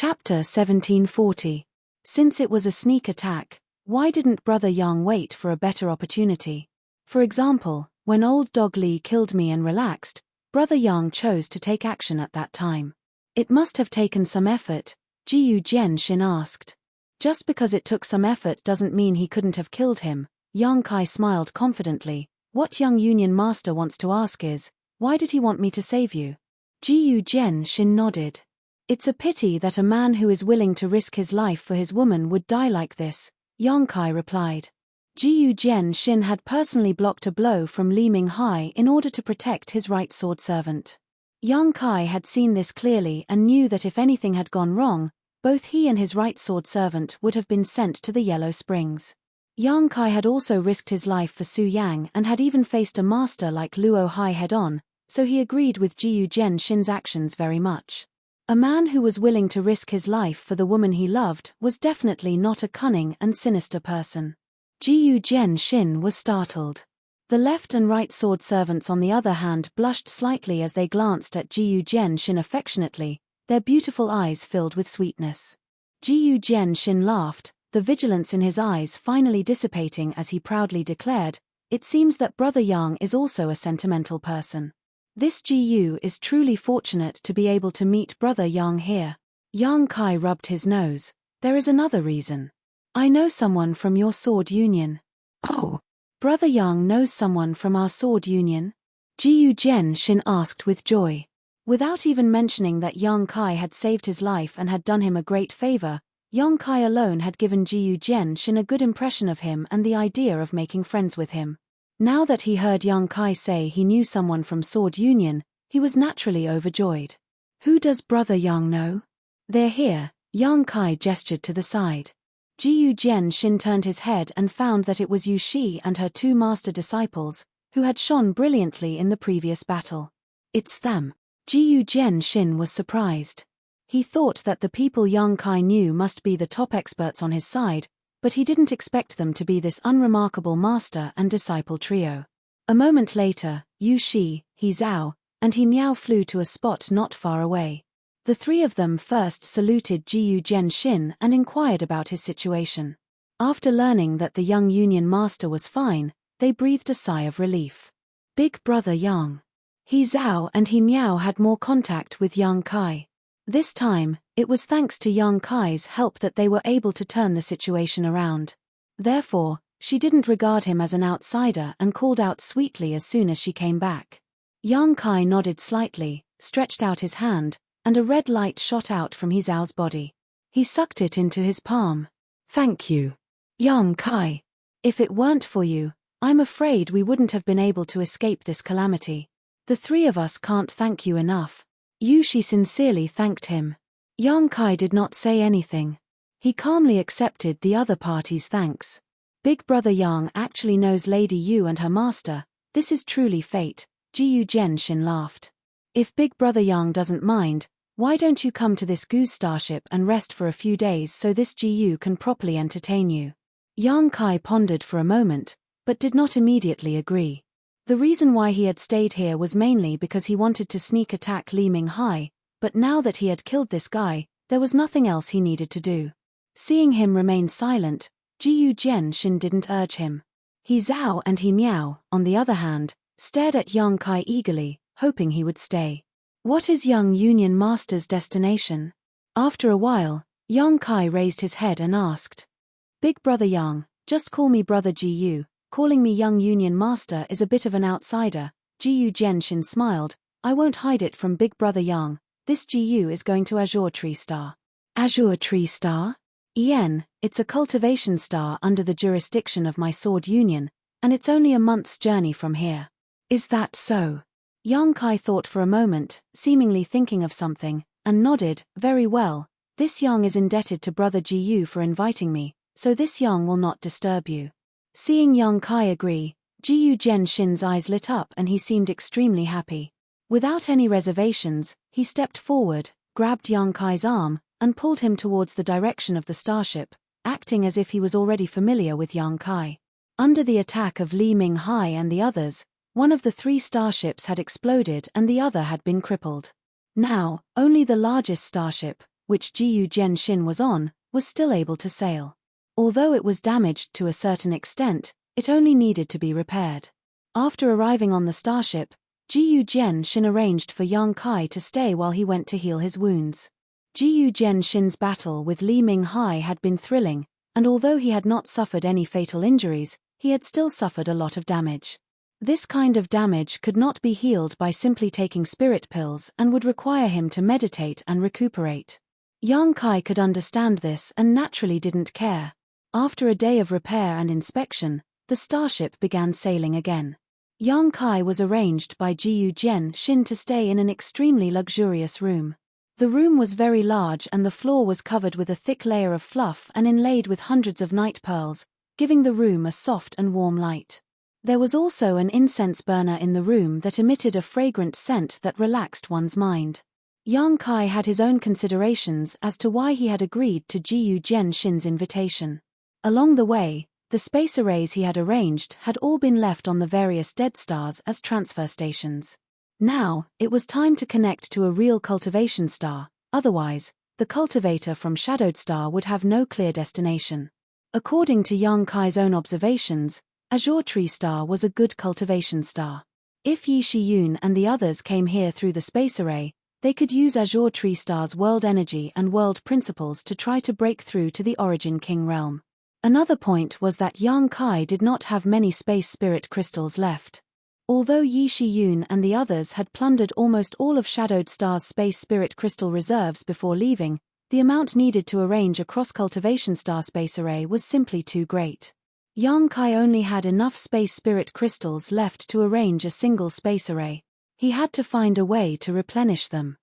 Chapter 1740. Since it was a sneak attack, why didn't Brother Yang wait for a better opportunity? For example, when old dog Li killed me and relaxed, Brother Yang chose to take action at that time. It must have taken some effort, Jiyu Jian-shin asked. Just because it took some effort doesn't mean he couldn't have killed him. Yang Kai smiled confidently. What young Union Master wants to ask is, why did he want me to save you? Jiyu Jian-shin nodded. It's a pity that a man who is willing to risk his life for his woman would die like this, Yang Kai replied. Jiyu Jian-shin had personally blocked a blow from Li Minghai in order to protect his right sword servant. Yang Kai had seen this clearly and knew that if anything had gone wrong, both he and his right sword servant would have been sent to the Yellow Springs. Yang Kai had also risked his life for Su Yang and had even faced a master like Luo Hai head-on, so he agreed with Jiyu Jian-shin's actions very much. A man who was willing to risk his life for the woman he loved was definitely not a cunning and sinister person. Jiyu Jian-shin was startled. The left and right sword servants on the other hand blushed slightly as they glanced at Jiyu Jian-shin affectionately, their beautiful eyes filled with sweetness. Jiyu Jian-shin laughed, the vigilance in his eyes finally dissipating as he proudly declared, "It seems that Brother Yang is also a sentimental person. This Jiyu is truly fortunate to be able to meet Brother Yang here." Yang Kai rubbed his nose. "There is another reason. I know someone from your sword union." "Oh, Brother Yang knows someone from our sword union?" Jiyu Jian-shin asked with joy. Without even mentioning that Yang Kai had saved his life and had done him a great favor, Yang Kai alone had given Jiyu Jian-shin a good impression of him and the idea of making friends with him. Now that he heard Yang Kai say he knew someone from Sword Union, he was naturally overjoyed. "Who does Brother Yang know?" "They're here." Yang Kai gestured to the side. Jiyu Jian-shin turned his head and found that it was Yu Shi and her two master disciples, who had shone brilliantly in the previous battle. "It's them." Jiyu Jian-shin was surprised. He thought that the people Yang Kai knew must be the top experts on his side, but he didn't expect them to be this unremarkable master and disciple trio. A moment later, Yu Shi, He Zhao, and He Miao flew to a spot not far away. The three of them first saluted Jiyu Jian-shin and inquired about his situation. After learning that the young Union Master was fine, they breathed a sigh of relief. Big Brother Yang. He Zhao and He Miao had more contact with Yang Kai. This time, it was thanks to Yang Kai's help that they were able to turn the situation around. Therefore, she didn't regard him as an outsider and called out sweetly as soon as she came back. Yang Kai nodded slightly, stretched out his hand, and a red light shot out from He Zhao's body. He sucked it into his palm. "Thank you, Yang Kai. If it weren't for you, I'm afraid we wouldn't have been able to escape this calamity. The three of us can't thank you enough." Yu Shi sincerely thanked him. Yang Kai did not say anything. He calmly accepted the other party's thanks. Big Brother Yang actually knows Lady Yu and her master. This is truly fate, Jiyu Jian-shin laughed. "If Big Brother Yang doesn't mind, why don't you come to this goose starship and rest for a few days so this Jiyu can properly entertain you?" Yang Kai pondered for a moment, but did not immediately agree. The reason why he had stayed here was mainly because he wanted to sneak attack Li Minghai, but now that he had killed this guy, there was nothing else he needed to do. Seeing him remain silent, Jiyu Jian-shin didn't urge him. He Zhao and He Miao, on the other hand, stared at Yang Kai eagerly, hoping he would stay. What is young Union Master's destination? After a while, Yang Kai raised his head and asked. "Big Brother Yang, just call me Brother Jiyu. Calling me young Union Master is a bit of an outsider." Jiyu Jian-shin smiled. "I won't hide it from Big Brother Yang. This Jiyu is going to Azure Tree Star." "Azure Tree Star?" It's a cultivation star under the jurisdiction of my sword union, and it's only a month's journey from here." "Is that so?" Yang Kai thought for a moment, seemingly thinking of something, and nodded. "Very well. This Yang is indebted to Brother Jiyu for inviting me, so this Yang will not disturb you." Seeing Yang Kai agree, Jiyu Jian-shin's eyes lit up and he seemed extremely happy. Without any reservations, he stepped forward, grabbed Yang Kai's arm, and pulled him towards the direction of the starship, acting as if he was already familiar with Yang Kai. Under the attack of Li Minghai and the others, one of the three starships had exploded and the other had been crippled. Now, only the largest starship, which Jiyu Jian was on, was still able to sail. Although it was damaged to a certain extent, it only needed to be repaired. After arriving on the starship, Jiyu Jian arranged for Yang Kai to stay while he went to heal his wounds. Jiyu Jian's battle with Li Minghai had been thrilling, and although he had not suffered any fatal injuries, he had still suffered a lot of damage. This kind of damage could not be healed by simply taking spirit pills and would require him to meditate and recuperate. Yang Kai could understand this and naturally didn't care. After a day of repair and inspection, the starship began sailing again. Yang Kai was arranged by Jiyu Jian to stay in an extremely luxurious room. The room was very large and the floor was covered with a thick layer of fluff and inlaid with hundreds of night pearls, giving the room a soft and warm light. There was also an incense burner in the room that emitted a fragrant scent that relaxed one's mind. Yang Kai had his own considerations as to why he had agreed to Jiyu Jian's invitation. Along the way, the space arrays he had arranged had all been left on the various dead stars as transfer stations. Now, it was time to connect to a real cultivation star, otherwise, the cultivator from Shadowed Star would have no clear destination. According to Yang Kai's own observations, Azure Tree Star was a good cultivation star. If Yi Shiyun and the others came here through the space array, they could use Azure Tree Star's world energy and world principles to try to break through to the Origin King realm. Another point was that Yang Kai did not have many space spirit crystals left. Although Yi Shiyun and the others had plundered almost all of Shadowed Star's space spirit crystal reserves before leaving, the amount needed to arrange a cross-cultivation star space array was simply too great. Yang Kai only had enough space spirit crystals left to arrange a single space array. He had to find a way to replenish them.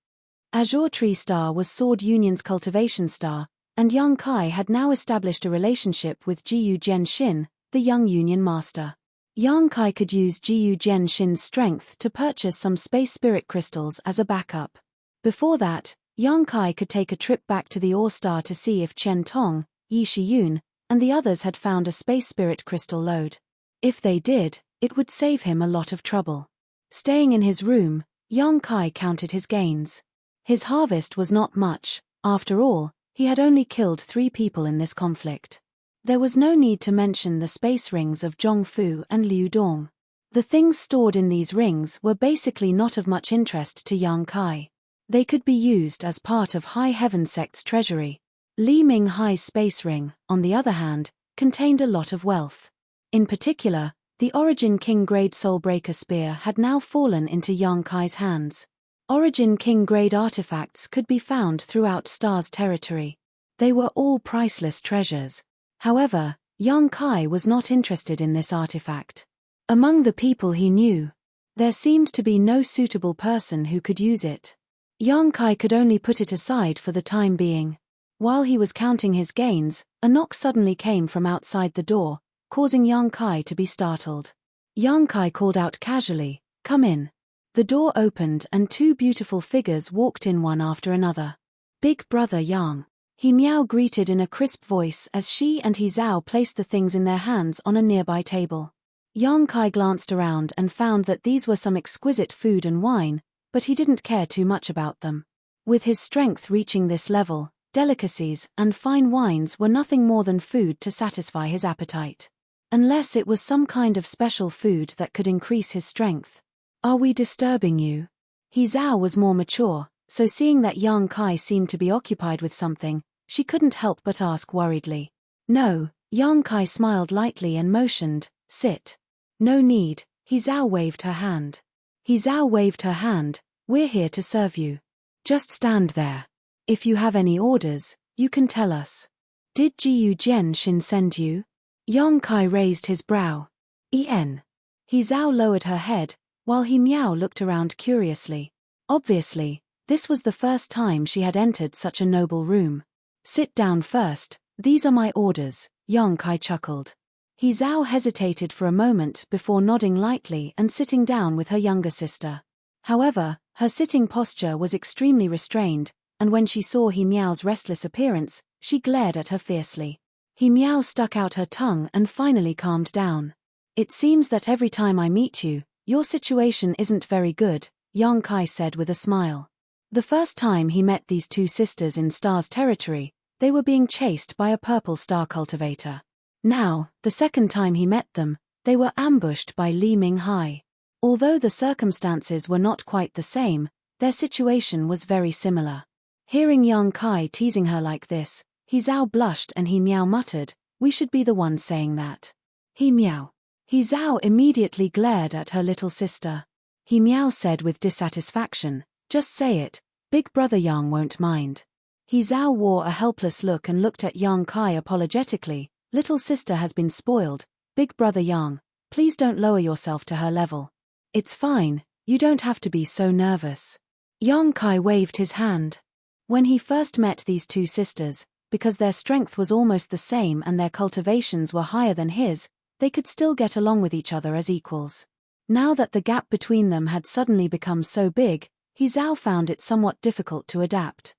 Azure Tree Star was Sword Union's cultivation star, and Yang Kai had now established a relationship with Jiyu Jian, the young Union Master. Yang Kai could use Jiyu Jian's strength to purchase some space spirit crystals as a backup. Before that, Yang Kai could take a trip back to the Ore Star to see if Chen Tong, Yi Shiyun, and the others had found a space spirit crystal lode. If they did, it would save him a lot of trouble. Staying in his room, Yang Kai counted his gains. His harvest was not much, after all, he had only killed 3 people in this conflict. There was no need to mention the space rings of Zhongfu and Liu Dong. The things stored in these rings were basically not of much interest to Yang Kai. They could be used as part of High Heaven Sect's treasury. Li Minghai's space ring, on the other hand, contained a lot of wealth. In particular, the Origin King Grade Soulbreaker Spear had now fallen into Yang Kai's hands. Origin King Grade artifacts could be found throughout Star's territory. They were all priceless treasures. However, Yang Kai was not interested in this artifact. Among the people he knew, there seemed to be no suitable person who could use it. Yang Kai could only put it aside for the time being. While he was counting his gains, a knock suddenly came from outside the door, causing Yang Kai to be startled. Yang Kai called out casually, "Come in." The door opened and 2 beautiful figures walked in one after another. "Big brother Yang," He Miao greeted in a crisp voice as she and He Zhao placed the things in their hands on a nearby table. Yang Kai glanced around and found that these were some exquisite food and wine, but he didn't care too much about them. With his strength reaching this level, delicacies and fine wines were nothing more than food to satisfy his appetite. Unless it was some kind of special food that could increase his strength. "Are we disturbing you?" He Zhao was more mature, so seeing that Yang Kai seemed to be occupied with something, she couldn't help but ask worriedly. "No," Yang Kai smiled lightly and motioned, "Sit." "No need," He Zhao waved her hand. He Zhao waved her hand, "We're here to serve you. Just stand there. If you have any orders, you can tell us." "Did Jiyu Jian send you?" Yang Kai raised his brow. "En." He Zhao lowered her head, while He Miao looked around curiously. Obviously, this was the first time she had entered such a noble room. "Sit down first, these are my orders," Yang Kai chuckled. He Zhao hesitated for a moment before nodding lightly and sitting down with her younger sister. However, her sitting posture was extremely restrained, and when she saw He Miao's restless appearance, she glared at her fiercely. He Miao stuck out her tongue and finally calmed down. "It seems that every time I meet you, your situation isn't very good," Yang Kai said with a smile. The first time he met these two sisters in Star's territory, they were being chased by a purple star cultivator. Now, the second time he met them, they were ambushed by Li Minghai. Although the circumstances were not quite the same, their situation was very similar. Hearing Yang Kai teasing her like this, He Zhao blushed and He Miao muttered, "We should be the ones saying that." He Miao. He Zhao immediately glared at her little sister. He Miao said with dissatisfaction, "Just say it, Big Brother Yang won't mind." He Zhao wore a helpless look and looked at Yang Kai apologetically. "Little sister has been spoiled, Big Brother Yang, please don't lower yourself to her level. It's fine, you don't have to be so nervous." Yang Kai waved his hand. When he first met these two sisters, because their strength was almost the same and their cultivations were higher than his, they could still get along with each other as equals. Now that the gap between them had suddenly become so big, He Zhao found it somewhat difficult to adapt.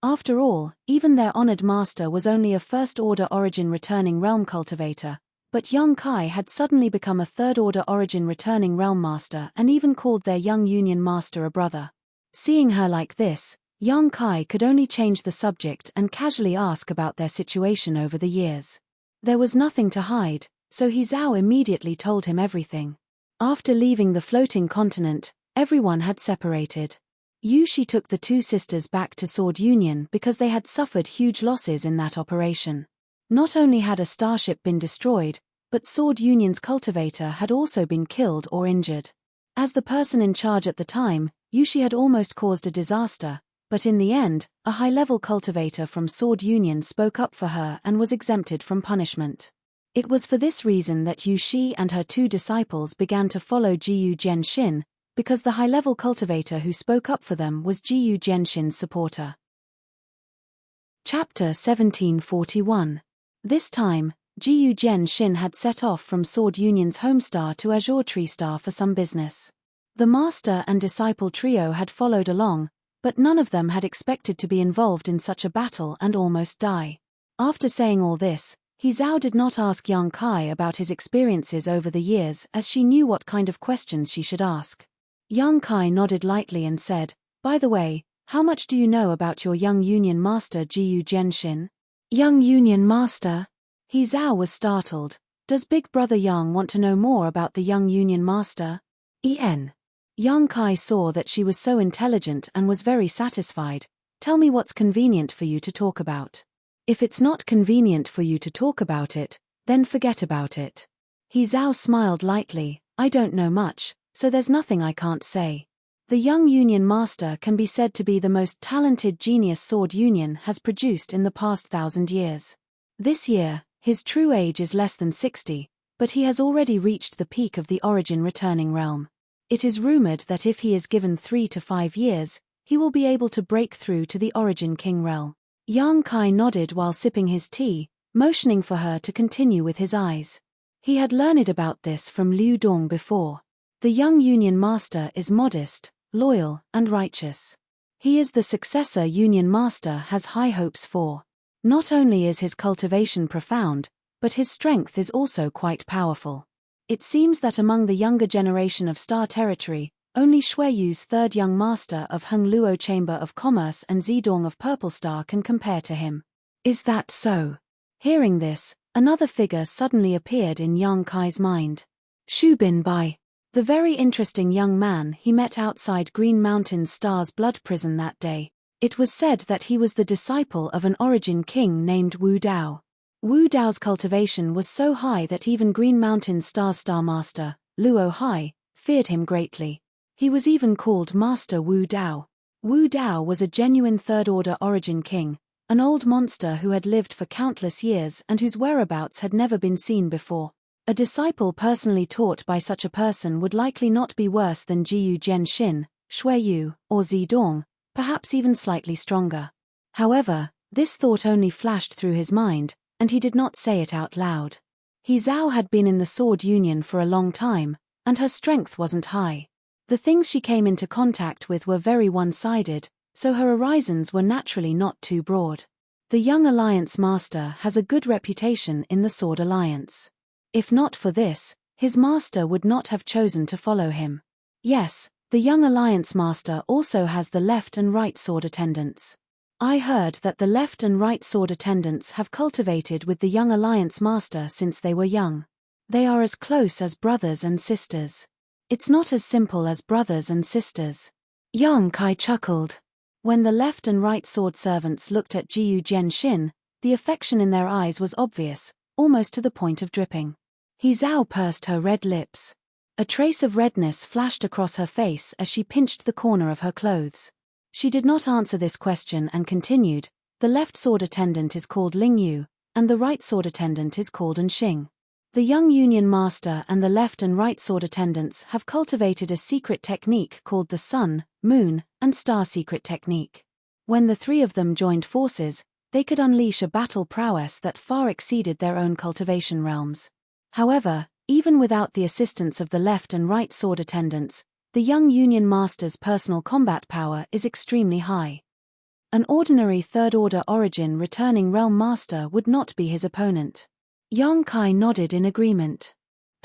After all, even their honored master was only a first-order origin returning realm cultivator, but Yang Kai had suddenly become a third-order origin returning realm master and even called their young union master a brother. Seeing her like this, Yang Kai could only change the subject and casually ask about their situation over the years. There was nothing to hide, so He Zhao immediately told him everything. After leaving the floating continent, everyone had separated. Yushi took the two sisters back to Sword Union because they had suffered huge losses in that operation. Not only had a starship been destroyed, but Sword Union's cultivator had also been killed or injured. As the person in charge at the time, Yushi had almost caused a disaster, but in the end, a high-level cultivator from Sword Union spoke up for her and was exempted from punishment. It was for this reason that Yushi and her two disciples began to follow Jiyu Jianshin, because the high-level cultivator who spoke up for them was Jiyu Jianshin's supporter. Chapter 1741. This time, Jiyu Jianshin had set off from Sword Union's homestar to Azure Tree Star for some business. The master and disciple trio had followed along, but none of them had expected to be involved in such a battle and almost die. After saying all this, He Zhao did not ask Yang Kai about his experiences over the years as she knew what kind of questions she should ask. Yang Kai nodded lightly and said, "By the way, how much do you know about your young union master Jiyu Jianshin?" "Young union master?" He Zhao was startled. "Does Big Brother Yang want to know more about the young union master?" Yang Kai saw that she was so intelligent and was very satisfied. "Tell me what's convenient for you to talk about. If it's not convenient for you to talk about it, then forget about it." He Zhao smiled lightly. "I don't know much, so there's nothing I can't say. The young union master can be said to be the most talented genius Sword Union has produced in the past 1,000 years. This year, his true age is less than 60, but he has already reached the peak of the origin returning realm. It is rumored that if he is given 3 to 5 years, he will be able to break through to the origin king realm." Yang Kai nodded while sipping his tea, motioning for her to continue with his eyes. He had learned about this from Liu Dong before. The young union master is modest, loyal, and righteous. He is the successor union master has high hopes for. Not only is his cultivation profound, but his strength is also quite powerful. It seems that among the younger generation of Star Territory, only Xueyu's third young master of Hengluo Chamber of Commerce and Zedong of Purple Star can compare to him. Is that so? Hearing this, another figure suddenly appeared in Yang Kai's mind. Xu Binbai, the very interesting young man he met outside Green Mountain Star's blood prison that day. It was said that he was the disciple of an origin king named Wu Dao. Wu Dao's cultivation was so high that even Green Mountain Star's star master, Luo Hai, feared him greatly. He was even called Master Wu Dao. Wu Dao was a genuine third-order origin king, an old monster who had lived for countless years and whose whereabouts had never been seen before. A disciple personally taught by such a person would likely not be worse than Jiyu Jianshin, Xueyu, or Zedong, perhaps even slightly stronger. However, this thought only flashed through his mind, and he did not say it out loud. He Zhao had been in the Sword Union for a long time, and her strength wasn't high. The things she came into contact with were very one-sided, so her horizons were naturally not too broad. The young Alliance Master has a good reputation in the Sword Alliance. If not for this, his master would not have chosen to follow him. Yes, The young Alliance Master also has the left and right sword attendants. I heard that the left and right sword attendants have cultivated with the young Alliance Master since they were young. They are as close as brothers and sisters. It's not as simple as brothers and sisters. Yang Kai chuckled. When the left and right sword servants looked at Jiyu Jian, the affection in their eyes was obvious, almost to the point of dripping. He Zhao pursed her red lips. A trace of redness flashed across her face as she pinched the corner of her clothes. She did not answer this question and continued, the left sword attendant is called Ling Yu, and the right sword attendant is called Anxing. The young Union Master and the left and right sword attendants have cultivated a secret technique called the Sun, Moon, and Star Secret Technique. When the three of them joined forces, they could unleash a battle prowess that far exceeded their own cultivation realms. However, even without the assistance of the left and right sword attendants, the young Union Master's personal combat power is extremely high. An ordinary third-order origin returning realm master would not be his opponent. Yang Kai nodded in agreement.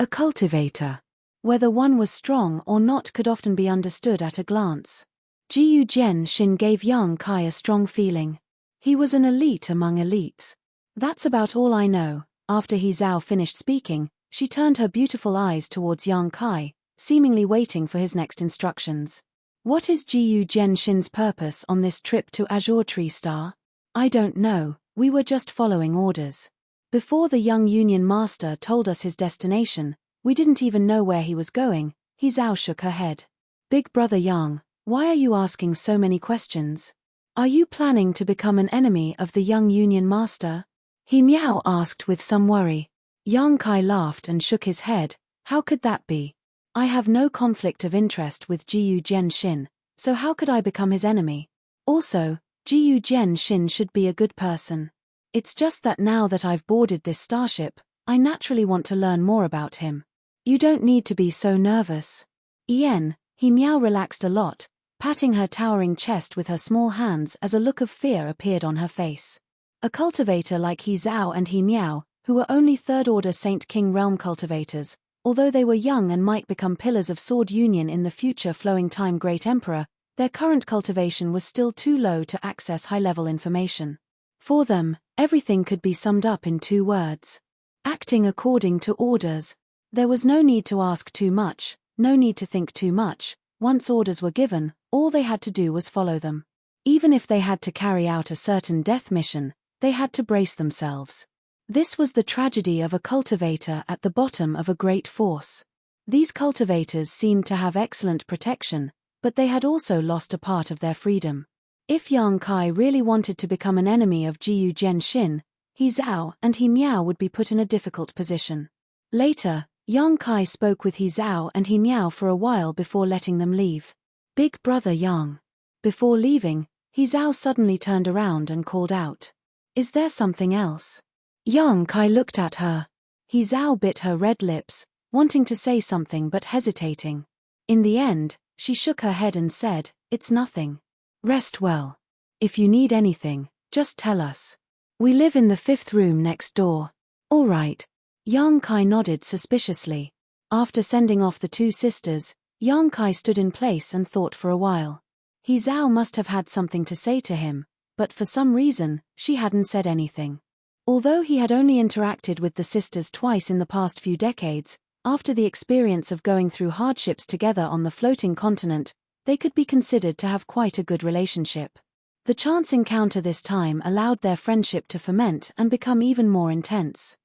A cultivator. Whether one was strong or not could often be understood at a glance. Jiyu Jian gave Yang Kai a strong feeling. He was an elite among elites. That's about all I know. After He Zhao finished speaking, she turned her beautiful eyes towards Yang Kai, seemingly waiting for his next instructions. What is Jiyu Jian's purpose on this trip to Azure Tree Star? I don't know, we were just following orders. Before the young Union Master told us his destination, we didn't even know where he was going. He Zhao shook her head. Big brother Yang, why are you asking so many questions? Are you planning to become an enemy of the young Union Master? He Miao asked with some worry. Yang Kai laughed and shook his head. How could that be? I have no conflict of interest with Jiyu Jian, so how could I become his enemy? Also, Jiyu Jian should be a good person. It's just that now that I've boarded this starship, I naturally want to learn more about him. You don't need to be so nervous. He Miao relaxed a lot, patting her towering chest with her small hands as a look of fear appeared on her face. A cultivator like He Zhao and He Miao, who were only third-order Saint King realm cultivators, although they were young and might become pillars of Sword Union in the future flowing time Great Emperor, their current cultivation was still too low to access high-level information. For them, everything could be summed up in 2 words. Acting according to orders. There was no need to ask too much, no need to think too much. Once orders were given, all they had to do was follow them. Even if they had to carry out a certain death mission, they had to brace themselves. This was the tragedy of a cultivator at the bottom of a great force. These cultivators seemed to have excellent protection, but they had also lost a part of their freedom. If Yang Kai really wanted to become an enemy of Jiyu Jian, He Zhao and He Miao would be put in a difficult position. Later, Yang Kai spoke with He Zhao and He Miao for a while before letting them leave. Big brother Yang. Before leaving, He Zhao suddenly turned around and called out. Is there something else? Yang Kai looked at her. He Zhao bit her red lips, wanting to say something but hesitating. In the end, she shook her head and said, it's nothing. Rest well. If you need anything, just tell us. We live in the 5th room next door. All right. Yang Kai nodded suspiciously. After sending off the 2 sisters, Yang Kai stood in place and thought for a while. He Zhao must have had something to say to him, but for some reason, she hadn't said anything. Although he had only interacted with the sisters twice in the past few decades, after the experience of going through hardships together on the floating continent, they could be considered to have quite a good relationship. The chance encounter this time allowed their friendship to ferment and become even more intense.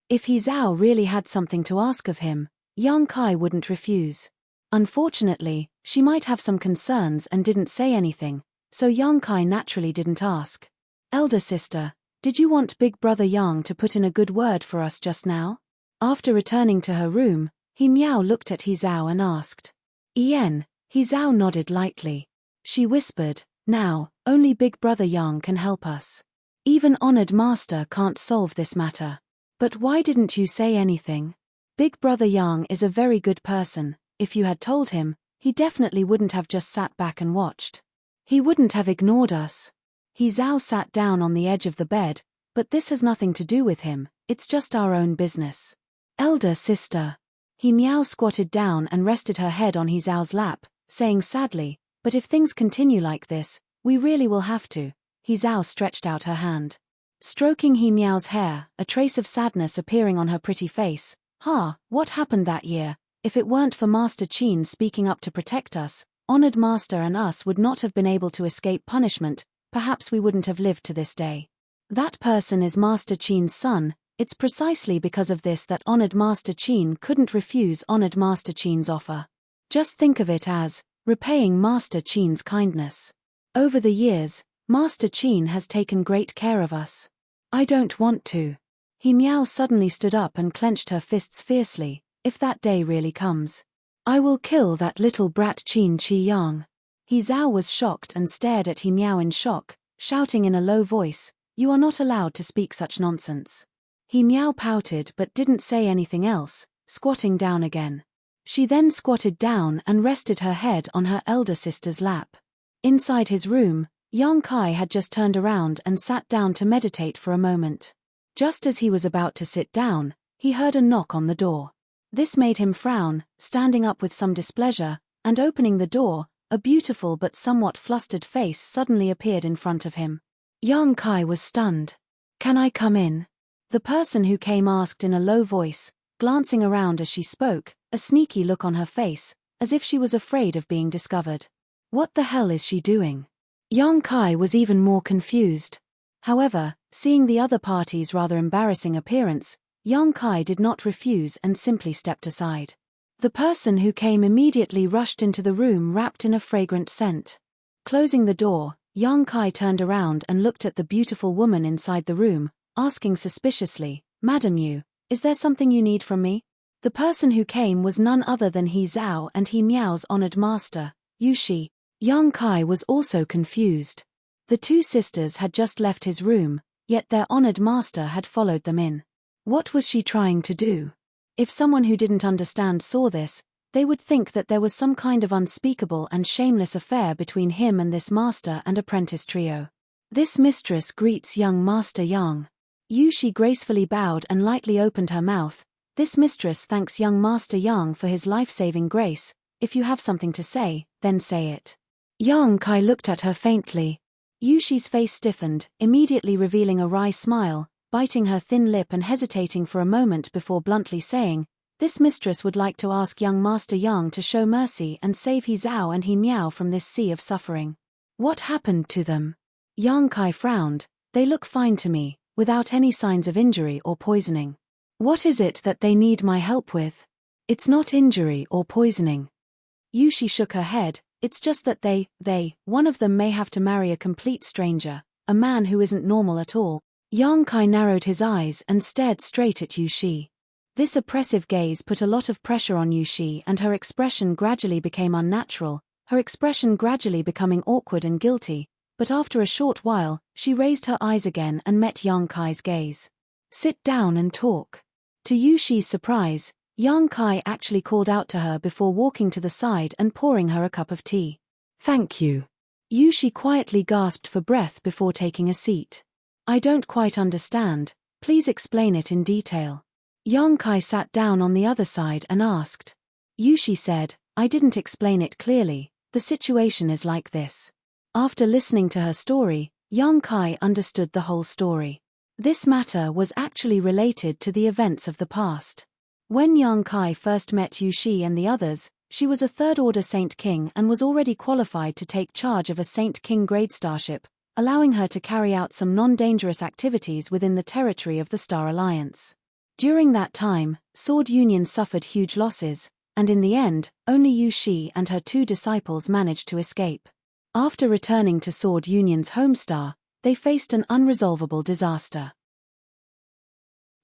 If He Zhao really had something to ask of him, Yang Kai wouldn't refuse. Unfortunately, she might have some concerns and didn't say anything, so Yang Kai naturally didn't ask. Elder sister, did you want big brother Yang to put in a good word for us just now? After returning to her room, He Miao looked at He Zhao and asked. He Zhao nodded lightly. She whispered, now, only big brother Yang can help us. Even honored master can't solve this matter. But why didn't you say anything? Big brother Yang is a very good person. If you had told him, he definitely wouldn't have just sat back and watched. He wouldn't have ignored us. He Zhao sat down on the edge of the bed, but this has nothing to do with him, it's just our own business. Elder sister. He Miao squatted down and rested her head on He Zhao's lap, saying sadly, "But if things continue like this, we really will have to." He Zhao stretched out her hand. Stroking He Miao's hair, a trace of sadness appearing on her pretty face. What happened that year? If it weren't for Master Qin speaking up to protect us, honored Master and us would not have been able to escape punishment, perhaps we wouldn't have lived to this day. That person is Master Qin's son. It's precisely because of this that honored Master Qin couldn't refuse honored Master Qin's offer. Just think of it as repaying Master Qin's kindness. Over the years, Master Qin has taken great care of us. I don't want to. He Miao suddenly stood up and clenched her fists fiercely. If that day really comes, I will kill that little brat Qin Qi Yang. He Zhao was shocked and stared at He Miao in shock, shouting in a low voice, "You are not allowed to speak such nonsense." He Miao pouted but didn't say anything else, squatting down again. She then squatted down and rested her head on her elder sister's lap. Inside his room, Yang Kai had just turned around and sat down to meditate for a moment. Just as he was about to sit down, he heard a knock on the door. This made him frown, standing up with some displeasure, and opening the door, a beautiful but somewhat flustered face suddenly appeared in front of him. Yang Kai was stunned. "Can I come in?" The person who came asked in a low voice, glancing around as she spoke, a sneaky look on her face, as if she was afraid of being discovered. What the hell is she doing? Yang Kai was even more confused. However, seeing the other party's rather embarrassing appearance, Yang Kai did not refuse and simply stepped aside. The person who came immediately rushed into the room wrapped in a fragrant scent. Closing the door, Yang Kai turned around and looked at the beautiful woman inside the room, asking suspiciously, "Madam Yu, is there something you need from me?" The person who came was none other than He Zhao and He Miao's honored master, Yu Shi. Yang Kai was also confused. The two sisters had just left his room, yet their honored master had followed them in. What was she trying to do? If someone who didn't understand saw this, they would think that there was some kind of unspeakable and shameless affair between him and this master and apprentice trio. "This mistress greets young Master Yang." Yu Shi gracefully bowed and lightly opened her mouth. "This mistress thanks young Master Yang for his life-saving grace. If you have something to say, then say it." Yang Kai looked at her faintly. Yu Shi's face stiffened, immediately revealing a wry smile, biting her thin lip and hesitating for a moment before bluntly saying, "This mistress would like to ask young Master Yang to show mercy and save He Zhao and He Miao from this sea of suffering." "What happened to them?" Yang Kai frowned. "They look fine to me, without any signs of injury or poisoning." "What is it that they need my help with?" "It's not injury or poisoning." Yu Shi shook her head. "It's just that one of them may have to marry a complete stranger, a man who isn't normal at all." Yang Kai narrowed his eyes and stared straight at Yu Shi. This oppressive gaze put a lot of pressure on Yu Shi and her expression gradually became unnatural, her expression gradually becoming awkward and guilty, but after a short while, she raised her eyes again and met Yang Kai's gaze. "Sit down and talk." To Yu Shi's surprise, Yang Kai actually called out to her before walking to the side and pouring her a cup of tea. "Thank you." Yu Shi quietly gasped for breath before taking a seat. "I don't quite understand, please explain it in detail." Yang Kai sat down on the other side and asked. Yu Shi said, "I didn't explain it clearly, the situation is like this." After listening to her story, Yang Kai understood the whole story. This matter was actually related to the events of the past. When Yang Kai first met Yu Shi and the others, she was a third-order Saint King and was already qualified to take charge of a Saint King grade starship, allowing her to carry out some non-dangerous activities within the territory of the Star Alliance. During that time, Sword Union suffered huge losses, and in the end, only Yu Shi and her two disciples managed to escape. After returning to Sword Union's home star, they faced an unresolvable disaster.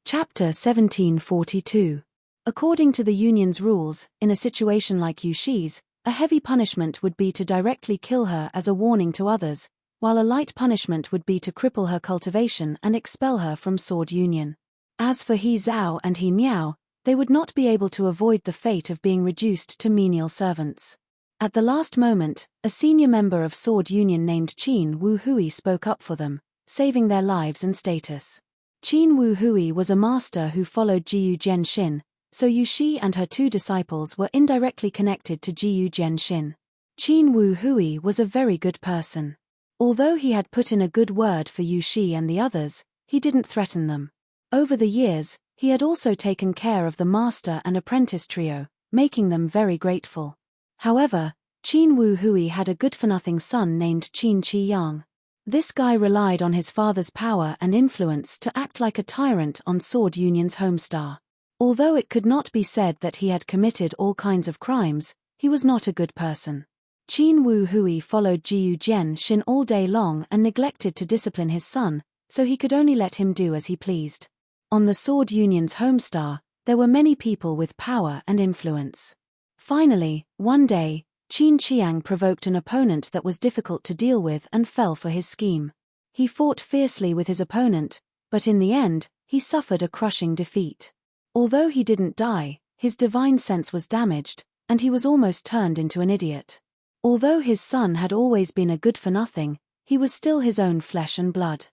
Chapter 1742. According to the Union's rules, in a situation like Yu Shi's, a heavy punishment would be to directly kill her as a warning to others, while a light punishment would be to cripple her cultivation and expel her from Sword Union. As for He Zhao and He Miao, they would not be able to avoid the fate of being reduced to menial servants. At the last moment, a senior member of Sword Union named Qin Wu Hui spoke up for them, saving their lives and status. Qin Wu Hui was a master who followed Jiyu Jianxin, so Yu Shi and her two disciples were indirectly connected to Jiyu Jianxin. Qin Wu Hui was a very good person. Although he had put in a good word for Yu Shi and the others, he didn't threaten them. Over the years, he had also taken care of the master and apprentice trio, making them very grateful. However, Qin Wu Hui had a good-for-nothing son named Qin Qi Yang. This guy relied on his father's power and influence to act like a tyrant on Sword Union's homestar. Although it could not be said that he had committed all kinds of crimes, he was not a good person. Qin Wu Hui followed Jiyu Jian Xin all day long and neglected to discipline his son, so he could only let him do as he pleased. On the Sword Union's homestar, there were many people with power and influence. Finally, one day, Qin Qiang provoked an opponent that was difficult to deal with and fell for his scheme. He fought fiercely with his opponent, but in the end, he suffered a crushing defeat. Although he didn't die, his divine sense was damaged, and he was almost turned into an idiot. Although his son had always been a good-for-nothing, he was still his own flesh and blood.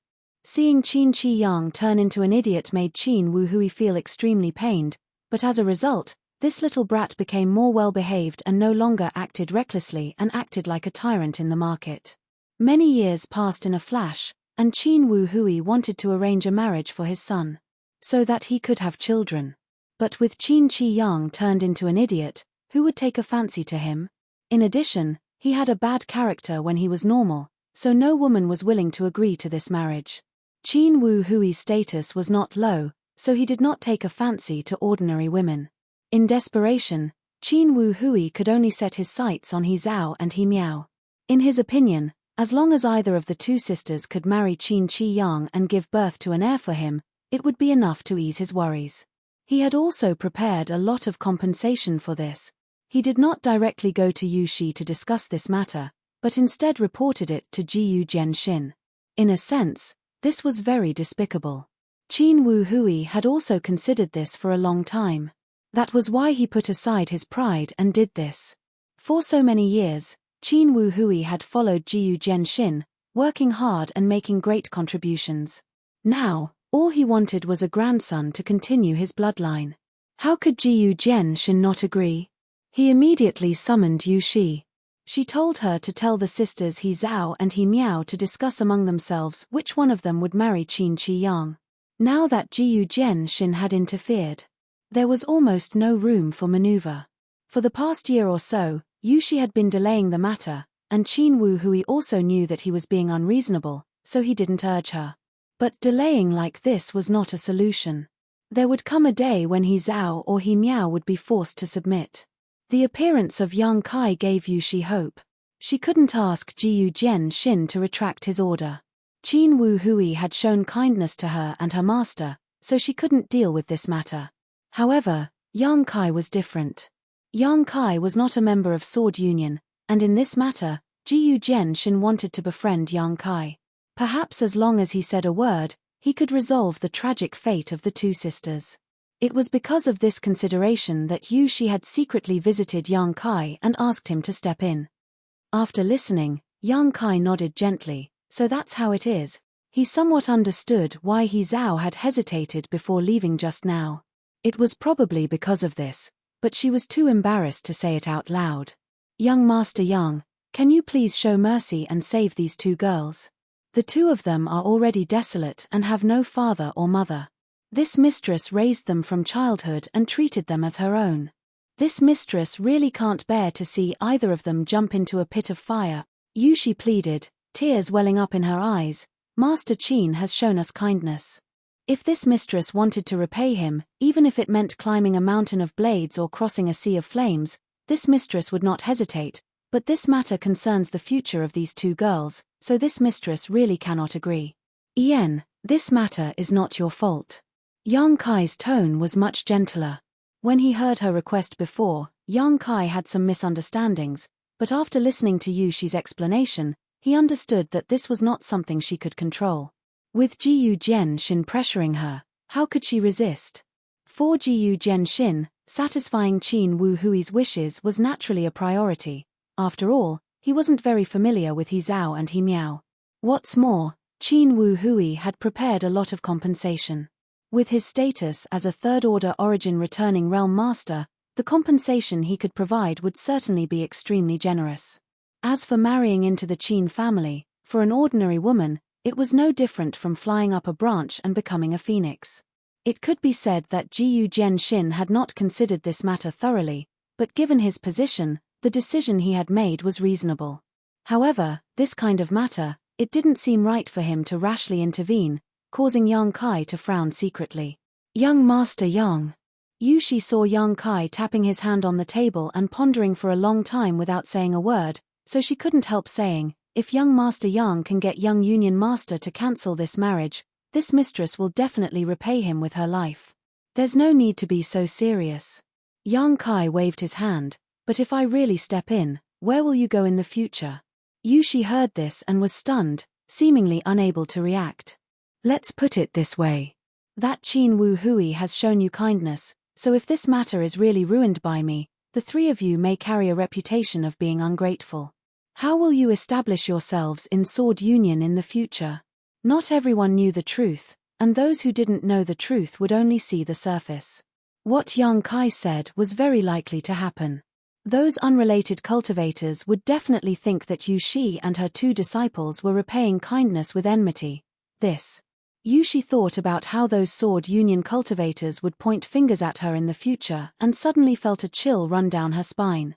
Seeing Qin Qi Yang turn into an idiot made Qin Wu Hui feel extremely pained, but as a result, this little brat became more well-behaved and no longer acted recklessly and acted like a tyrant in the market. Many years passed in a flash, and Qin Wu Hui wanted to arrange a marriage for his son, so that he could have children. But with Qin Qi Yang turned into an idiot, who would take a fancy to him? In addition, he had a bad character when he was normal, so no woman was willing to agree to this marriage. Qin Wu Hui's status was not low, so he did not take a fancy to ordinary women. In desperation, Qin Wu Hui could only set his sights on He Zhao and He Miao. In his opinion, as long as either of the two sisters could marry Qin Qi Yang and give birth to an heir for him, it would be enough to ease his worries. He had also prepared a lot of compensation for this. He did not directly go to Yu Shi to discuss this matter, but instead reported it to Jiyu Jian Xin. In a sense, this was very despicable. Qin Wu Hui had also considered this for a long time. That was why he put aside his pride and did this. For so many years, Qin Wu Hui had followed Jiyu Jian Xin, working hard and making great contributions. Now, all he wanted was a grandson to continue his bloodline. How could Jiyu Jian Xin not agree? He immediately summoned Yu Shi. She told her to tell the sisters He Zhao and He Miao to discuss among themselves which one of them would marry Qin Qi Yang. Now that Jiyu Jian Xin had interfered, there was almost no room for maneuver. For the past year or so, Yu Shi had been delaying the matter, and Qin Wu Hui also knew that he was being unreasonable, so he didn't urge her. But delaying like this was not a solution. There would come a day when He Zhao or He Miao would be forced to submit. The appearance of Yang Kai gave Yu Shi hope. She couldn't ask Jiyu Jian Xin to retract his order. Qin Wu Hui had shown kindness to her and her master, so she couldn't deal with this matter. However, Yang Kai was different. Yang Kai was not a member of Sword Union, and in this matter, Jiyu Jian Xin wanted to befriend Yang Kai. Perhaps as long as he said a word, he could resolve the tragic fate of the two sisters. It was because of this consideration that Yu Shi had secretly visited Yang Kai and asked him to step in. After listening, Yang Kai nodded gently, so that's how it is. He somewhat understood why He Zhao had hesitated before leaving just now. It was probably because of this, but she was too embarrassed to say it out loud. Young Master Yang, can you please show mercy and save these two girls? The two of them are already desolate and have no father or mother. This mistress raised them from childhood and treated them as her own. This mistress really can't bear to see either of them jump into a pit of fire. Yu Shi pleaded, tears welling up in her eyes. Master Qin has shown us kindness. If this mistress wanted to repay him, even if it meant climbing a mountain of blades or crossing a sea of flames, this mistress would not hesitate, but this matter concerns the future of these two girls, so this mistress really cannot agree. Yen, this matter is not your fault. Yang Kai's tone was much gentler. When he heard her request before, Yang Kai had some misunderstandings, but after listening to Yu Shi's explanation, he understood that this was not something she could control. With Jiyu Jian Xin pressuring her, how could she resist? For Jiyu Jian Xin, satisfying Qin Wu Hui's wishes was naturally a priority. After all, he wasn't very familiar with He Zhao and He Miao. What's more, Qin Wu Hui had prepared a lot of compensation. With his status as a third-order origin returning realm master, the compensation he could provide would certainly be extremely generous. As for marrying into the Qin family, for an ordinary woman, it was no different from flying up a branch and becoming a phoenix. It could be said that Jiyu Jian had not considered this matter thoroughly, but given his position, the decision he had made was reasonable. However, this kind of matter, it didn't seem right for him to rashly intervene, causing Yang Kai to frown secretly. Young Master Yang. Yushi saw Yang Kai tapping his hand on the table and pondering for a long time without saying a word, so she couldn't help saying, if young Master Yang can get young Union Master to cancel this marriage, this mistress will definitely repay him with her life. There's no need to be so serious. Yang Kai waved his hand, but if I really step in, where will you go in the future? Yushi heard this and was stunned, seemingly unable to react. Let's put it this way. That Qin Wu Hui has shown you kindness, so if this matter is really ruined by me, the three of you may carry a reputation of being ungrateful. How will you establish yourselves in sword union in the future? Not everyone knew the truth, and those who didn't know the truth would only see the surface. What Yang Kai said was very likely to happen. Those unrelated cultivators would definitely think that Yushi and her two disciples were repaying kindness with enmity. Yushi thought about how those sword union cultivators would point fingers at her in the future and suddenly felt a chill run down her spine.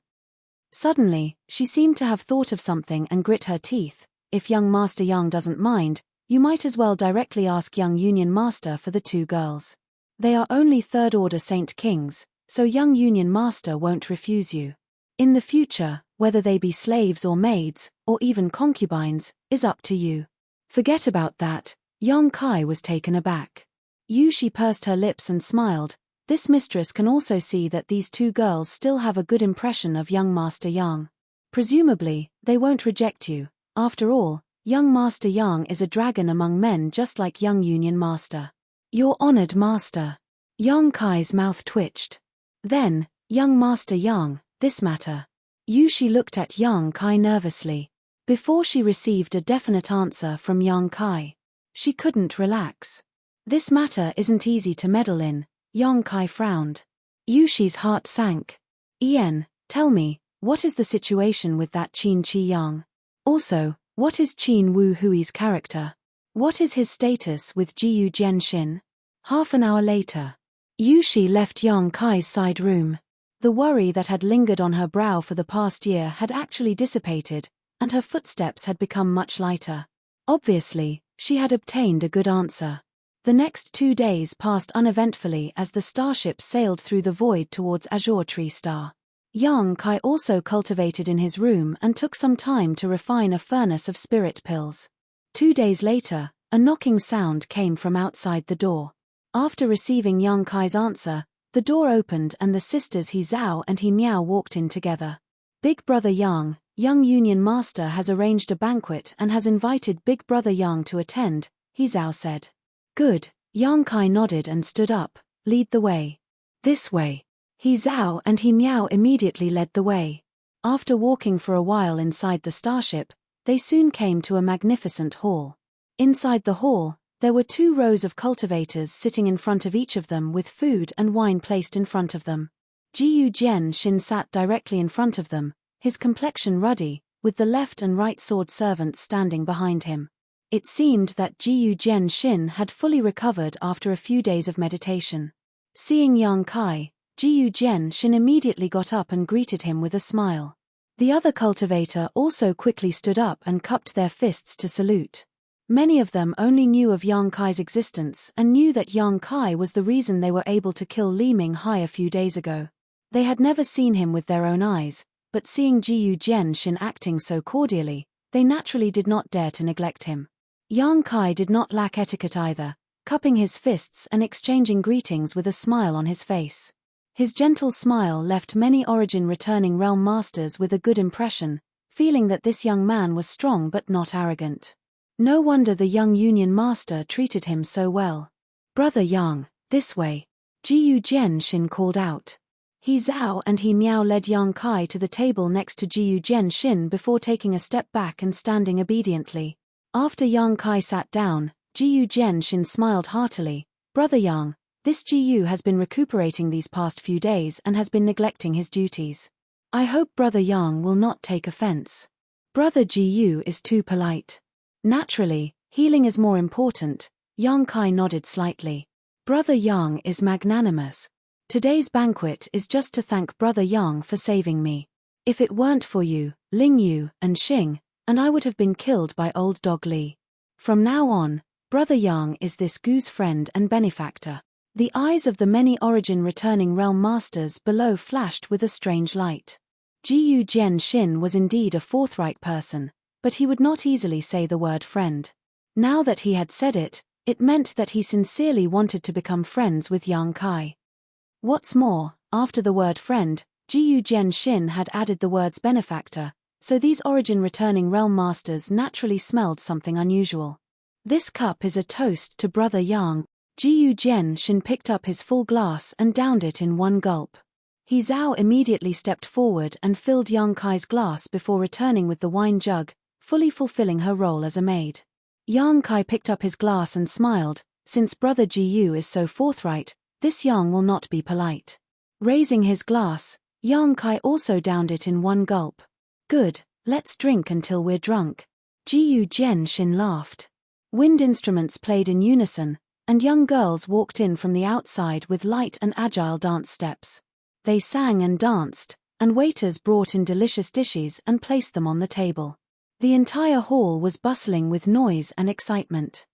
Suddenly, she seemed to have thought of something and grit her teeth. If young Master Yang doesn't mind, you might as well directly ask young Union Master for the two girls. They are only third-order Saint Kings, so young Union Master won't refuse you. In the future, whether they be slaves or maids, or even concubines, is up to you. Forget about that. Yang Kai was taken aback. Yushi pursed her lips and smiled. This mistress can also see that these two girls still have a good impression of young Master Yang. Presumably, they won't reject you. After all, young Master Yang is a dragon among men just like young Union Master. Your honored master. Yang Kai's mouth twitched. Then, young Master Yang, this matter. Yushi looked at Yang Kai nervously. Before she received a definite answer from Yang Kai, she couldn't relax. This matter isn't easy to meddle in. Yang Kai frowned. Yushi's heart sank. Ian, tell me, what is the situation with that Qin Qi Yang? Also, what is Qin Wu Hui's character? What is his status with Jiyu Jian? Half an hour later, Yushi left Yang Kai's side room. The worry that had lingered on her brow for the past year had actually dissipated, and her footsteps had become much lighter. Obviously, she had obtained a good answer. The next 2 days passed uneventfully as the starship sailed through the void towards Azure Tree Star. Yang Kai also cultivated in his room and took some time to refine a furnace of spirit pills. 2 days later, a knocking sound came from outside the door. After receiving Yang Kai's answer, the door opened and the sisters He Zhao and He Miao walked in together. Big Brother Yang, young Union Master, has arranged a banquet and has invited Big Brother Yang to attend, He Zhao said. Good. Yang Kai nodded and stood up. Lead the way. This way. He Zhao and He Miao immediately led the way. After walking for a while inside the starship, they soon came to a magnificent hall. Inside the hall, there were 2 rows of cultivators sitting in front of each of them with food and wine placed in front of them. Jiyu Jian sat directly in front of them, his complexion ruddy, with the left and right sword servants standing behind him. It seemed that Jiyu Jian had fully recovered after a few days of meditation. Seeing Yang Kai, Jiyu Jian immediately got up and greeted him with a smile. The other cultivator also quickly stood up and cupped their fists to salute. Many of them only knew of Yang Kai's existence and knew that Yang Kai was the reason they were able to kill Li Minghai a few days ago. They had never seen him with their own eyes, but seeing Jiyu Jian acting so cordially, they naturally did not dare to neglect him. Yang Kai did not lack etiquette either, cupping his fists and exchanging greetings with a smile on his face. His gentle smile left many origin-returning realm masters with a good impression, feeling that this young man was strong but not arrogant. No wonder the young Union Master treated him so well. Brother Yang, this way. Jiyu Jian called out. He Zhao and He Miao led Yang Kai to the table next to Jiyu Jian before taking a step back and standing obediently. After Yang Kai sat down, Jiyu Jian smiled heartily. Brother Yang, this Jiyu has been recuperating these past few days and has been neglecting his duties. I hope Brother Yang will not take offense. Brother Gu is too polite. Naturally, healing is more important. Yang Kai nodded slightly. Brother Yang is magnanimous. Today's banquet is just to thank Brother Yang for saving me. If it weren't for you, Ling Yu, and Xing, and I would have been killed by old dog Li. From now on, Brother Yang is this goose friend and benefactor. The eyes of the many origin returning realm masters below flashed with a strange light. Jiyu Jian Xin was indeed a forthright person, but he would not easily say the word friend. Now that he had said it, it meant that he sincerely wanted to become friends with Yang Kai. What's more, after the word friend, Jiyu Jian Xin had added the words benefactor, so these origin returning realm masters naturally smelled something unusual. This cup is a toast to Brother Yang. Jiyu Jian Xin picked up his full glass and downed it in one gulp. He Zhao immediately stepped forward and filled Yang Kai's glass before returning with the wine jug, fully fulfilling her role as a maid. Yang Kai picked up his glass and smiled. Since Brother Jiyu is so forthright, this Yang will not be polite. Raising his glass, Yang Kai also downed it in one gulp. Good, let's drink until we're drunk. Jiyu Jian Xin laughed. Wind instruments played in unison, and young girls walked in from the outside with light and agile dance steps. They sang and danced, and waiters brought in delicious dishes and placed them on the table. The entire hall was bustling with noise and excitement.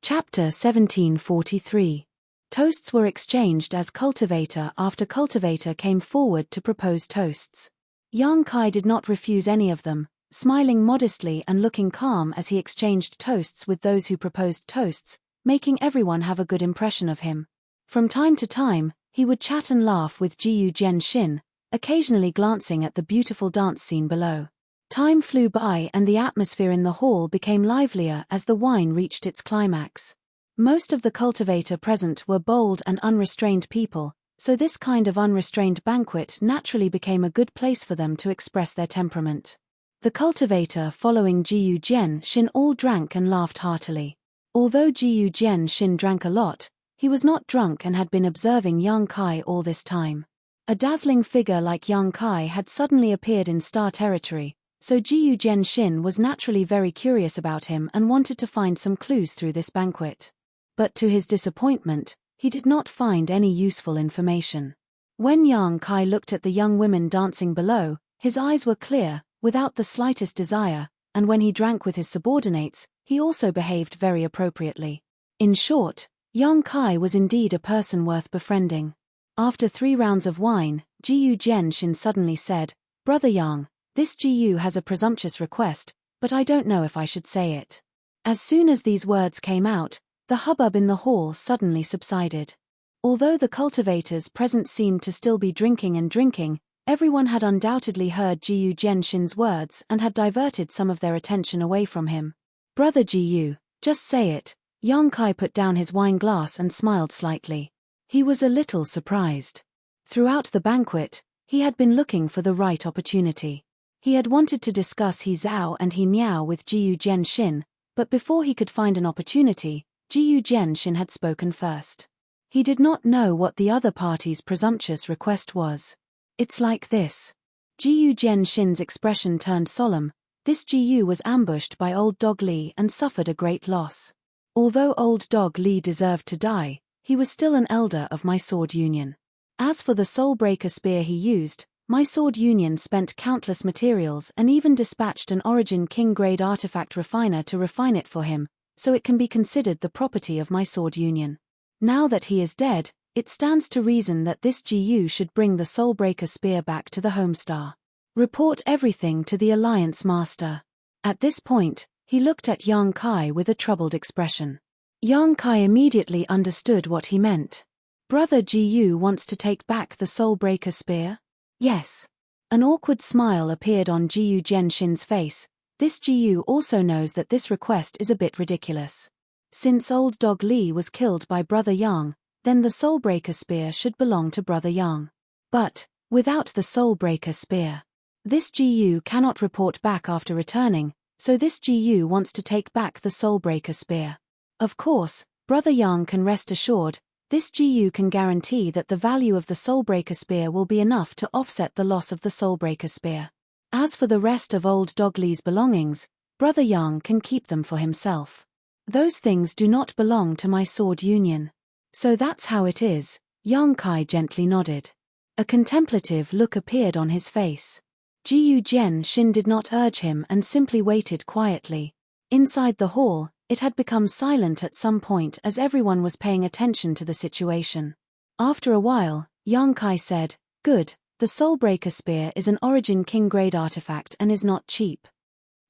Chapter 1743. Toasts were exchanged as cultivator after cultivator came forward to propose toasts. Yang Kai did not refuse any of them, smiling modestly and looking calm as he exchanged toasts with those who proposed toasts, making everyone have a good impression of him. From time to time, he would chat and laugh with Jiyu Jian Xin, occasionally glancing at the beautiful dance scene below. Time flew by and the atmosphere in the hall became livelier as the wine reached its climax. Most of the cultivator present were bold and unrestrained people, so this kind of unrestrained banquet naturally became a good place for them to express their temperament. The cultivator following Jiyu Jian Xin all drank and laughed heartily. Although Jiyu Jian Xin drank a lot, he was not drunk and had been observing Yang Kai all this time. A dazzling figure like Yang Kai had suddenly appeared in star territory, so Jiyu Jian Xin was naturally very curious about him and wanted to find some clues through this banquet. But to his disappointment, he did not find any useful information. When Yang Kai looked at the young women dancing below, his eyes were clear, without the slightest desire, and when he drank with his subordinates, he also behaved very appropriately. In short, Yang Kai was indeed a person worth befriending. After 3 rounds of wine, Jiyu Jian Xin suddenly said, "Brother Yang, this Jiyu has a presumptuous request, but I don't know if I should say it." As soon as these words came out, the hubbub in the hall suddenly subsided. Although the cultivators present seemed to still be drinking and drinking, everyone had undoubtedly heard Jiyu Jian Xin's words and had diverted some of their attention away from him. "Brother Jiyu, just say it." Yang Kai put down his wine glass and smiled slightly. He was a little surprised. Throughout the banquet, he had been looking for the right opportunity. He had wanted to discuss He Zhao and He Miao with Jiyu Jian Xin, but before he could find an opportunity, Jiyu Jian Xin had spoken first. He did not know what the other party's presumptuous request was. "It's like this." Jiyu Jian Xin's expression turned solemn. This Jiyu was ambushed by old dog Li and suffered a great loss. Although old dog Li deserved to die, he was still an elder of my sword union. As for the soul-breaker spear he used, my sword union spent countless materials and even dispatched an origin king-grade artifact refiner to refine it for him, so it can be considered the property of my sword union. Now that he is dead, it stands to reason that this Jiyu should bring the soul-breaker spear back to the homestar. Report everything to the Alliance Master. At this point, he looked at Yang Kai with a troubled expression. Yang Kai immediately understood what he meant. "Brother Jiyu wants to take back the soul-breaker spear?" "Yes." An awkward smile appeared on Jiyu Jian Xin's face. This Jiyu also knows that this request is a bit ridiculous. Since old dog Li was killed by Brother Yang, then the soul-breaker spear should belong to Brother Yang. But, without the soul-breaker spear, this Jiyu cannot report back after returning, so this Jiyu wants to take back the soul-breaker spear. Of course, Brother Yang can rest assured, this Jiyu can guarantee that the value of the soul-breaker spear will be enough to offset the loss of the soul-breaker spear. As for the rest of old Dog Lee's belongings, Brother Yang can keep them for himself. Those things do not belong to my sword union. So that's how it is, Yang Kai gently nodded. A contemplative look appeared on his face. Jiyu Jian Shin did not urge him and simply waited quietly. Inside the hall, it had become silent at some point as everyone was paying attention to the situation. After a while, Yang Kai said, "Good, the Soulbreaker Spear is an Origin King grade artifact and is not cheap.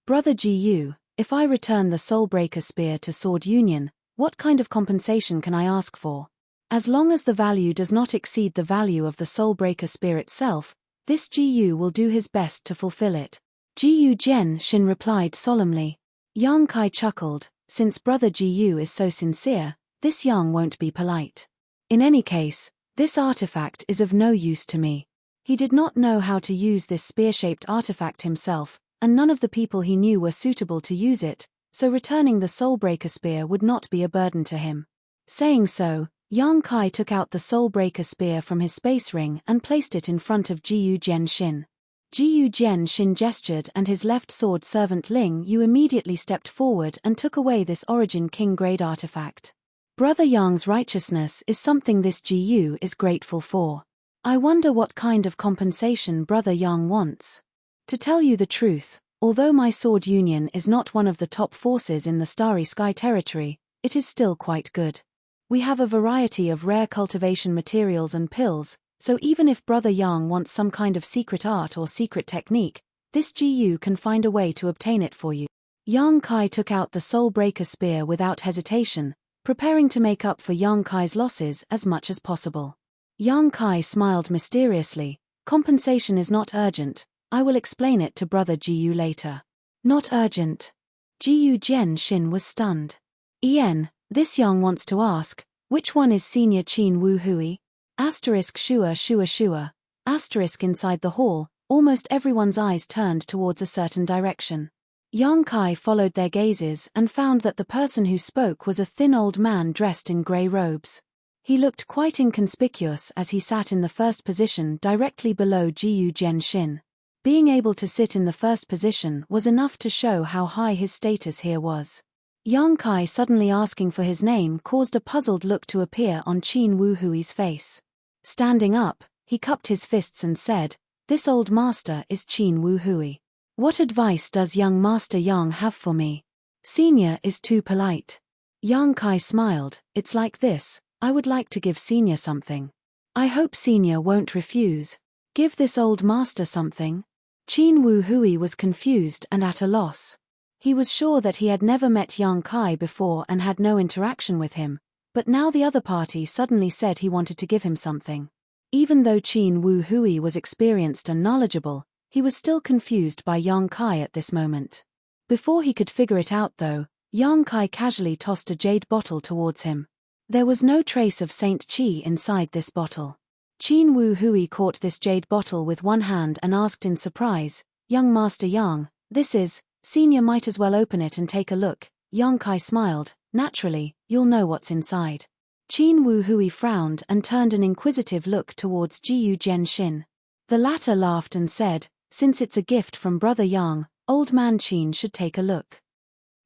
Brother Jiyu, if I return the Soulbreaker Spear to Sword Union, what kind of compensation can I ask for? As long as the value does not exceed the value of the Soulbreaker Spear itself, this Jiyu will do his best to fulfill it." Jiyu Jian Shin replied solemnly. Yang Kai chuckled, since Brother Jiyu is so sincere, this Yang won't be polite. In any case, this artifact is of no use to me. He did not know how to use this spear-shaped artifact himself, and none of the people he knew were suitable to use it, so returning the Soulbreaker Spear would not be a burden to him. Saying so, Yang Kai took out the Soulbreaker Spear from his space ring and placed it in front of Jiyu Jian Shin. Jiyu Jian Shin gestured and his left sword servant Ling Yu immediately stepped forward and took away this Origin King grade artifact. Brother Yang's righteousness is something this Jiyu is grateful for. I wonder what kind of compensation Brother Yang wants. To tell you the truth, although my sword union is not one of the top forces in the Starry Sky territory, it is still quite good. We have a variety of rare cultivation materials and pills, so even if Brother Yang wants some kind of secret art or secret technique, this Jiyu can find a way to obtain it for you. Yang Kai took out the Soulbreaker Spear without hesitation, preparing to make up for Yang Kai's losses as much as possible. Yang Kai smiled mysteriously. Compensation is not urgent, I will explain it to Brother Jiyu later. Not urgent. Jiyu Jian Shin was stunned. This Yang wants to ask, which one is Senior Qin Wu Hui? Asterisk Shua Shua Shua. Asterisk inside the hall, almost everyone's eyes turned towards a certain direction. Yang Kai followed their gazes and found that the person who spoke was a thin old man dressed in grey robes. He looked quite inconspicuous as he sat in the first position directly below Jiyu Jian Shin. Being able to sit in the first position was enough to show how high his status here was. Yang Kai suddenly asking for his name caused a puzzled look to appear on Qin Wu Hui's face. Standing up, he cupped his fists and said, "This old master is Qin Wu Hui. What advice does young Master Yang have for me? Senior is too polite." Yang Kai smiled, "It's like this, I would like to give Senior something. I hope Senior won't refuse. Give this old master something." Qin Wu Hui was confused and at a loss. He was sure that he had never met Yang Kai before and had no interaction with him, but now the other party suddenly said he wanted to give him something. Even though Qin Wu Hui was experienced and knowledgeable, he was still confused by Yang Kai at this moment. Before he could figure it out though, Yang Kai casually tossed a jade bottle towards him. There was no trace of Saint Qi inside this bottle. Qin Wu Hui caught this jade bottle with one hand and asked in surprise, "Young Master Yang, this is, Senior might as well open it and take a look." Yang Kai smiled, "Naturally, you'll know what's inside." Qin Wu Hui frowned and turned an inquisitive look towards Jiyu Jian Shin. The latter laughed and said, "Since it's a gift from Brother Yang, old man Qin should take a look."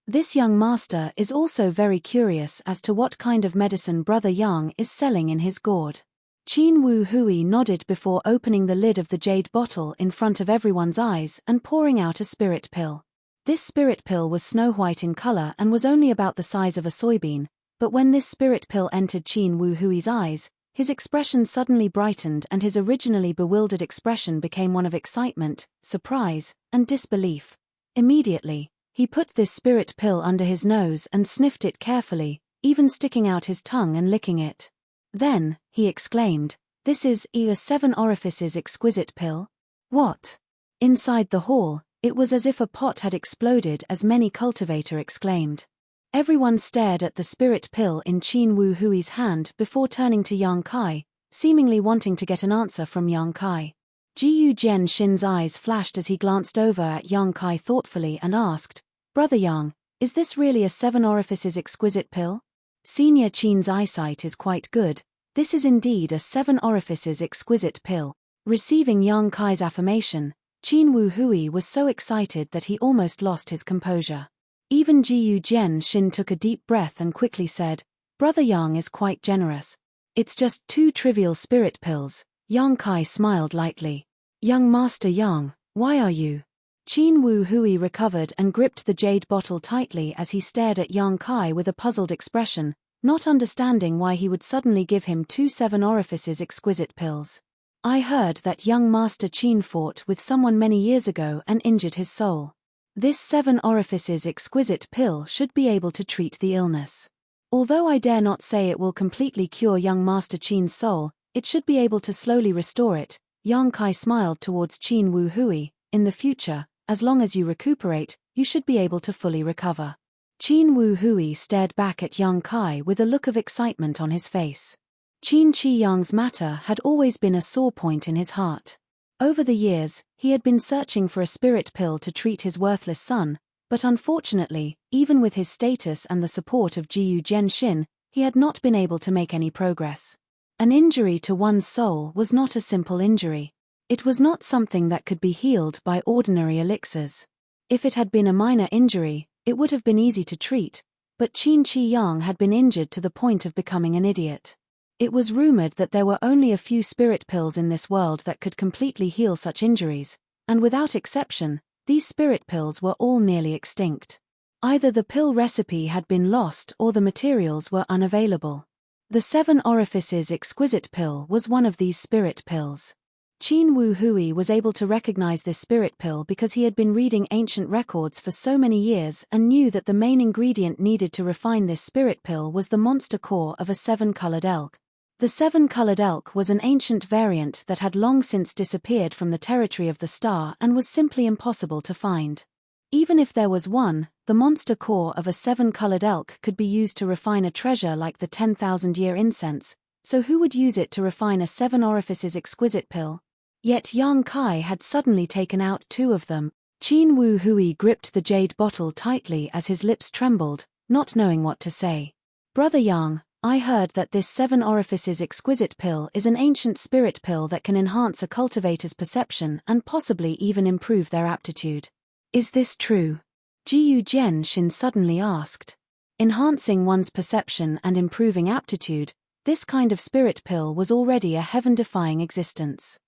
This young master is also very curious as to what kind of medicine Brother Yang is selling in his gourd. Qin Wu Hui nodded before opening the lid of the jade bottle in front of everyone's eyes and pouring out a spirit pill. This spirit pill was snow white in color and was only about the size of a soybean, but when this spirit pill entered Qin Wu Hui's eyes, his expression suddenly brightened and his originally bewildered expression became one of excitement, surprise, and disbelief. Immediately, he put this spirit pill under his nose and sniffed it carefully, even sticking out his tongue and licking it. Then, he exclaimed, "This is a 7 orifices exquisite pill?" What? Inside the hall, it was as if a pot had exploded as many cultivator exclaimed. Everyone stared at the spirit pill in Qin Wu Hui's hand before turning to Yang Kai, seemingly wanting to get an answer from Yang Kai. Jiyu Jian Shin's eyes flashed as he glanced over at Yang Kai thoughtfully and asked, "Brother Yang, is this really a 7 orifices exquisite pill?" Senior Qin's eyesight is quite good. This is indeed a 7 orifices exquisite pill. Receiving Yang Kai's affirmation, Qin Wu Hui was so excited that he almost lost his composure. Even Jiyu Jian Shin took a deep breath and quickly said, "Brother Yang is quite generous. It's just 2 trivial spirit pills." Yang Kai smiled lightly. "Young Master Yang, why are you?" Qin Wu Hui recovered and gripped the jade bottle tightly as he stared at Yang Kai with a puzzled expression, not understanding why he would suddenly give him 2 7 orifices exquisite pills. "I heard that young Master Qin fought with someone many years ago and injured his soul. This 7 orifices exquisite pill should be able to treat the illness. Although I dare not say it will completely cure young Master Qin's soul, it should be able to slowly restore it." Yang Kai smiled towards Qin Wu Hui. "In the future, as long as you recuperate, you should be able to fully recover." Qin Wu Hui stared back at Yang Kai with a look of excitement on his face. Qin Chi Yang's matter had always been a sore point in his heart. Over the years, he had been searching for a spirit pill to treat his worthless son, but unfortunately, even with his status and the support of Jiyu Jian Shin, he had not been able to make any progress. An injury to one's soul was not a simple injury. It was not something that could be healed by ordinary elixirs. If it had been a minor injury, it would have been easy to treat, but Qin Chi Yang had been injured to the point of becoming an idiot. It was rumored that there were only a few spirit pills in this world that could completely heal such injuries, and without exception, these spirit pills were all nearly extinct. Either the pill recipe had been lost or the materials were unavailable. The 7 orifices exquisite pill was one of these spirit pills. Qin Wu Hui was able to recognize this spirit pill because he had been reading ancient records for so many years and knew that the main ingredient needed to refine this spirit pill was the monster core of a 7-colored elk. The 7-colored elk was an ancient variant that had long since disappeared from the territory of the star and was simply impossible to find. Even if there was one, the monster core of a 7-colored elk could be used to refine a treasure like the 10,000-year incense, so who would use it to refine a 7 orifices exquisite pill? Yet Yang Kai had suddenly taken out 2 of them. Qin Wu Hui gripped the jade bottle tightly as his lips trembled, not knowing what to say. "Brother Yang, I heard that this 7 orifices exquisite pill is an ancient spirit pill that can enhance a cultivator's perception and possibly even improve their aptitude. Is this true?" Jiyu Jian Shin suddenly asked. Enhancing one's perception and improving aptitude, this kind of spirit pill was already a heaven-defying existence.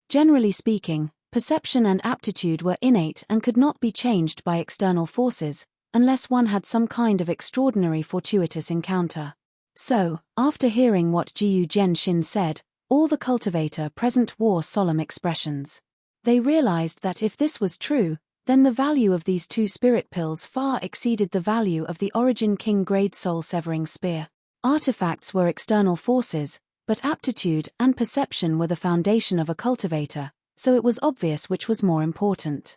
Generally speaking, perception and aptitude were innate and could not be changed by external forces, unless one had some kind of extraordinary fortuitous encounter. So, after hearing what Jiyu Jian Shin said, all the cultivator present wore solemn expressions. They realized that if this was true, then the value of these 2 spirit pills far exceeded the value of the Origin King Grade Soul-Severing Spear. Artifacts were external forces, but aptitude and perception were the foundation of a cultivator, so it was obvious which was more important.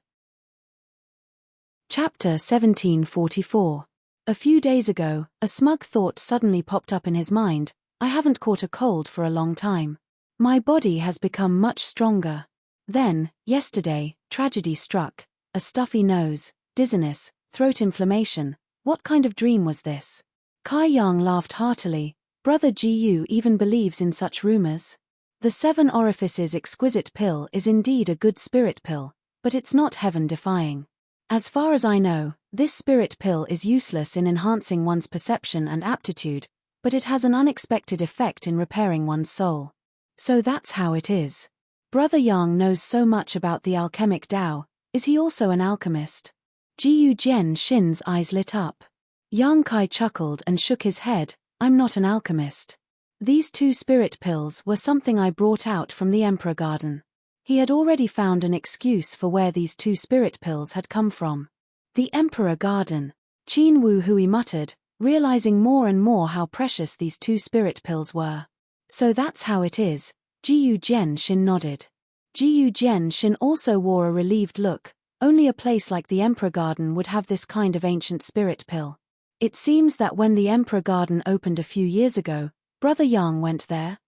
Chapter 1744. A few days ago, a smug thought suddenly popped up in his mind: "I haven't caught a cold for a long time. My body has become much stronger." Then, yesterday, tragedy struck: a stuffy nose, dizziness, throat inflammation. What kind of dream was this? Kai Yang laughed heartily. "Brother Jiyu even believes in such rumors. The 7 orifices exquisite pill is indeed a good spirit pill, but it's not heaven-defying. As far as I know, this spirit pill is useless in enhancing one's perception and aptitude, but it has an unexpected effect in repairing one's soul. So that's how it is. Brother Yang knows so much about the alchemic Tao. Is he also an alchemist?" Jiyu Jian Shin's eyes lit up. Yang Kai chuckled and shook his head. "I'm not an alchemist. These 2 spirit pills were something I brought out from the Emperor Garden." He had already found an excuse for where these 2 spirit pills had come from. The Emperor Garden. Qin Wu Hui muttered, realizing more and more how precious these 2 spirit pills were. "So that's how it is." Jiyu Jian Shin nodded. Jiyu Jian Shin also wore a relieved look. Only a place like the Emperor Garden would have this kind of ancient spirit pill. It seems that when the Emperor Garden opened a few years ago, Brother Yang went there.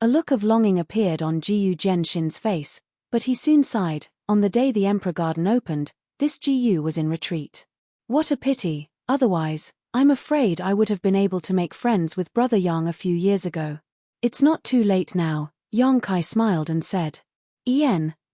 A look of longing appeared on Jiyu Jian Shin's face, but he soon sighed. On the day the Emperor Garden opened, this Jiyu was in retreat. What a pity, otherwise, I'm afraid I would have been able to make friends with Brother Yang a few years ago. It's not too late now. Yang Kai smiled and said.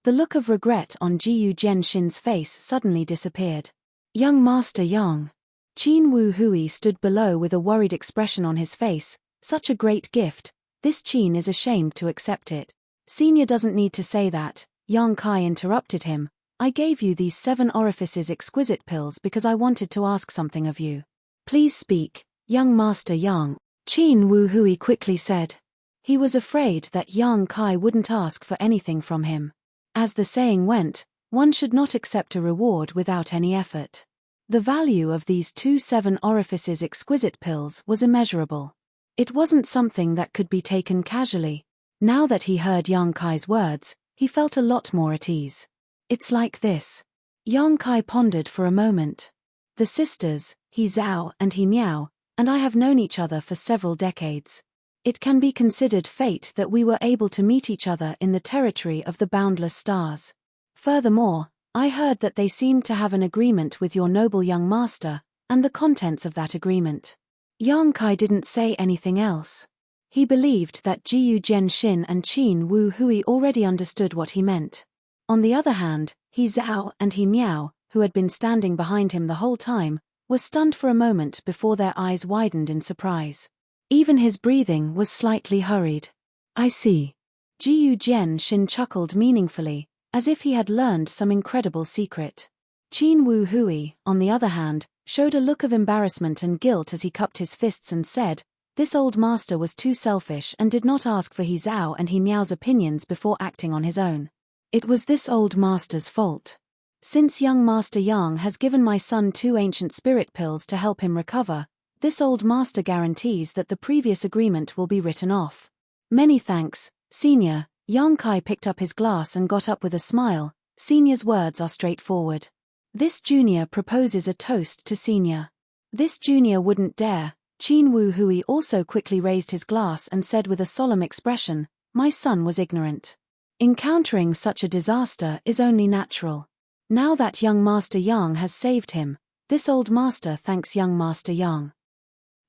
The look of regret on Jiyu Jianshin's face suddenly disappeared. Young Master Yang. Qin Wu Hui stood below with a worried expression on his face. Such a great gift, this Qin is ashamed to accept it. Senior doesn't need to say that, Yang Kai interrupted him. I gave you these 7 orifices exquisite pills because I wanted to ask something of you. Please speak, young Master Yang, Qin Wu Hui quickly said. He was afraid that Yang Kai wouldn't ask for anything from him. As the saying went, one should not accept a reward without any effort. The value of these 2 7 orifices exquisite pills was immeasurable. It wasn't something that could be taken casually. Now that he heard Yang Kai's words, he felt a lot more at ease. It's like this. Yang Kai pondered for a moment. The sisters, He Zhao and He Miao, and I have known each other for several decades. It can be considered fate that we were able to meet each other in the territory of the boundless stars. Furthermore, I heard that they seemed to have an agreement with your noble young master, and the contents of that agreement. Yang Kai didn't say anything else. He believed that Jiyu Jianshin and Qin Wu Hui already understood what he meant. On the other hand, He Zhao and He Miao, who had been standing behind him the whole time, were stunned for a moment before their eyes widened in surprise. Even his breathing was slightly hurried. I see. Jiyu Jianshin chuckled meaningfully, as if he had learned some incredible secret. Qin Wu Hui, on the other hand, showed a look of embarrassment and guilt as he cupped his fists and said, this old master was too selfish and did not ask for He Zhao and He Miao's opinions before acting on his own. It was this old master's fault. Since young Master Yang has given my son 2 ancient spirit pills to help him recover, this old master guarantees that the previous agreement will be written off. Many thanks, Senior. Yang Kai picked up his glass and got up with a smile. Senior's words are straightforward. This junior proposes a toast to Senior. This junior wouldn't dare. Qin Wu Hui also quickly raised his glass and said with a solemn expression, my son was ignorant. Encountering such a disaster is only natural. Now that young Master Yang has saved him, this old master thanks young Master Yang.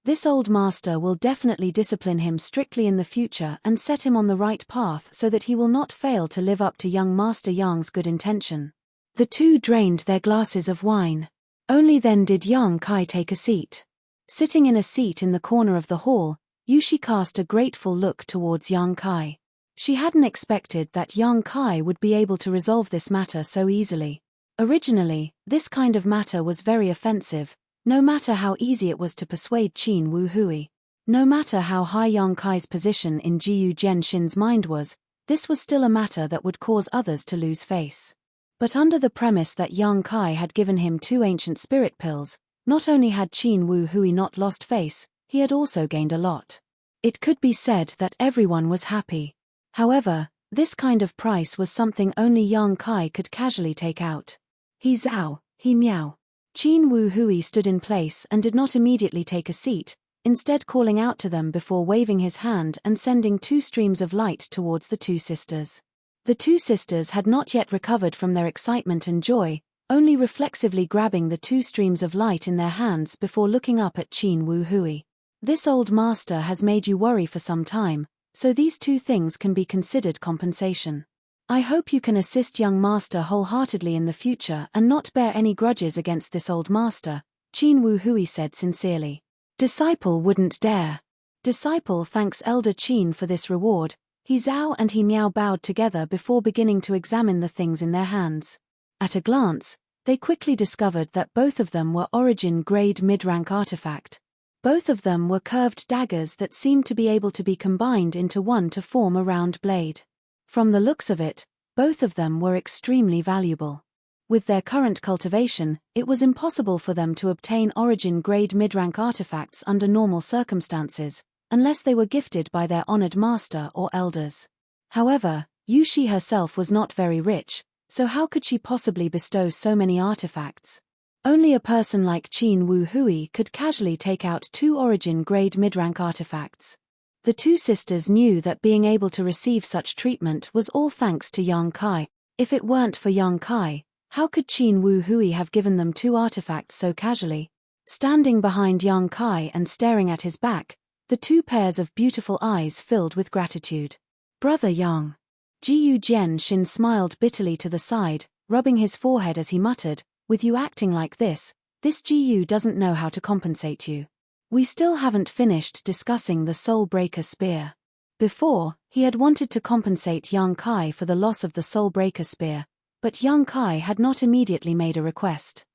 This old master will definitely discipline him strictly in the future and set him on the right path so that he will not fail to live up to young Master Yang's good intention. The two drained their glasses of wine. Only then did Yang Kai take a seat. Sitting in a seat in the corner of the hall, Yushi cast a grateful look towards Yang Kai. She hadn't expected that Yang Kai would be able to resolve this matter so easily. Originally, this kind of matter was very offensive, no matter how easy it was to persuade Qin Wu Hui. No matter how high Yang Kai's position in Jiyu Jianshin's mind was, this was still a matter that would cause others to lose face. But under the premise that Yang Kai had given him 2 ancient spirit pills, not only had Qin Wu Hui not lost face, he had also gained a lot. It could be said that everyone was happy. However, this kind of price was something only Yang Kai could casually take out. He Zhao, He Miao. Qin Wu Hui stood in place and did not immediately take a seat, instead calling out to them before waving his hand and sending 2 streams of light towards the 2 sisters. The 2 sisters had not yet recovered from their excitement and joy, only reflexively grabbing the 2 streams of light in their hands before looking up at Qin Wu Hui. This old master has made you worry for some time, so these 2 things can be considered compensation. I hope you can assist young master wholeheartedly in the future and not bear any grudges against this old master, Qin Wu Hui said sincerely. Disciple wouldn't dare. Disciple thanks Elder Qin for this reward. He Zhao and He Miao bowed together before beginning to examine the things in their hands. At a glance, they quickly discovered that both of them were origin-grade mid-rank artifact. Both of them were curved daggers that seemed to be able to be combined into one to form a round blade. From the looks of it, both of them were extremely valuable. With their current cultivation, it was impossible for them to obtain origin-grade mid-rank artifacts under normal circumstances, unless they were gifted by their honored master or elders. However, Yushi herself was not very rich, so how could she possibly bestow so many artifacts? Only a person like Qin Wu Hui could casually take out 2 origin-grade mid-rank artifacts. The 2 sisters knew that being able to receive such treatment was all thanks to Yang Kai. If it weren't for Yang Kai, how could Qin Wu Hui have given them 2 artifacts so casually? Standing behind Yang Kai and staring at his back, the 2 pairs of beautiful eyes filled with gratitude. Brother Yang. Jiyu Jian smiled bitterly to the side, rubbing his forehead as he muttered, with you acting like this Jiyu doesn't know how to compensate you. We still haven't finished discussing the Soul Breaker Spear. Before, he had wanted to compensate Yang Kai for the loss of the Soul Breaker Spear, but Yang Kai had not immediately made a request.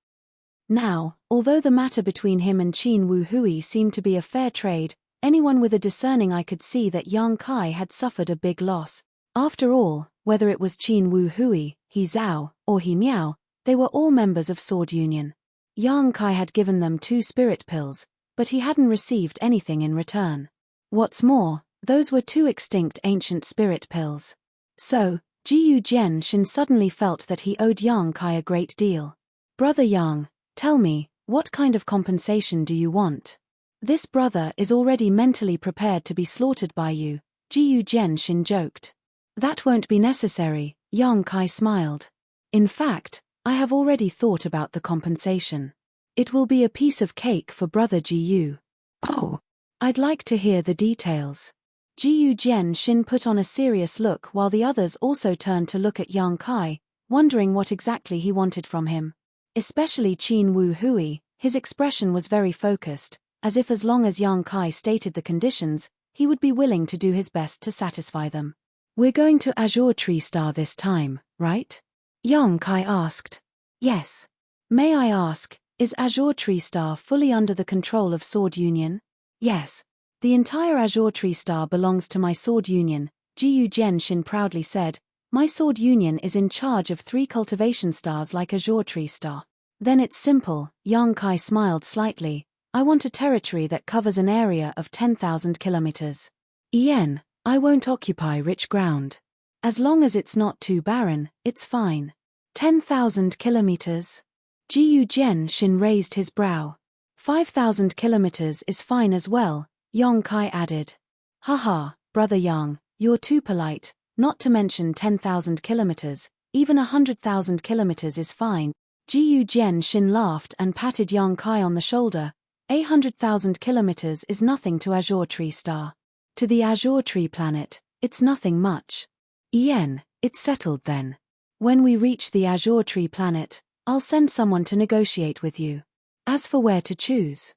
Now, although the matter between him and Qin Wu Hui seemed to be a fair trade, anyone with a discerning eye could see that Yang Kai had suffered a big loss. After all, whether it was Qin Wu Hui, He Zhao, or He Miao, they were all members of Sword Union. Yang Kai had given them 2 spirit pills, but he hadn't received anything in return. What's more, those were 2 extinct ancient spirit pills. So, Jiyu Jian suddenly felt that he owed Yang Kai a great deal. Brother Yang, tell me, what kind of compensation do you want? This brother is already mentally prepared to be slaughtered by you, Jiyu Jian joked. That won't be necessary, Yang Kai smiled. In fact, I have already thought about the compensation. It will be a piece of cake for brother Jiyu. Oh, I'd like to hear the details. Jiyu Jian put on a serious look while the others also turned to look at Yang Kai, wondering what exactly he wanted from him. Especially Qin Wu Hui, his expression was very focused, as if as long as Yang Kai stated the conditions, he would be willing to do his best to satisfy them. We're going to Azure Tree Star this time, right? Yang Kai asked. Yes. May I ask, is Azure Tree Star fully under the control of Sword Union? Yes. The entire Azure Tree Star belongs to my Sword Union, Jiyu Jian proudly said. My Sword Union is in charge of 3 cultivation stars like Azure Tree Star. Then it's simple, Yang Kai smiled slightly. I want a territory that covers an area of 10,000 kilometers. Yen, I won't occupy rich ground. As long as it's not too barren, it's fine. 10,000 kilometers? Jiyu Jian raised his brow. 5,000 kilometers is fine as well, Yang Kai added. Haha, brother Yang, you're too polite, not to mention 10,000 kilometers, even 100,000 kilometers is fine. Jiyu Jian laughed and patted Yang Kai on the shoulder. 100,000 kilometers is nothing to Azure Tree Star. To the Azure Tree planet, it's nothing much. Yen, it's settled then. When we reach the Azure Tree planet, I'll send someone to negotiate with you. As for where to choose,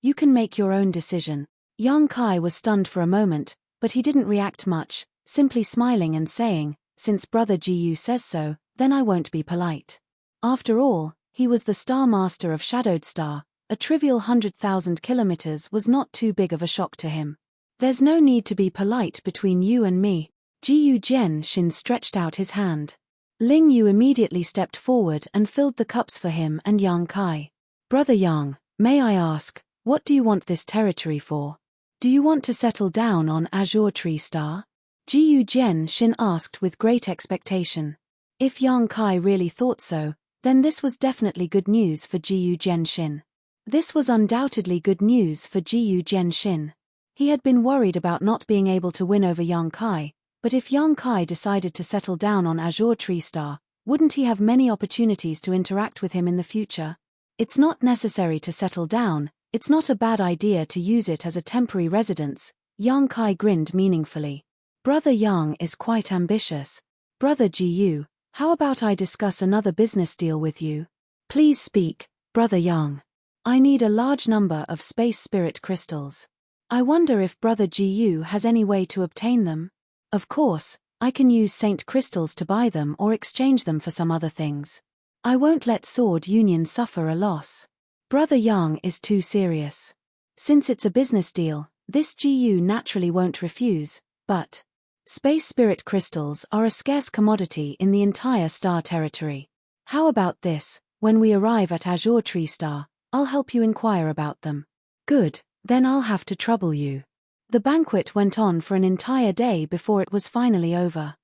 you can make your own decision. Yang Kai was stunned for a moment, but he didn't react much, simply smiling and saying, since brother Jiyu says so, then I won't be polite. After all, he was the Star Master of Shadowed Star. A trivial 100,000 kilometers was not too big of a shock to him. There's no need to be polite between you and me. Jiyu Jian stretched out his hand. Ling Yu immediately stepped forward and filled the cups for him and Yang Kai. Brother Yang, may I ask, what do you want this territory for? Do you want to settle down on Azure Tree Star? Jiyu Jian asked with great expectation. If Yang Kai really thought so, then this was definitely good news for Jiyu Jian. This was undoubtedly good news for Jiyu Jian. He had been worried about not being able to win over Yang Kai, but if Yang Kai decided to settle down on Azure Tree Star, wouldn't he have many opportunities to interact with him in the future? It's not necessary to settle down, it's not a bad idea to use it as a temporary residence, Yang Kai grinned meaningfully. Brother Yang is quite ambitious. Brother Jiyu, how about I discuss another business deal with you? Please speak, Brother Yang. I need a large number of space spirit crystals. I wonder if Brother Jiyu has any way to obtain them? Of course, I can use Saint Crystals to buy them or exchange them for some other things. I won't let Sword Union suffer a loss. Brother Yang is too serious. Since it's a business deal, this Jiyu naturally won't refuse, but space spirit crystals are a scarce commodity in the entire star territory. How about this, when we arrive at Azure Tree Star, I'll help you inquire about them. Good, then I'll have to trouble you. The banquet went on for an entire day before it was finally over.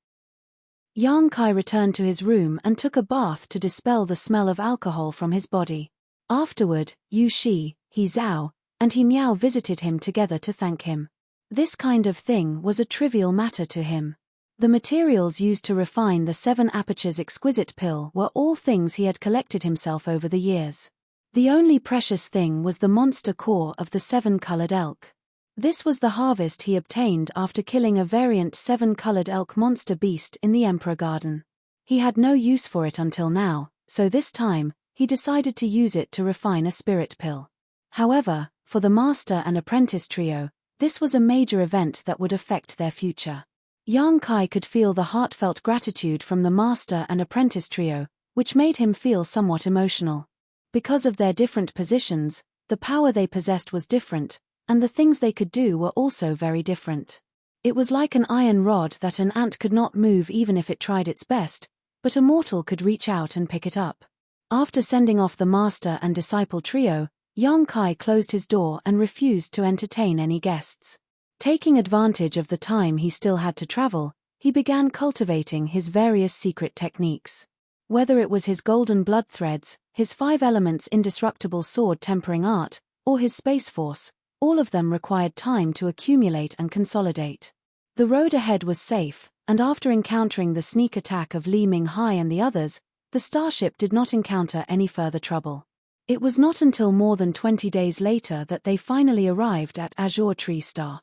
Yang Kai returned to his room and took a bath to dispel the smell of alcohol from his body. Afterward, Yu Shi, He Zhao, and He Miao visited him together to thank him. This kind of thing was a trivial matter to him. The materials used to refine the 7 Apertures exquisite pill were all things he had collected himself over the years. The only precious thing was the monster core of the 7-colored elk. This was the harvest he obtained after killing a variant 7-colored elk monster beast in the Emperor Garden. He had no use for it until now, so this time, he decided to use it to refine a spirit pill. However, for the master and apprentice trio, this was a major event that would affect their future. Yang Kai could feel the heartfelt gratitude from the master and apprentice trio, which made him feel somewhat emotional. Because of their different positions, the power they possessed was different, and the things they could do were also very different. It was like an iron rod that an ant could not move even if it tried its best, but a mortal could reach out and pick it up. After sending off the master and disciple trio, Yang Kai closed his door and refused to entertain any guests. Taking advantage of the time he still had to travel, he began cultivating his various secret techniques. Whether it was his golden blood threads, his 5 elements indestructible sword tempering art, or his space force, all of them required time to accumulate and consolidate. The road ahead was safe, and after encountering the sneak attack of Li Minghai and the others, the starship did not encounter any further trouble. It was not until more than 20 days later that they finally arrived at Azure Tree Star.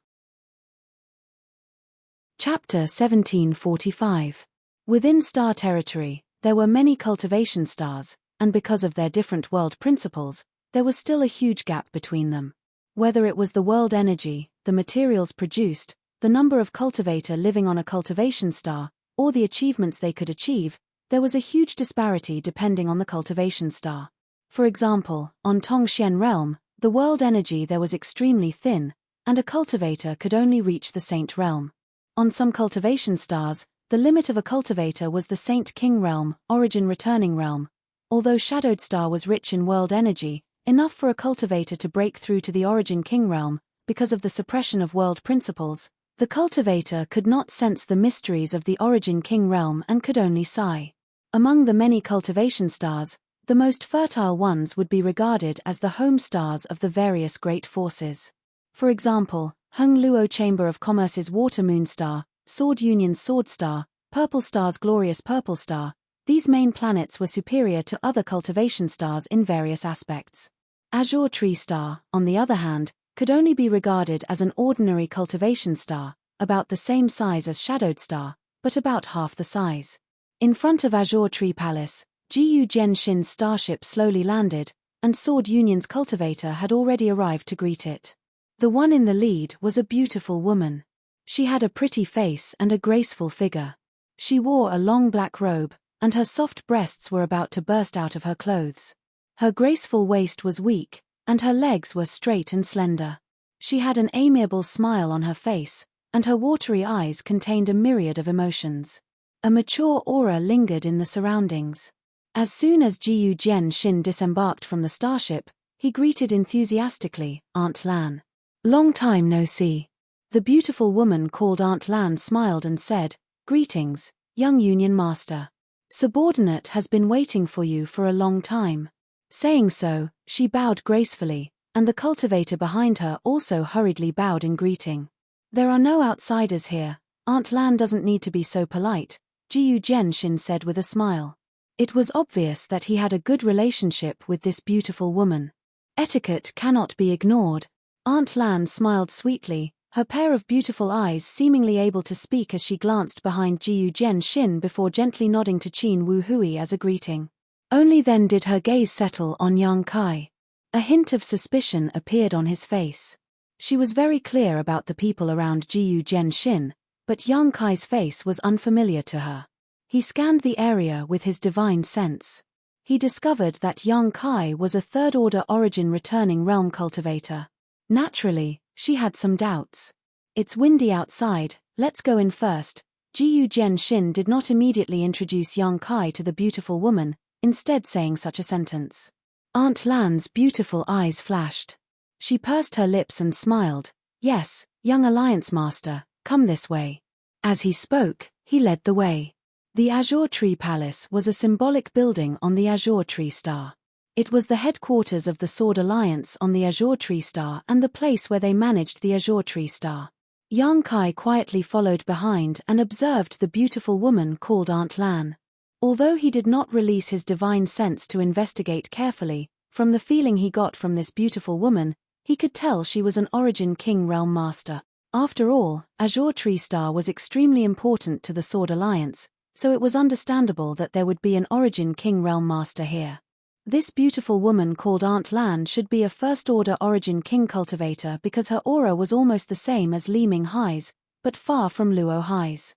Chapter 1745. Within star territory, there were many cultivation stars, and because of their different world principles, there was still a huge gap between them. Whether it was the world energy, the materials produced, the number of cultivator living on a cultivation star, or the achievements they could achieve, there was a huge disparity depending on the cultivation star. For example, on Tongxian realm, the world energy there was extremely thin, and a cultivator could only reach the Saint realm. On some cultivation stars, the limit of a cultivator was the Saint King realm, origin returning realm. Although Shadowed Star was rich in world energy, enough for a cultivator to break through to the origin king realm, because of the suppression of world principles, the cultivator could not sense the mysteries of the origin king realm and could only sigh. Among the many cultivation stars, the most fertile ones would be regarded as the home stars of the various great forces. For example, Hung Luo Chamber of Commerce's Water Moon Star, Sword Union's Sword Star, Purple Star's Glorious Purple Star. These main planets were superior to other cultivation stars in various aspects. Azure Tree Star, on the other hand, could only be regarded as an ordinary cultivation star, about the same size as Shadowed Star, but about half the size. In front of Azure Tree Palace, Jiyu Jian-shin's starship slowly landed, and Sword Union's cultivator had already arrived to greet it. The one in the lead was a beautiful woman. She had a pretty face and a graceful figure. She wore a long black robe, and her soft breasts were about to burst out of her clothes. Her graceful waist was weak, and her legs were straight and slender. She had an amiable smile on her face, and her watery eyes contained a myriad of emotions. A mature aura lingered in the surroundings. As soon as Jiyu Jian-shin disembarked from the starship, he greeted enthusiastically, "Aunt Lan. Long time no see." The beautiful woman called Aunt Lan smiled and said, "Greetings, young Union Master. Subordinate has been waiting for you for a long time." Saying so, she bowed gracefully, and the cultivator behind her also hurriedly bowed in greeting. "There are no outsiders here. Aunt Lan doesn't need to be so polite," Jiyu Jian-shin said with a smile. It was obvious that he had a good relationship with this beautiful woman. Etiquette cannot be ignored. Aunt Lan smiled sweetly, her pair of beautiful eyes seemingly able to speak as she glanced behind Jiyu Jian-shin before gently nodding to Qin Wu Hui as a greeting. Only then did her gaze settle on Yang Kai. A hint of suspicion appeared on his face. She was very clear about the people around Jiyu Jian-shin, but Yang Kai's face was unfamiliar to her. He scanned the area with his divine sense. He discovered that Yang Kai was a third-order origin returning realm cultivator. Naturally, she had some doubts. "It's windy outside, let's go in first." Jiyu Jian-shin did not immediately introduce Yang Kai to the beautiful woman, instead saying such a sentence. Aunt Lan's beautiful eyes flashed. She pursed her lips and smiled. "Yes, young Alliance Master, come this way." As he spoke, he led the way. The Azure Tree Palace was a symbolic building on the Azure Tree Star. It was the headquarters of the Sword Alliance on the Azure Tree Star and the place where they managed the Azure Tree Star. Yang Kai quietly followed behind and observed the beautiful woman called Aunt Lan. Although he did not release his divine sense to investigate carefully, from the feeling he got from this beautiful woman, He could tell she was an Origin King realm master. After all, Azure Tree Star was extremely important to the Sword Alliance, so it was understandable that there would be an Origin King realm master here. This beautiful woman called Aunt Lan should be a first-order Origin King cultivator because her aura was almost the same as Li Ming Hai's, but far from Luo Hai's.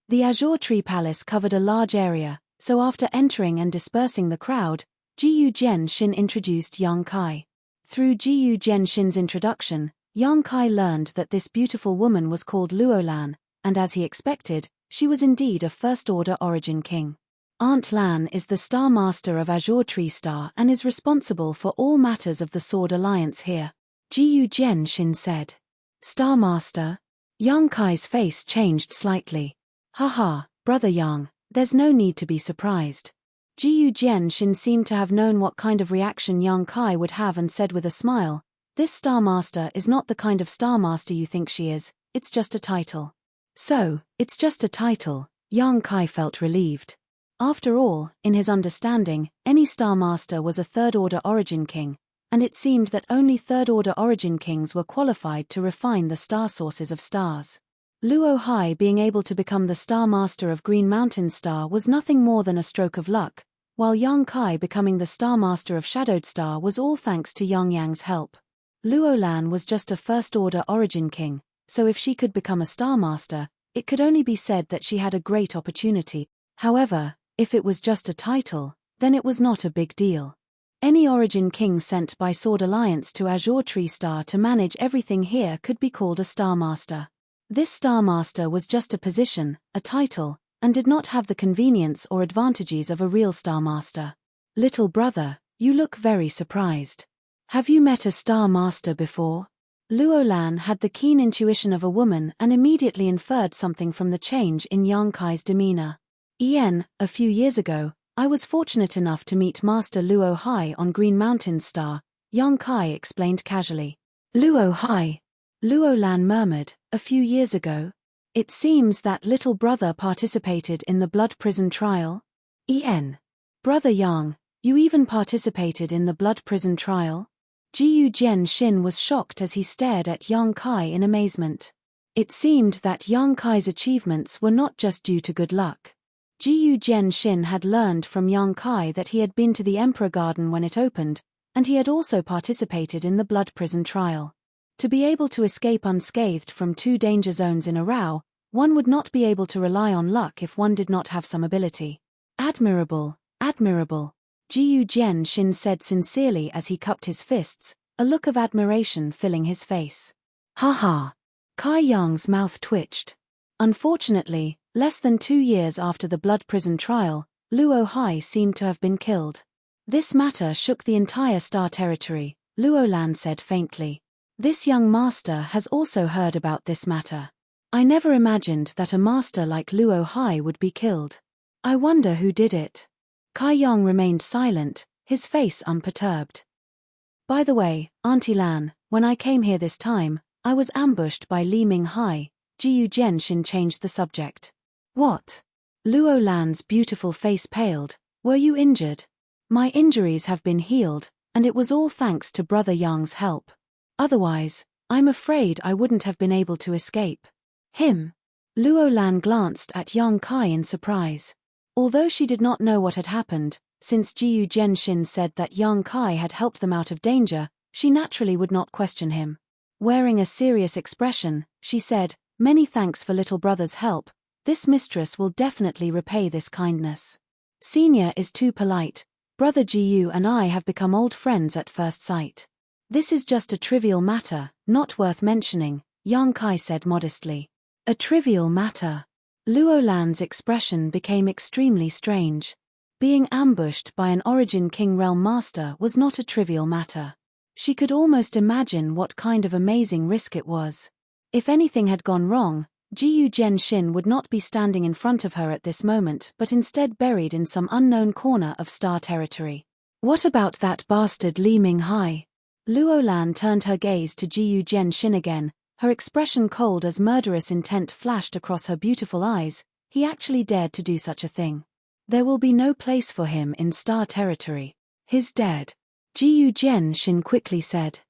The Azure Tree Palace covered a large area, so after entering and dispersing the crowd, Jiyu Jian-shin introduced Yang Kai. Through Jiyu Jian-shin's introduction, Yang Kai learned that this beautiful woman was called Luo Lan, and as he expected, she was indeed a first-order Origin King. Aunt Lan is the Star Master of Azure Tree Star and is responsible for all matters of the Sword Alliance here, Jiyu Jian-shin said. Star Master? Yang Kai's face changed slightly. Haha, Brother Yang, there's no need to be surprised. Jiyu Jian-shin seemed to have known what kind of reaction Yang Kai would have and said with a smile, "This Star Master is not the kind of Star Master you think she is, it's just a title." So, it's just a title, Yang Kai felt relieved. After all, in his understanding, any Star Master was a third-order Origin King, and it seemed that only third-order Origin Kings were qualified to refine the star sources of stars. Luo Hai being able to become the Star Master of Green Mountain Star was nothing more than a stroke of luck, while Yang Kai becoming the Star Master of Shadowed Star was all thanks to Yang Yang's help. Luo Lan was just a first-order Origin King, so if she could become a Star Master, it could only be said that she had a great opportunity. However, if it was just a title, then it was not a big deal. Any Origin King sent by Sword Alliance to Azure Tree Star to manage everything here could be called a Star Master. This Star Master was just a position, a title, and did not have the convenience or advantages of a real Star Master. Little brother, you look very surprised. Have you met a Star Master before? Luo Lan had the keen intuition of a woman and immediately inferred something from the change in Yang Kai's demeanor. A few years ago, I was fortunate enough to meet Master Luo Hai on Green Mountain Star, Yang Kai explained casually. Luo Hai? Luo Lan murmured, a few years ago? It seems that little brother participated in the blood prison trial? Brother Yang, you even participated in the blood prison trial? Jiyu Jian-shin was shocked as he stared at Yang Kai in amazement. It seemed that Yang Kai's achievements were not just due to good luck. Jiyu Jian-shin had learned from Yang Kai that he had been to the Emperor Garden when it opened, and he had also participated in the blood prison trial. To be able to escape unscathed from 2 danger zones in a row, one would not be able to rely on luck if one did not have some ability. Admirable, admirable, Jiyu Jian-shin said sincerely as he cupped his fists, a look of admiration filling his face. Haha. Kai Yang's mouth twitched. Unfortunately, less than 2 years after the blood prison trial, Luo Hai seemed to have been killed. This matter shook the entire Star Territory, Luo Lan said faintly. This young master has also heard about this matter. I never imagined that a master like Luo Hai would be killed. I wonder who did it. Kai Yang remained silent, his face unperturbed. By the way, Auntie Lan, when I came here this time, I was ambushed by Li Ming Hai. Jiyu Jian-shin changed the subject. What? Luo Lan's beautiful face paled. Were you injured? My injuries have been healed, and it was all thanks to Brother Yang's help. Otherwise, I'm afraid I wouldn't have been able to escape. Him? Luo Lan glanced at Yang Kai in surprise. Although she did not know what had happened, since Jiyu Jian-shin said that Yang Kai had helped them out of danger, she naturally would not question him. Wearing a serious expression, she said, "Many thanks for little brother's help. This mistress will definitely repay this kindness. Senior is too polite. Brother Jiyu and I have become old friends at first sight. This is just a trivial matter, not worth mentioning," Yang Kai said modestly. A trivial matter. Luo Lan's expression became extremely strange. Being ambushed by an Origin King Realm Master was not a trivial matter. She could almost imagine what kind of amazing risk it was. If anything had gone wrong, Jiyu Jian-shin would not be standing in front of her at this moment but instead buried in some unknown corner of Star Territory. What about that bastard Li Ming Hai? Luo Lan turned her gaze to Jiyu Jian-shin again, her expression cold as murderous intent flashed across her beautiful eyes. He actually dared to do such a thing. There will be no place for him in Star Territory. He's dead. Jiyu Jian-shin quickly said.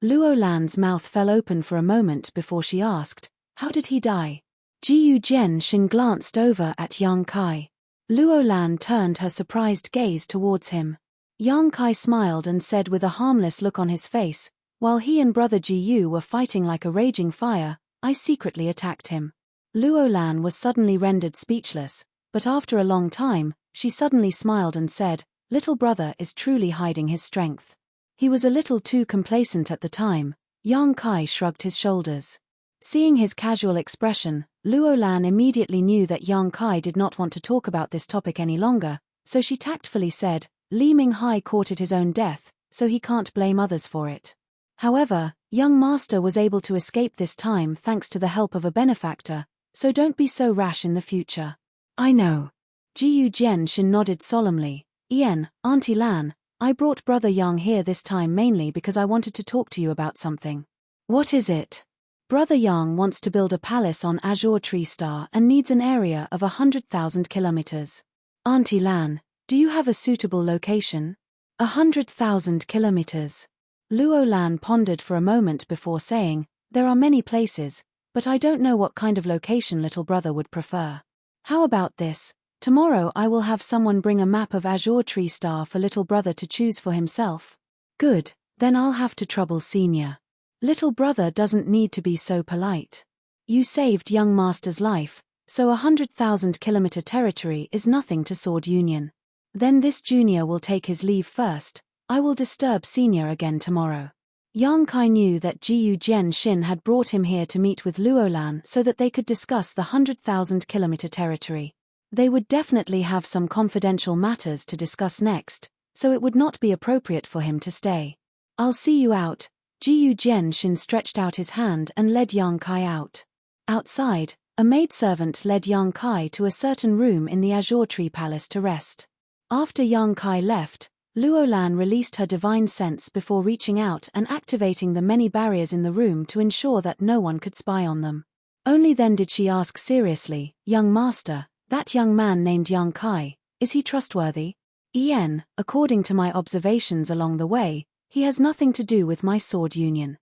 Luo Lan's mouth fell open for a moment before she asked, "How did he die?" Jiyu Jian glanced over at Yang Kai. Luo Lan turned her surprised gaze towards him. Yang Kai smiled and said with a harmless look on his face, "While he and brother Jiyu were fighting like a raging fire, I secretly attacked him." Luo Lan was suddenly rendered speechless, but after a long time, she suddenly smiled and said, "Little brother is truly hiding his strength." He was a little too complacent at the time. Yang Kai shrugged his shoulders. Seeing his casual expression, Luo Lan immediately knew that Yang Kai did not want to talk about this topic any longer, so she tactfully said, "Li Minghai courted his own death, so he can't blame others for it. However, young master was able to escape this time thanks to the help of a benefactor, so don't be so rash in the future." "I know." Jiyu Jian nodded solemnly. "Ian, Auntie Lan, I brought brother Yang here this time mainly because I wanted to talk to you about something." "What is it?" "Brother Yang wants to build a palace on Azure Tree Star and needs an area of 100,000 kilometers. Auntie Lan, do you have a suitable location?" 100,000 kilometers. Luo Lan pondered for a moment before saying, "There are many places, but I don't know what kind of location little brother would prefer. How about this? Tomorrow I will have someone bring a map of Azure Tree Star for little brother to choose for himself." "Good, then I'll have to trouble Senior. Little brother doesn't need to be so polite. You saved young master's life, so 100,000 kilometer territory is nothing to Sword Union. Then this junior will take his leave first. I will disturb Senior again tomorrow." Yang Kai knew that Jiyu Jian had brought him here to meet with Luo Lan so that they could discuss the 100,000 kilometer territory. They would definitely have some confidential matters to discuss next, so it would not be appropriate for him to stay. "I'll see you out." Jiyu Jian stretched out his hand and led Yang Kai out. Outside, a maidservant led Yang Kai to a certain room in the Azure Tree Palace to rest. After Yang Kai left, Luo Lan released her divine sense before reaching out and activating the many barriers in the room to ensure that no one could spy on them. Only then did she ask seriously, "Young master, that young man named Yang Kai, is he trustworthy?" "Ian, according to my observations along the way, he has nothing to do with my Sword Union.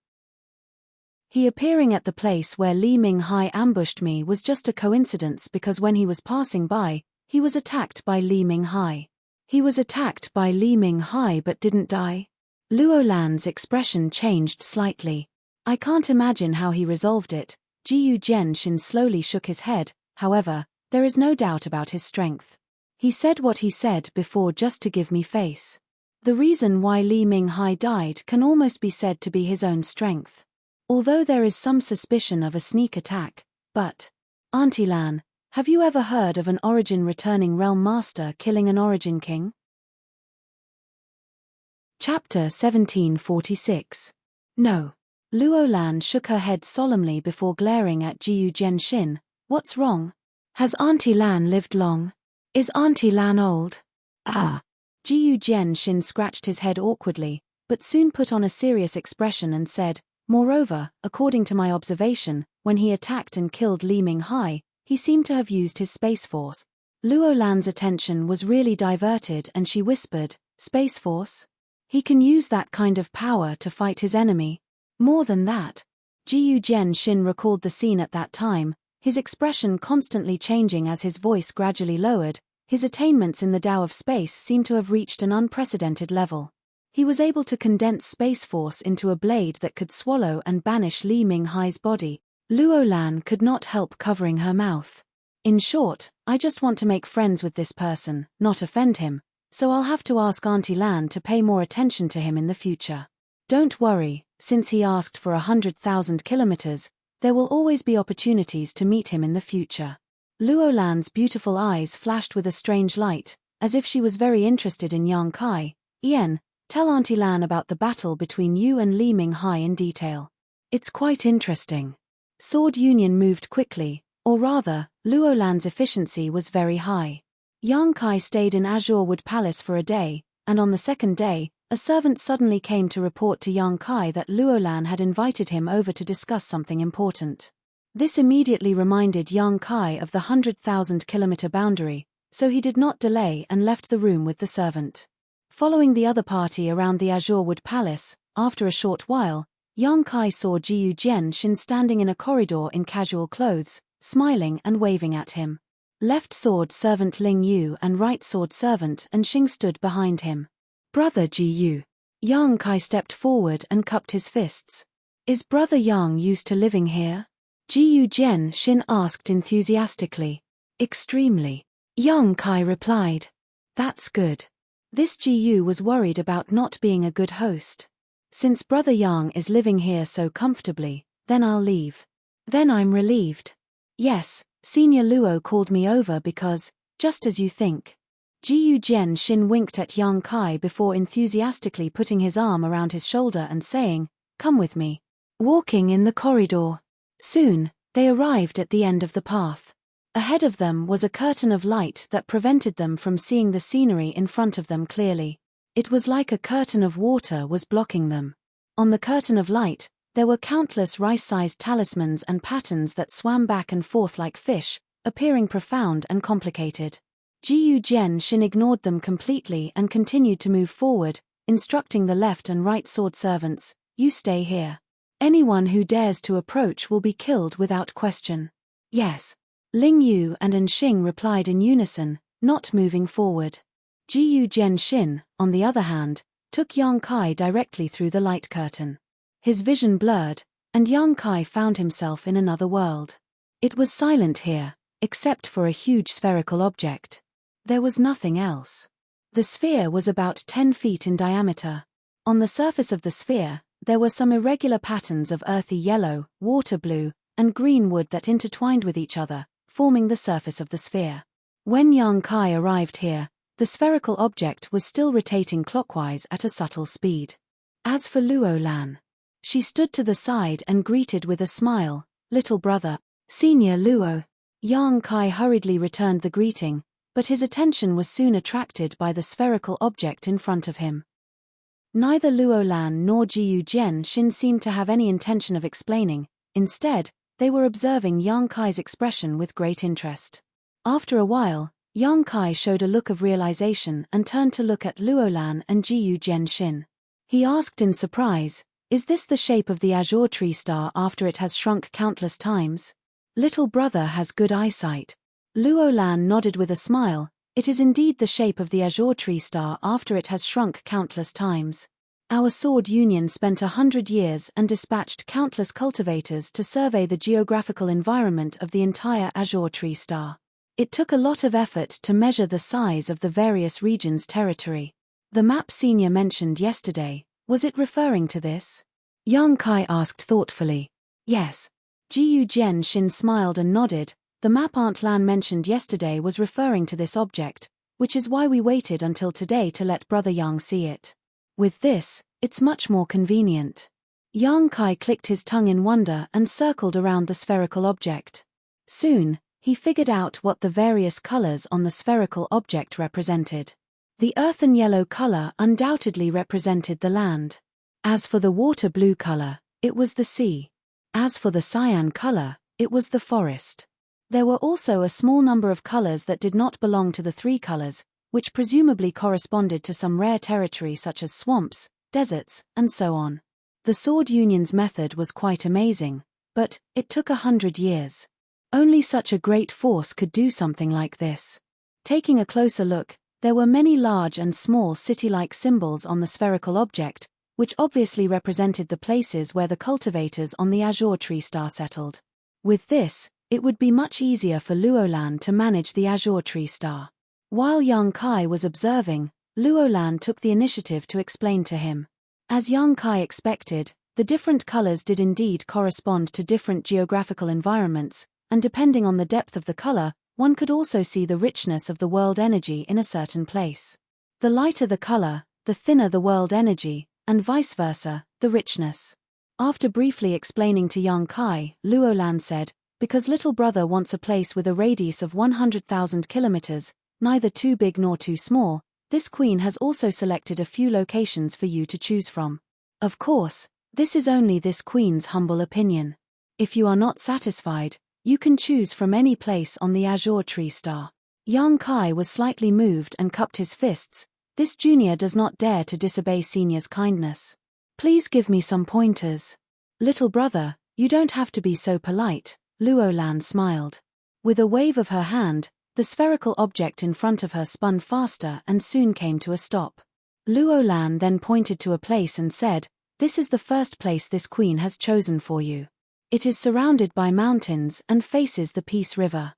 He appearing at the place where Li Minghai ambushed me was just a coincidence because when he was passing by, he was attacked by Li Minghai." "He was attacked by Li Minghai but didn't die?" Luo Lan's expression changed slightly. "I can't imagine how he resolved it." Jiyu Jian slowly shook his head. "However, there is no doubt about his strength. He said what he said before just to give me face. The reason why Li Minghai died can almost be said to be his own strength. Although there is some suspicion of a sneak attack, but... Auntie Lan, have you ever heard of an origin returning realm master killing an origin king?" Chapter 1746. "No." Luo Lan shook her head solemnly before glaring at Jiyu Jian. "What's wrong? Has Auntie Lan lived long? Is Auntie Lan old?" "Ah." Jiyu Jian scratched his head awkwardly, but soon put on a serious expression and said, "Moreover, according to my observation, when he attacked and killed Li Minghai, he seemed to have used his space force." Luo Lan's attention was really diverted and she whispered, "Space force? He can use that kind of power to fight his enemy? More than that?" Jiyu Jian recalled the scene at that time, his expression constantly changing as his voice gradually lowered. His attainments in the Tao of space seemed to have reached an unprecedented level. He was able to condense space force into a blade that could swallow and banish Li Minghai's body. Luo Lan could not help covering her mouth. "In short, I just want to make friends with this person, not offend him, so I'll have to ask Auntie Lan to pay more attention to him in the future. Don't worry, since he asked for 100,000 kilometers, there will always be opportunities to meet him in the future." Luo Lan's beautiful eyes flashed with a strange light, as if she was very interested in Yang Kai. "Ian, tell Auntie Lan about the battle between you and Li Minghai in detail. It's quite interesting." Sword Union moved quickly, or rather, Luo Lan's efficiency was very high. Yang Kai stayed in Azure Wood Palace for a day, and on the second day, a servant suddenly came to report to Yang Kai that Luo Lan had invited him over to discuss something important. This immediately reminded Yang Kai of the 100,000 kilometer boundary, so he did not delay and left the room with the servant. Following the other party around the Azure Wood Palace, after a short while, Yang Kai saw Jiyu Jian-shin standing in a corridor in casual clothes, smiling and waving at him. Left sword servant Ling Yu and right sword servant Enxing stood behind him. Brother Jiyu. Yang Kai stepped forward and cupped his fists. Is Brother Yang used to living here? Jiyu Jian-shin asked enthusiastically. Extremely. Yang Kai replied. That's good. This Jiyu was worried about not being a good host. Since Brother Yang is living here so comfortably, then I'll leave. Then I'm relieved. Yes, Senior Luo called me over because, just as you think. Jiyu Jian-shin winked at Yang Kai before enthusiastically putting his arm around his shoulder and saying, come with me. Walking in the corridor. Soon, they arrived at the end of the path. Ahead of them was a curtain of light that prevented them from seeing the scenery in front of them clearly. It was like a curtain of water was blocking them. On the curtain of light, there were countless rice-sized talismans and patterns that swam back and forth like fish, appearing profound and complicated. Jiyu Jian-shin ignored them completely and continued to move forward, instructing the left and right sword servants, you stay here. Anyone who dares to approach will be killed without question. Yes. Ling Yu and Enxing replied in unison, not moving forward. Jiyu Jian-shin, on the other hand, took Yang Kai directly through the light curtain. His vision blurred, and Yang Kai found himself in another world. It was silent here, except for a huge spherical object. There was nothing else. The sphere was about 10 feet in diameter. On the surface of the sphere, there were some irregular patterns of earthy yellow, water blue, and green wood that intertwined with each other, forming the surface of the sphere. When Yang Kai arrived here, the spherical object was still rotating clockwise at a subtle speed. As for Luo Lan, she stood to the side and greeted with a smile, little brother, Senior Luo. Yang Kai hurriedly returned the greeting, but his attention was soon attracted by the spherical object in front of him. Neither Luo Lan nor Jiyu Jian-shin seemed to have any intention of explaining. Instead, they were observing Yang Kai's expression with great interest. After a while, Yang Kai showed a look of realization and turned to look at Luo Lan and Jiyu Jian-shin. He asked in surprise, is this the shape of the azure tree star after it has shrunk countless times? Little brother has good eyesight. Luo Lan nodded with a smile, it is indeed the shape of the azure tree star after it has shrunk countless times. Our sword union spent 100 years and dispatched countless cultivators to survey the geographical environment of the entire azure tree star. It took a lot of effort to measure the size of the various regions' territory. The map Senior mentioned yesterday, was it referring to this? Yang Kai asked thoughtfully. Yes. Jiyu Jian-shin smiled and nodded. The map Aunt Lan mentioned yesterday was referring to this object, which is why we waited until today to let Brother Yang see it. With this, it's much more convenient. Yang Kai clicked his tongue in wonder and circled around the spherical object. Soon, he figured out what the various colors on the spherical object represented. The earthen yellow color undoubtedly represented the land. As for the water blue color, it was the sea. As for the cyan color, it was the forest. There were also a small number of colors that did not belong to the three colors, which presumably corresponded to some rare territory such as swamps, deserts, and so on. The Sword Union's method was quite amazing, but it took 100 years. Only such a great force could do something like this. Taking a closer look, there were many large and small city-like symbols on the spherical object, which obviously represented the places where the cultivators on the azure tree star settled. With this, it would be much easier for Luo Lan to manage the azure tree star. While Yang Kai was observing, Luo Lan took the initiative to explain to him. As Yang Kai expected, the different colors did indeed correspond to different geographical environments, and depending on the depth of the color, one could also see the richness of the world energy in a certain place. The lighter the color, the thinner the world energy, and vice versa, the richness. After briefly explaining to Yang Kai, Luo Lan said, because little brother wants a place with a radius of 100,000 kilometers, neither too big nor too small, this queen has also selected a few locations for you to choose from. Of course, this is only this queen's humble opinion. If you are not satisfied, you can choose from any place on the azure tree star. Yang Kai was slightly moved and cupped his fists. This junior does not dare to disobey senior's kindness. Please give me some pointers. Little brother, you don't have to be so polite, Luo Lan smiled. With a wave of her hand, the spherical object in front of her spun faster and soon came to a stop. Luo Lan then pointed to a place and said, "This is the first place this queen has chosen for you. It is surrounded by mountains and faces the Peace River.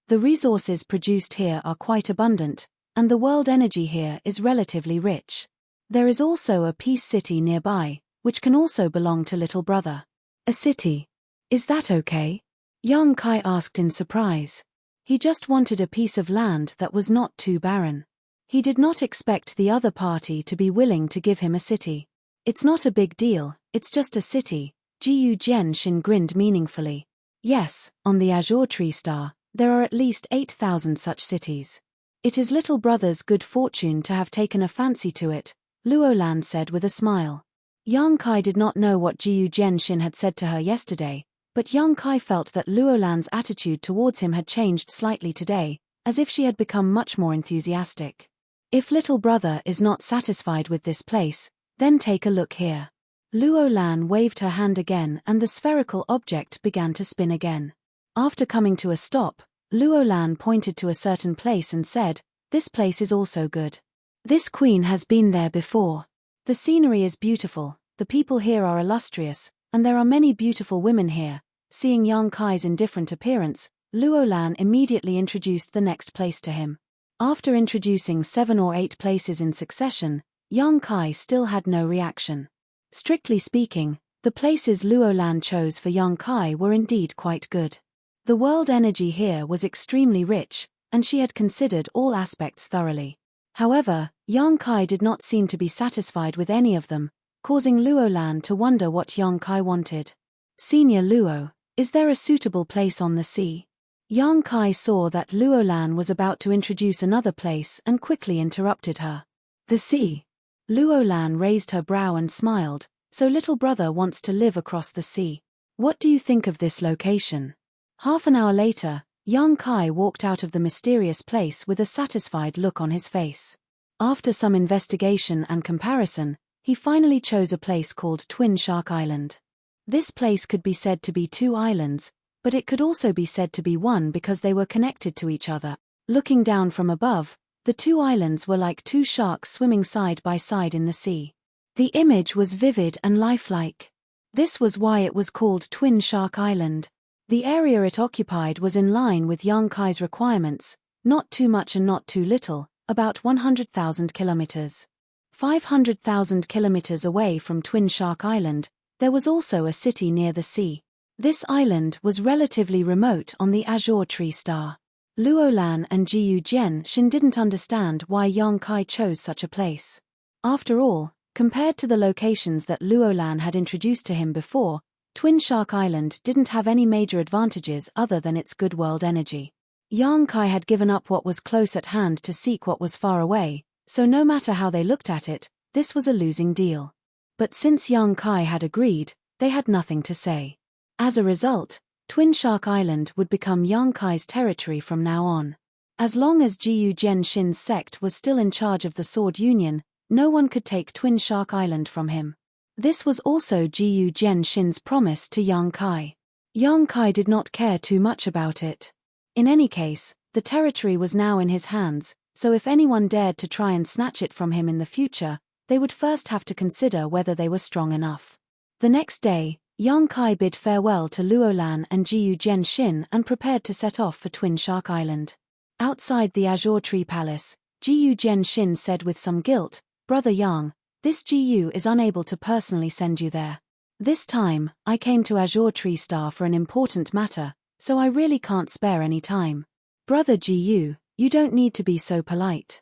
The resources produced here are quite abundant, and the world energy here is relatively rich. There is also a peace city nearby, which can also belong to little brother." "A city? Is that okay?" Yang Kai asked in surprise. He just wanted a piece of land that was not too barren. He did not expect the other party to be willing to give him a city. "It's not a big deal, it's just a city," Jiyu Jian grinned meaningfully. "Yes, on the Azure Tree Star, there are at least 8,000 such cities. It is little brother's good fortune to have taken a fancy to it," Luo Lan said with a smile. Yang Kai did not know what Jiyu Jian had said to her yesterday, but Yang Kai felt that Luo Lan's attitude towards him had changed slightly today, as if she had become much more enthusiastic. "If little brother is not satisfied with this place, then take a look here." Luo Lan waved her hand again and the spherical object began to spin again. After coming to a stop, Luo Lan pointed to a certain place and said, "This place is also good. This queen has been there before. The scenery is beautiful, the people here are illustrious, and there are many beautiful women here." Seeing Yang Kai's indifferent appearance, Luo Lan immediately introduced the next place to him. After introducing 7 or 8 places in succession, Yang Kai still had no reaction. Strictly speaking, the places Luo Lan chose for Yang Kai were indeed quite good. The world energy here was extremely rich, and she had considered all aspects thoroughly. However, Yang Kai did not seem to be satisfied with any of them, causing Luo Lan to wonder what Yang Kai wanted. "Senior Luo, is there a suitable place on the sea?" Yang Kai saw that Luo Lan was about to introduce another place and quickly interrupted her. "The sea?" Luo Lan raised her brow and smiled. "So little brother wants to live across the sea. What do you think of this location?" Half an hour later, Yang Kai walked out of the mysterious place with a satisfied look on his face. After some investigation and comparison, he finally chose a place called Twin Shark Island. This place could be said to be 2 islands, but it could also be said to be one because they were connected to each other. Looking down from above, the 2 islands were like 2 sharks swimming side by side in the sea. The image was vivid and lifelike. This was why it was called Twin Shark Island. The area it occupied was in line with Yang Kai's requirements, not too much and not too little, about 100,000 kilometers. 500,000 kilometers away from Twin Shark Island, there was also a city near the sea. This island was relatively remote on the Azure Tree Star. Luo Lan and Jiyu Jian didn't understand why Yang Kai chose such a place. After all, compared to the locations that Luo Lan had introduced to him before, Twin Shark Island didn't have any major advantages other than its good world energy. Yang Kai had given up what was close at hand to seek what was far away, so no matter how they looked at it, this was a losing deal. But since Yang Kai had agreed, they had nothing to say. As a result, Twin Shark Island would become Yang Kai's territory from now on. As long as Jiyu Jian's sect was still in charge of the Sword Union, no one could take Twin Shark Island from him. This was also Jiyu Jian's promise to Yang Kai. Yang Kai did not care too much about it. In any case, the territory was now in his hands, so if anyone dared to try and snatch it from him in the future, they would first have to consider whether they were strong enough. The next day, Yang Kai bid farewell to Luo Lan and Jiyu Jian and prepared to set off for Twin Shark Island. Outside the Azure Tree Palace, Jiyu Jian said with some guilt, "Brother Yang, this Jiyu is unable to personally send you there. This time, I came to Azure Tree Star for an important matter, so I really can't spare any time. Brother Jiyu, you don't need to be so polite.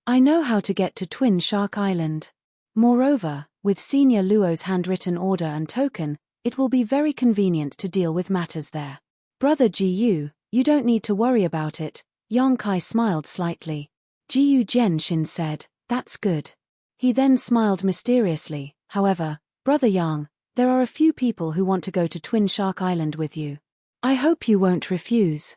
I know how to get to Twin Shark Island. Moreover, with Senior Luo's handwritten order and token, it will be very convenient to deal with matters there. Brother Jiyu, you don't need to worry about it." Yang Kai smiled slightly. Jiyu Jian said, "That's good." He then smiled mysteriously. "However, Brother Yang, there are a few people who want to go to Twin Shark Island with you. I hope you won't refuse."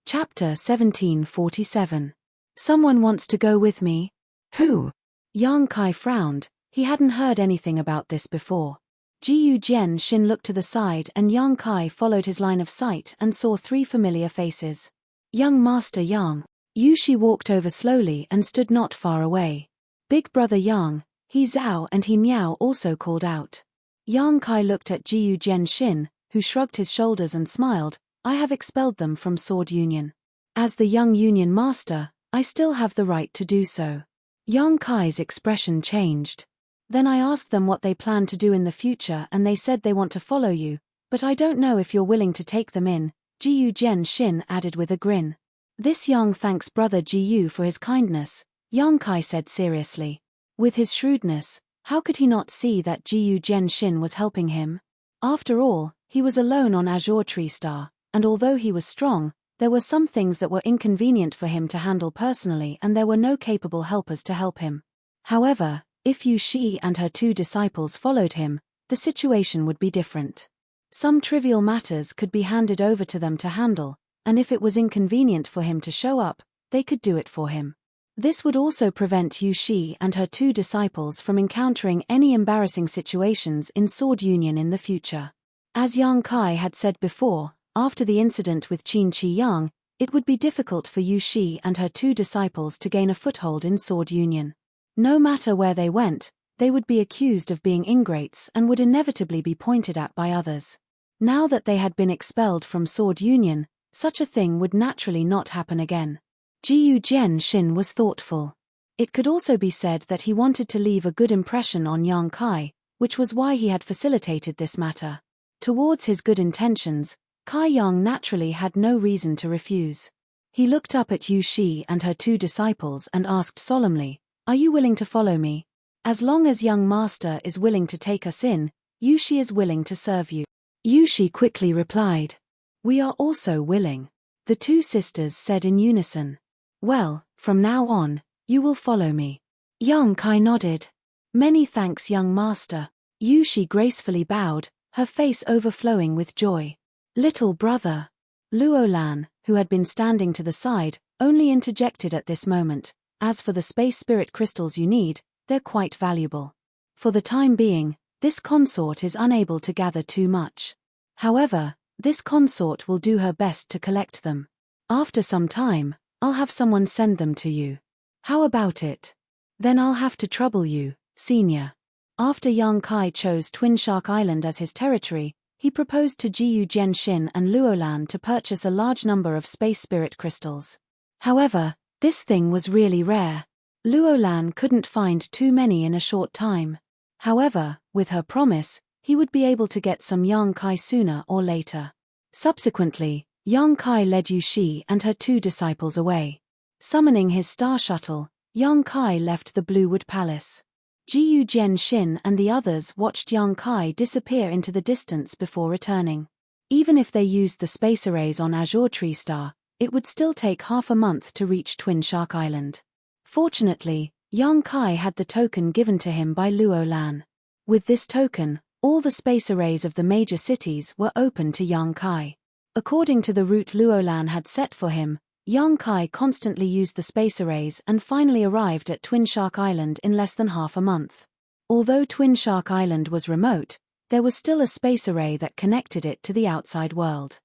Chapter 1747. Someone wants to go with me? Who? Yang Kai frowned. He hadn't heard anything about this before. Jiyu Jian-shin looked to the side and Yang Kai followed his line of sight and saw 3 familiar faces. Young Master Yang. Yushi walked over slowly and stood not far away. Big brother Yang, He Zhao and He Miao also called out. Yang Kai looked at Jiyu Jian-shin, who shrugged his shoulders and smiled. I have expelled them from Sword Union. As the young Union Master, I still have the right to do so. Yang Kai's expression changed. Then I asked them what they plan to do in the future and they said they want to follow you, but I don't know if you're willing to take them in, Jiyu Jian-shin added with a grin. This Yang thanks brother Jiyu for his kindness, Yang Kai said seriously. With his shrewdness, how could he not see that Jiyu Jian-shin was helping him? After all, he was alone on Azure Tree Star, and although he was strong, there were some things that were inconvenient for him to handle personally and there were no capable helpers to help him. However, if Yu Shi and her 2 disciples followed him, the situation would be different. Some trivial matters could be handed over to them to handle, and if it was inconvenient for him to show up, they could do it for him. This would also prevent Yu Shi and her 2 disciples from encountering any embarrassing situations in Sword Union in the future. As Yang Kai had said before, after the incident with Qin Chi Yang, it would be difficult for Yu Shi and her 2 disciples to gain a foothold in Sword Union. No matter where they went, they would be accused of being ingrates and would inevitably be pointed at by others. Now that they had been expelled from Sword Union, such a thing would naturally not happen again. Jiyu Jian-shin was thoughtful. It could also be said that he wanted to leave a good impression on Yang Kai, which was why he had facilitated this matter. Towards his good intentions, Kai Yang naturally had no reason to refuse. He looked up at Yu Shi and her 2 disciples and asked solemnly, Are you willing to follow me? As long as young master is willing to take us in, Yu Shi is willing to serve you. Yu Shi quickly replied. We are also willing. The 2 sisters said in unison. Well, from now on, you will follow me. Yang Kai nodded. Many thanks young master. Yu Shi gracefully bowed, her face overflowing with joy. Little brother. Luolan, who had been standing to the side, only interjected at this moment. As for the space spirit crystals you need, they're quite valuable. For the time being, this consort is unable to gather too much. However, this consort will do her best to collect them. After some time, I'll have someone send them to you. How about it? Then I'll have to trouble you, senior. After Yang Kai chose Twin Shark Island as his territory, he proposed to Jiyu Jian-shin and Luolan to purchase a large number of space spirit crystals. However, this thing was really rare. Luolan couldn't find too many in a short time. However, with her promise, he would be able to get some Yang Kai sooner or later. Subsequently, Yang Kai led Yu Shi and her 2 disciples away. Summoning his star shuttle, Yang Kai left the Bluewood Palace. Jiyu Jian-shin and the others watched Yang Kai disappear into the distance before returning. Even if they used the space arrays on Azure Tree Star, it would still take half a month to reach Twin Shark Island. Fortunately, Yang Kai had the token given to him by Luolan. With this token, all the space arrays of the major cities were open to Yang Kai. According to the route Luolan had set for him, Yang Kai constantly used the space arrays and finally arrived at Twin Shark Island in less than half a month. Although Twin Shark Island was remote, there was still a space array that connected it to the outside world.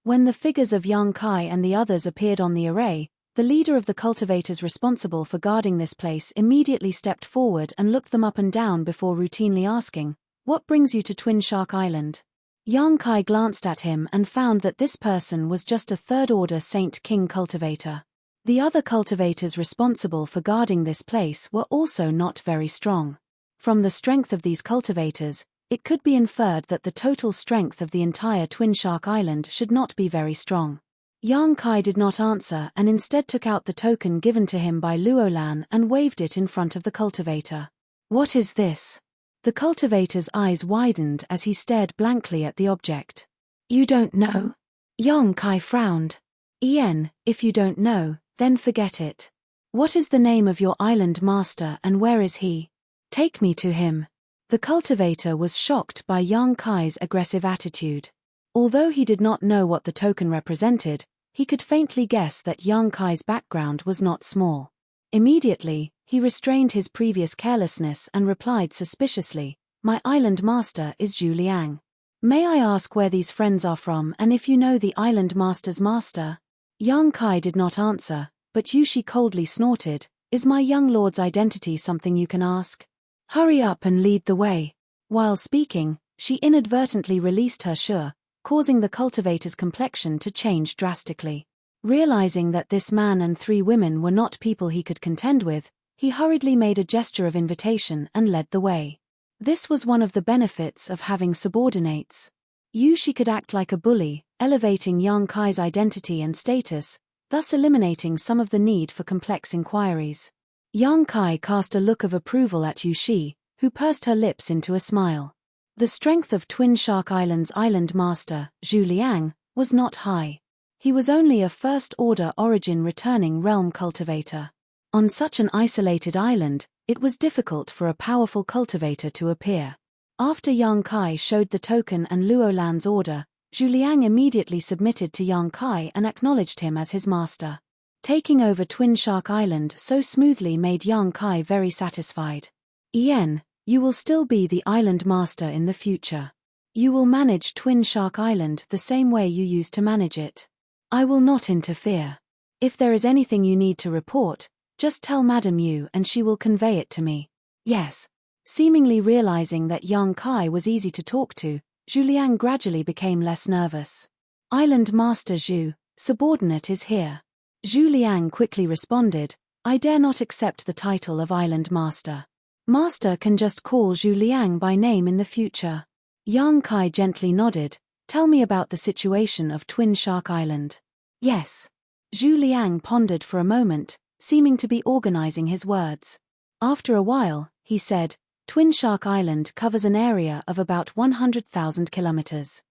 When the figures of Yang Kai and the others appeared on the array, the leader of the cultivators responsible for guarding this place immediately stepped forward and looked them up and down before routinely asking, What brings you to Twin Shark Island? Yang Kai glanced at him and found that this person was just a third-order Saint King cultivator. The other cultivators responsible for guarding this place were also not very strong. From the strength of these cultivators, it could be inferred that the total strength of the entire Twin Shark Island should not be very strong. Yang Kai did not answer and instead took out the token given to him by Luolan and waved it in front of the cultivator. What is this? The cultivator's eyes widened as he stared blankly at the object. You don't know? Yang Kai frowned. If you don't know, then forget it. What is the name of your island master and where is he? Take me to him. The cultivator was shocked by Yang Kai's aggressive attitude. Although he did not know what the token represented, he could faintly guess that Yang Kai's background was not small. Immediately, He restrained his previous carelessness and replied suspiciously, "My island master is Zhu Liang. May I ask where these friends are from and if you know the island master's master?" Yang Kai did not answer, but Yushi coldly snorted, "Is my young lord's identity something you can ask? Hurry up and lead the way." While speaking, she inadvertently released her sure, causing the cultivator's complexion to change drastically. Realizing that this man and 3 women were not people he could contend with, he hurriedly made a gesture of invitation and led the way. This was one of the benefits of having subordinates. Yushi could act like a bully, elevating Yang Kai's identity and status, thus eliminating some of the need for complex inquiries. Yang Kai cast a look of approval at Yushi, who pursed her lips into a smile. The strength of Twin Shark Island's island master, Zhu Liang, was not high. He was only a first-order origin returning realm cultivator. On such an isolated island, it was difficult for a powerful cultivator to appear. After Yang Kai showed the token and Luo Lan's order, Zhu Liang immediately submitted to Yang Kai and acknowledged him as his master. Taking over Twin Shark Island so smoothly made Yang Kai very satisfied. "Ien, you will still be the island master in the future. You will manage Twin Shark Island the same way you used to manage it. I will not interfere. If there is anything you need to report, just tell Madame Yu and she will convey it to me." "Yes." Seemingly realizing that Yang Kai was easy to talk to, Zhu Liang gradually became less nervous. "Island Master Zhu, subordinate is here." Zhu Liang quickly responded, "I dare not accept the title of Island Master. Master can just call Zhu Liang by name in the future." Yang Kai gently nodded, "Tell me about the situation of Twin Shark Island." "Yes." Zhu Liang pondered for a moment, seeming to be organizing his words. After a while, he said, "Twin Shark Island covers an area of about 100,000 kilometers.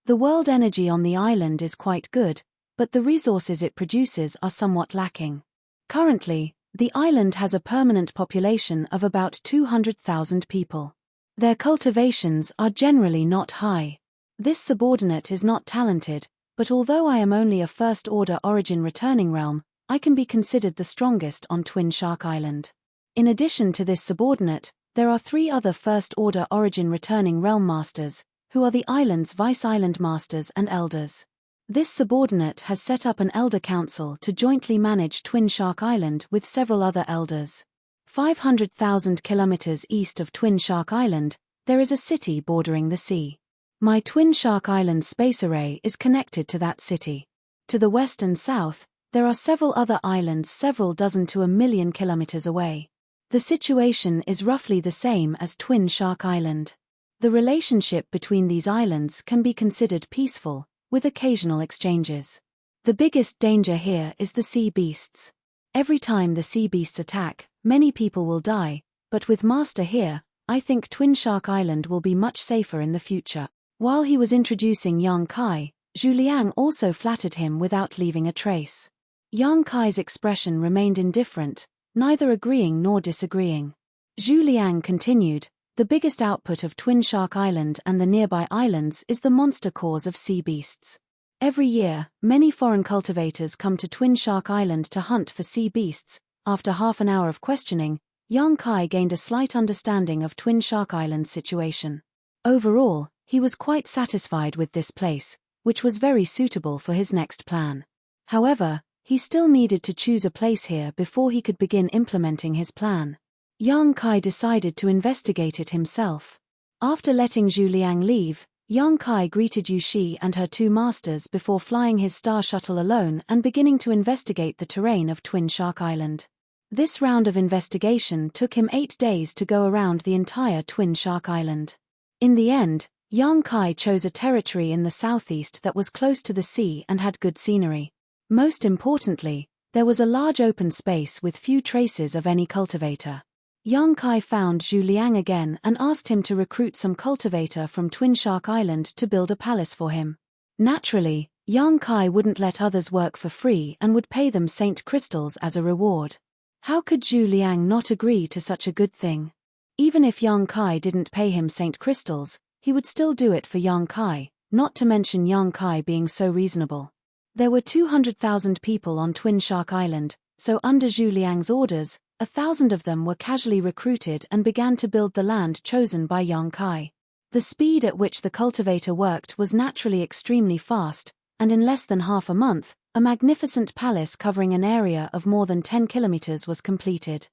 The world energy on the island is quite good, but the resources it produces are somewhat lacking. Currently, the island has a permanent population of about 200,000 people. Their cultivations are generally not high. This subordinate is not talented, but although I am only a first-order origin returning realm, I can be considered the strongest on Twin Shark Island. In addition to this subordinate, there are 3 other first-order origin returning realm masters, who are the island's vice-island masters and elders. This subordinate has set up an elder council to jointly manage Twin Shark Island with several other elders. 500,000 kilometers east of Twin Shark Island, there is a city bordering the sea. My Twin Shark Island space array is connected to that city. To the west and south, there are several other islands several dozen to 1,000,000 kilometers away. The situation is roughly the same as Twin Shark Island. The relationship between these islands can be considered peaceful, with occasional exchanges. The biggest danger here is the sea beasts. Every time the sea beasts attack, many people will die, but with Master here, I think Twin Shark Island will be much safer in the future." While he was introducing Yang Kai, Zhu Liang also flattered him without leaving a trace. Yang Kai's expression remained indifferent, neither agreeing nor disagreeing. Zhu Liang continued, "The biggest output of Twin Shark Island and the nearby islands is the monster cores of sea beasts. Every year, many foreign cultivators come to Twin Shark Island to hunt for sea beasts." After half an hour of questioning, Yang Kai gained a slight understanding of Twin Shark Island's situation. Overall, he was quite satisfied with this place, which was very suitable for his next plan. However, he still needed to choose a place here before he could begin implementing his plan. Yang Kai decided to investigate it himself. After letting Zhu Liang leave, Yang Kai greeted Yushi and her 2 masters before flying his star shuttle alone and beginning to investigate the terrain of Twin Shark Island. This round of investigation took him 8 days to go around the entire Twin Shark Island. In the end, Yang Kai chose a territory in the southeast that was close to the sea and had good scenery. Most importantly, there was a large open space with few traces of any cultivator. Yang Kai found Zhu Liang again and asked him to recruit some cultivator from Twin Shark Island to build a palace for him. Naturally, Yang Kai wouldn't let others work for free and would pay them Saint Crystals as a reward. How could Zhu Liang not agree to such a good thing? Even if Yang Kai didn't pay him Saint Crystals, he would still do it for Yang Kai, not to mention Yang Kai being so reasonable. There were 200,000 people on Twin Shark Island, so under Zhu Liang's orders, 1,000 of them were casually recruited and began to build the land chosen by Yang Kai. The speed at which the cultivator worked was naturally extremely fast, and in less than half a month, a magnificent palace covering an area of more than 10 kilometers was completed.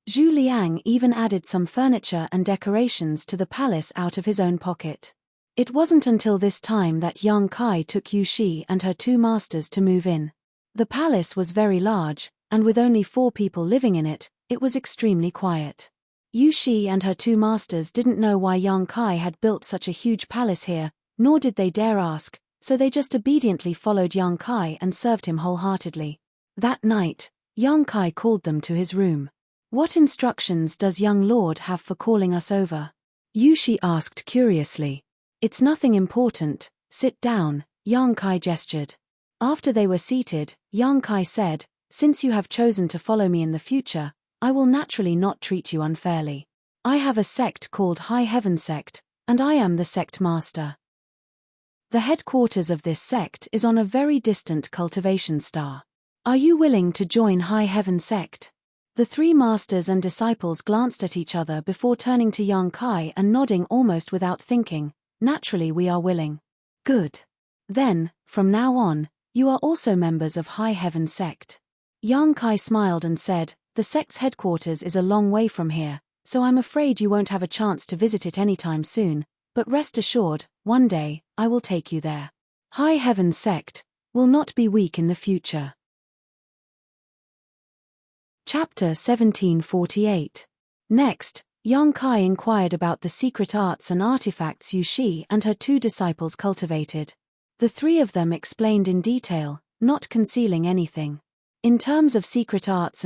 Zhu Liang even added some furniture and decorations to the palace out of his own pocket. It wasn't until this time that Yang Kai took Yu Shi and her 2 masters to move in. The palace was very large, and with only 4 people living in it, it was extremely quiet. Yu Shi and her 2 masters didn't know why Yang Kai had built such a huge palace here, nor did they dare ask, so they just obediently followed Yang Kai and served him wholeheartedly. That night, Yang Kai called them to his room. "What instructions does young lord have for calling us over?" Yu Shi asked curiously. "It's nothing important, sit down," Yang Kai gestured. After they were seated, Yang Kai said, "Since you have chosen to follow me in the future, I will naturally not treat you unfairly. I have a sect called High Heaven Sect, and I am the sect master. The headquarters of this sect is on a very distant cultivation star. Are you willing to join High Heaven Sect?" The 3 masters and disciples glanced at each other before turning to Yang Kai and nodding almost without thinking. "Naturally, we are willing." "Good. Then, from now on, you are also members of High Heaven Sect." Yang Kai smiled and said, "The sect's headquarters is a long way from here, so I'm afraid you won't have a chance to visit it anytime soon, but rest assured, one day, I will take you there. High Heaven Sect will not be weak in the future." Chapter 1748. Next, Yang Kai inquired about the secret arts and artifacts Yu Shi and her 2 disciples cultivated. The 3 of them explained in detail, not concealing anything. In terms of secret arts,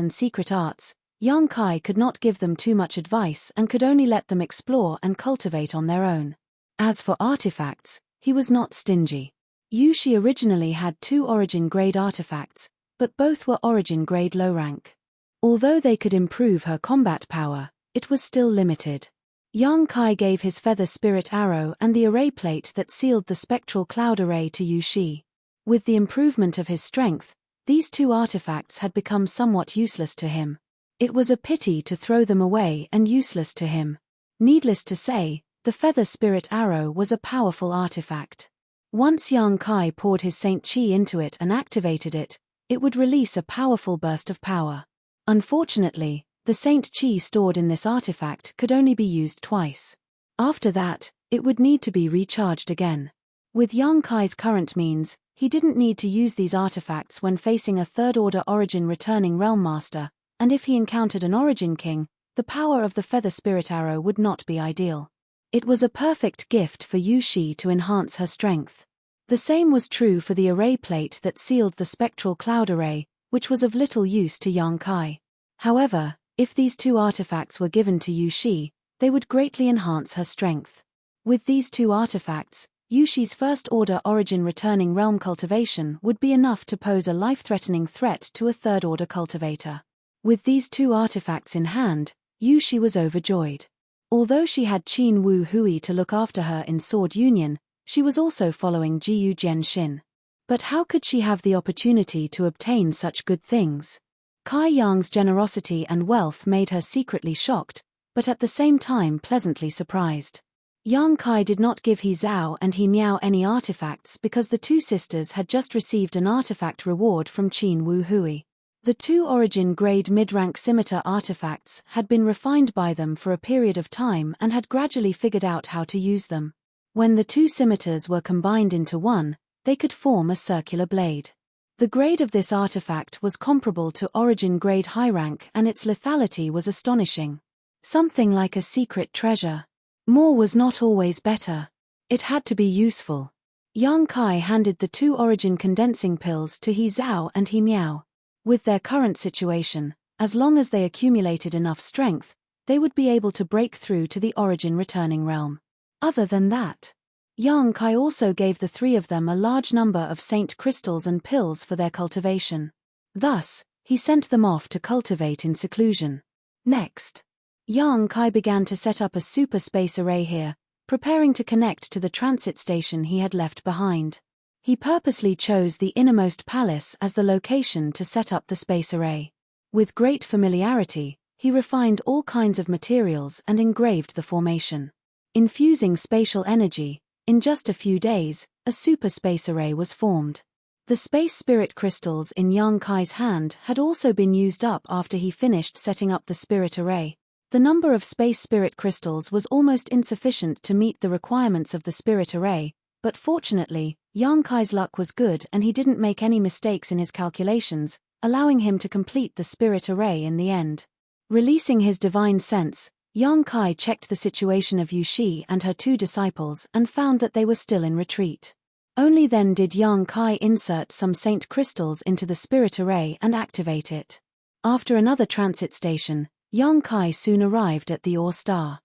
Yang Kai could not give them too much advice and could only let them explore and cultivate on their own. As for artifacts, he was not stingy. Yu Shi originally had 2 origin-grade artifacts, but both were origin-grade low rank. Although they could improve her combat power, it was still limited. Yang Kai gave his feather spirit arrow and the array plate that sealed the spectral cloud array to Yu Shi. With the improvement of his strength, these 2 artifacts had become somewhat useless to him. It was a pity to throw them away and useless to him. Needless to say, the feather spirit arrow was a powerful artifact. Once Yang Kai poured his Saint Chi into it and activated it, it would release a powerful burst of power. Unfortunately, the Saint Chi stored in this artifact could only be used twice. After that, it would need to be recharged again. With Yang Kai's current means, he didn't need to use these artifacts when facing a 3rd-order origin returning realm master, and if he encountered an origin king, the power of the feather spirit arrow would not be ideal. It was a perfect gift for Yu Shi to enhance her strength. The same was true for the array plate that sealed the spectral cloud array, which was of little use to Yang Kai. However, if these 2 artifacts were given to Yu Shi, they would greatly enhance her strength. With these 2 artifacts, Yu Shi's 1st-order origin returning realm cultivation would be enough to pose a life-threatening threat to a 3rd-order cultivator. With these 2 artifacts in hand, Yu Shi was overjoyed. Although she had Qin Wu Hui to look after her in Sword Union, she was also following Jiyu Jian Xin. But how could she have the opportunity to obtain such good things? Kai Yang's generosity and wealth made her secretly shocked, but at the same time pleasantly surprised. Yang Kai did not give He Zhao and He Miao any artifacts because the 2 sisters had just received an artifact reward from Qin Wu Hui. The 2 origin-grade mid-rank scimitar artifacts had been refined by them for a period of time and had gradually figured out how to use them. When the 2 scimitars were combined into one, they could form a circular blade. The grade of this artifact was comparable to origin-grade high rank and its lethality was astonishing. Something like a secret treasure. More was not always better. It had to be useful. Yang Kai handed the 2 origin condensing pills to He Zhao and He Miao. With their current situation, as long as they accumulated enough strength, they would be able to break through to the origin returning realm. Other than that, Yang Kai also gave the 3 of them a large number of saint crystals and pills for their cultivation. Thus, he sent them off to cultivate in seclusion. Next, Yang Kai began to set up a super space array here, preparing to connect to the transit station he had left behind. He purposely chose the innermost palace as the location to set up the space array. With great familiarity, He refined all kinds of materials and engraved the formation. Infusing spatial energy, in just a few days, a super space array was formed. The space spirit crystals in Yang Kai's hand had also been used up after he finished setting up the spirit array. The number of space spirit crystals was almost insufficient to meet the requirements of the spirit array, but fortunately, Yang Kai's luck was good and he didn't make any mistakes in his calculations, allowing him to complete the spirit array in the end. Releasing his divine sense, Yang Kai checked the situation of Yu Shi and her 2 disciples and found that they were still in retreat. Only then did Yang Kai insert some saint crystals into the spirit array and activate it. After another transit station, Yang Kai soon arrived at the Ore Star.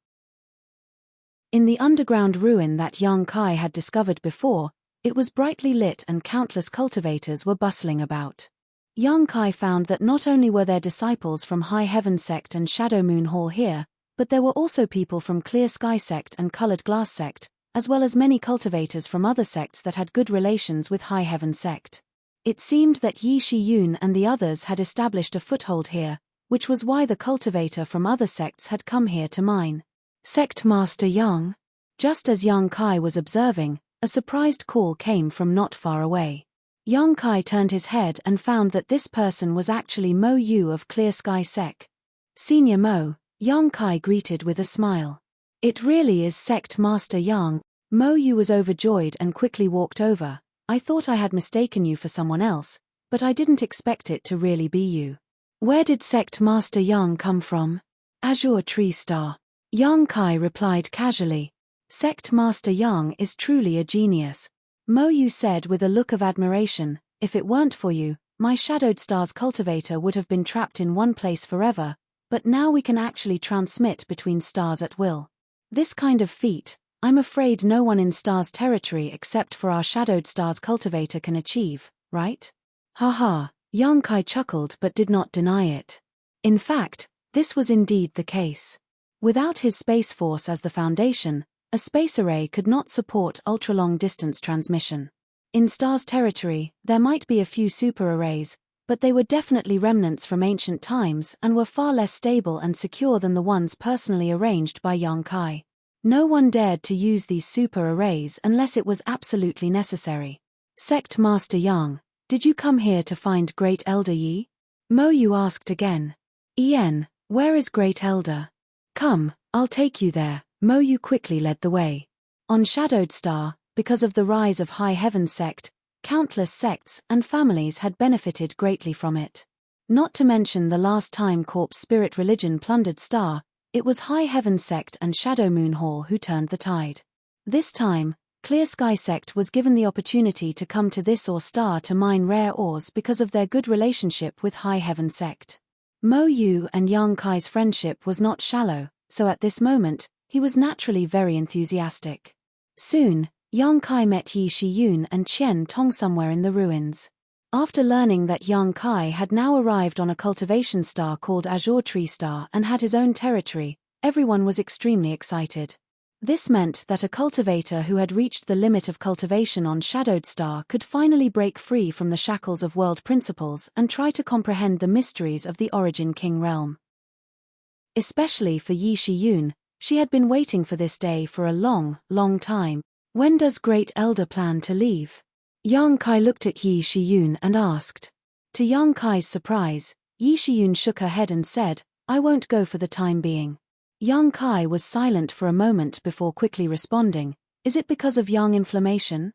In the underground ruin that Yang Kai had discovered before, it was brightly lit and countless cultivators were bustling about. Yang Kai found that not only were there disciples from High Heaven Sect and Shadow Moon Hall here, but there were also people from Clear Sky Sect and Colored Glass Sect, as well as many cultivators from other sects that had good relations with High Heaven Sect. It seemed that Yi Shi-yun and the others had established a foothold here, which was why the cultivator from other sects had come here to mine. Sect Master Yang. Just as Yang Kai was observing, a surprised call came from not far away. Yang Kai turned his head and found that this person was actually Mo Yu of Clear Sky Sect. Senior Mo, Yang Kai greeted with a smile. It really is Sect Master Yang. Mo Yu was overjoyed and quickly walked over. I thought I had mistaken you for someone else, but I didn't expect it to really be you. Where did Sect Master Yang come from? Azure Tree Star. Yang Kai replied casually. Sect Master Yang is truly a genius. Mo Yu said with a look of admiration, if it weren't for you, my Shadowed Stars cultivator would have been trapped in one place forever, but now we can actually transmit between stars at will. This kind of feat, I'm afraid no one in Stars territory except for our Shadowed Stars cultivator can achieve, right? Haha, Yang Kai chuckled but did not deny it. In fact, this was indeed the case. Without his space force as the foundation, a space array could not support ultra-long distance transmission. In Stars territory, there might be a few super arrays, but they were definitely remnants from ancient times and were far less stable and secure than the ones personally arranged by Yang Kai. No one dared to use these super arrays unless it was absolutely necessary. Sect Master Yang, did you come here to find Great Elder Yi? Mo Yu asked again. Ien, where is Great Elder? Come, I'll take you there. Mo Yu quickly led the way. On Shadowed Star, because of the rise of High Heaven Sect, countless sects and families had benefited greatly from it. Not to mention the last time Corpse Spirit Religion plundered Star, it was High Heaven Sect and Shadow Moon Hall who turned the tide. This time, Clear Sky Sect was given the opportunity to come to this Ore Star to mine rare ores because of their good relationship with High Heaven Sect. Mo Yu and Yang Kai's friendship was not shallow, so at this moment, he was naturally very enthusiastic. Soon, Yang Kai met Yi Shi-yun and Qian Tong somewhere in the ruins. After learning that Yang Kai had now arrived on a cultivation star called Azure Tree Star and had his own territory, everyone was extremely excited. This meant that a cultivator who had reached the limit of cultivation on Shadowed Star could finally break free from the shackles of world principles and try to comprehend the mysteries of the Origin King realm. Especially for Yi Shi-yun, she had been waiting for this day for a long, long time. When does Great Elder plan to leave? Yang Kai looked at Yi Shi-yun and asked. To Yang Kai's surprise, Yi Shi-yun shook her head and said, I won't go for the time being. Yang Kai was silent for a moment before quickly responding, is it because of yang inflammation?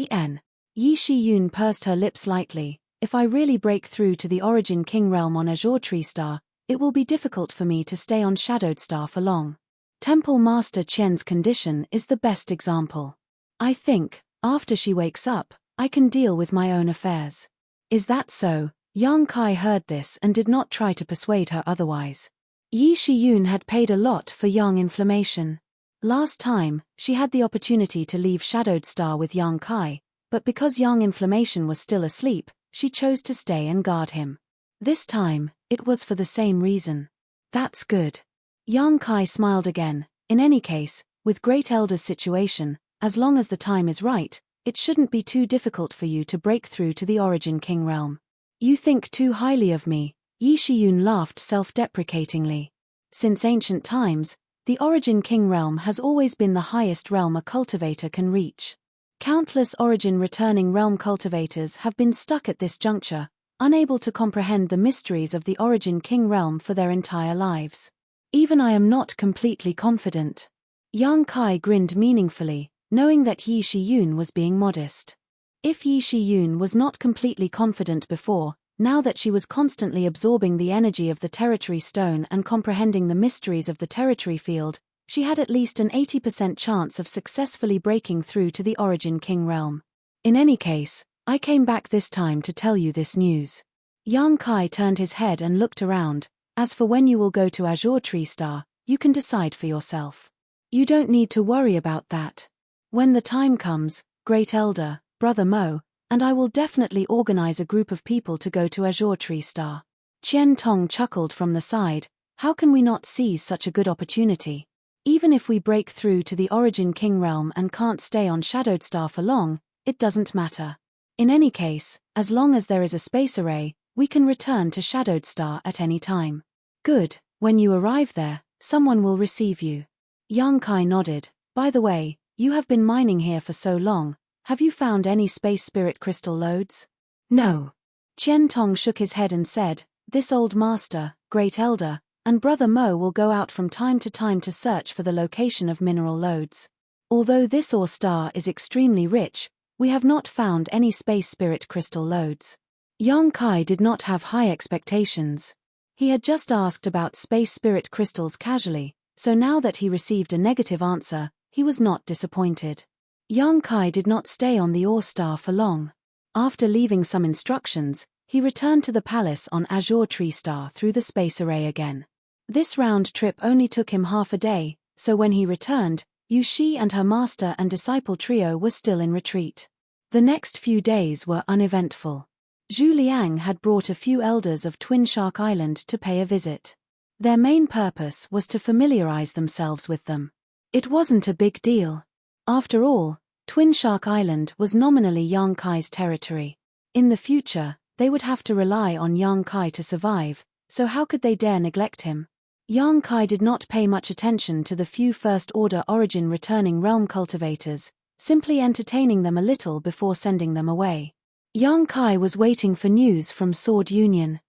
En. Yi Shi-yun pursed her lips lightly, if I really break through to the Origin King realm on Azure Tree Star, it will be difficult for me to stay on Shadowed Star for long. Temple Master Qian's condition is the best example. I think, after she wakes up, I can deal with my own affairs. Is that so? Yang Kai heard this and did not try to persuade her otherwise. Yi Shi-yun had paid a lot for yang inflammation. Last time, she had the opportunity to leave Shadowed Star with Yang Kai, but because yang inflammation was still asleep, she chose to stay and guard him. This time, it was for the same reason. That's good. Yang Kai smiled again. In any case, with Great Elder's situation, as long as the time is right, it shouldn't be too difficult for you to break through to the Origin King realm. You think too highly of me. Yi Shiyun laughed self-deprecatingly. Since ancient times, the Origin King realm has always been the highest realm a cultivator can reach. Countless Origin returning realm cultivators have been stuck at this juncture, unable to comprehend the mysteries of the Origin King realm for their entire lives. Even I am not completely confident. Yang Kai grinned meaningfully, knowing that Yi Shiyun was being modest. If Yi Shiyun was not completely confident before, now that she was constantly absorbing the energy of the territory stone and comprehending the mysteries of the territory field, she had at least an 80% chance of successfully breaking through to the Origin King realm. In any case, I came back this time to tell you this news. Yang Kai turned his head and looked around. As for when you will go to Azure Tree Star, you can decide for yourself. You don't need to worry about that. When the time comes, Great Elder, Brother Mo, and I will definitely organize a group of people to go to Azure Tree Star. Qian Tong chuckled from the side. How can we not seize such a good opportunity? Even if we break through to the Origin King realm and can't stay on Shadowed Star for long, it doesn't matter. In any case, as long as there is a space array, we can return to Shadowed Star at any time. Good, when you arrive there, someone will receive you. Yang Kai nodded. By the way, you have been mining here for so long. Have you found any space spirit crystal lodes? No. Qian Tong shook his head and said, this old master, Great Elder, and Brother Mo will go out from time to search for the location of mineral lodes. Although this ore star is extremely rich, we have not found any space spirit crystal lodes. Yang Kai did not have high expectations. He had just asked about space spirit crystals casually, so now that he received a negative answer, he was not disappointed. Yang Kai did not stay on the ore star for long. After leaving some instructions, he returned to the palace on Azure Tree Star through the space array again. This round trip only took him half a day, so when he returned, Yu Shi and her master and disciple trio were still in retreat. The next few days were uneventful. Zhu Liang had brought a few elders of Twin Shark Island to pay a visit. Their main purpose was to familiarize themselves with them. It wasn't a big deal. After all, Twin Shark Island was nominally Yang Kai's territory. In the future, they would have to rely on Yang Kai to survive, so how could they dare neglect him? Yang Kai did not pay much attention to the few First-Order Origin returning realm cultivators, simply entertaining them a little before sending them away. Yang Kai was waiting for news from Sword Union.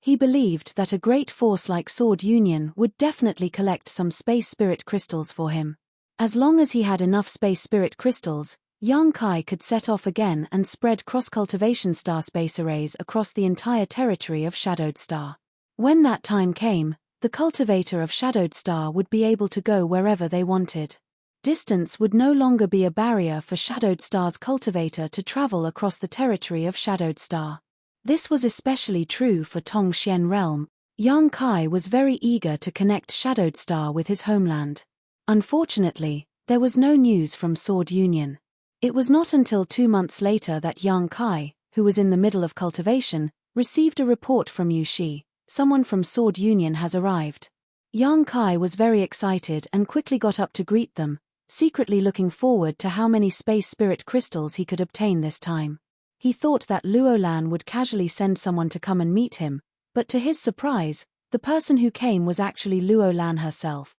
He believed that a great force like Sword Union would definitely collect some space spirit crystals for him. As long as he had enough space spirit crystals, Yang Kai could set off again and spread cross-cultivation star space arrays across the entire territory of Shadowed Star. When that time came, the cultivator of Shadowed Star would be able to go wherever they wanted. Distance would no longer be a barrier for Shadowed Star's cultivator to travel across the territory of Shadowed Star. This was especially true for Tongxian realm. Yang Kai was very eager to connect Shadowed Star with his homeland. Unfortunately, there was no news from Sword Union. It was not until 2 months later that Yang Kai, who was in the middle of cultivation, received a report from Yu Shi. Someone from Sword Union has arrived. Yang Kai was very excited and quickly got up to greet them, secretly looking forward to how many space spirit crystals he could obtain this time. He thought that Luo Lan would casually send someone to come and meet him, but to his surprise, the person who came was actually Luo Lan herself.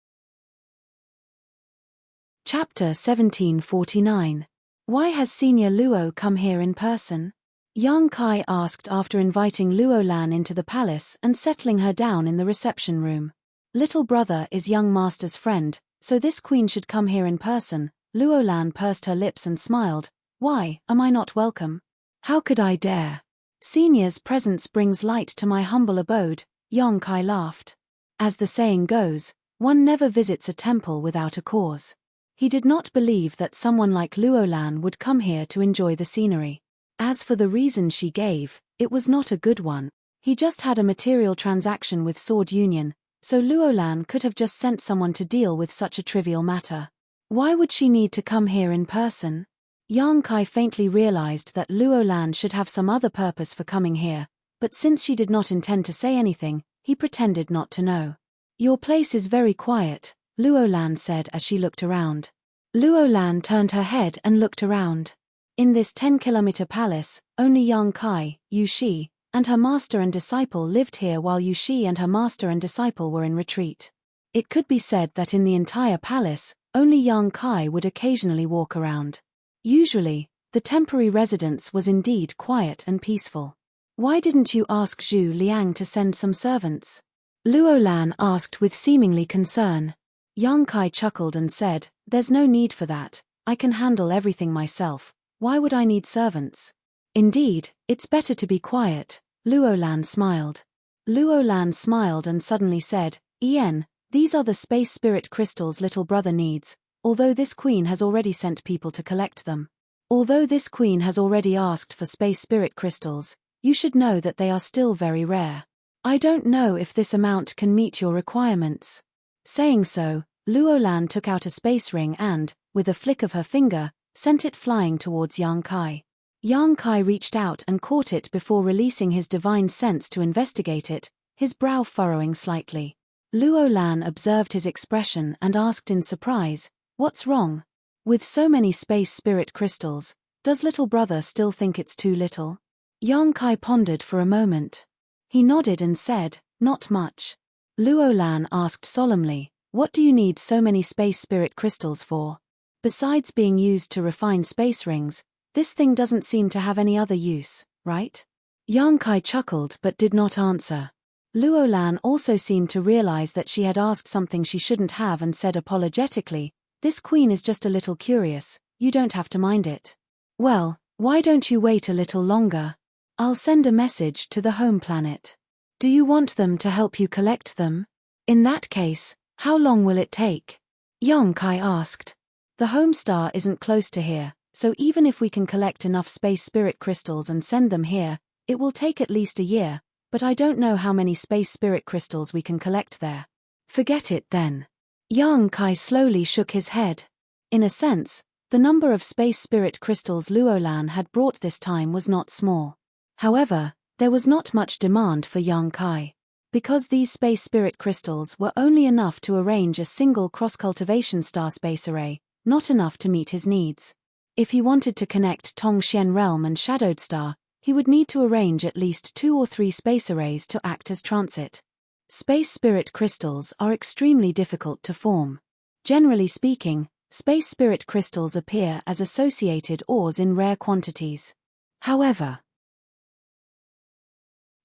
Chapter 1749. Why has Senior Luo come here in person? Yang Kai asked after inviting Luo Lan into the palace and settling her down in the reception room. Little brother is young master's friend, so this queen should come here in person. Luo Lan pursed her lips and smiled. Why, am I not welcome? How could I dare? Senior's presence brings light to my humble abode, Yang Kai laughed. As the saying goes, one never visits a temple without a cause. He did not believe that someone like Luo Lan would come here to enjoy the scenery. As for the reason she gave, it was not a good one. He just had a material transaction with Sword Union, so Luo Lan could have just sent someone to deal with such a trivial matter. Why would she need to come here in person? Yang Kai faintly realized that Luo Lan should have some other purpose for coming here, but since she did not intend to say anything, he pretended not to know. Your place is very quiet, Luo Lan said as she looked around. Luo Lan turned her head and looked around. In this 10-kilometer palace, only Yang Kai, Yu Shi, and her master and disciple lived here while she and her master and disciple were in retreat. It could be said that in the entire palace, only young Kai would occasionally walk around. Usually, the temporary residence was indeed quiet and peaceful. Why didn't you ask Zhu Liang to send some servants? Luo Lan asked with seemingly concern. Yang Kai chuckled and said, "There's no need for that, I can handle everything myself, why would I need servants?" "Indeed, it's better to be quiet," Luo Lan smiled. Luo Lan smiled and suddenly said, "Ian, these are the space spirit crystals little brother needs, although this queen has already sent people to collect them. Although this queen has already asked for space spirit crystals, you should know that they are still very rare. I don't know if this amount can meet your requirements." Saying so, Luo Lan took out a space ring and, with a flick of her finger, sent it flying towards Yang Kai. Yang Kai reached out and caught it before releasing his divine sense to investigate it, his brow furrowing slightly. Luo Lan observed his expression and asked in surprise, "What's wrong? With so many space spirit crystals, does little brother still think it's too little?" Yang Kai pondered for a moment. He nodded and said, "Not much." Luo Lan asked solemnly, "What do you need so many space spirit crystals for? Besides being used to refine space rings, this thing doesn't seem to have any other use, right?" Yang Kai chuckled but did not answer. Luo Lan also seemed to realize that she had asked something she shouldn't have and said apologetically, "This queen is just a little curious, you don't have to mind it." "Well, why don't you wait a little longer? I'll send a message to the home planet. Do you want them to help you collect them? In that case, how long will it take?" Yang Kai asked. "The home star isn't close to here, so even if we can collect enough space spirit crystals and send them here, it will take at least a year, but I don't know how many space spirit crystals we can collect there." "Forget it then." Yang Kai slowly shook his head. In a sense, the number of space spirit crystals Luo Lan had brought this time was not small. However, there was not much demand for Yang Kai. Because these space spirit crystals were only enough to arrange a single cross-cultivation star space array, not enough to meet his needs. If he wanted to connect Tongxian Realm and Shadowed Star, he would need to arrange at least 2 or 3 space arrays to act as transit. Space spirit crystals are extremely difficult to form. Generally speaking, space spirit crystals appear as associated ores in rare quantities. However,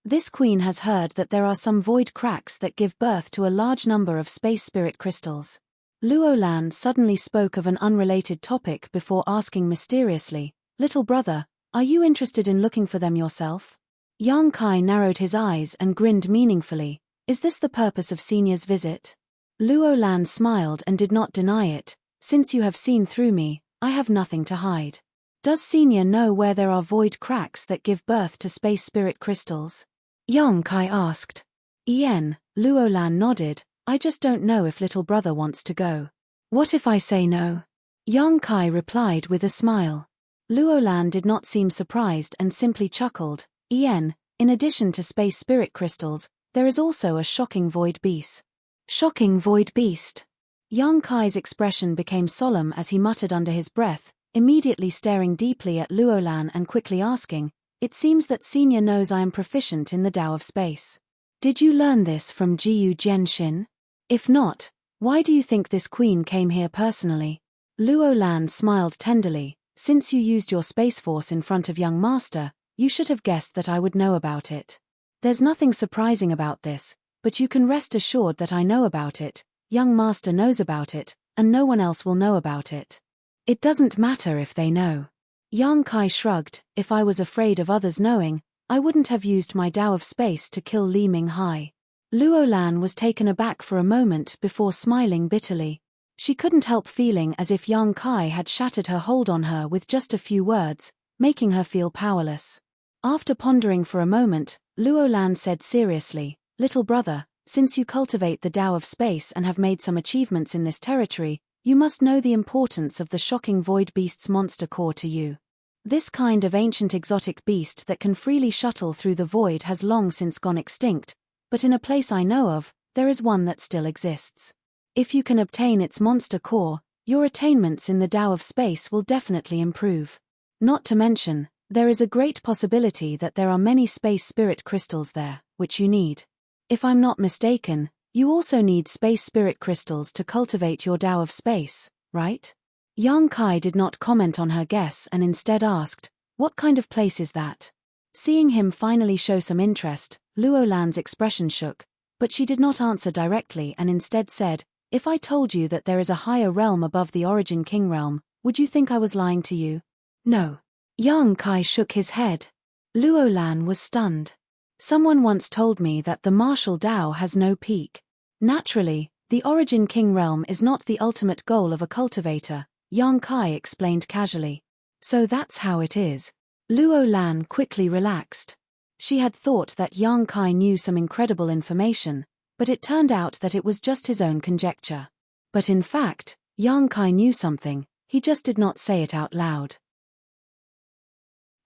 this queen has heard that there are some void cracks that give birth to a large number of space spirit crystals. Luo Lan suddenly spoke of an unrelated topic before asking mysteriously, "Little brother, are you interested in looking for them yourself?" Yang Kai narrowed his eyes and grinned meaningfully. "Is this the purpose of Senior's visit?" Luo Lan smiled and did not deny it. "Since you have seen through me, I have nothing to hide. Does Senior know where there are void cracks that give birth to space spirit crystals?" Yang Kai asked. "Ian," Luo Lan nodded, "I just don't know if little brother wants to go." "What if I say no?" Yang Kai replied with a smile. Luo Lan did not seem surprised and simply chuckled. "Ian, in addition to space spirit crystals, there is also a shocking void beast." "Shocking void beast?" Yang Kai's expression became solemn as he muttered under his breath, immediately staring deeply at Luo Lan and quickly asking, "It seems that Senior knows I am proficient in the Tao of Space. Did you learn this from Jiyu Jianxin? If not, why do you think this queen came here personally?" Luo Lan smiled tenderly. "Since you used your space force in front of young master, you should have guessed that I would know about it. There's nothing surprising about this, but you can rest assured that I know about it, young master knows about it, and no one else will know about it. It doesn't matter if they know." Yang Kai shrugged. "If I was afraid of others knowing, I wouldn't have used my Tao of Space to kill Li Minghai." Luo Lan was taken aback for a moment before smiling bitterly. She couldn't help feeling as if Yang Kai had shattered her hold on her with just a few words, making her feel powerless. After pondering for a moment, Luo Lan said seriously, "Little brother, since you cultivate the Tao of Space and have made some achievements in this territory, you must know the importance of the shocking void beast's monster core to you. This kind of ancient exotic beast that can freely shuttle through the void has long since gone extinct, but in a place I know of, there is one that still exists. If you can obtain its monster core, your attainments in the Tao of Space will definitely improve. Not to mention, There is a great possibility that there are many space spirit crystals there, which you need. If I'm not mistaken, you also need space spirit crystals to cultivate your Tao of space, right? Yang Kai did not comment on her guess and instead asked, "What kind of place is that?" Seeing him finally show some interest, Luo Lan's expression shook, but she did not answer directly and instead said, "If I told you that there is a higher realm above the Origin King realm, would you think I was lying to you?" "No." Yang Kai shook his head. Luo Lan was stunned. "Someone once told me that the martial Tao has no peak. Naturally, the Origin King realm is not the ultimate goal of a cultivator," Yang Kai explained casually. "So that's how it is." Luo Lan quickly relaxed. She had thought that Yang Kai knew some incredible information, but it turned out that it was just his own conjecture. But in fact, Yang Kai knew something, he just did not say it out loud.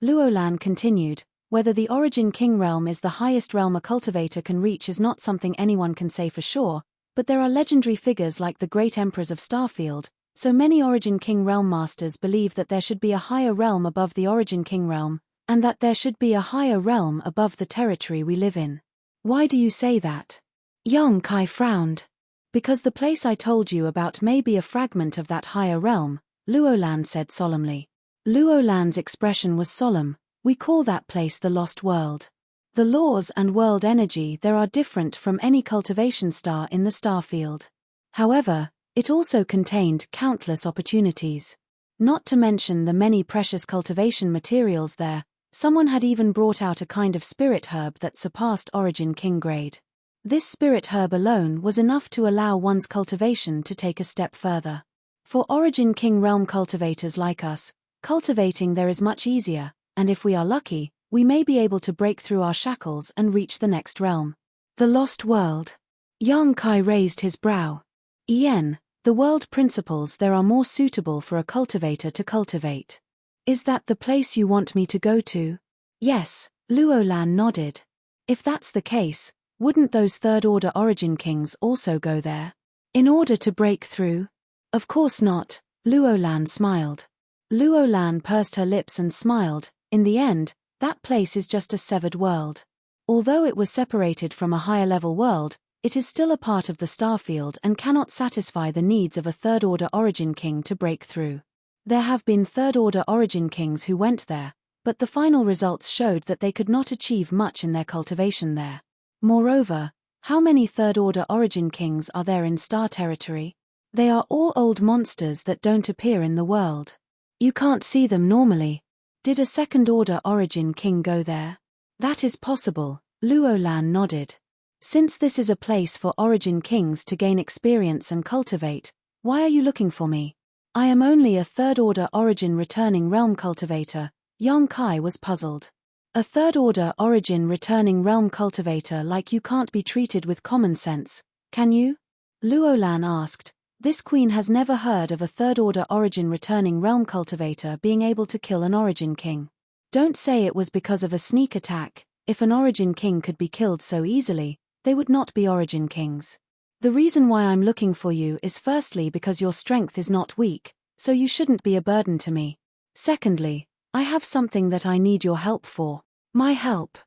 Luo Lan continued, "Whether the Origin King realm is the highest realm a cultivator can reach is not something anyone can say for sure, but there are legendary figures like the great emperors of Starfield, so many Origin King realm masters believe that there should be a higher realm above the Origin King realm, and that there should be a higher realm above the territory we live in." "Why do you say that?" Yang Kai frowned. "Because the place I told you about may be a fragment of that higher realm," Luo Lan said solemnly. Luo Lan's expression was solemn. "We call that place the Lost World. The laws and world energy there are different from any cultivation star in the star field. However, it also contained countless opportunities. Not to mention the many precious cultivation materials there, someone had even brought out a kind of spirit herb that surpassed Origin King grade. This spirit herb alone was enough to allow one's cultivation to take a step further. For Origin King realm cultivators like us, cultivating there is much easier, and if we are lucky, we may be able to break through our shackles and reach the next realm." "The Lost World." Yang Kai raised his brow. "Ien, the world principles there are more suitable for a cultivator to cultivate. Is that the place you want me to go to?" "Yes," Luo Lan nodded. "If that's the case, wouldn't those third-order Origin Kings also go there? In order to break through?" "Of course not," Luo Lan smiled. Luo Lan pursed her lips and smiled. "In the end, that place is just a severed world. Although it was separated from a higher-level world, it is still a part of the starfield and cannot satisfy the needs of a third-order Origin King to break through. There have been third-order Origin Kings who went there, but the final results showed that they could not achieve much in their cultivation there. Moreover, how many third-order Origin Kings are there in star territory? They are all old monsters that don't appear in the world. You can't see them normally. Did a second-order Origin King go there?" "That is possible," Luo Lan nodded. "Since this is a place for Origin Kings to gain experience and cultivate, why are you looking for me?" "I am only a third-order Origin returning realm cultivator," Yang Kai was puzzled. "A third-order Origin returning realm cultivator like you can't be treated with common sense, can you?" Luo Lan asked. This queen has never heard of a third-order Origin returning realm cultivator being able to kill an Origin King. "Don't say it was because of a sneak attack. If an Origin King could be killed so easily, they would not be Origin Kings. The reason why I'm looking for you is firstly because your strength is not weak, so you shouldn't be a burden to me. Secondly, I have something that I need your help for." "My help?"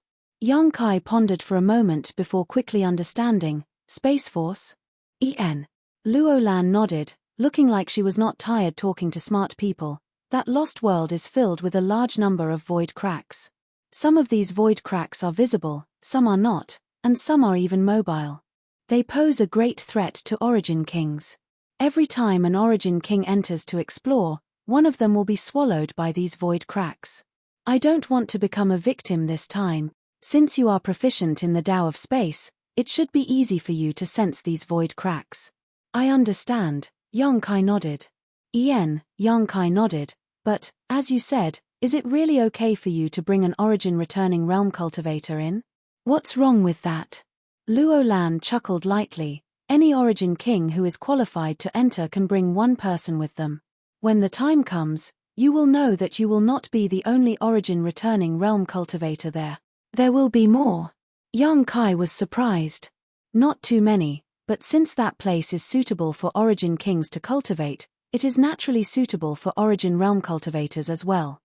Yang Kai pondered for a moment before quickly understanding. "Space Force?" "En." Luo Lan nodded, looking like she was not tired talking to smart people. "That lost world is filled with a large number of void cracks. Some of these void cracks are visible, some are not, and some are even mobile. They pose a great threat to Origin Kings. Every time an Origin King enters to explore, one of them will be swallowed by these void cracks. I don't want to become a victim this time. Since you are proficient in the Tao of space, it should be easy for you to sense these void cracks." "I understand," Yang Kai nodded. Yang Kai nodded. "But, as you said, is it really okay for you to bring an Origin returning realm cultivator in?" "What's wrong with that?" Luo Lan chuckled lightly. "Any Origin King who is qualified to enter can bring one person with them. When the time comes, you will know that you will not be the only Origin returning realm cultivator there. There will be more." Yang Kai was surprised. "Not too many. But since that place is suitable for Origin Kings to cultivate, it is naturally suitable for Origin realm cultivators as well."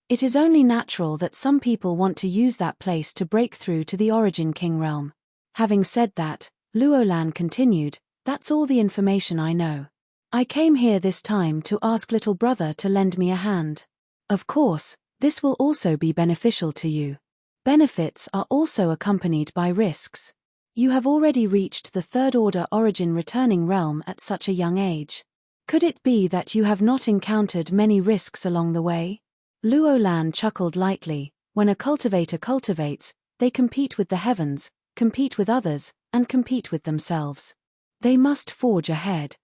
It is only natural that some people want to use that place to break through to the Origin King realm. Having said that, Luolan continued, that's all the information I know. I came here this time to ask little brother to lend me a hand. Of course, this will also be beneficial to you. Benefits are also accompanied by risks. You have already reached the third order origin returning realm at such a young age. Could it be that you have not encountered many risks along the way? Luolan chuckled lightly. When a cultivator cultivates, they compete with the heavens, compete with others, and compete with themselves. They must forge ahead.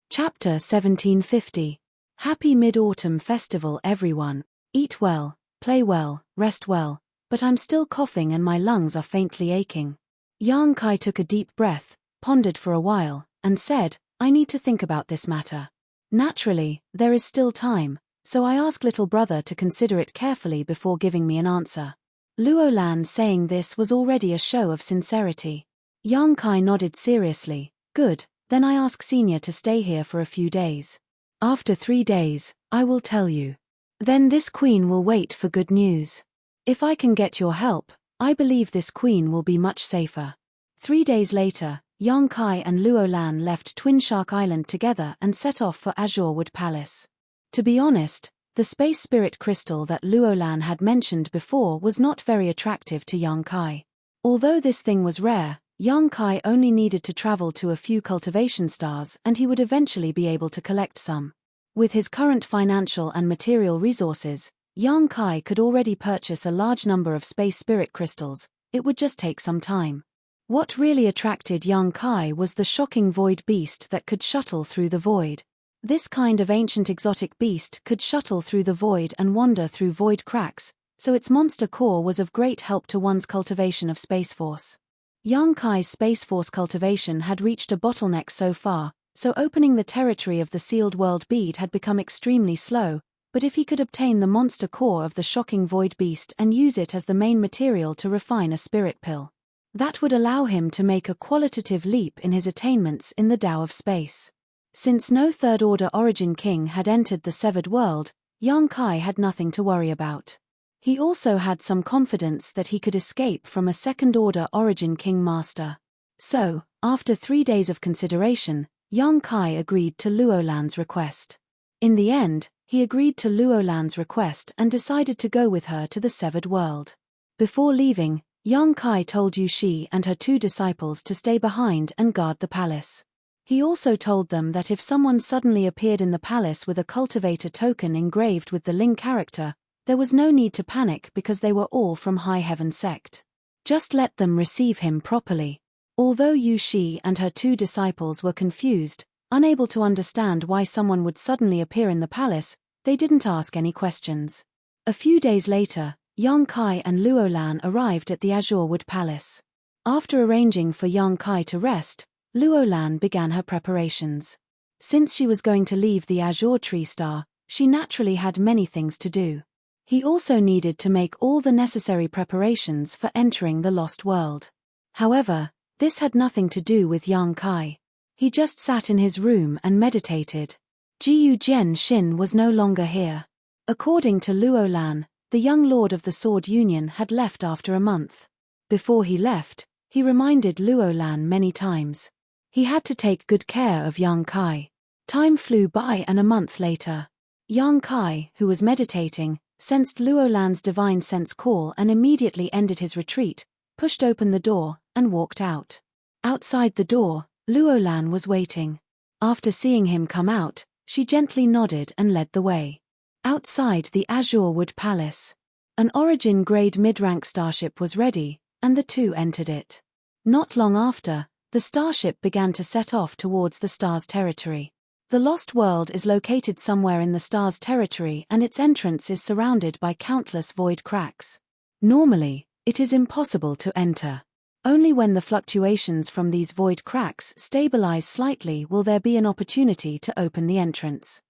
Chapter 1750. Happy Mid-Autumn Festival everyone. Eat well, play well, rest well, but I'm still coughing and my lungs are faintly aching. Yang Kai took a deep breath, pondered for a while, and said, I need to think about this matter. Naturally, there is still time, so I ask little brother to consider it carefully before giving me an answer. Luolan saying this was already a show of sincerity. Yang Kai nodded seriously. Good, then I ask Senior to stay here for a few days. After 3 days, I will tell you. Then this queen will wait for good news. If I can get your help, I believe this queen will be much safer. 3 days later, Yang Kai and Luolan left Twin Shark Island together and set off for Azure Wood Palace. To be honest, the space spirit crystal that Luolan had mentioned before was not very attractive to Yang Kai. Although this thing was rare, Yang Kai only needed to travel to a few cultivation stars and he would eventually be able to collect some. With his current financial and material resources, Yang Kai could already purchase a large number of space spirit crystals. It would just take some time. What really attracted Yang Kai was the shocking void beast that could shuttle through the void. This kind of ancient exotic beast could shuttle through the void and wander through void cracks, so its monster core was of great help to one's cultivation of Space Force. Yang Kai's Space Force cultivation had reached a bottleneck so far, so opening the territory of the sealed world bead had become extremely slow, but if he could obtain the monster core of the shocking void beast and use it as the main material to refine a spirit pill, that would allow him to make a qualitative leap in his attainments in the Tao of space. Since no third-order origin king had entered the severed world, Yang Kai had nothing to worry about. He also had some confidence that he could escape from a second-order origin king master. So, after 3 days of consideration, Yang Kai agreed to Luolan's request. In the end, he agreed to Luolan's request and decided to go with her to the severed world. Before leaving, Yang Kai told Yu Shi and her 2 disciples to stay behind and guard the palace. He also told them that if someone suddenly appeared in the palace with a cultivator token engraved with the Ling character, there was no need to panic because they were all from High Heaven sect. Just let them receive him properly. Although Yu Shi and her 2 disciples were confused, unable to understand why someone would suddenly appear in the palace, they didn't ask any questions. A few days later, Yang Kai and Luolan arrived at the Azure Wood Palace. After arranging for Yang Kai to rest, Luolan began her preparations. Since she was going to leave the Azure Tree Star, she naturally had many things to do. He also needed to make all the necessary preparations for entering the Lost World. However, this had nothing to do with Yang Kai. He just sat in his room and meditated. Jiyu Jian Xin was no longer here. According to Luolan, the young lord of the Sword Union had left after a month. Before he left, he reminded Luolan many times. He had to take good care of Yang Kai. Time flew by and a month later. Yang Kai, who was meditating, sensed Luolan's divine sense call and immediately ended his retreat, pushed open the door, and walked out. Outside the door, Luolan was waiting. After seeing him come out, she gently nodded and led the way. Outside the Azure Wood Palace, an Origin-grade mid-rank starship was ready, and the 2 entered it. Not long after, the starship began to set off towards the star's territory. The Lost World is located somewhere in the star's territory and its entrance is surrounded by countless void cracks. Normally, it is impossible to enter. Only when the fluctuations from these void cracks stabilize slightly will there be an opportunity to open the entrance.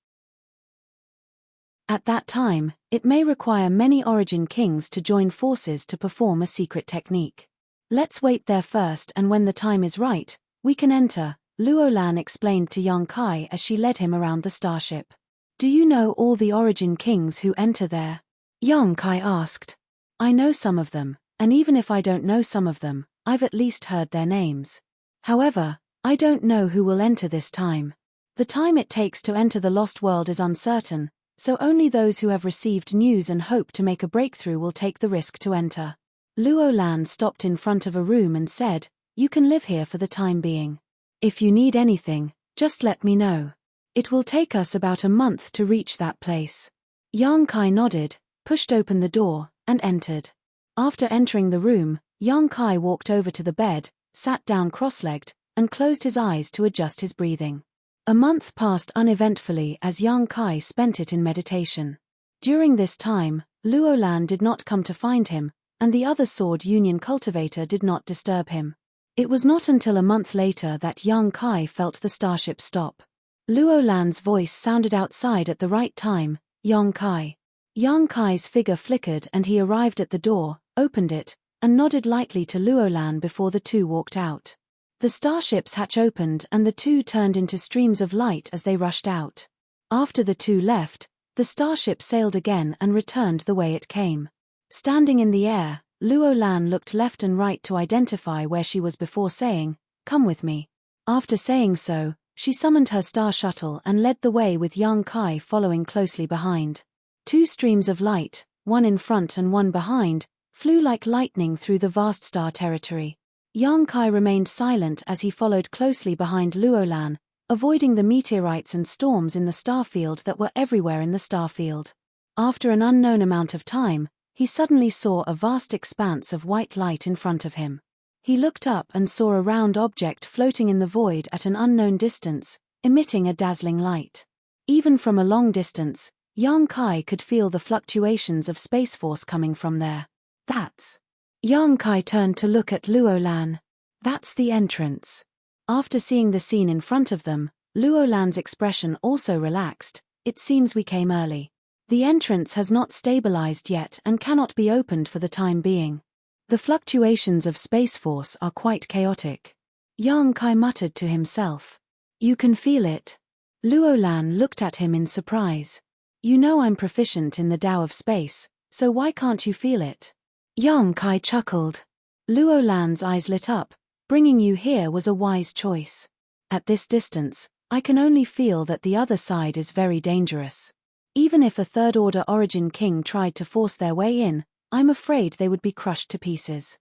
At that time, it may require many Origin Kings to join forces to perform a secret technique. Let's wait there first and when the time is right, we can enter, Luo Lan explained to Yang Kai as she led him around the starship. Do you know all the origin kings who enter there? Yang Kai asked. I know some of them, and even if I don't know some of them, I've at least heard their names. However, I don't know who will enter this time. The time it takes to enter the Lost World is uncertain, so only those who have received news and hope to make a breakthrough will take the risk to enter. Luo Lan stopped in front of a room and said, You can live here for the time being. If you need anything, just let me know. It will take us about a month to reach that place. Yang Kai nodded, pushed open the door, and entered. After entering the room, Yang Kai walked over to the bed, sat down cross-legged, and closed his eyes to adjust his breathing. A month passed uneventfully as Yang Kai spent it in meditation. During this time, Luo Lan did not come to find him, and the other Sword Union cultivator did not disturb him. It was not until a month later that Yang Kai felt the starship stop. Luo Lan's voice sounded outside at the right time, Yang Kai. Yang Kai's figure flickered and he arrived at the door, opened it, and nodded lightly to Luo Lan before the two walked out. The starship's hatch opened and the two turned into streams of light as they rushed out. After the two left, the starship sailed again and returned the way it came. Standing in the air, Luo Lan looked left and right to identify where she was before saying, Come with me. After saying so, she summoned her star shuttle and led the way with Yang Kai following closely behind. Two streams of light, one in front and one behind, flew like lightning through the vast star territory. Yang Kai remained silent as he followed closely behind Luo Lan, avoiding the meteorites and storms in the starfield that were everywhere in the starfield. After an unknown amount of time, he suddenly saw a vast expanse of white light in front of him. He looked up and saw a round object floating in the void at an unknown distance, emitting a dazzling light. Even from a long distance, Yang Kai could feel the fluctuations of space force coming from there. That's... Yang Kai turned to look at Luo Lan. That's the entrance. After seeing the scene in front of them, Luo Lan's expression also relaxed. It seems we came early. The entrance has not stabilized yet and cannot be opened for the time being. The fluctuations of space force are quite chaotic. Yang Kai muttered to himself. You can feel it. Luo Lan looked at him in surprise. You know I'm proficient in the Tao of space, so why can't you feel it? Yang Kai chuckled. Luo Lan's eyes lit up. Bringing you here was a wise choice. At this distance, I can only feel that the other side is very dangerous. Even if a third-order origin king tried to force their way in, I'm afraid they would be crushed to pieces.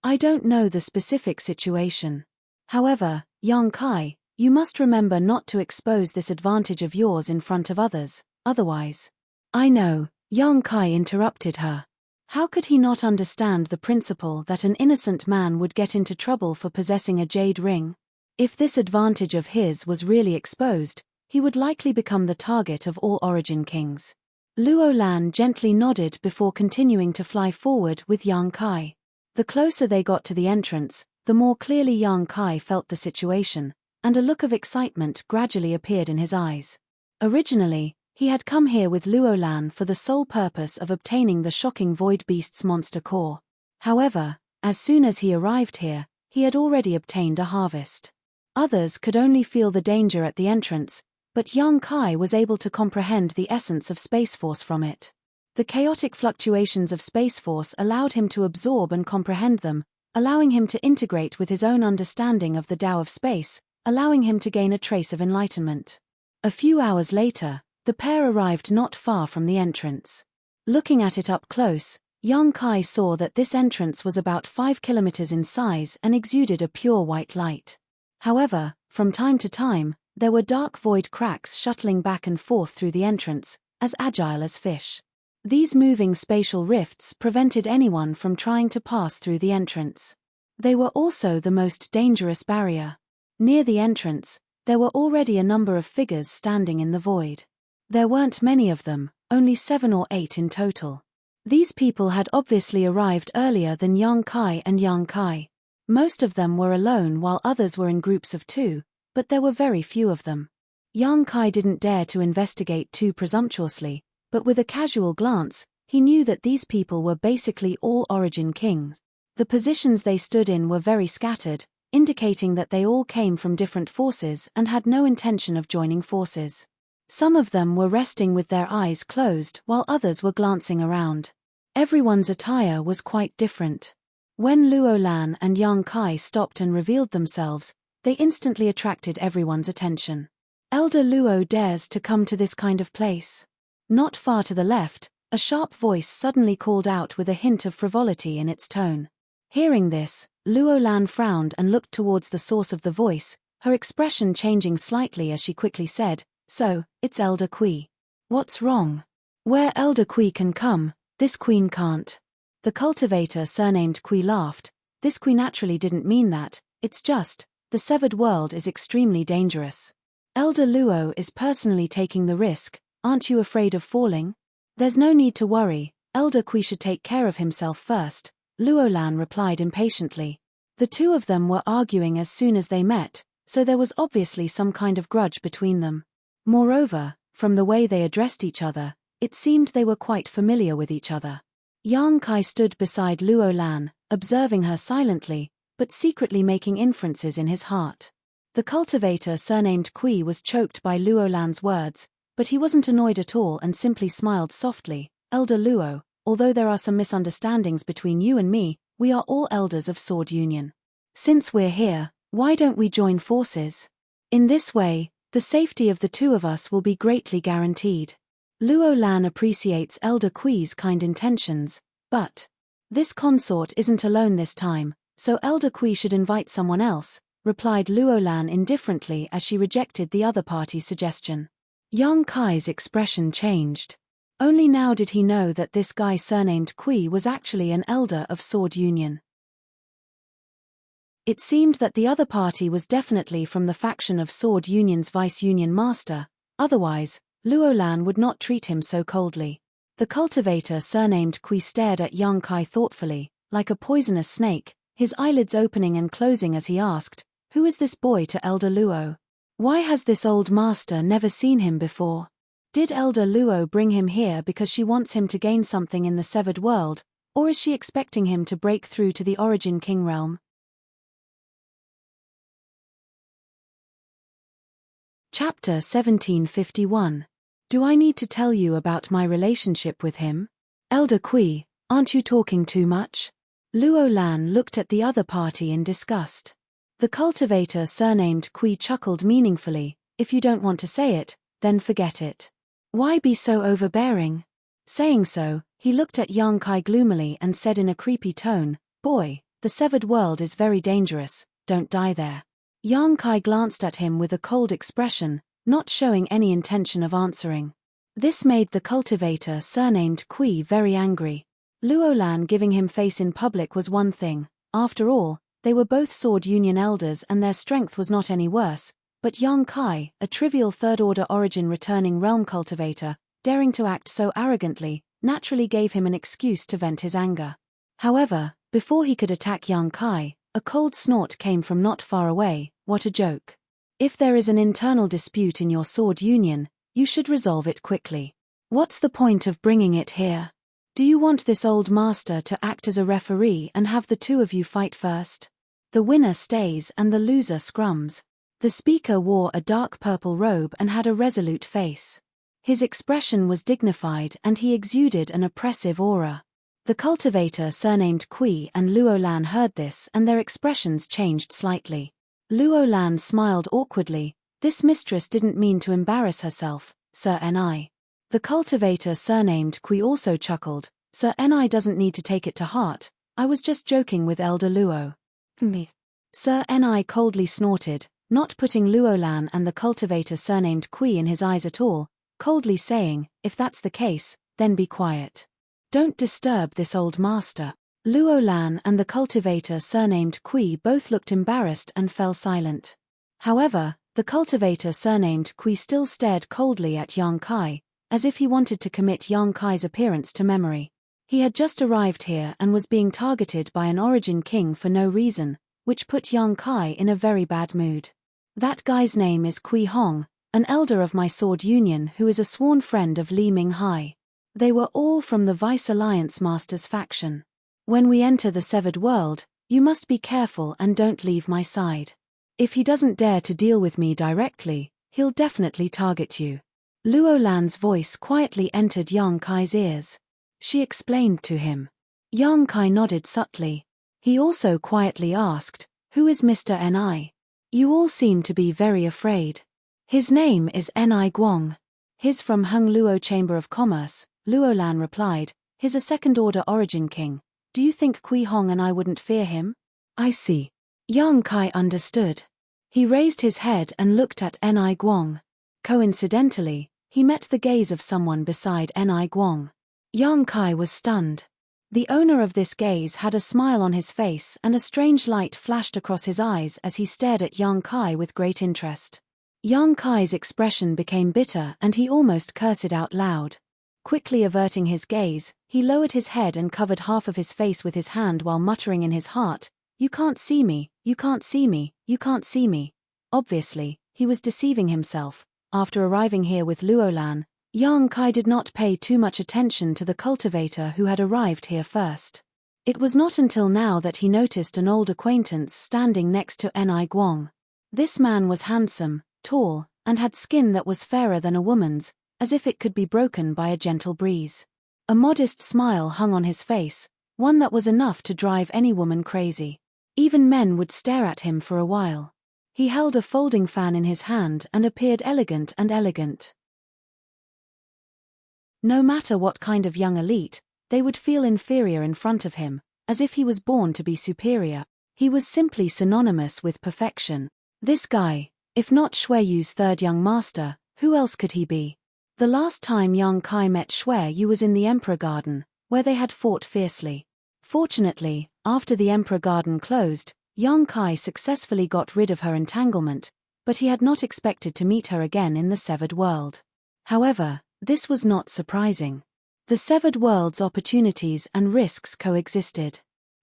I don't know the specific situation. However, Yang Kai, you must remember not to expose this advantage of yours in front of others, otherwise. I know, Yang Kai interrupted her. How could he not understand the principle that an innocent man would get into trouble for possessing a jade ring? If this advantage of his was really exposed, he would likely become the target of all origin kings. Luo Lan gently nodded before continuing to fly forward with Yang Kai. The closer they got to the entrance, the more clearly Yang Kai felt the situation, and a look of excitement gradually appeared in his eyes. Originally, he had come here with Luo Lan for the sole purpose of obtaining the shocking Void Beast's monster core. However, as soon as he arrived here, he had already obtained a harvest. Others could only feel the danger at the entrance, but Yang Kai was able to comprehend the essence of Space Force from it. The chaotic fluctuations of Space Force allowed him to absorb and comprehend them, allowing him to integrate with his own understanding of the Tao of space, allowing him to gain a trace of enlightenment. A few hours later, the pair arrived not far from the entrance. Looking at it up close, Yang Kai saw that this entrance was about 5 kilometers in size and exuded a pure white light. However, from time to time, there were dark void cracks shuttling back and forth through the entrance, as agile as fish. These moving spatial rifts prevented anyone from trying to pass through the entrance. They were also the most dangerous barrier. Near the entrance, there were already a number of figures standing in the void. There weren't many of them, only 7 or 8 in total. These people had obviously arrived earlier than Yang Kai and Yang Kai. Most of them were alone while others were in groups of 2, but there were very few of them. Yang Kai didn't dare to investigate too presumptuously, but with a casual glance, he knew that these people were basically all origin kings. The positions they stood in were very scattered, indicating that they all came from different forces and had no intention of joining forces. Some of them were resting with their eyes closed while others were glancing around. Everyone's attire was quite different. When Luo Lan and Yang Kai stopped and revealed themselves, they instantly attracted everyone's attention. Elder Luo dares to come to this kind of place. Not far to the left, a sharp voice suddenly called out with a hint of frivolity in its tone. Hearing this, Luo Lan frowned and looked towards the source of the voice, her expression changing slightly as she quickly said, "So, it's Elder Kui. What's wrong? Where Elder Kui can come, this queen can't." The cultivator surnamed Kui laughed. "This Kui naturally didn't mean that, it's just, the severed world is extremely dangerous. Elder Luo is personally taking the risk, aren't you afraid of falling? There's no need to worry, Elder Kui should take care of himself first," Luo Lan replied impatiently. The two of them were arguing as soon as they met, so there was obviously some kind of grudge between them. Moreover, from the way they addressed each other, it seemed they were quite familiar with each other. Yang Kai stood beside Luo Lan, observing her silently, but secretly making inferences in his heart. The cultivator surnamed Kui was choked by Luo Lan's words, but he wasn't annoyed at all and simply smiled softly. "Elder Luo, although there are some misunderstandings between you and me, we are all elders of Sword Union. Since we're here, why don't we join forces? In this way, the safety of the two of us will be greatly guaranteed." Luo Lan appreciates Elder Kui's kind intentions, but this consort isn't alone this time, so Elder Kui should invite someone else, replied Luo Lan indifferently as she rejected the other party's suggestion. Yang Kai's expression changed. Only now did he know that this guy surnamed Kui was actually an elder of Sword Union. It seemed that the other party was definitely from the faction of Sword Union's Vice-Union Master, otherwise, Luo Lan would not treat him so coldly. The cultivator surnamed Kui stared at Yang Kai thoughtfully, like a poisonous snake, his eyelids opening and closing as he asked, "Who is this boy to Elder Luo? Why has this old master never seen him before? Did Elder Luo bring him here because she wants him to gain something in the severed world, or is she expecting him to break through to the Origin King realm?" Chapter 1751. Do I need to tell you about my relationship with him? Elder Kui, aren't you talking too much? Luo Lan looked at the other party in disgust. The cultivator surnamed Kui chuckled meaningfully. "If you don't want to say it, then forget it. Why be so overbearing?" Saying so, he looked at Yang Kai gloomily and said in a creepy tone, "Boy, the severed world is very dangerous, don't die there." Yang Kai glanced at him with a cold expression, not showing any intention of answering. This made the cultivator surnamed Kui very angry. Luo Lan giving him face in public was one thing, after all, they were both Sword Union elders and their strength was not any worse, but Yang Kai, a trivial third-order origin returning realm cultivator, daring to act so arrogantly, naturally gave him an excuse to vent his anger. However, before he could attack Yang Kai, a cold snort came from not far away. "What a joke. If there is an internal dispute in your Sword Union, you should resolve it quickly. What's the point of bringing it here? Do you want this old master to act as a referee and have the two of you fight first? The winner stays and the loser scrums." The speaker wore a dark purple robe and had a resolute face. His expression was dignified and he exuded an oppressive aura. The cultivator surnamed Kui and Luo Lan heard this and their expressions changed slightly. Luo Lan smiled awkwardly. This mistress didn't mean to embarrass herself, Sir Ni. The cultivator surnamed Kui also chuckled. "Sir Ni doesn't need to take it to heart, I was just joking with Elder Luo." "Me." Sir Ni coldly snorted, not putting Luo Lan and the cultivator surnamed Kui in his eyes at all, coldly saying, "If that's the case, then be quiet. Don't disturb this old master." Luo Lan and the cultivator surnamed Kui both looked embarrassed and fell silent. However, the cultivator surnamed Kui still stared coldly at Yang Kai, as if he wanted to commit Yang Kai's appearance to memory. He had just arrived here and was being targeted by an Origin King for no reason, which put Yang Kai in a very bad mood. "That guy's name is Kui Hong, an elder of my Sword Union who is a sworn friend of Li Ming Hai. They were all from the Vice Alliance Master's faction. When we enter the severed world, You must be careful and don't leave my side. If he doesn't dare to deal with me directly, he'll definitely target you. Luo Lan's voice quietly entered Yang Kai's ears. She explained to him. Yang Kai nodded subtly. He also quietly asked, "Who is Mr. Ni? You all seem to be very afraid." "His name is Ni Guang. He's from Hung Luo Chamber of Commerce," Luo Lan replied. "He's a second-order origin king. Do you think Kui Hong and I wouldn't fear him?" "I see." Yang Kai understood. He raised his head and looked at Ni Guang. Coincidentally, he met the gaze of someone beside Ni Guang. Yang Kai was stunned. The owner of this gaze had a smile on his face and a strange light flashed across his eyes as he stared at Yang Kai with great interest. Yang Kai's expression became bitter and he almost cursed out loud. Quickly averting his gaze, he lowered his head and covered half of his face with his hand while muttering in his heart, "You can't see me, you can't see me, you can't see me." Obviously, he was deceiving himself. After arriving here with Luo Lan, Yang Kai did not pay too much attention to the cultivator who had arrived here first. It was not until now that he noticed an old acquaintance standing next to Ni Guang. This man was handsome, tall, and had skin that was fairer than a woman's, as if it could be broken by a gentle breeze. A modest smile hung on his face, one that was enough to drive any woman crazy. Even men would stare at him for a while. He held a folding fan in his hand and appeared elegant and elegant. No matter what kind of young elite, they would feel inferior in front of him, as if he was born to be superior. He was simply synonymous with perfection. This guy, if not Shui Yu's third young master, who else could he be? The last time Yang Kai met Shui Yu was in the Emperor Garden, where they had fought fiercely. Fortunately, after the Emperor Garden closed, Yang Kai successfully got rid of her entanglement, but he had not expected to meet her again in the Severed World. However, this was not surprising. The Severed World's opportunities and risks coexisted.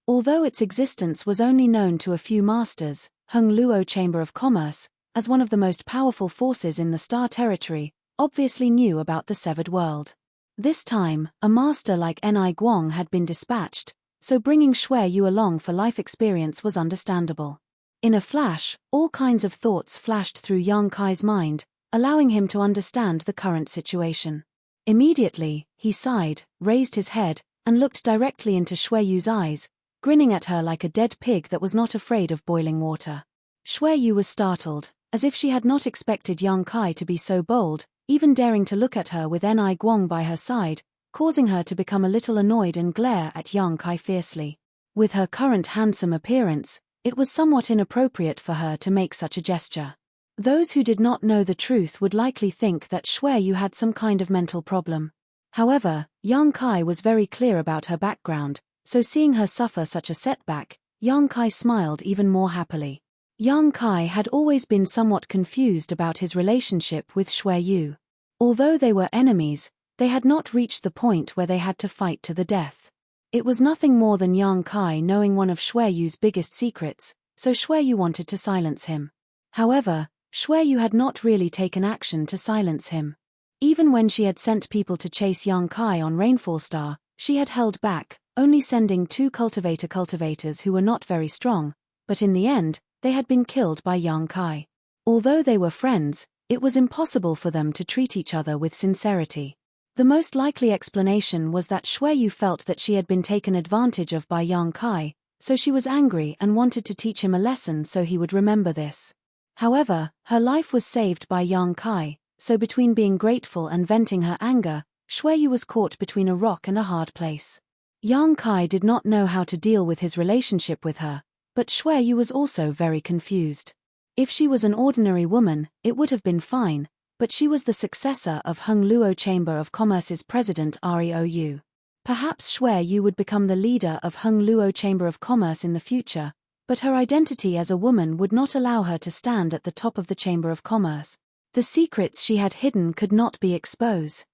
Although its existence was only known to a few masters, Hung Luo Chamber of Commerce, as one of the most powerful forces in the Star Territory, obviously knew about the Severed World. This time, a master like Ni Guang had been dispatched, so bringing Shui Yu along for life experience was understandable. In a flash, all kinds of thoughts flashed through Yang Kai's mind, allowing him to understand the current situation. Immediately, he sighed, raised his head, and looked directly into Shui Yu's eyes, grinning at her like a dead pig that was not afraid of boiling water. Shui Yu was startled, as if she had not expected Yang Kai to be so bold, even daring to look at her with Ni Guang by her side, causing her to become a little annoyed and glare at Yang Kai fiercely. With her current handsome appearance, it was somewhat inappropriate for her to make such a gesture. Those who did not know the truth would likely think that Shui Yu had some kind of mental problem. However, Yang Kai was very clear about her background, so seeing her suffer such a setback, Yang Kai smiled even more happily. Yang Kai had always been somewhat confused about his relationship with Shui Yu. Although they were enemies, they had not reached the point where they had to fight to the death. It was nothing more than Yang Kai knowing one of Shui Yu's biggest secrets, so Shui Yu wanted to silence him. However, Shui Yu had not really taken action to silence him. Even when she had sent people to chase Yang Kai on Rainfall Star, she had held back, only sending 2 cultivators who were not very strong, but in the end, they had been killed by Yang Kai. Although they were friends, it was impossible for them to treat each other with sincerity. The most likely explanation was that Shui Yu felt that she had been taken advantage of by Yang Kai, so she was angry and wanted to teach him a lesson so he would remember this. However, her life was saved by Yang Kai, so between being grateful and venting her anger, Shui Yu was caught between a rock and a hard place. Yang Kai did not know how to deal with his relationship with her, but Shui Yu was also very confused. If she was an ordinary woman, it would have been fine, but she was the successor of Hung Luo Chamber of Commerce's president Rou. Perhaps Shui Yu would become the leader of Hung Luo Chamber of Commerce in the future, but her identity as a woman would not allow her to stand at the top of the Chamber of Commerce. The secrets she had hidden could not be exposed.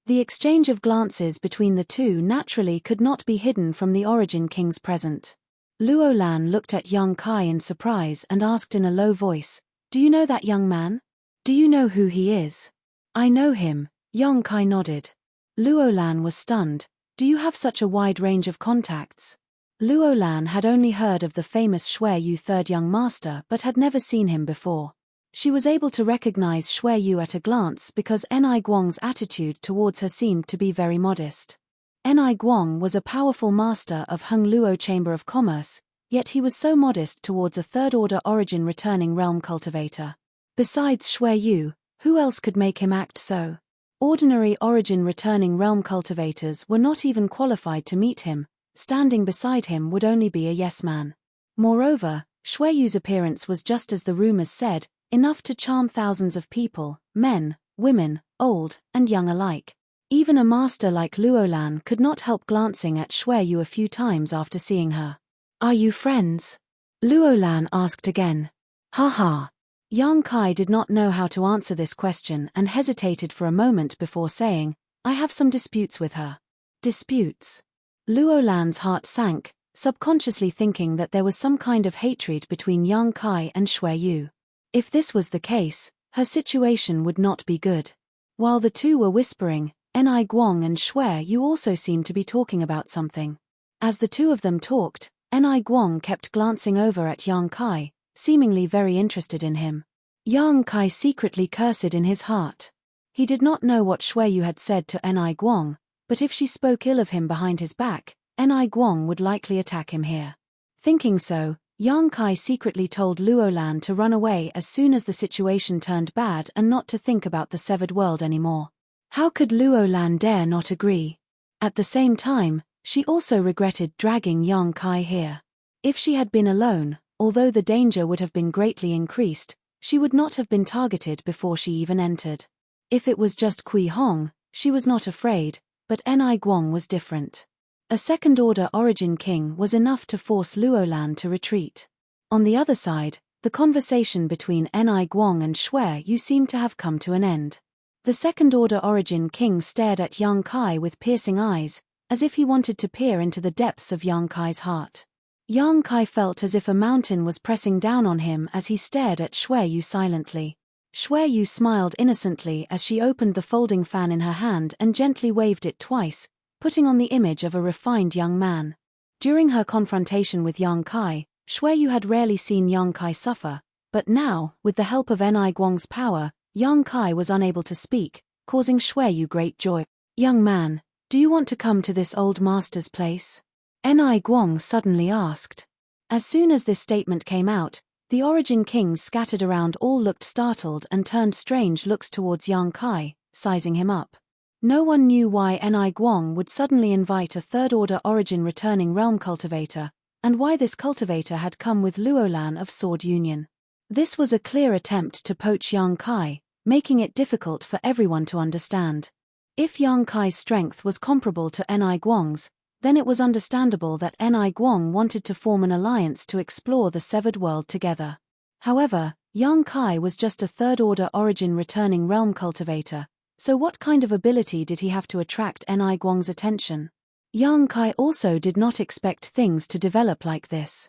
The exchange of glances between the two naturally could not be hidden from the Origin King's present. Luo Lan looked at Yang Kai in surprise and asked in a low voice, "Do you know that young man? Do you know who he is?" "I know him," Yang Kai nodded. Luo Lan was stunned. "Do you have such a wide range of contacts?" Luo Lan had only heard of the famous Shui Yu third young master but had never seen him before. She was able to recognize Shui Yu at a glance because Ni Guang's attitude towards her seemed to be very modest. Ni Guang was a powerful master of Heng Luo Chamber of Commerce, yet he was so modest towards a third-order origin returning realm cultivator. Besides Shui Yu, who else could make him act so? Ordinary origin returning realm cultivators were not even qualified to meet him. Standing beside him would only be a yes man. Moreover, Shui Yu's appearance was just as the rumors said, enough to charm thousands of people, men, women, old, and young alike. Even a master like Luo Lan could not help glancing at Shui Yu a few times after seeing her. "Are you friends?" Luo Lan asked again. "Ha." Yang Kai did not know how to answer this question and hesitated for a moment before saying, "I have some disputes with her." Disputes? Luo Lan's heart sank, subconsciously thinking that there was some kind of hatred between Yang Kai and Shui Yu. If this was the case, her situation would not be good. While the two were whispering, Ni Guang and Shui Yu also seemed to be talking about something. As the two of them talked, Ni Guang kept glancing over at Yang Kai, seemingly very interested in him. Yang Kai secretly cursed in his heart. He did not know what Shui Yu had said to Ni Guang, but if she spoke ill of him behind his back, Ni Guang would likely attack him here. Thinking so, Yang Kai secretly told Luo Lan to run away as soon as the situation turned bad and not to think about the severed world anymore. How could Luo Lan dare not agree? At the same time, she also regretted dragging Yang Kai here. If she had been alone, although the danger would have been greatly increased, she would not have been targeted before she even entered. If it was just Kui Hong, she was not afraid, but Ni Guang was different. A second-order origin king was enough to force Luo Lan to retreat. On the other side, the conversation between Ni Guang and Shui Yu seemed to have come to an end. The second-order origin king stared at Yang Kai with piercing eyes, as if he wanted to peer into the depths of Yang Kai's heart. Yang Kai felt as if a mountain was pressing down on him as he stared at Shui Yu silently. Shui Yu smiled innocently as she opened the folding fan in her hand and gently waved it twice, putting on the image of a refined young man. During her confrontation with Yang Kai, Shui Yu had rarely seen Yang Kai suffer, but now, with the help of Ni Guang's power, Yang Kai was unable to speak, causing Shui Yu great joy. "Young man, do you want to come to this old master's place?" Ni Guang suddenly asked. As soon as this statement came out, the origin kings scattered around all looked startled and turned strange looks towards Yang Kai, sizing him up. No one knew why Ni Guang would suddenly invite a third-order origin returning realm cultivator, and why this cultivator had come with Luo Lan of Sword Union. This was a clear attempt to poach Yang Kai, making it difficult for everyone to understand. If Yang Kai's strength was comparable to Ni Guang's, then it was understandable that Ni Guang wanted to form an alliance to explore the severed world together. However, Yang Kai was just a third-order origin returning realm cultivator, so what kind of ability did he have to attract Ni Guang's attention? Yang Kai also did not expect things to develop like this.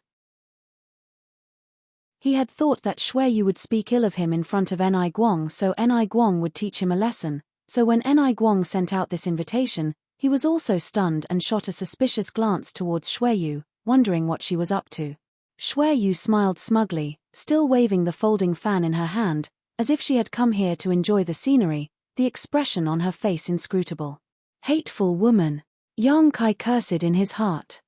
He had thought that Shui Yu would speak ill of him in front of Ni Guang so Ni Guang would teach him a lesson, so when Ni Guang sent out this invitation, he was also stunned and shot a suspicious glance towards Shui Yu, wondering what she was up to. Shui Yu smiled smugly, still waving the folding fan in her hand, as if she had come here to enjoy the scenery, the expression on her face inscrutable. "Hateful woman," Yang Kai cursed in his heart.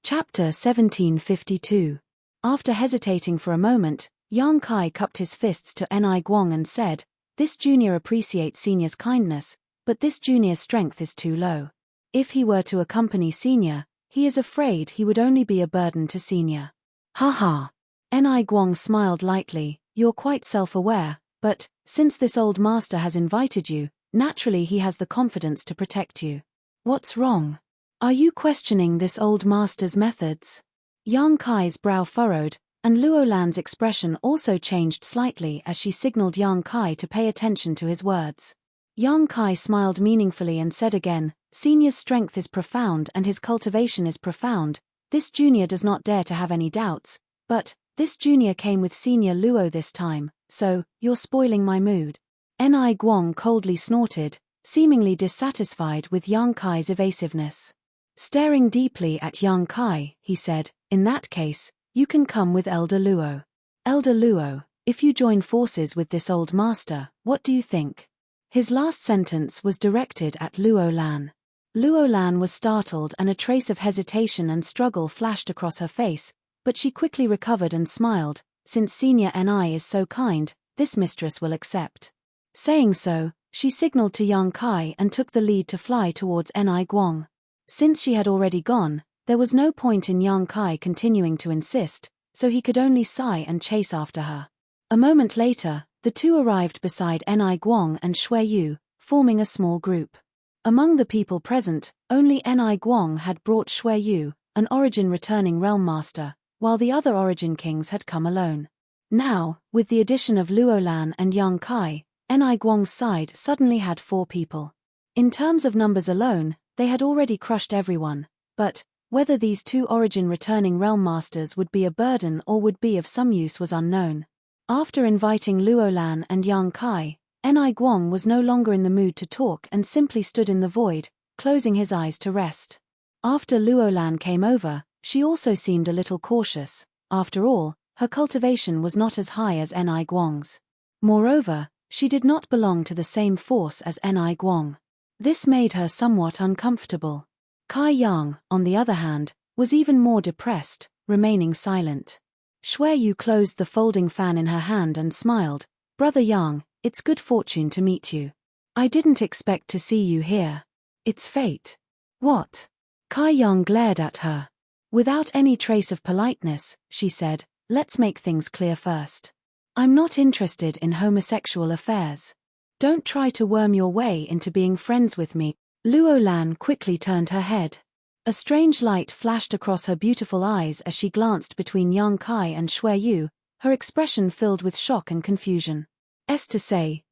Chapter 1752. After hesitating for a moment, Yang Kai cupped his fists to Ni Guang and said, "This junior appreciates senior's kindness, but this junior's strength is too low. If he were to accompany senior, he is afraid he would only be a burden to senior." "Ha." Ni Guang smiled lightly, "You're quite self-aware, but, since this old master has invited you, naturally he has the confidence to protect you. What's wrong? Are you questioning this old master's methods?" Yang Kai's brow furrowed, and Luo Lan's expression also changed slightly as she signaled Yang Kai to pay attention to his words. Yang Kai smiled meaningfully and said again, "Senior's strength is profound and his cultivation is profound. This junior does not dare to have any doubts, but this junior came with senior Luo this time, so you're spoiling my mood." Ni Guang coldly snorted, seemingly dissatisfied with Yang Kai's evasiveness. Staring deeply at Yang Kai, he said, "In that case, you can come with Elder Luo. Elder Luo, if you join forces with this old master, what do you think?" His last sentence was directed at Luo Lan. Luo Lan was startled and a trace of hesitation and struggle flashed across her face, but she quickly recovered and smiled. "Since Senior Ni is so kind, this mistress will accept." Saying so, she signaled to Yang Kai and took the lead to fly towards Ni Guang. Since she had already gone, there was no point in Yang Kai continuing to insist, so he could only sigh and chase after her. A moment later, the two arrived beside Ni Guang and Shui Yu, forming a small group. Among the people present, only Ni Guang had brought Shui Yu, an Origin returning realm master, while the other Origin kings had come alone. Now, with the addition of Luo Lan and Yang Kai, Ni Guang's side suddenly had 4 people. In terms of numbers alone, they had already crushed everyone, but whether these 2 Origin returning realm masters would be a burden or would be of some use was unknown. After inviting Luo Lan and Yang Kai, Ni Guang was no longer in the mood to talk and simply stood in the void, closing his eyes to rest. After Luo Lan came over, she also seemed a little cautious. After all, her cultivation was not as high as Ni Guang's. Moreover, she did not belong to the same force as Ni Guang. This made her somewhat uncomfortable. Kai Yang, on the other hand, was even more depressed, remaining silent. Shui Yu closed the folding fan in her hand and smiled. "Brother Yang, it's good fortune to meet you. I didn't expect to see you here. It's fate." "What?" Kai Yang glared at her. Without any trace of politeness, she said, "Let's make things clear first. I'm not interested in homosexual affairs. Don't try to worm your way into being friends with me." Luo Lan quickly turned her head. A strange light flashed across her beautiful eyes as she glanced between Yang Kai and Shui Yu, her expression filled with shock and confusion. To say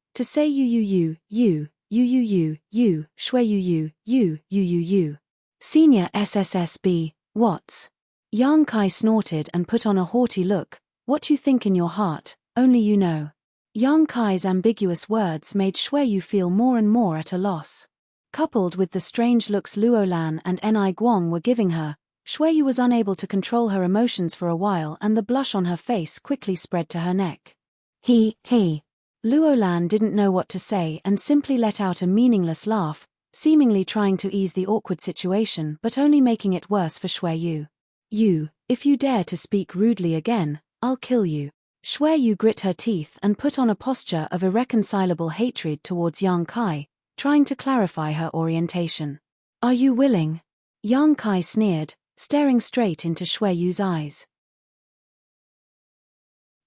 you, Shui you. Senior SSSB, what's? Yang Kai snorted and put on a haughty look. "What you think in your heart, only you know." Yang Kai's ambiguous words made Shui Yu feel more and more at a loss. Coupled with the strange looks Luo Lan and Ni Guang were giving her, Shui Yu was unable to control her emotions for a while and the blush on her face quickly spread to her neck. He. Luo Lan didn't know what to say and simply let out a meaningless laugh, seemingly trying to ease the awkward situation but only making it worse for Shui Yu. If you dare to speak rudely again, I'll kill you." Shui Yu grit her teeth and put on a posture of irreconcilable hatred towards Yang Kai, trying to clarify her orientation. "Are you willing?" Yang Kai sneered, staring straight into Shui Yu's eyes.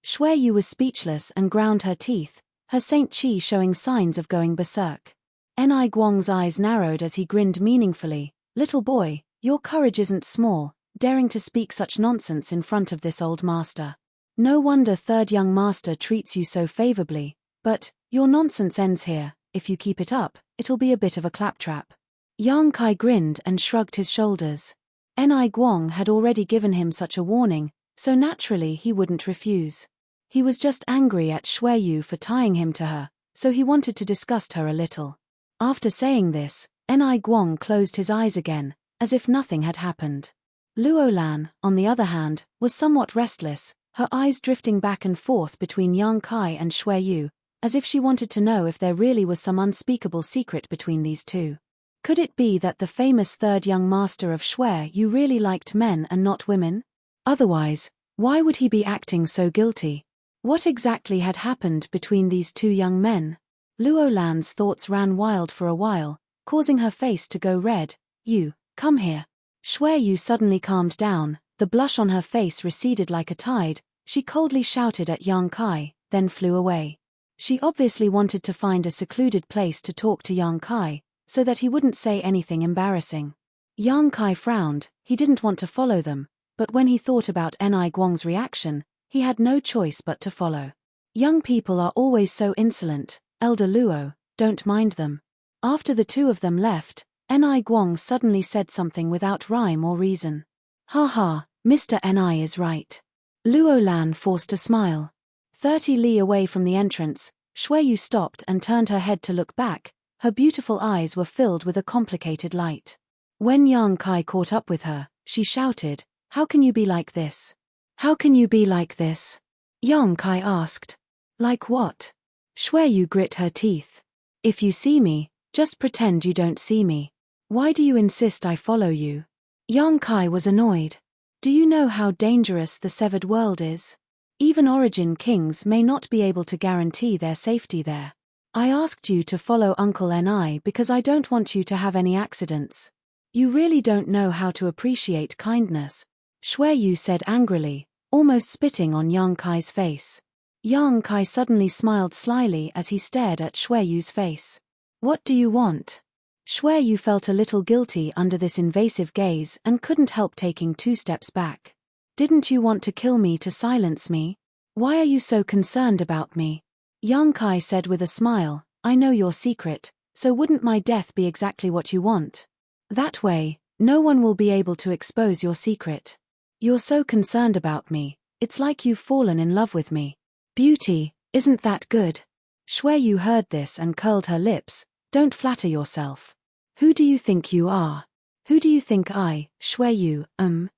Shui Yu was speechless and ground her teeth, her Saint Chi showing signs of going berserk. Ni Guang's eyes narrowed as he grinned meaningfully. "Little boy, your courage isn't small, daring to speak such nonsense in front of this old master. No wonder third young master treats you so favorably, but your nonsense ends here. If you keep it up, it'll be a bit of a claptrap." Yang Kai grinned and shrugged his shoulders. Ni Guang had already given him such a warning, so naturally he wouldn't refuse. He was just angry at Shui Yu for tying him to her, so he wanted to disgust her a little. After saying this, Ni Guang closed his eyes again, as if nothing had happened. Luo Lan, on the other hand, was somewhat restless, her eyes drifting back and forth between Yang Kai and Shui Yu, as if she wanted to know if there really was some unspeakable secret between these two. Could it be that the famous third young master of Shui Yu really liked men and not women? Otherwise, why would he be acting so guilty? What exactly had happened between these 2 young men? Luo Lan's thoughts ran wild for a while, causing her face to go red. "You, come here." Shui Yu suddenly calmed down, the blush on her face receded like a tide, she coldly shouted at Yang Kai, then flew away. She obviously wanted to find a secluded place to talk to Yang Kai, so that he wouldn't say anything embarrassing. Yang Kai frowned, he didn't want to follow them, but when he thought about Ni Guang's reaction, he had no choice but to follow. "Young people are always so insolent, Elder Luo, don't mind them." After the 2 of them left, Ni Guang suddenly said something without rhyme or reason. "Ha ha, Mr. Ni is right." Luo Lan forced a smile. 30 li away from the entrance, Shui Yu stopped and turned her head to look back, Her beautiful eyes were filled with a complicated light. When Yang Kai caught up with her, she shouted, "How can you be like this? How can you be like this?" Yang Kai asked. "Like what?" Shui Yu grit her teeth. "If you see me, just pretend you don't see me. Why do you insist I follow you?" Yang Kai was annoyed. "Do you know how dangerous the severed world is? Even origin kings may not be able to guarantee their safety there. I asked you to follow Uncle Ni because I don't want you to have any accidents. You really don't know how to appreciate kindness," Shui Yu said angrily, almost spitting on Yang Kai's face. Yang Kai suddenly smiled slyly as he stared at Shui Yu's face. "What do you want?" Shui Yu felt a little guilty under this invasive gaze and couldn't help taking 2 steps back. "Didn't you want to kill me to silence me? Why are you so concerned about me?" Yang Kai said with a smile, "I know your secret, so wouldn't my death be exactly what you want? That way, no one will be able to expose your secret. You're so concerned about me, it's like you've fallen in love with me. Beauty, isn't that good?" Shui Yu heard this and curled her lips. "Don't flatter yourself. Who do you think you are? Who do you think I, Shui Yu, am?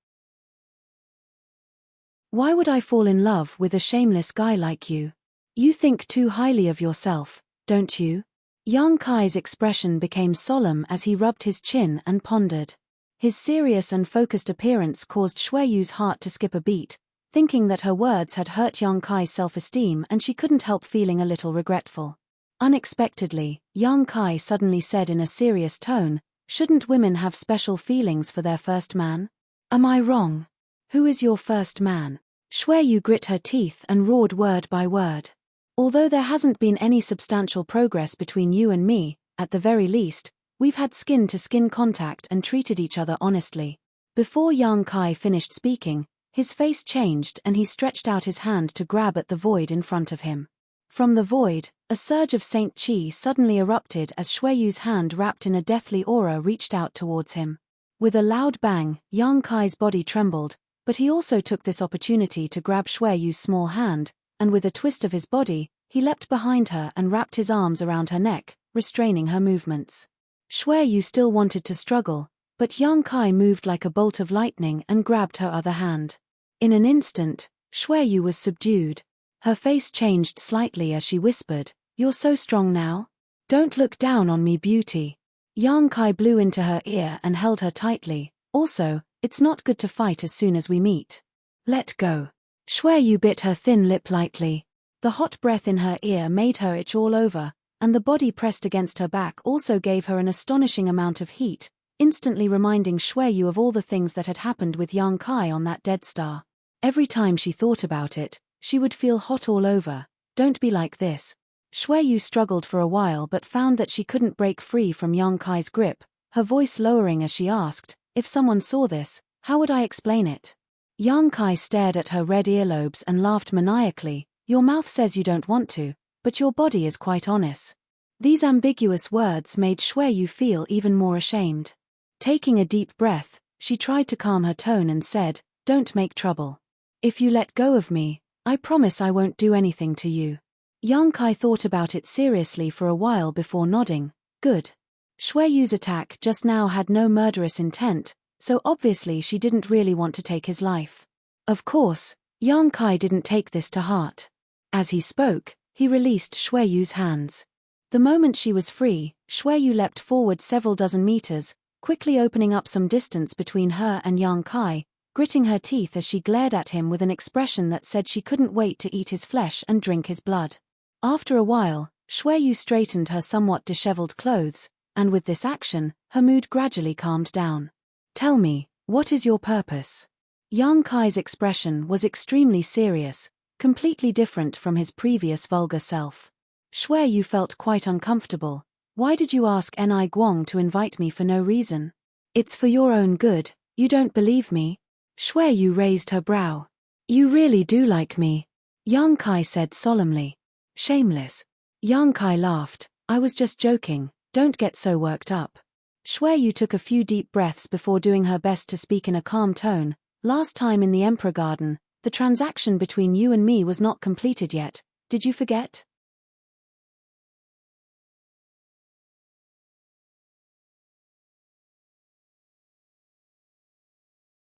Why would I fall in love with a shameless guy like you? You think too highly of yourself, don't you?" Yang Kai's expression became solemn as he rubbed his chin and pondered. His serious and focused appearance caused Shui Yu's heart to skip a beat, thinking that her words had hurt Yang Kai's self-esteem and she couldn't help feeling a little regretful. Unexpectedly, Yang Kai suddenly said in a serious tone, "Shouldn't women have special feelings for their first man? Am I wrong? Who is your first man?" Shui Yu grit her teeth and roared word by word. "Although there hasn't been any substantial progress between you and me, at the very least, we've had skin-to-skin contact and treated each other honestly." Before Yang Kai finished speaking, his face changed and he stretched out his hand to grab at the void in front of him. From the void, a surge of Saint Qi suddenly erupted as Shui Yu's hand wrapped in a deathly aura reached out towards him. With a loud bang, Yang Kai's body trembled, but he also took this opportunity to grab Shui Yu's small hand, and with a twist of his body, he leapt behind her and wrapped his arms around her neck, restraining her movements. Shui Yu still wanted to struggle, but Yang Kai moved like a bolt of lightning and grabbed her other hand. In an instant, Shui Yu was subdued. Her face changed slightly as she whispered, "You're so strong now? Don't look down on me, beauty." Yang Kai blew into her ear and held her tightly. "Also, it's not good to fight as soon as we meet. Let go." Shui Yu bit her thin lip lightly. The hot breath in her ear made her itch all over, and the body pressed against her back also gave her an astonishing amount of heat, instantly reminding Shui Yu of all the things that had happened with Yang Kai on that dead star. Every time she thought about it, she would feel hot all over. "Don't be like this." Shui Yu struggled for a while but found that she couldn't break free from Yang Kai's grip, her voice lowering as she asked, "If someone saw this, how would I explain it?" Yang Kai stared at her red earlobes and laughed maniacally. "Your mouth says you don't want to, but your body is quite honest." These ambiguous words made Shui Yu feel even more ashamed. Taking a deep breath, she tried to calm her tone and said, "Don't make trouble. If you let go of me, I promise I won't do anything to you." Yang Kai thought about it seriously for a while before nodding. "Good." Shui Yu's attack just now had no murderous intent, so obviously she didn't really want to take his life. Of course, Yang Kai didn't take this to heart. As he spoke, he released Shui Yu's hands. The moment she was free, Shui Yu leapt forward several dozen meters, quickly opening up some distance between her and Yang Kai, gritting her teeth as she glared at him with an expression that said she couldn't wait to eat his flesh and drink his blood. After a while, Shui Yu straightened her somewhat disheveled clothes, and with this action, her mood gradually calmed down. "Tell me, what is your purpose?" Yang Kai's expression was extremely serious, completely different from his previous vulgar self. Shui Yu felt quite uncomfortable. "Why did you ask Ni Guang to invite me for no reason? It's for your own good, you don't believe me?" Shui Yu raised her brow. "You really do like me," Yang Kai said solemnly. "Shameless." Yang Kai laughed. "I was just joking, don't get so worked up." Shui Yu took a few deep breaths before doing her best to speak in a calm tone. "Last time in the Emperor Garden, the transaction between you and me was not completed yet, did you forget?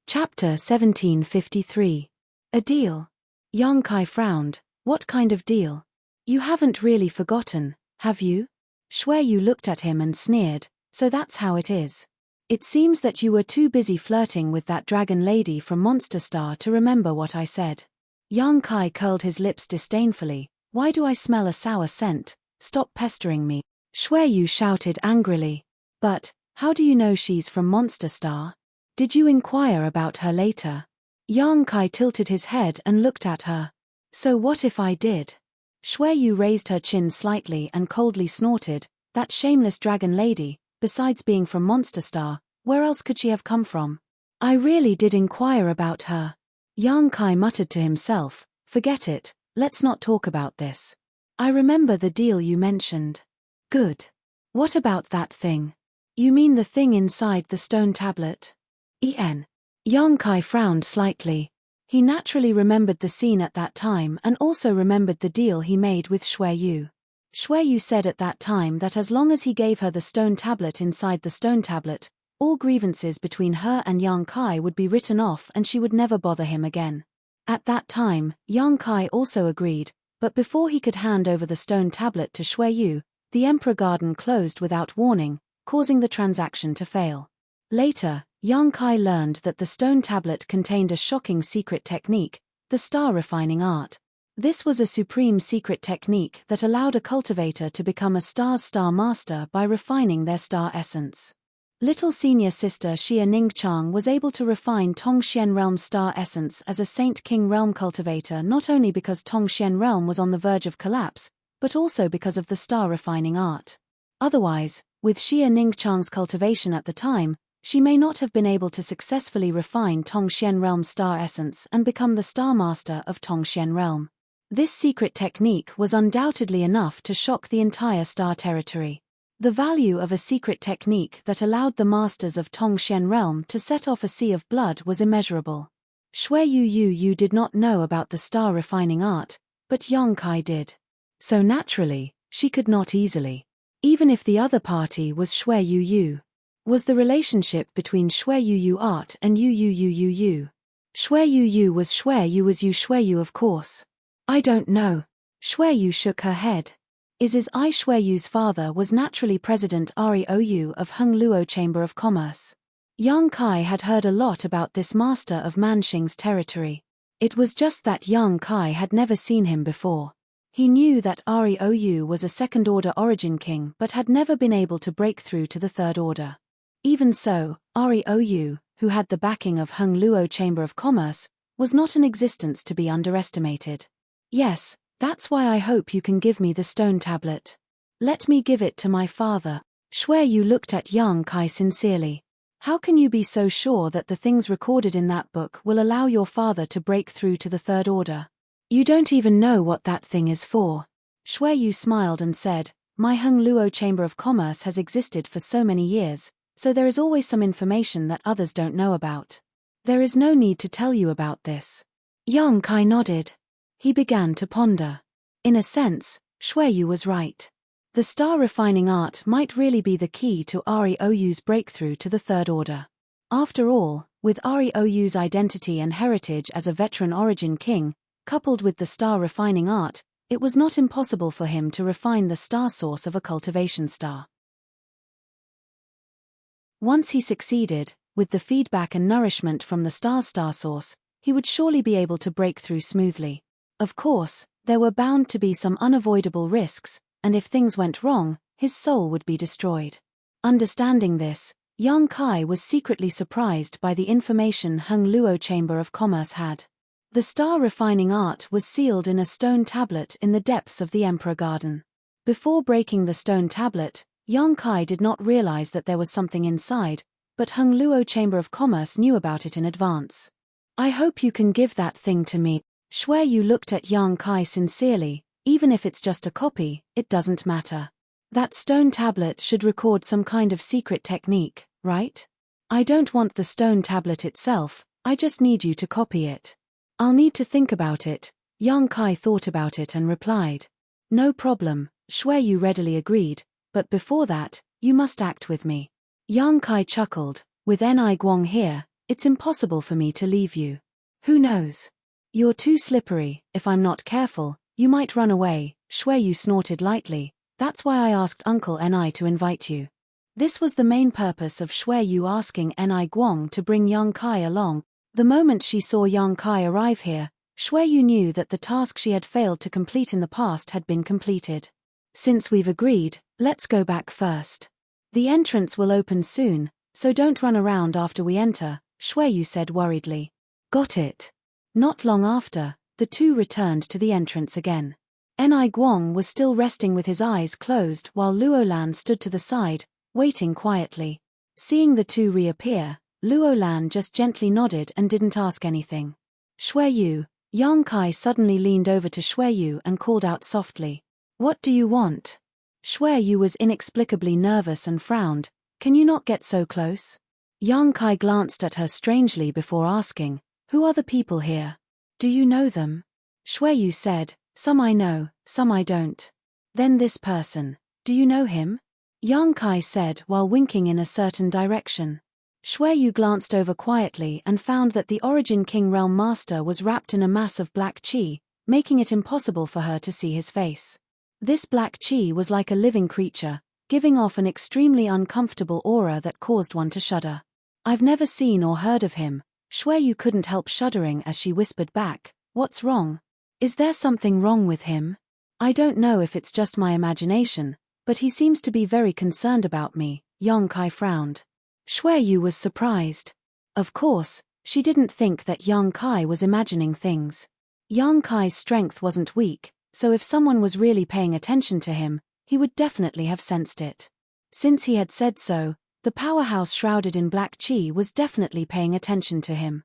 Chapter 1753. A deal. Yang Kai frowned. What kind of deal? You haven't really forgotten, have you? Shui Yu looked at him and sneered. So that's how it is. It seems that you were too busy flirting with that dragon lady from Monster Star to remember what I said. Yang Kai curled his lips disdainfully. Why do I smell a sour scent? Stop pestering me. Shui Yu shouted angrily. But, how do you know she's from Monster Star? Did you inquire about her later? Yang Kai tilted his head and looked at her. So what if I did? Shui Yu raised her chin slightly and coldly snorted. That shameless dragon lady, besides being from Monster Star, where else could she have come from? I really did inquire about her. Yang Kai muttered to himself, forget it, let's not talk about this. I remember the deal you mentioned. Good. What about that thing? You mean the thing inside the stone tablet? Yang Kai frowned slightly. He naturally remembered the scene at that time and also remembered the deal he made with Shui Yu. Shui Yu said at that time that as long as he gave her the stone tablet inside the stone tablet, all grievances between her and Yang Kai would be written off and she would never bother him again. At that time, Yang Kai also agreed, but before he could hand over the stone tablet to Shui Yu, the Emperor Garden closed without warning, causing the transaction to fail. Later, Yang Kai learned that the stone tablet contained a shocking secret technique, the star refining art. This was a supreme secret technique that allowed a cultivator to become a star's star master by refining their star essence. Little senior sister Xia Ningchang was able to refine Tongxian Realm's star essence as a Saint King Realm cultivator not only because Tongxian Realm was on the verge of collapse, but also because of the star refining art. Otherwise, with Xia Ningchang's cultivation at the time, she may not have been able to successfully refine Tongxian Realm's star essence and become the star master of Tongxian Realm. This secret technique was undoubtedly enough to shock the entire star territory. The value of a secret technique that allowed the masters of Tongxian Realm to set off a sea of blood was immeasurable. Shui Yu did not know about the star refining art, but Yang Kai did. So naturally, she could not easily. Even if the other party was Shui Yu. Was the relationship between Shui Yu art and Yu? Shui Yu was Shui Yu of course. I don't know. Shui Yu shook her head. I Shui Yu's father was naturally President Rou of Hung Luo Chamber of Commerce. Yang Kai had heard a lot about this master of Manxing's territory. It was just that Yang Kai had never seen him before. He knew that Rou was a second-order origin king but had never been able to break through to the third order. Even so, Rou, who had the backing of Hung Luo Chamber of Commerce, was not an existence to be underestimated. Yes, that's why I hope you can give me the stone tablet. Let me give it to my father. Shui Yu looked at Yang Kai sincerely. How can you be so sure that the things recorded in that book will allow your father to break through to the third order? You don't even know what that thing is for. Shui Yu smiled and said, my Hung Luo Chamber of Commerce has existed for so many years, so there is always some information that others don't know about. There is no need to tell you about this. Yang Kai nodded. He began to ponder. In a sense, Shui Yu was right. The star refining art might really be the key to Rou's breakthrough to the third order. After all, with Rou's identity and heritage as a veteran origin king, coupled with the star refining art, it was not impossible for him to refine the star source of a cultivation star. Once he succeeded, with the feedback and nourishment from the star source, he would surely be able to break through smoothly. Of course, there were bound to be some unavoidable risks, and if things went wrong, his soul would be destroyed. Understanding this, Yang Kai was secretly surprised by the information Hung Luo Chamber of Commerce had. The star refining art was sealed in a stone tablet in the depths of the Emperor Garden. Before breaking the stone tablet, Yang Kai did not realize that there was something inside, but Hung Luo Chamber of Commerce knew about it in advance. I hope you can give that thing to me. Shui Yu looked at Yang Kai sincerely. Even if it's just a copy, it doesn't matter. That stone tablet should record some kind of secret technique, right? I don't want the stone tablet itself, I just need you to copy it. I'll need to think about it. Yang Kai thought about it and replied. No problem, Shui Yu readily agreed, but before that, you must act with me. Yang Kai chuckled, with Ni Guang here, It's impossible for me to leave you. Who knows? You're too slippery. If I'm not careful, you might run away. Shui Yu snorted lightly. That's why I asked Uncle Ni to invite you. This was the main purpose of Shui Yu asking Ni Guang to bring Yang Kai along. The moment she saw Yang Kai arrive here, Shui Yu knew that the task she had failed to complete in the past had been completed. Since we've agreed, let's go back first. The entrance will open soon, so don't run around after we enter, Shui Yu said worriedly. Got it. Not long after, the two returned to the entrance again. Ni Guang was still resting with his eyes closed while Luo Lan stood to the side, waiting quietly. Seeing the two reappear, Luo Lan just gently nodded and didn't ask anything. Shui Yu. Yang Kai suddenly leaned over to Shui Yu and called out softly. What do you want? Shui Yu was inexplicably nervous and frowned. Can you not get so close? Yang Kai glanced at her strangely before asking, who are the people here? Do you know them? Shui Yu said, some I know, some I don't. Then this person, do you know him? Yang Kai said while winking in a certain direction. Shui Yu glanced over quietly and found that the Origin King Realm Master was wrapped in a mass of black qi, making it impossible for her to see his face. This black qi was like a living creature, giving off an extremely uncomfortable aura that caused one to shudder. I've never seen or heard of him. Shui Yu couldn't help shuddering as she whispered back, what's wrong? Is there something wrong with him? I don't know if it's just my imagination, but he seems to be very concerned about me, Yang Kai frowned. Shui Yu was surprised. Of course, she didn't think that Yang Kai was imagining things. Yang Kai's strength wasn't weak, so if someone was really paying attention to him, he would definitely have sensed it. Since he had said so, the powerhouse shrouded in black qi was definitely paying attention to him.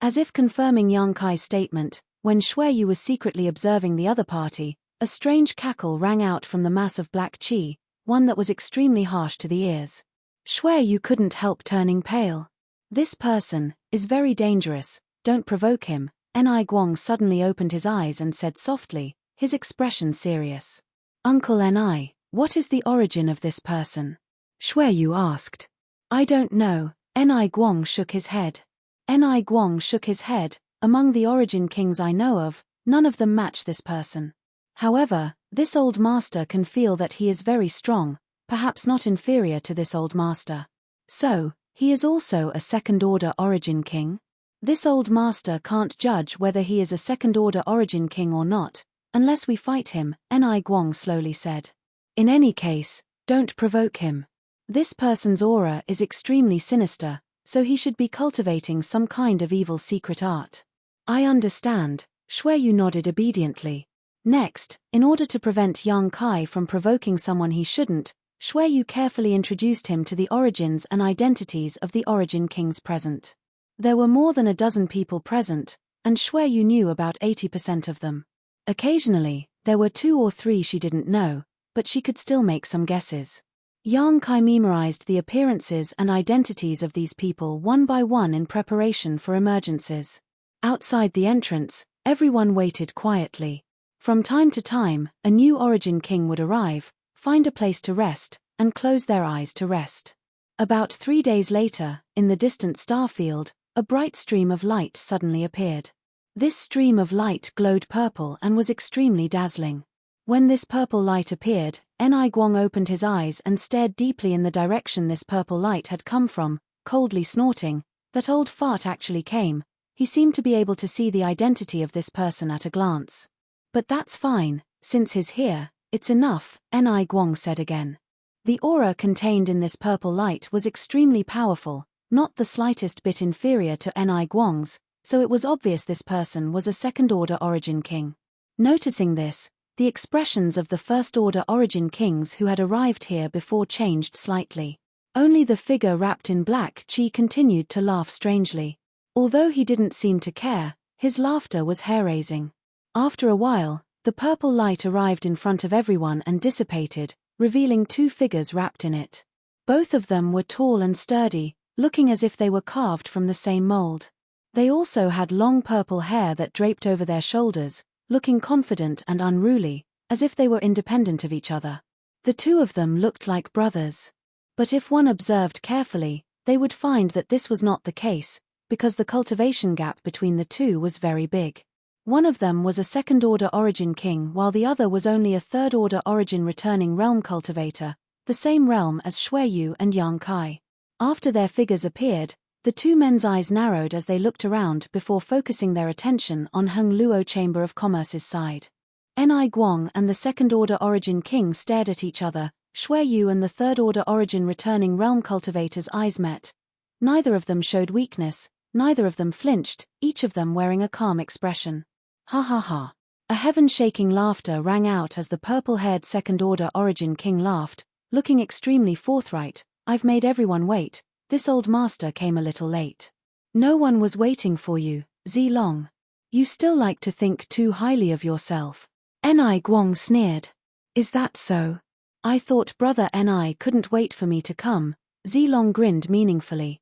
As if confirming Yang Kai's statement, when Shui Yu was secretly observing the other party, a strange cackle rang out from the mass of black qi, one that was extremely harsh to the ears. Shui Yu couldn't help turning pale. This person is very dangerous, don't provoke him. Ni Guang suddenly opened his eyes and said softly, his expression serious. Uncle Ni, what is the origin of this person? Shui Yu asked. I don't know. Ni Guang shook his head. Ni Guang shook his head. Among the Origin Kings I know of, none of them match this person. However, this old master can feel that he is very strong, perhaps not inferior to this old master. So, he is also a second-order Origin King? This old master can't judge whether he is a second-order Origin King or not, unless we fight him, Ni Guang slowly said. In any case, don't provoke him. This person's aura is extremely sinister, so he should be cultivating some kind of evil secret art. I understand, Shui Yu nodded obediently. Next, in order to prevent Yang Kai from provoking someone he shouldn't, Shui Yu carefully introduced him to the origins and identities of the Origin Kings present. There were more than a dozen people present, and Shui Yu knew about 80% of them. Occasionally, there were 2 or 3 she didn't know, but she could still make some guesses. Yang Kai memorized the appearances and identities of these people one by one in preparation for emergencies. Outside the entrance, everyone waited quietly. From time to time, a new Origin King would arrive, find a place to rest, and close their eyes to rest. About 3 days later, in the distant star field, a bright stream of light suddenly appeared. This stream of light glowed purple and was extremely dazzling. When this purple light appeared, Ni Guang opened his eyes and stared deeply in the direction this purple light had come from, coldly snorting. That old fart actually came. He seemed to be able to see the identity of this person at a glance. But that's fine, since he's here, it's enough, Ni Guang said again. The aura contained in this purple light was extremely powerful, not the slightest bit inferior to Ni Guang's, so it was obvious this person was a second-order Origin King. Noticing this, the expressions of the first-order Origin Kings who had arrived here before changed slightly. Only the figure wrapped in black qi continued to laugh strangely. Although he didn't seem to care, his laughter was hair-raising. After a while, the purple light arrived in front of everyone and dissipated, revealing 2 figures wrapped in it. Both of them were tall and sturdy, looking as if they were carved from the same mold. They also had long purple hair that draped over their shoulders, looking confident and unruly, as if they were independent of each other. The 2 of them looked like brothers. But if one observed carefully, they would find that this was not the case, because the cultivation gap between the two was very big. One of them was a second-order origin king while the other was only a third-order origin returning realm cultivator, the same realm as Xueyu and Yang Kai. After their figures appeared, the two men's eyes narrowed as they looked around before focusing their attention on Heng Luo Chamber of Commerce's side. Ni Guang and the second-order origin king stared at each other. Xueyu and the third-order origin returning realm cultivator's eyes met. Neither of them showed weakness, neither of them flinched, each of them wearing a calm expression. Ha ha ha. A heaven-shaking laughter rang out as the purple-haired second-order origin king laughed, looking extremely forthright. I've made everyone wait, this old master came a little late. No one was waiting for you, Zilong. You still like to think too highly of yourself. Ni Guang sneered. Is that so? I thought brother Ni couldn't wait for me to come, Zilong grinned meaningfully.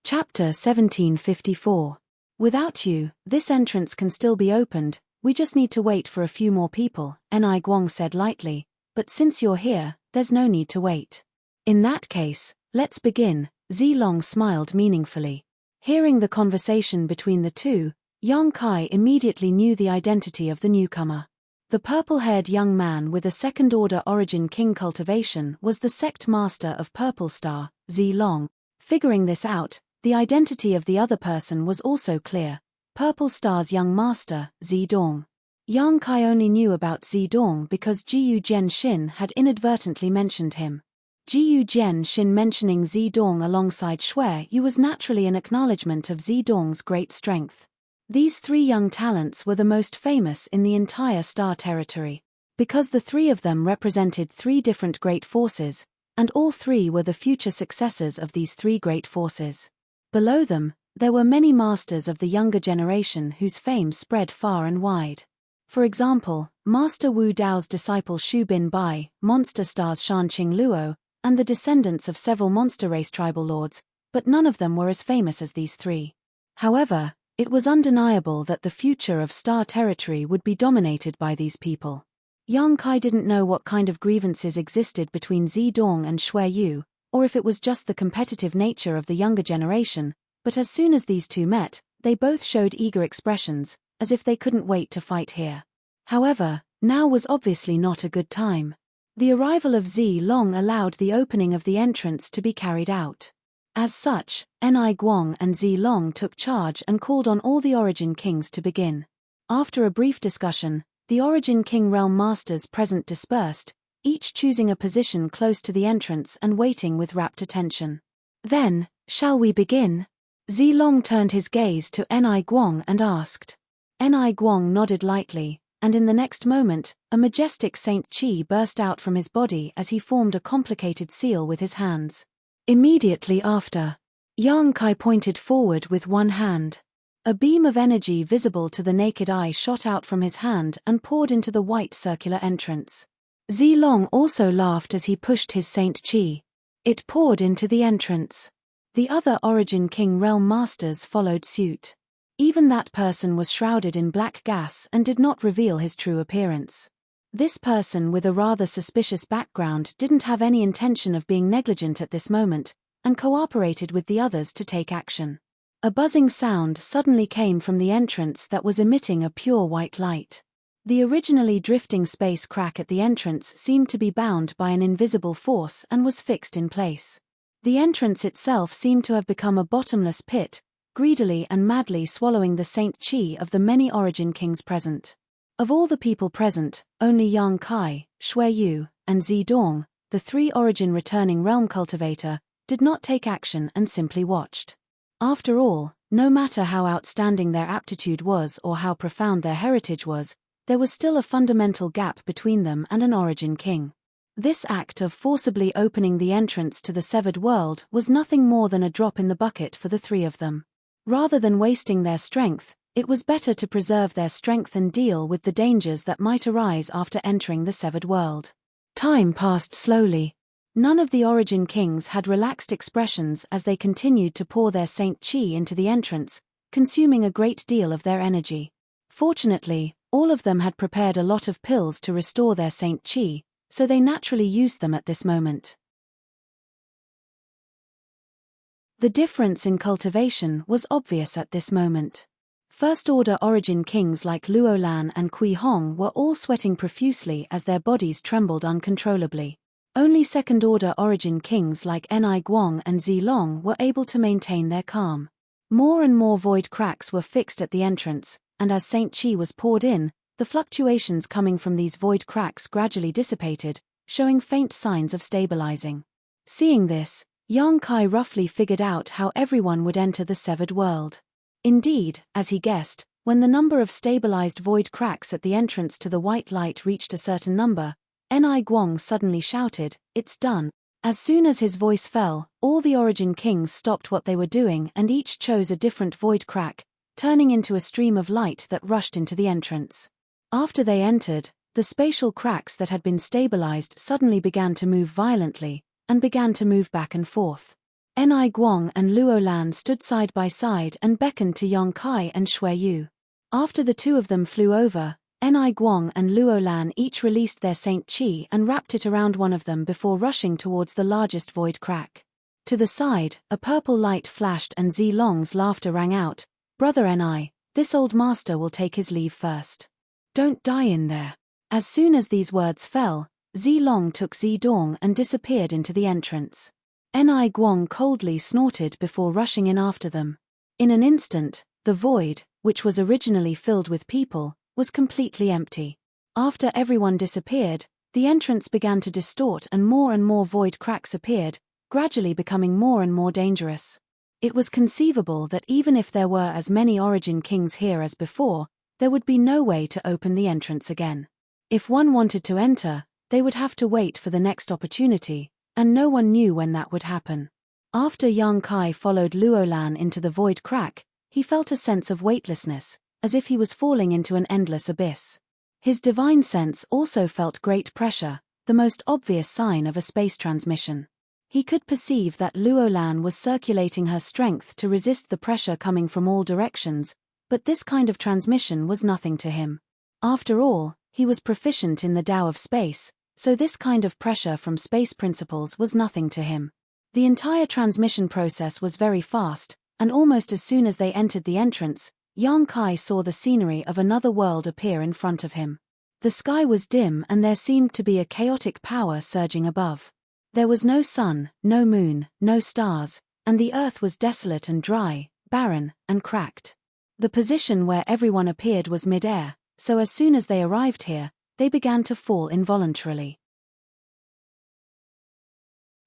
Chapter 1754. Without you, this entrance can still be opened, we just need to wait for a few more people, Ni Guang said lightly, but since you're here, there's no need to wait. In that case, let's begin, Zilong smiled meaningfully. Hearing the conversation between the two, Yang Kai immediately knew the identity of the newcomer. The purple-haired young man with a second-order origin king cultivation was the sect master of Purple Star, Zilong. Figuring this out, the identity of the other person was also clear. Purple Star's young master, Zidong. Yang Kai only knew about Zidong because Jiyu Jian Xin had inadvertently mentioned him. Jiyu Jian Xin mentioning Zidong alongside Xueyu was naturally an acknowledgement of Zidong's great strength. These three young talents were the most famous in the entire Star Territory. Because the three of them represented three different great forces, and all three were the future successors of these three great forces. Below them, there were many masters of the younger generation whose fame spread far and wide. For example, Master Wu Dao's disciple Xu Bin Bai, Monster Stars Shanqing Luo, and the descendants of several monster race tribal lords, but none of them were as famous as these three. However, it was undeniable that the future of Star Territory would be dominated by these people. Yang Kai didn't know what kind of grievances existed between Zidong and Xueyu, or if it was just the competitive nature of the younger generation, but as soon as these two met, they both showed eager expressions, as if they couldn't wait to fight here. However, now was obviously not a good time. The arrival of Zilong allowed the opening of the entrance to be carried out. As such, Ni Guang and Zilong took charge and called on all the Origin Kings to begin. After a brief discussion, the Origin King realm masters present dispersed, each choosing a position close to the entrance and waiting with rapt attention. Then, shall we begin? Zilong turned his gaze to Ni Guang and asked. Ni Guang nodded lightly, and in the next moment, a majestic Saint Qi burst out from his body as he formed a complicated seal with his hands. Immediately after, Yang Kai pointed forward with one hand. A beam of energy visible to the naked eye shot out from his hand and poured into the white circular entrance. Zilong also laughed as he pushed his Saint Qi. It poured into the entrance. The other Origin King realm masters followed suit. Even that person was shrouded in black gas and did not reveal his true appearance. This person with a rather suspicious background didn't have any intention of being negligent at this moment, and cooperated with the others to take action. A buzzing sound suddenly came from the entrance that was emitting a pure white light. The originally drifting space crack at the entrance seemed to be bound by an invisible force and was fixed in place. The entrance itself seemed to have become a bottomless pit, greedily and madly swallowing the Saint Qi of the many Origin Kings present. Of all the people present, only Yang Kai, Xueyu, and Zidong, the three Origin returning realm cultivator, did not take action and simply watched. After all, no matter how outstanding their aptitude was or how profound their heritage was, there was still a fundamental gap between them and an Origin King. This act of forcibly opening the entrance to the severed world was nothing more than a drop in the bucket for the three of them. Rather than wasting their strength, it was better to preserve their strength and deal with the dangers that might arise after entering the severed world. Time passed slowly. None of the Origin Kings had relaxed expressions as they continued to pour their Saint Qi into the entrance, consuming a great deal of their energy. Fortunately, all of them had prepared a lot of pills to restore their Saint Qi, so they naturally used them at this moment. The difference in cultivation was obvious at this moment. First-order origin kings like Luo Lan and Kui Hong were all sweating profusely as their bodies trembled uncontrollably. Only second-order origin kings like Ni Guang and Zi Long were able to maintain their calm. More and more void cracks were fixed at the entrance, and as Saint Qi was poured in, the fluctuations coming from these void cracks gradually dissipated, showing faint signs of stabilizing. Seeing this, Yang Kai roughly figured out how everyone would enter the severed world. Indeed, as he guessed, when the number of stabilized void cracks at the entrance to the white light reached a certain number, Ni Guang suddenly shouted, "It's done." As soon as his voice fell, all the origin kings stopped what they were doing and each chose a different void crack, turning into a stream of light that rushed into the entrance. After they entered, the spatial cracks that had been stabilized suddenly began to move violently, and began to move back and forth. Ni Guang and Luo Lan stood side by side and beckoned to Yang Kai and Shui Yu. After the two of them flew over, Ni Guang and Luo Lan each released their Saint Qi and wrapped it around one of them before rushing towards the largest void crack. To the side, a purple light flashed and Zi Long's laughter rang out, "Brother Ni, this old master will take his leave first. Don't die in there." As soon as these words fell, Zi Long took Zi Dong and disappeared into the entrance. Ni Guang coldly snorted before rushing in after them. In an instant, the void, which was originally filled with people, was completely empty. After everyone disappeared, the entrance began to distort and more void cracks appeared, gradually becoming more and more dangerous. It was conceivable that even if there were as many origin kings here as before, there would be no way to open the entrance again. If one wanted to enter, they would have to wait for the next opportunity, and no one knew when that would happen. After Yang Kai followed Luo Lan into the void crack, he felt a sense of weightlessness, as if he was falling into an endless abyss. His divine sense also felt great pressure, the most obvious sign of a space transmission. He could perceive that Luo Lan was circulating her strength to resist the pressure coming from all directions, but this kind of transmission was nothing to him. After all, he was proficient in the Tao of space, so this kind of pressure from space principles was nothing to him. The entire transmission process was very fast, and almost as soon as they entered the entrance, Yang Kai saw the scenery of another world appear in front of him. The sky was dim and there seemed to be a chaotic power surging above. There was no sun, no moon, no stars, and the earth was desolate and dry, barren, and cracked. The position where everyone appeared was mid-air, so as soon as they arrived here, they began to fall involuntarily.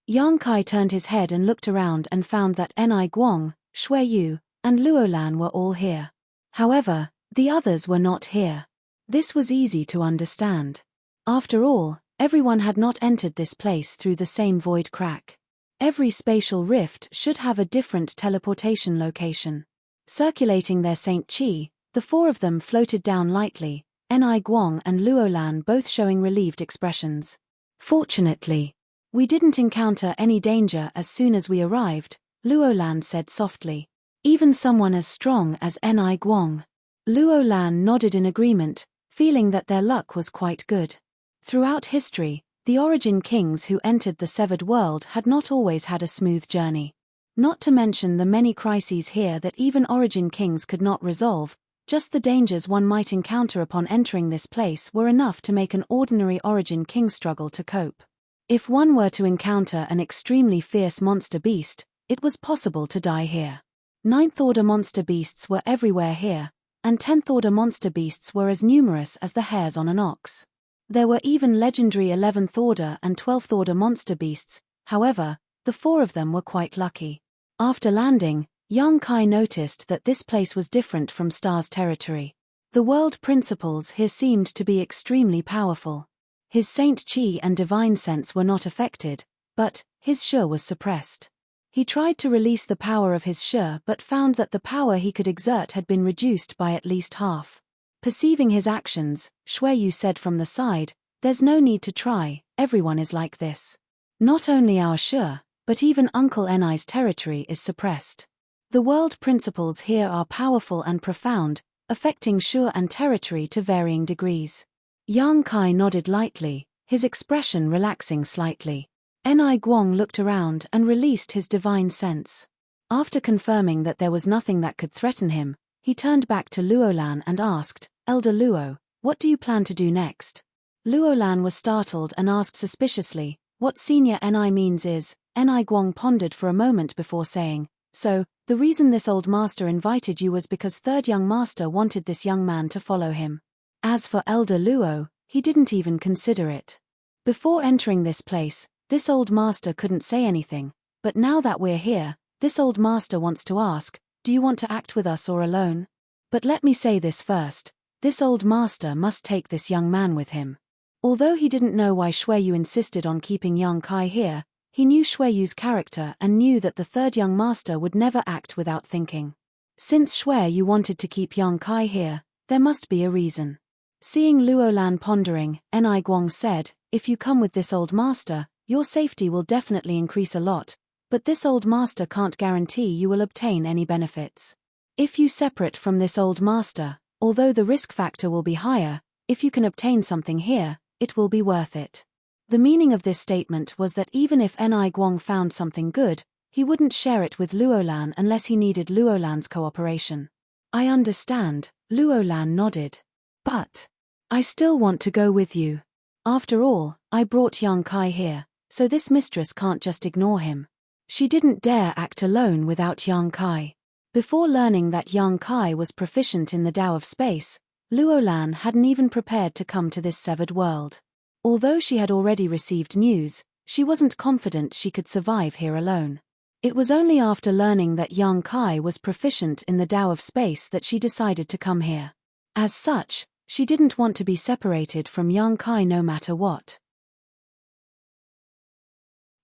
Yang Kai turned his head and looked around and found that Ni Guang, Shui Yu, and Luo Lan were all here. However, the others were not here. This was easy to understand. After all, everyone had not entered this place through the same void crack. Every spatial rift should have a different teleportation location. Circulating their Saint Qi, the four of them floated down lightly, Ni Guang and Luo Lan both showing relieved expressions. "Fortunately, we didn't encounter any danger as soon as we arrived," Luo Lan said softly. "Even someone as strong as Ni Guang." Luo Lan nodded in agreement, feeling that their luck was quite good. Throughout history, the origin kings who entered the severed world had not always had a smooth journey. Not to mention the many crises here that even origin kings could not resolve, just the dangers one might encounter upon entering this place were enough to make an ordinary origin king struggle to cope. If one were to encounter an extremely fierce monster beast, it was possible to die here. Ninth-order monster beasts were everywhere here, and 10th-order monster beasts were as numerous as the hairs on an ox. There were even legendary 11th-order and 12th-order monster beasts, however, the four of them were quite lucky. After landing, Yang Kai noticed that this place was different from Star's territory. The world principles here seemed to be extremely powerful. His Saint Qi and divine sense were not affected, but his Shi was suppressed. He tried to release the power of his Shi but found that the power he could exert had been reduced by at least half. Perceiving his actions, Shui Yu said from the side, "There's no need to try, everyone is like this. Not only our Shi, but even Uncle Ni's territory is suppressed. The world principles here are powerful and profound, affecting Shi and territory to varying degrees." Yang Kai nodded lightly, his expression relaxing slightly. Ni Guang looked around and released his divine sense. After confirming that there was nothing that could threaten him, he turned back to Luolan and asked, "Elder Luo, what do you plan to do next?" Luolan was startled and asked suspiciously, "What Senior Ni means is?" Ni Guang pondered for a moment before saying, "So, the reason this old master invited you was because third young master wanted this young man to follow him." As for Elder Luo, he didn't even consider it. Before entering this place, this old master couldn't say anything, but now that we're here, this old master wants to ask, "Do you want to act with us or alone?" But let me say this first, this old master must take this young man with him. Although he didn't know why Xueyu insisted on keeping Yang Kai here, he knew Xueyu's character and knew that the third young master would never act without thinking. Since Xueyu wanted to keep Yang Kai here, there must be a reason. Seeing Luolan pondering, Ni Guang said, "If you come with this old master, your safety will definitely increase a lot, but this old master can't guarantee you will obtain any benefits. If you separate from this old master, although the risk factor will be higher, if you can obtain something here, it will be worth it." The meaning of this statement was that even if Ni Guang found something good, he wouldn't share it with Luolan unless he needed Luolan's cooperation. "I understand," Luolan nodded. "But I still want to go with you. After all, I brought Yang Kai here, so this mistress can't just ignore him." She didn't dare act alone without Yang Kai. Before learning that Yang Kai was proficient in the Tao of Space, Luolan hadn't even prepared to come to this severed world. Although she had already received news, she wasn't confident she could survive here alone. It was only after learning that Yang Kai was proficient in the Tao of Space that she decided to come here. As such, she didn't want to be separated from Yang Kai no matter what.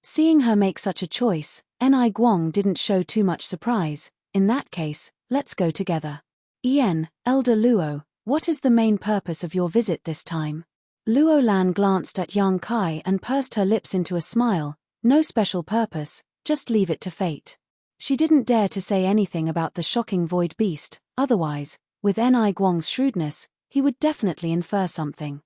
Seeing her make such a choice, Ni Guang didn't show too much surprise. "In that case, let's go together." "Elder Luo, what is the main purpose of your visit this time?" Luolan glanced at Yang Kai and pursed her lips into a smile. "No special purpose, just leave it to fate." She didn't dare to say anything about the shocking void beast, otherwise, with Ni Guang's shrewdness, he would definitely infer something.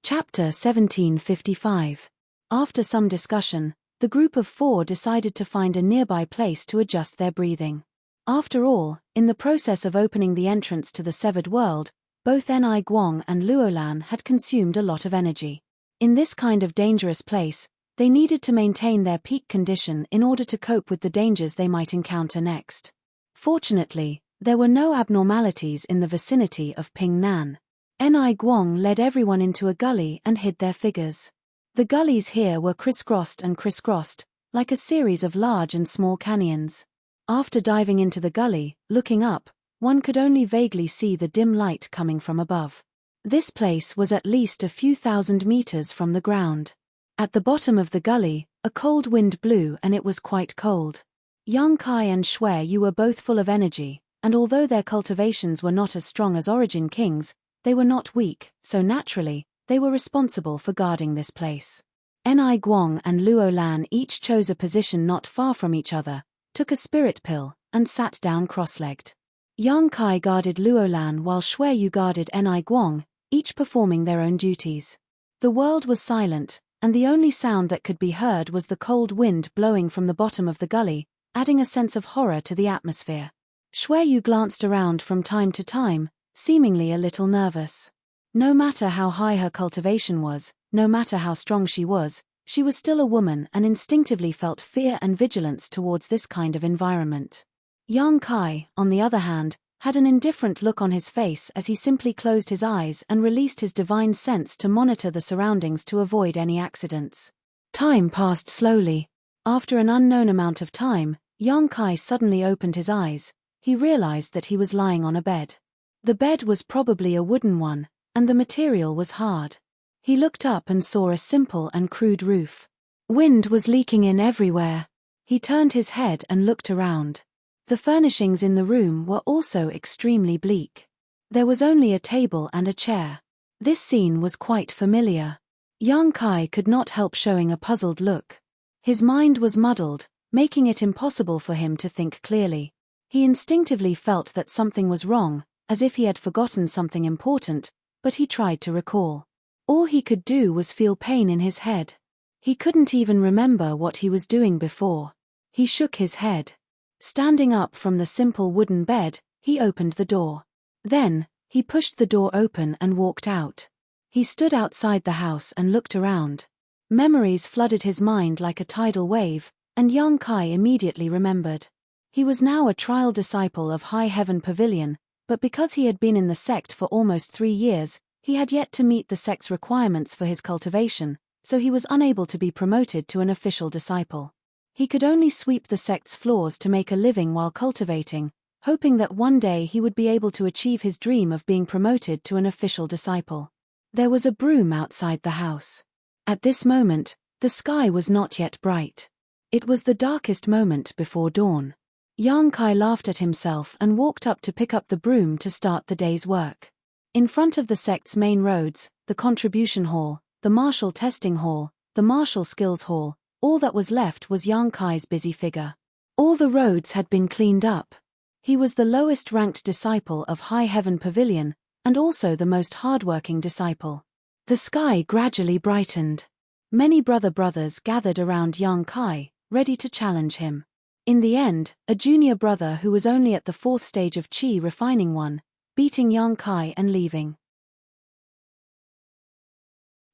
Chapter 1755. After some discussion, the group of 4 decided to find a nearby place to adjust their breathing. After all, in the process of opening the entrance to the severed world, both Ni Guang and Luolan had consumed a lot of energy. In this kind of dangerous place, they needed to maintain their peak condition in order to cope with the dangers they might encounter next. Fortunately, there were no abnormalities in the vicinity of Ping Nan. Ni Guang led everyone into a gully and hid their figures. The gullies here were crisscrossed and crisscrossed, like a series of large and small canyons. After diving into the gully, looking up, one could only vaguely see the dim light coming from above. This place was at least a few thousand meters from the ground. At the bottom of the gully, a cold wind blew and it was quite cold. Yang Kai and Xueyu were both full of energy, and although their cultivations were not as strong as Origin King's, they were not weak, so naturally, they were responsible for guarding this place. Ni Guang and Luolan each chose a position not far from each other, took a spirit pill, and sat down cross-legged. Yang Kai guarded Luolan while Xueyu guarded Ni Guang, each performing their own duties. The world was silent, and the only sound that could be heard was the cold wind blowing from the bottom of the gully, adding a sense of horror to the atmosphere. Xueyu glanced around from time to time, seemingly a little nervous. No matter how high her cultivation was, no matter how strong she was still a woman and instinctively felt fear and vigilance towards this kind of environment. Yang Kai, on the other hand, had an indifferent look on his face as he simply closed his eyes and released his divine sense to monitor the surroundings to avoid any accidents. Time passed slowly. After an unknown amount of time, Yang Kai suddenly opened his eyes. He realized that he was lying on a bed. The bed was probably a wooden one, and the material was hard. He looked up and saw a simple and crude roof. Wind was leaking in everywhere. He turned his head and looked around. The furnishings in the room were also extremely bleak. There was only a table and a chair. This scene was quite familiar. Yang Kai could not help showing a puzzled look. His mind was muddled, making it impossible for him to think clearly. He instinctively felt that something was wrong, as if he had forgotten something important, but he tried to recall. All he could do was feel pain in his head. He couldn't even remember what he was doing before. He shook his head. Standing up from the simple wooden bed, he opened the door. Then, he pushed the door open and walked out. He stood outside the house and looked around. Memories flooded his mind like a tidal wave, and young Kai immediately remembered. He was now a trial disciple of High Heaven Pavilion, but because he had been in the sect for almost 3 years, he had yet to meet the sect's requirements for his cultivation, so he was unable to be promoted to an official disciple. He could only sweep the sect's floors to make a living while cultivating, hoping that one day he would be able to achieve his dream of being promoted to an official disciple. There was a broom outside the house. At this moment, the sky was not yet bright. It was the darkest moment before dawn. Yang Kai laughed at himself and walked up to pick up the broom to start the day's work. In front of the sect's main roads, the contribution hall, the martial testing hall, the martial skills hall, all that was left was Yang Kai's busy figure. All the roads had been cleaned up. He was the lowest ranked disciple of High Heaven Pavilion, and also the most hardworking disciple. The sky gradually brightened. Many brothers gathered around Yang Kai, ready to challenge him. In the end, a junior brother who was only at the 4th stage of Qi refining won, beating Yang Kai and leaving.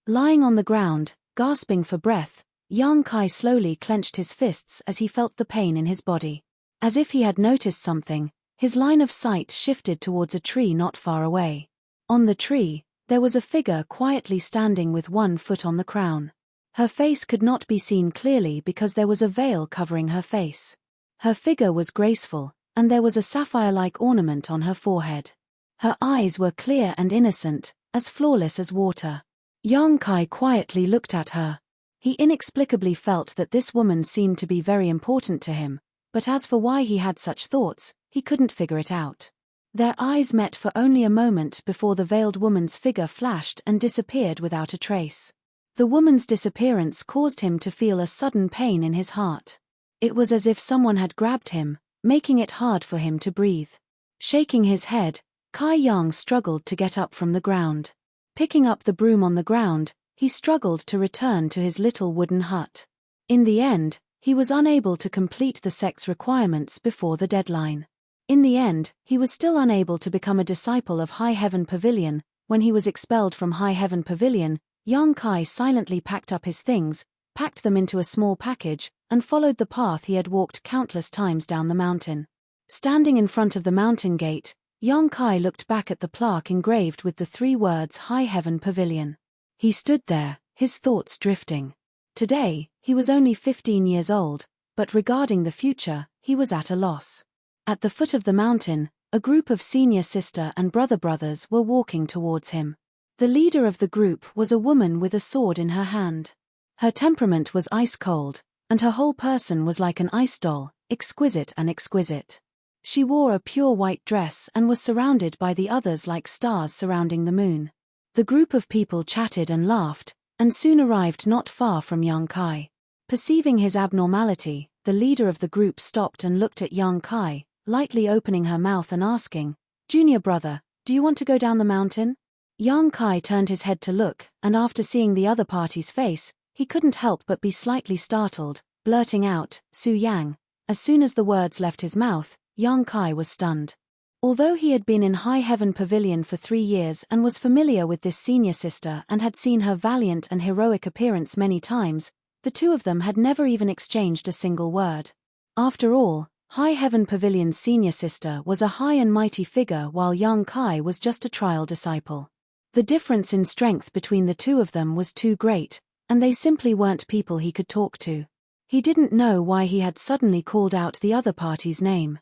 Lying on the ground, gasping for breath, Yang Kai slowly clenched his fists as he felt the pain in his body. As if he had noticed something, his line of sight shifted towards a tree not far away. On the tree, there was a figure quietly standing with one foot on the crown. Her face could not be seen clearly because there was a veil covering her face. Her figure was graceful, and there was a sapphire-like ornament on her forehead. Her eyes were clear and innocent, as flawless as water. Yang Kai quietly looked at her. He inexplicably felt that this woman seemed to be very important to him, but as for why he had such thoughts, he couldn't figure it out. Their eyes met for only a moment before the veiled woman's figure flashed and disappeared without a trace. The woman's disappearance caused him to feel a sudden pain in his heart. It was as if someone had grabbed him, making it hard for him to breathe. Shaking his head, Kai Yang struggled to get up from the ground. Picking up the broom on the ground, he struggled to return to his little wooden hut. In the end, he was unable to complete the sect's requirements before the deadline. In the end, he was still unable to become a disciple of High Heaven Pavilion. When he was expelled from High Heaven Pavilion, Yang Kai silently packed up his things, packed them into a small package, and followed the path he had walked countless times down the mountain. Standing in front of the mountain gate, Yang Kai looked back at the plaque engraved with the 3 words High Heaven Pavilion. He stood there, his thoughts drifting. Today, he was only 15 years old, but regarding the future, he was at a loss. At the foot of the mountain, a group of senior sister and brothers were walking towards him. The leader of the group was a woman with a sword in her hand. Her temperament was ice cold, and her whole person was like an ice doll, exquisite and exquisite. She wore a pure white dress and was surrounded by the others like stars surrounding the moon. The group of people chatted and laughed, and soon arrived not far from Yang Kai. Perceiving his abnormality, the leader of the group stopped and looked at Yang Kai, lightly opening her mouth and asking, "Junior brother, do you want to go down the mountain?" Yang Kai turned his head to look, and after seeing the other party's face, he couldn't help but be slightly startled, blurting out, "Su Yang." As soon as the words left his mouth, Yang Kai was stunned. Although he had been in High Heaven Pavilion for 3 years and was familiar with this senior sister and had seen her valiant and heroic appearance many times, the two of them had never even exchanged a single word. After all, High Heaven Pavilion's senior sister was a high and mighty figure while Yang Kai was just a trial disciple. The difference in strength between the two of them was too great, and they simply weren't people he could talk to. He didn't know why he had suddenly called out the other party's name.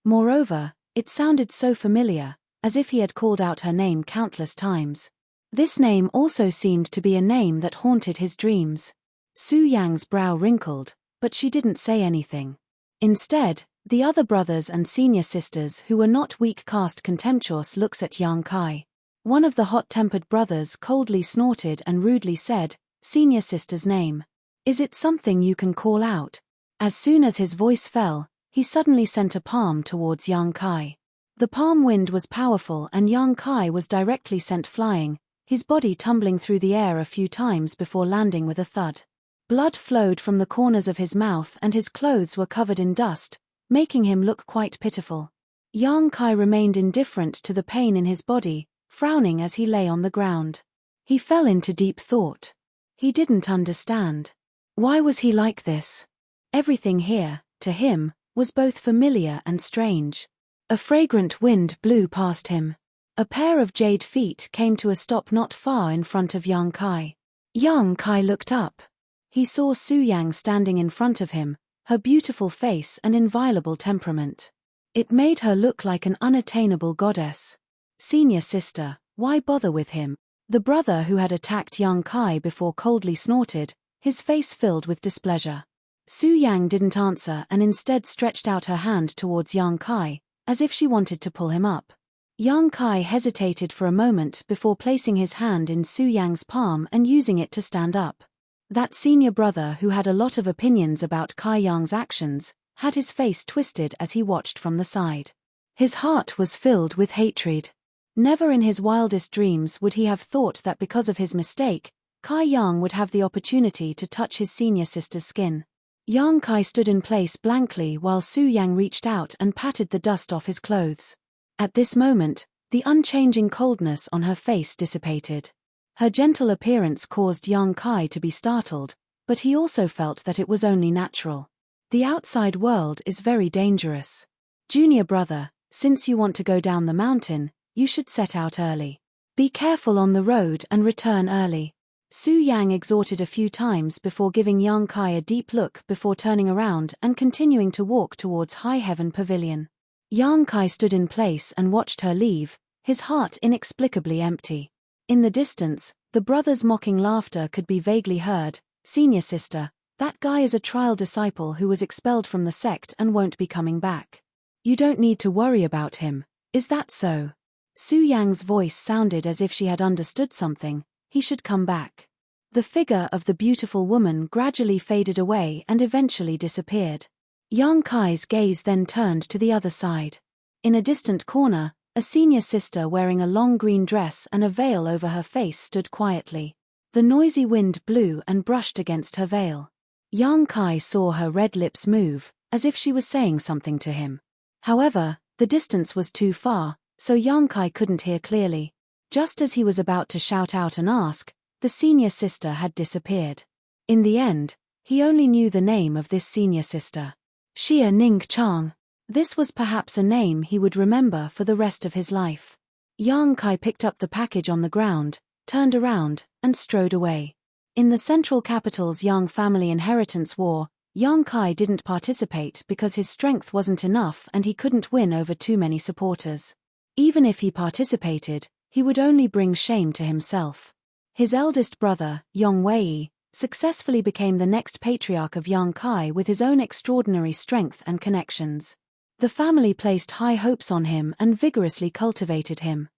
Moreover, it sounded so familiar, as if he had called out her name countless times. This name also seemed to be a name that haunted his dreams. Su Yang's brow wrinkled, but she didn't say anything. Instead, the other brothers and senior sisters who were not weak cast contemptuous looks at Yang Kai. One of the hot-tempered brothers coldly snorted and rudely said, "Senior sister's name. Is it something you can call out?" As soon as his voice fell, he suddenly sent a palm towards young Kai. The palm wind was powerful and young Kai was directly sent flying, his body tumbling through the air a few times before landing with a thud. Blood flowed from the corners of his mouth and his clothes were covered in dust, making him look quite pitiful. Young Kai remained indifferent to the pain in his body, frowning as he lay on the ground. He fell into deep thought. He didn't understand. Why was he like this? Everything here, to him, was both familiar and strange. A fragrant wind blew past him. A pair of jade feet came to a stop not far in front of young Kai. Young Kai looked up. He saw Su Yang standing in front of him, her beautiful face and inviolable temperament. It made her look like an unattainable goddess. Senior sister, why bother with him? The brother who had attacked young Kai before coldly snorted, his face filled with displeasure. Su Yang didn't answer and instead stretched out her hand towards young Kai, as if she wanted to pull him up. Young Kai hesitated for a moment before placing his hand in Su Yang's palm and using it to stand up. That senior brother who had a lot of opinions about Kai Yang's actions, had his face twisted as he watched from the side. His heart was filled with hatred. Never in his wildest dreams would he have thought that because of his mistake, Kai Yang would have the opportunity to touch his senior sister's skin. Young Kai stood in place blankly while Su Yang reached out and patted the dust off his clothes. At this moment, the unchanging coldness on her face dissipated. Her gentle appearance caused young Kai to be startled, but he also felt that it was only natural. The outside world is very dangerous. Junior brother, since you want to go down the mountain, you should set out early. Be careful on the road and return early. Su Yang exhorted a few times before giving young Kai a deep look before turning around and continuing to walk towards High Heaven Pavilion. Young Kai stood in place and watched her leave, his heart inexplicably empty. In the distance, the brothers' mocking laughter could be vaguely heard. Senior sister, that guy is a trial disciple who was expelled from the sect and won't be coming back. You don't need to worry about him, is that so? Su Yang's voice sounded as if she had understood something. He should come back. The figure of the beautiful woman gradually faded away and eventually disappeared. Young Kai's gaze then turned to the other side. In a distant corner, a senior sister wearing a long green dress and a veil over her face stood quietly. The noisy wind blew and brushed against her veil. Young Kai saw her red lips move, as if she was saying something to him. However, the distance was too far, so young Kai couldn't hear clearly. Just as he was about to shout out and ask, the senior sister had disappeared. In the end, he only knew the name of this senior sister. Xia Ning Chang. This was perhaps a name he would remember for the rest of his life. Young Kai picked up the package on the ground, turned around, and strode away. In the central capital's young family inheritance war, young Kai didn't participate because his strength wasn't enough and he couldn't win over too many supporters. Even if he participated, he would only bring shame to himself. His eldest brother, Yong Wei, successfully became the next patriarch of young Kai with his own extraordinary strength and connections. The family placed high hopes on him and vigorously cultivated him.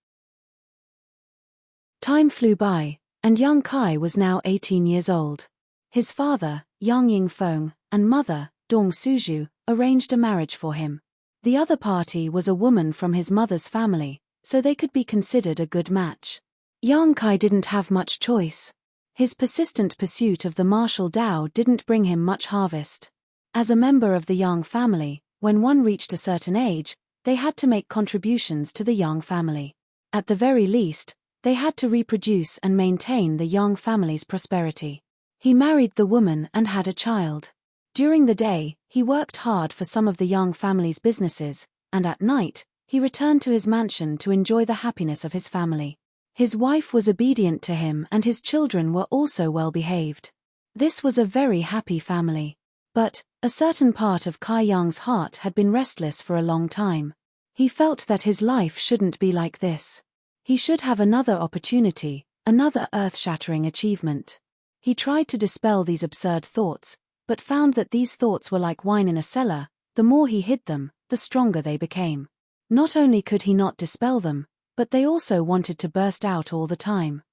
Time flew by, and young Kai was now 18 years old. His father, Yang Yingfeng, and mother, Dong Suju, arranged a marriage for him. The other party was a woman from his mother's family, so they could be considered a good match. Young Kai didn't have much choice. His persistent pursuit of the martial Tao didn't bring him much harvest. As a member of the Yang family, when one reached a certain age, they had to make contributions to the Yang family. At the very least, they had to reproduce and maintain the Yang family's prosperity. He married the woman and had a child. During the day, he worked hard for some of the Yang family's businesses, and at night, he returned to his mansion to enjoy the happiness of his family. His wife was obedient to him and his children were also well behaved. This was a very happy family. But, a certain part of Kai Yang's heart had been restless for a long time. He felt that his life shouldn't be like this. He should have another opportunity, another earth-shattering achievement. He tried to dispel these absurd thoughts, but found that these thoughts were like wine in a cellar. The more he hid them, the stronger they became. Not only could he not dispel them, but they also wanted to burst out all the time.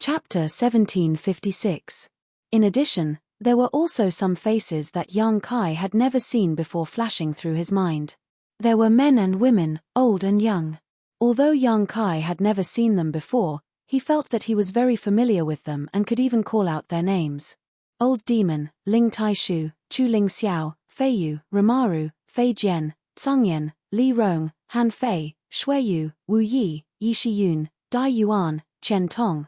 Chapter 1756. In addition, there were also some faces that young Kai had never seen before flashing through his mind. There were men and women, old and young. Although young Kai had never seen them before, he felt that he was very familiar with them and could even call out their names. Old Demon, Ling Taishu, Chu Ling Xiao, Fei Yu, Rimaru, Fei Jian, Tsangyan, Li Rong, Han Fei, Shui Yu, Wu Yi, Yi Shiyun, Dai Yuan, Chen Tong.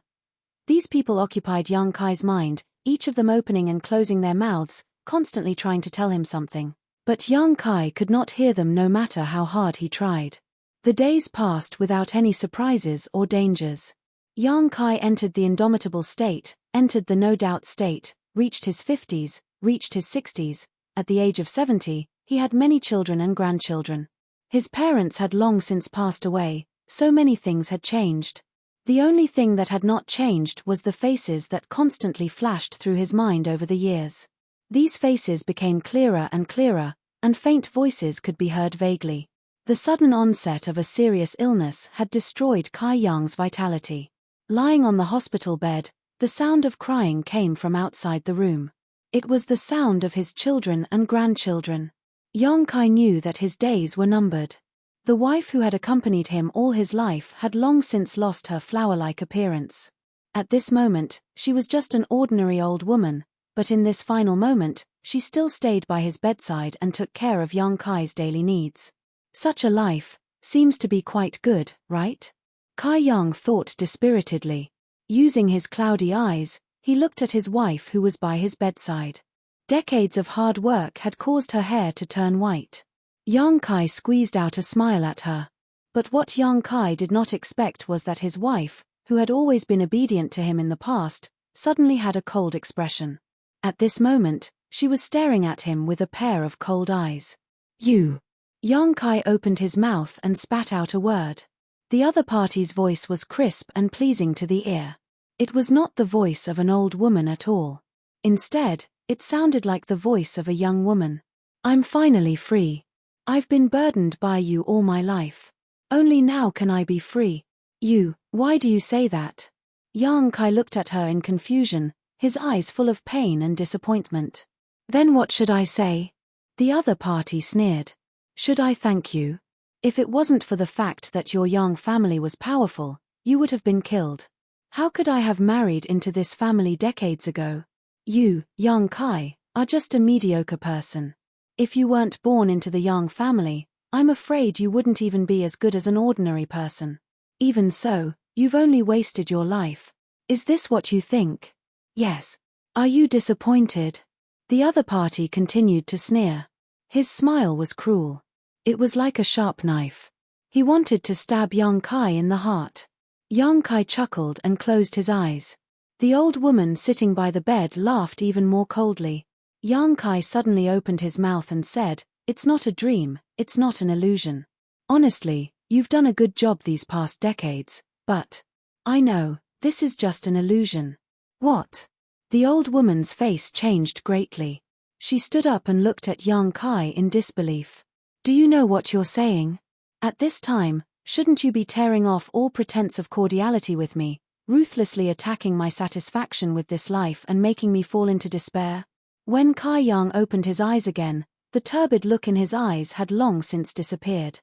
These people occupied young Kai's mind, each of them opening and closing their mouths, constantly trying to tell him something. But young Kai could not hear them no matter how hard he tried. The days passed without any surprises or dangers. Young Kai entered the indomitable state, entered the no-doubt state, reached his 50s, reached his 60s. At the age of 70, he had many children and grandchildren. His parents had long since passed away, so many things had changed. The only thing that had not changed was the faces that constantly flashed through his mind over the years. These faces became clearer, and faint voices could be heard vaguely. The sudden onset of a serious illness had destroyed Kai Yang's vitality. Lying on the hospital bed, the sound of crying came from outside the room. It was the sound of his children and grandchildren. Young Kai knew that his days were numbered. The wife who had accompanied him all his life had long since lost her flower-like appearance. At this moment, she was just an ordinary old woman, but in this final moment, she still stayed by his bedside and took care of young Kai's daily needs. Such a life seems to be quite good, right? Kai Yang thought dispiritedly. Using his cloudy eyes, he looked at his wife who was by his bedside. Decades of hard work had caused her hair to turn white. Young Kai squeezed out a smile at her. But what young Kai did not expect was that his wife, who had always been obedient to him in the past, suddenly had a cold expression. At this moment, she was staring at him with a pair of cold eyes. You. Young Kai opened his mouth and spat out a word. The other party's voice was crisp and pleasing to the ear. It was not the voice of an old woman at all. Instead, it sounded like the voice of a young woman. I'm finally free. I've been burdened by you all my life. Only now can I be free. You, why do you say that? Young Kai looked at her in confusion, his eyes full of pain and disappointment. Then what should I say? The other party sneered. Should I thank you? If it wasn't for the fact that your young family was powerful, you would have been killed. How could I have married into this family decades ago? You, young Kai, are just a mediocre person. If you weren't born into the Yang family, I'm afraid you wouldn't even be as good as an ordinary person. Even so, you've only wasted your life. Is this what you think? Yes. Are you disappointed? The other party continued to sneer. His smile was cruel. It was like a sharp knife. He wanted to stab young Kai in the heart. Young Kai chuckled and closed his eyes. The old woman sitting by the bed laughed even more coldly. Young Kai suddenly opened his mouth and said, "It's not a dream, it's not an illusion. Honestly, you've done a good job these past decades, but I know, this is just an illusion." What? The old woman's face changed greatly. She stood up and looked at young Kai in disbelief. Do you know what you're saying? At this time, shouldn't you be tearing off all pretense of cordiality with me, ruthlessly attacking my satisfaction with this life and making me fall into despair? When Kai Yang opened his eyes again, the turbid look in his eyes had long since disappeared.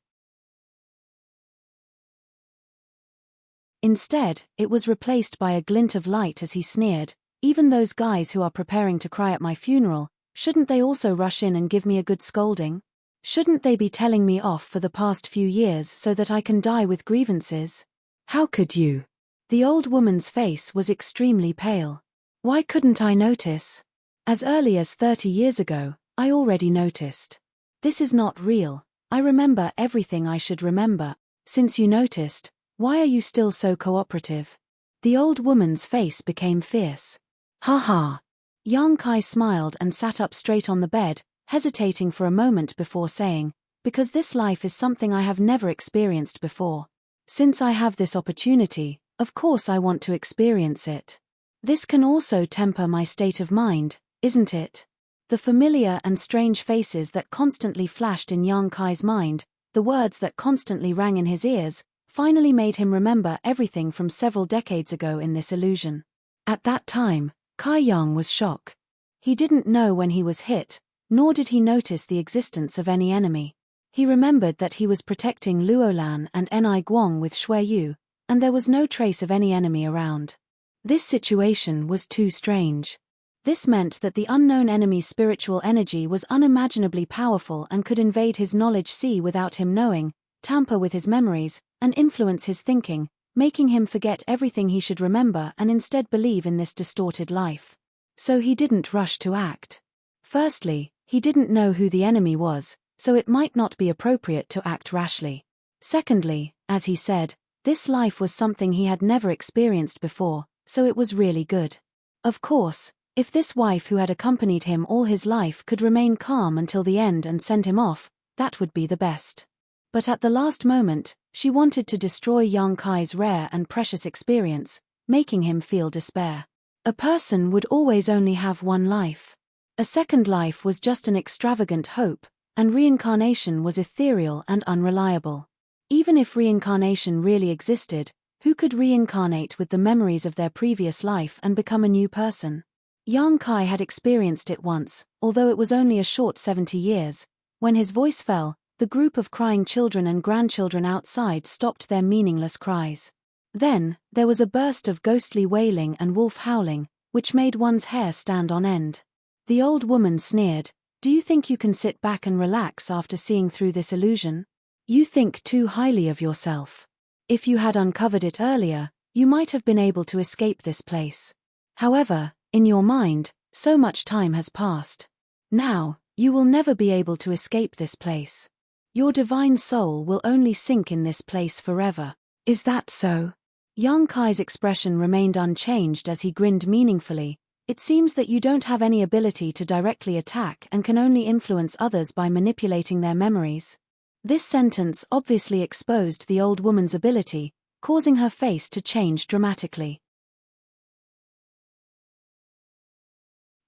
Instead, it was replaced by a glint of light as he sneered, "Even those guys who are preparing to cry at my funeral, shouldn't they also rush in and give me a good scolding? Shouldn't they be telling me off for the past few years so that I can die with grievances? How could you?" The old woman's face was extremely pale. Why couldn't I notice? As early as 30 years ago, I already noticed. This is not real. I remember everything I should remember. Since you noticed, why are you still so cooperative? The old woman's face became fierce. Ha ha. Young Kai smiled and sat up straight on the bed, hesitating for a moment before saying, "Because this life is something I have never experienced before. Since I have this opportunity, of course I want to experience it. This can also temper my state of mind, isn't it?" The familiar and strange faces that constantly flashed in young Kai's mind, the words that constantly rang in his ears, finally made him remember everything from several decades ago in this illusion. At that time, Kai Yang was shocked. He didn't know when he was hit, nor did he notice the existence of any enemy. He remembered that he was protecting Luolan and Ni Guang with Shui Yu, and there was no trace of any enemy around. This situation was too strange. This meant that the unknown enemy's spiritual energy was unimaginably powerful and could invade his knowledge sea without him knowing, tamper with his memories, and influence his thinking, making him forget everything he should remember and instead believe in this distorted life. So he didn't rush to act. Firstly, he didn't know who the enemy was, so it might not be appropriate to act rashly. Secondly, as he said, this life was something he had never experienced before, so it was really good. Of course, if this wife who had accompanied him all his life could remain calm until the end and send him off, that would be the best. But at the last moment, she wanted to destroy Yang Kai's rare and precious experience, making him feel despair. A person would always only have one life. A second life was just an extravagant hope, and reincarnation was ethereal and unreliable. Even if reincarnation really existed, who could reincarnate with the memories of their previous life and become a new person? Yang Kai had experienced it once, although it was only a short 70 years. When his voice fell, the group of crying children and grandchildren outside stopped their meaningless cries. Then, there was a burst of ghostly wailing and wolf howling, which made one's hair stand on end. The old woman sneered, "Do you think you can sit back and relax after seeing through this illusion? You think too highly of yourself. If you had uncovered it earlier, you might have been able to escape this place. However, in your mind, so much time has passed. Now, you will never be able to escape this place. Your divine soul will only sink in this place forever. Is that so?" Yang Kai's expression remained unchanged as he grinned meaningfully. "It seems that you don't have any ability to directly attack and can only influence others by manipulating their memories." This sentence obviously exposed the old woman's ability, causing her face to change dramatically.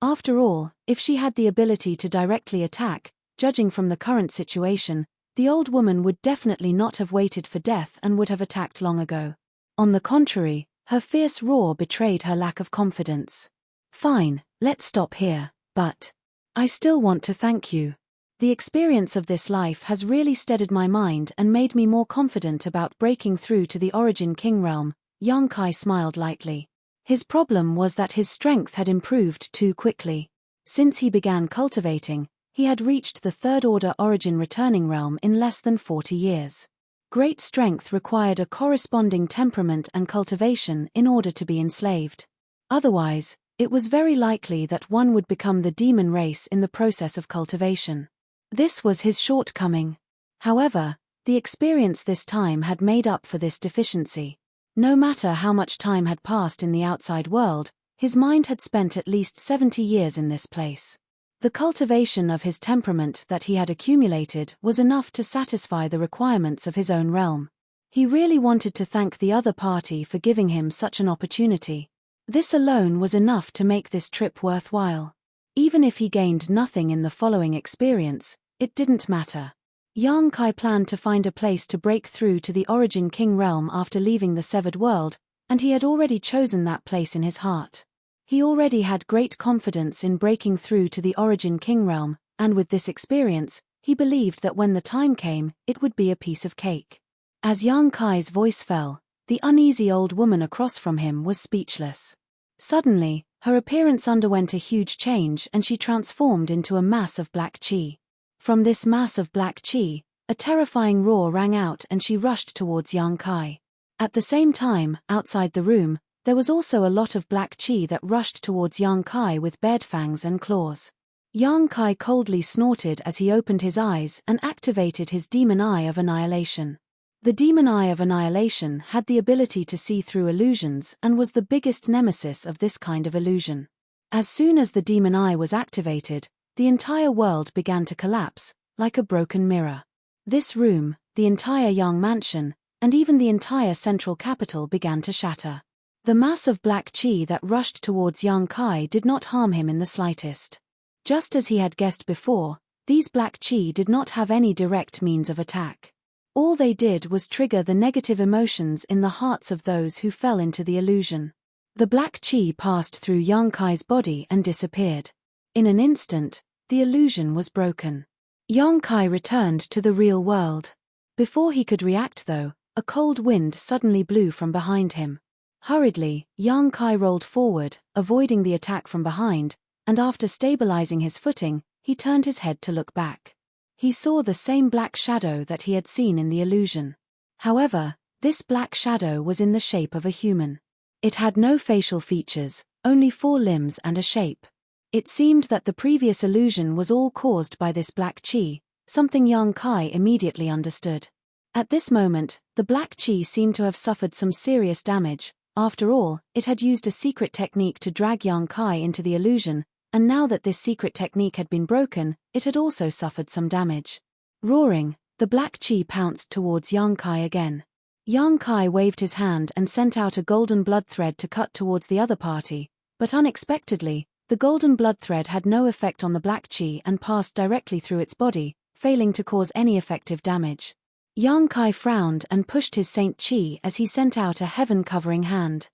After all, if she had the ability to directly attack, judging from the current situation, the old woman would definitely not have waited for death and would have attacked long ago. On the contrary, her fierce roar betrayed her lack of confidence. "Fine, let's stop here, but I still want to thank you. The experience of this life has really steadied my mind and made me more confident about breaking through to the Origin King realm." Yang Kai smiled lightly. His problem was that his strength had improved too quickly. Since he began cultivating, he had reached the third-order Origin returning realm in less than 40 years. Great strength required a corresponding temperament and cultivation in order to be enslaved. Otherwise, it was very likely that one would become the demon race in the process of cultivation. This was his shortcoming. However, the experience this time had made up for this deficiency. No matter how much time had passed in the outside world, his mind had spent at least 70 years in this place. The cultivation of his temperament that he had accumulated was enough to satisfy the requirements of his own realm. He really wanted to thank the other party for giving him such an opportunity. This alone was enough to make this trip worthwhile. Even if he gained nothing in the following experience, it didn't matter. Yang Kai planned to find a place to break through to the Origin King realm after leaving the Severed World, and he had already chosen that place in his heart. He already had great confidence in breaking through to the Origin King realm, and with this experience, he believed that when the time came, it would be a piece of cake. As Yang Kai's voice fell, the uneasy old woman across from him was speechless. Suddenly, her appearance underwent a huge change and she transformed into a mass of black qi. From this mass of black qi, a terrifying roar rang out and she rushed towards Yang Kai. At the same time, outside the room, there was also a lot of black qi that rushed towards Yang Kai with bared fangs and claws. Yang Kai coldly snorted as he opened his eyes and activated his demon eye of annihilation. The demon eye of annihilation had the ability to see through illusions and was the biggest nemesis of this kind of illusion. As soon as the demon eye was activated, the entire world began to collapse, like a broken mirror. This room, the entire Yang mansion, and even the entire central capital began to shatter. The mass of black qi that rushed towards Yang Kai did not harm him in the slightest. Just as he had guessed before, these black qi did not have any direct means of attack. All they did was trigger the negative emotions in the hearts of those who fell into the illusion. The black chi passed through Yang Kai's body and disappeared. In an instant, the illusion was broken. Yang Kai returned to the real world. Before he could react though, a cold wind suddenly blew from behind him. Hurriedly, Yang Kai rolled forward, avoiding the attack from behind, and after stabilizing his footing, he turned his head to look back. He saw the same black shadow that he had seen in the illusion. However, this black shadow was in the shape of a human. It had no facial features, only 4 limbs and a shape. It seemed that the previous illusion was all caused by this black chi, something Yang Kai immediately understood. At this moment, the black chi seemed to have suffered some serious damage. After all, it had used a secret technique to drag Yang Kai into the illusion, and now that this secret technique had been broken, it had also suffered some damage. Roaring, the black chi pounced towards Yang Kai again. Yang Kai waved his hand and sent out a golden blood thread to cut towards the other party, but unexpectedly, the golden blood thread had no effect on the black chi and passed directly through its body, failing to cause any effective damage. Yang Kai frowned and pushed his Saint Chi as he sent out a heaven-covering hand.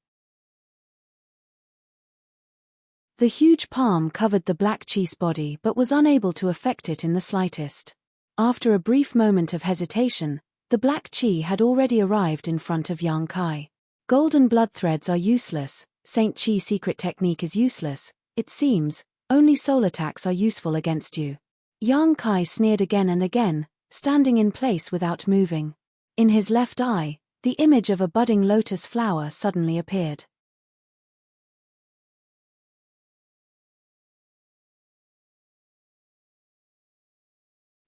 The huge palm covered the black chi's body but was unable to affect it in the slightest. After a brief moment of hesitation, the black chi had already arrived in front of Yang Kai. Golden blood threads are useless, Saint Chi secret technique is useless, it seems, only soul attacks are useful against you. Yang Kai sneered again and again, standing in place without moving. In his left eye, the image of a budding lotus flower suddenly appeared.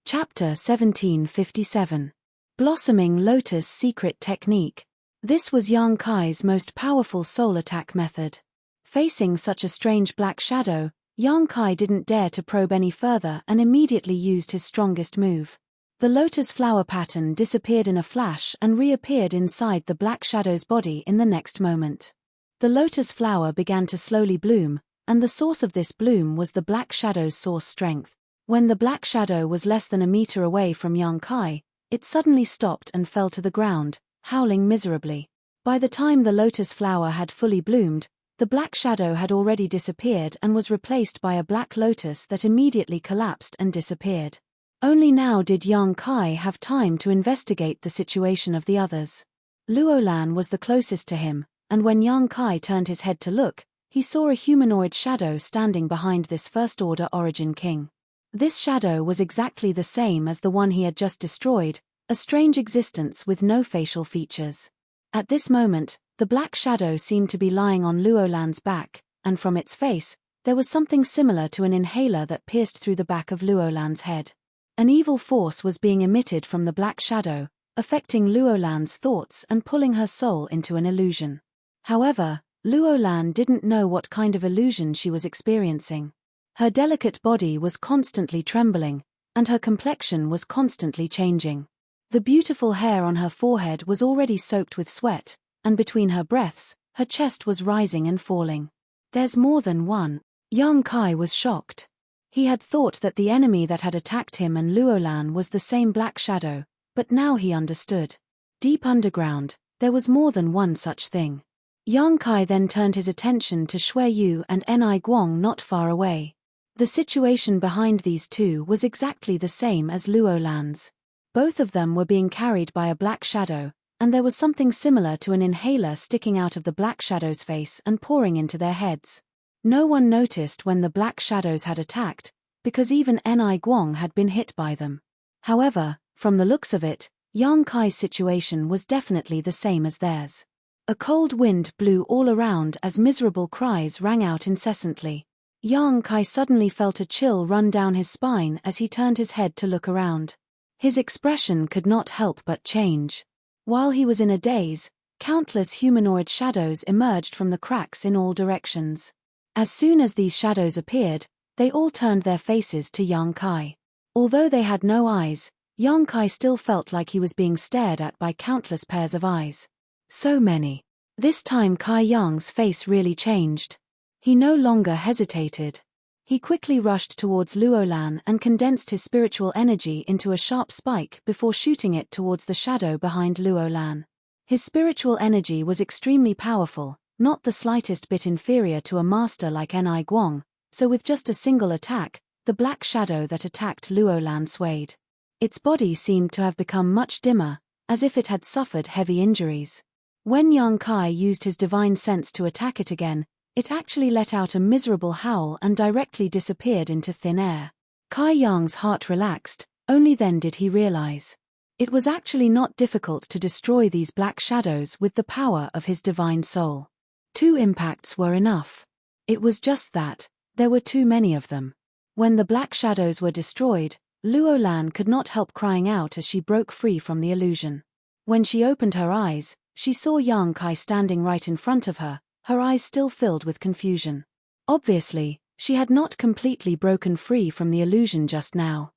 Chapter 1757. Blossoming Lotus Secret Technique. This was Yang Kai's most powerful soul attack method. Facing such a strange black shadow, Yang Kai didn't dare to probe any further and immediately used his strongest move. The lotus flower pattern disappeared in a flash and reappeared inside the black shadow's body in the next moment. The lotus flower began to slowly bloom, and the source of this bloom was the black shadow's source strength. When the black shadow was less than a meter away from Yang Kai, it suddenly stopped and fell to the ground, howling miserably. By the time the lotus flower had fully bloomed, the black shadow had already disappeared and was replaced by a black lotus that immediately collapsed and disappeared. Only now did Yang Kai have time to investigate the situation of the others. Luolan was the closest to him, and when Yang Kai turned his head to look, he saw a humanoid shadow standing behind this first-order origin king. This shadow was exactly the same as the one he had just destroyed, a strange existence with no facial features. At this moment, the black shadow seemed to be lying on Luolan's back, and from its face, there was something similar to an inhaler that pierced through the back of Luolan's head. An evil force was being emitted from the black shadow, affecting Luolan's thoughts and pulling her soul into an illusion. However, Luolan didn't know what kind of illusion she was experiencing. Her delicate body was constantly trembling, and her complexion was constantly changing. The beautiful hair on her forehead was already soaked with sweat, and between her breaths, her chest was rising and falling. There's more than one. Yang Kai was shocked. He had thought that the enemy that had attacked him and Luolan was the same black shadow, but now he understood. Deep underground, there was more than one such thing. Yang Kai then turned his attention to Shui Yu and Ni Guang not far away. The situation behind these two was exactly the same as Luolan's. Both of them were being carried by a black shadow, and there was something similar to an inhaler sticking out of the black shadow's face and pouring into their heads. No one noticed when the black shadows had attacked, because even Ni Guang had been hit by them. However, from the looks of it, Yang Kai's situation was definitely the same as theirs. A cold wind blew all around as miserable cries rang out incessantly. Yang Kai suddenly felt a chill run down his spine as he turned his head to look around. His expression could not help but change. While he was in a daze, countless humanoid shadows emerged from the cracks in all directions. As soon as these shadows appeared, they all turned their faces to Yang Kai. Although they had no eyes, Yang Kai still felt like he was being stared at by countless pairs of eyes. So many. This time Kai Yang's face really changed. He no longer hesitated. He quickly rushed towards Luolan and condensed his spiritual energy into a sharp spike before shooting it towards the shadow behind Luolan. His spiritual energy was extremely powerful, not the slightest bit inferior to a master like Enai Guang, so with just a single attack, the black shadow that attacked Luolan swayed. Its body seemed to have become much dimmer, as if it had suffered heavy injuries. When Yang Kai used his divine sense to attack it again, it actually let out a miserable howl and directly disappeared into thin air. Kai Yang's heart relaxed, only then did he realize. It was actually not difficult to destroy these black shadows with the power of his divine soul. 2 impacts were enough. It was just that, there were too many of them. When the black shadows were destroyed, Luolan could not help crying out as she broke free from the illusion. When she opened her eyes, she saw Yang Kai standing right in front of her, her eyes still filled with confusion. Obviously, she had not completely broken free from the illusion just now.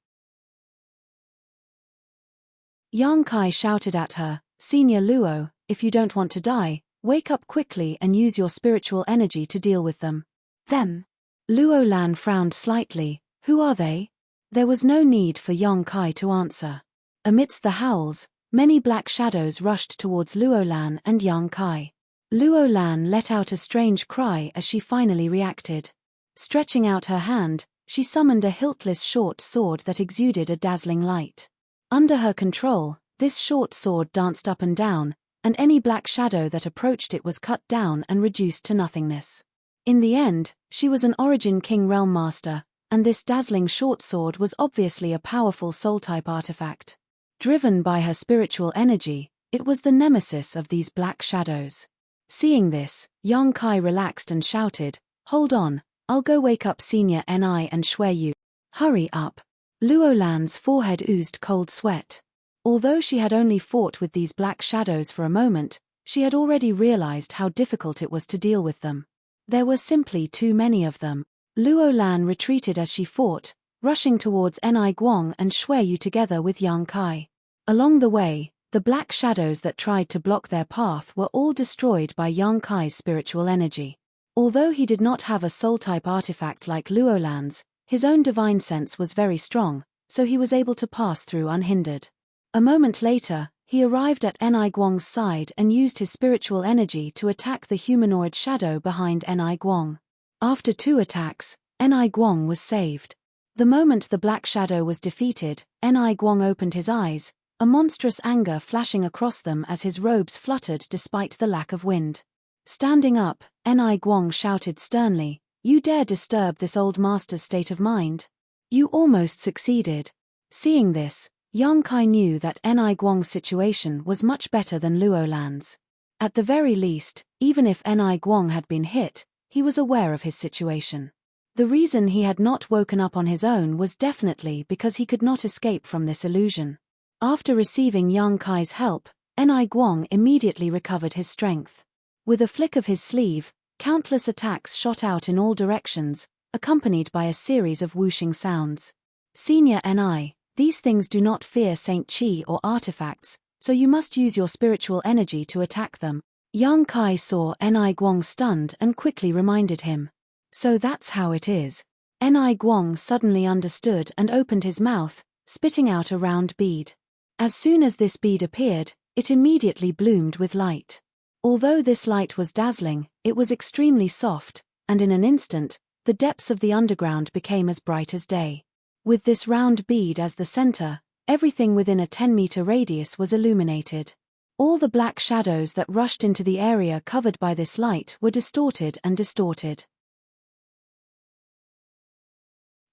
Yang Kai shouted at her, "Senior Luo, if you don't want to die, wake up quickly and use your spiritual energy to deal with them." "Them?" Luolan frowned slightly. "Who are they?" There was no need for Yang Kai to answer. Amidst the howls, many black shadows rushed towards Luolan and Yang Kai. Luolan let out a strange cry as she finally reacted. Stretching out her hand, she summoned a hiltless short sword that exuded a dazzling light. Under her control, this short sword danced up and down, and any black shadow that approached it was cut down and reduced to nothingness. In the end, she was an Origin King Realm Master, and this dazzling short sword was obviously a powerful soul-type artifact. Driven by her spiritual energy, it was the nemesis of these black shadows. Seeing this, Yang Kai relaxed and shouted, "Hold on, I'll go wake up Senior Ni and Shui Yu. Hurry up." Luolan's forehead oozed cold sweat. Although she had only fought with these black shadows for a moment, she had already realized how difficult it was to deal with them. There were simply too many of them. Luolan retreated as she fought, rushing towards Enai Guang and Shui Yu together with Yang Kai. Along the way, the black shadows that tried to block their path were all destroyed by Yang Kai's spiritual energy. Although he did not have a soul-type artifact like Luolan's, his own divine sense was very strong, so he was able to pass through unhindered. A moment later, he arrived at Enai Guang's side and used his spiritual energy to attack the humanoid shadow behind Enai Guang. After 2 attacks, Enai Guang was saved. The moment the black shadow was defeated, Enai Guang opened his eyes, a monstrous anger flashing across them as his robes fluttered despite the lack of wind. Standing up, Enai Guang shouted sternly, "You dare disturb this old master's state of mind? You almost succeeded." Seeing this, Yang Kai knew that Enai Guang's situation was much better than Luolan's. At the very least, even if Enai Guang had been hit, he was aware of his situation. The reason he had not woken up on his own was definitely because he could not escape from this illusion. After receiving Yang Kai's help, Enai Guang immediately recovered his strength. With a flick of his sleeve, countless attacks shot out in all directions, accompanied by a series of whooshing sounds. "Senior Ni, these things do not fear Saint Qi or artifacts, so you must use your spiritual energy to attack them." Yang Kai saw Enai Guang stunned and quickly reminded him. "So that's how it is." Enai Guang suddenly understood and opened his mouth, spitting out a round bead. As soon as this bead appeared, it immediately bloomed with light. Although this light was dazzling, it was extremely soft, and in an instant, the depths of the underground became as bright as day. With this round bead as the center, everything within a 10-meter radius was illuminated. All the black shadows that rushed into the area covered by this light were distorted and distorted.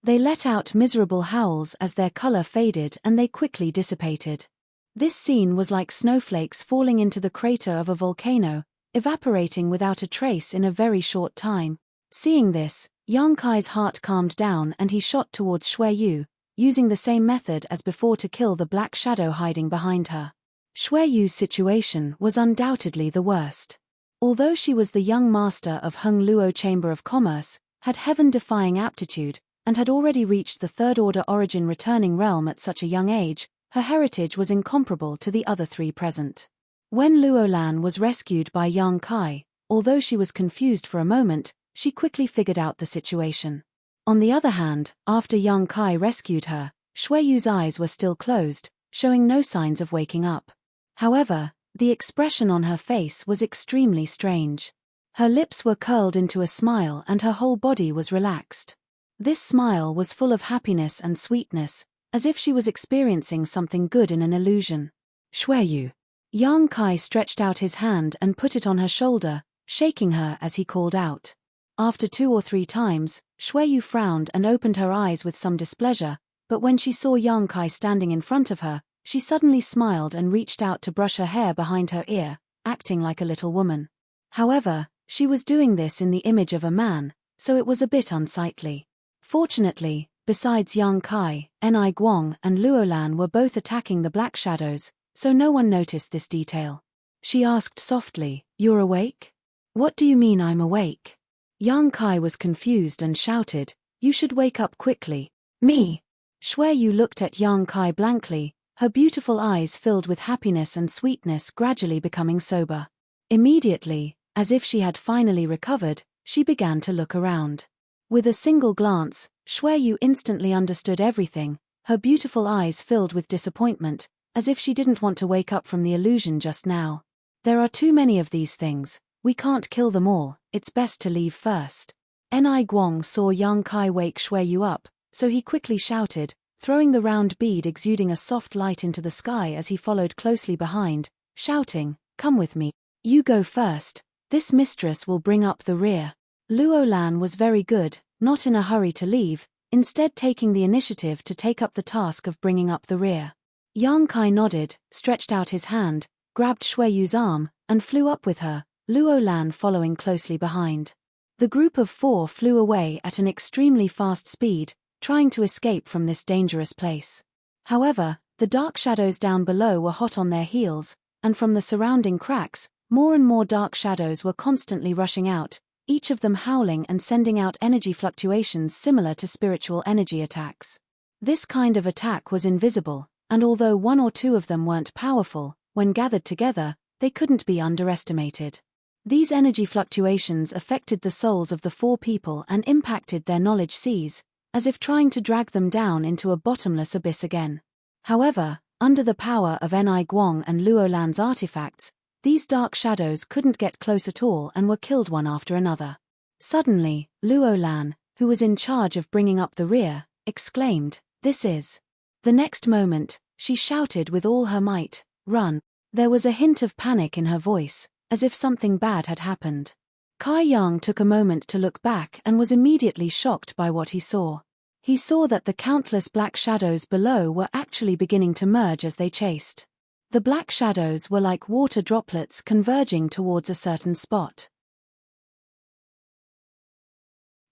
They let out miserable howls as their color faded and they quickly dissipated. This scene was like snowflakes falling into the crater of a volcano, evaporating without a trace in a very short time. Seeing this, Yang Kai's heart calmed down and he shot towards Shui Yu, using the same method as before to kill the black shadow hiding behind her. Shui Yu's situation was undoubtedly the worst. Although she was the young master of Hung Luo Chamber of Commerce, had heaven-defying aptitude, and had already reached the third-order origin returning realm at such a young age, her heritage was incomparable to the other 3 present. When Luolan was rescued by Yang Kai, although she was confused for a moment, she quickly figured out the situation. On the other hand, after young Kai rescued her, Shueyu's eyes were still closed, showing no signs of waking up. However, the expression on her face was extremely strange. Her lips were curled into a smile and her whole body was relaxed. This smile was full of happiness and sweetness, as if she was experiencing something good in an illusion. Shueyu. Yang Kai stretched out his hand and put it on her shoulder, shaking her as he called out. After 2 or 3 times, Shueyu frowned and opened her eyes with some displeasure, but when she saw Yang Kai standing in front of her, she suddenly smiled and reached out to brush her hair behind her ear, acting like a little woman. However, she was doing this in the image of a man, so it was a bit unsightly. Fortunately, besides Yang Kai, Enai Guang and Luolan were both attacking the black shadows, so no one noticed this detail. She asked softly, "You're awake?" "What do you mean I'm awake?" Yang Kai was confused and shouted, "You should wake up quickly." "Me?" Shueyu looked at Yang Kai blankly, her beautiful eyes filled with happiness and sweetness gradually becoming sober. Immediately, as if she had finally recovered, she began to look around. With a single glance, Shueyu instantly understood everything, her beautiful eyes filled with disappointment, as if she didn't want to wake up from the illusion just now. "There are too many of these things, we can't kill them all, it's best to leave first." Enai Guang saw Yang Kai wake Shueyu up, so he quickly shouted, throwing the round bead exuding a soft light into the sky as he followed closely behind, shouting, "Come with me. You go first, this mistress will bring up the rear." Luolan was very good, not in a hurry to leave, instead taking the initiative to take up the task of bringing up the rear. Yang Kai nodded, stretched out his hand, grabbed Shueyu's arm, and flew up with her, Luolan following closely behind. The group of 4 flew away at an extremely fast speed, trying to escape from this dangerous place. However, the dark shadows down below were hot on their heels, and from the surrounding cracks, more and more dark shadows were constantly rushing out, each of them howling and sending out energy fluctuations similar to spiritual energy attacks. This kind of attack was invisible, and although 1 or 2 of them weren't powerful, when gathered together, they couldn't be underestimated. These energy fluctuations affected the souls of the 4 people and impacted their knowledge seas, as if trying to drag them down into a bottomless abyss again. However, under the power of Enai Guang and Luolan's artifacts, these dark shadows couldn't get close at all and were killed one after another. Suddenly, Luolan, who was in charge of bringing up the rear, exclaimed, "This is..." The next moment, she shouted with all her might, "Run!" There was a hint of panic in her voice, as if something bad had happened. Kai Yang took a moment to look back and was immediately shocked by what he saw. He saw that the countless black shadows below were actually beginning to merge as they chased. The black shadows were like water droplets converging towards a certain spot.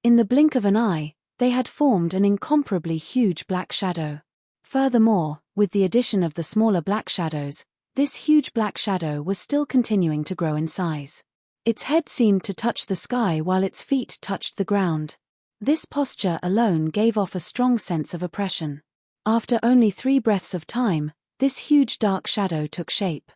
In the blink of an eye, they had formed an incomparably huge black shadow. Furthermore, with the addition of the smaller black shadows, this huge black shadow was still continuing to grow in size. Its head seemed to touch the sky while its feet touched the ground. This posture alone gave off a strong sense of oppression. After only 3 breaths of time, this huge dark shadow took shape.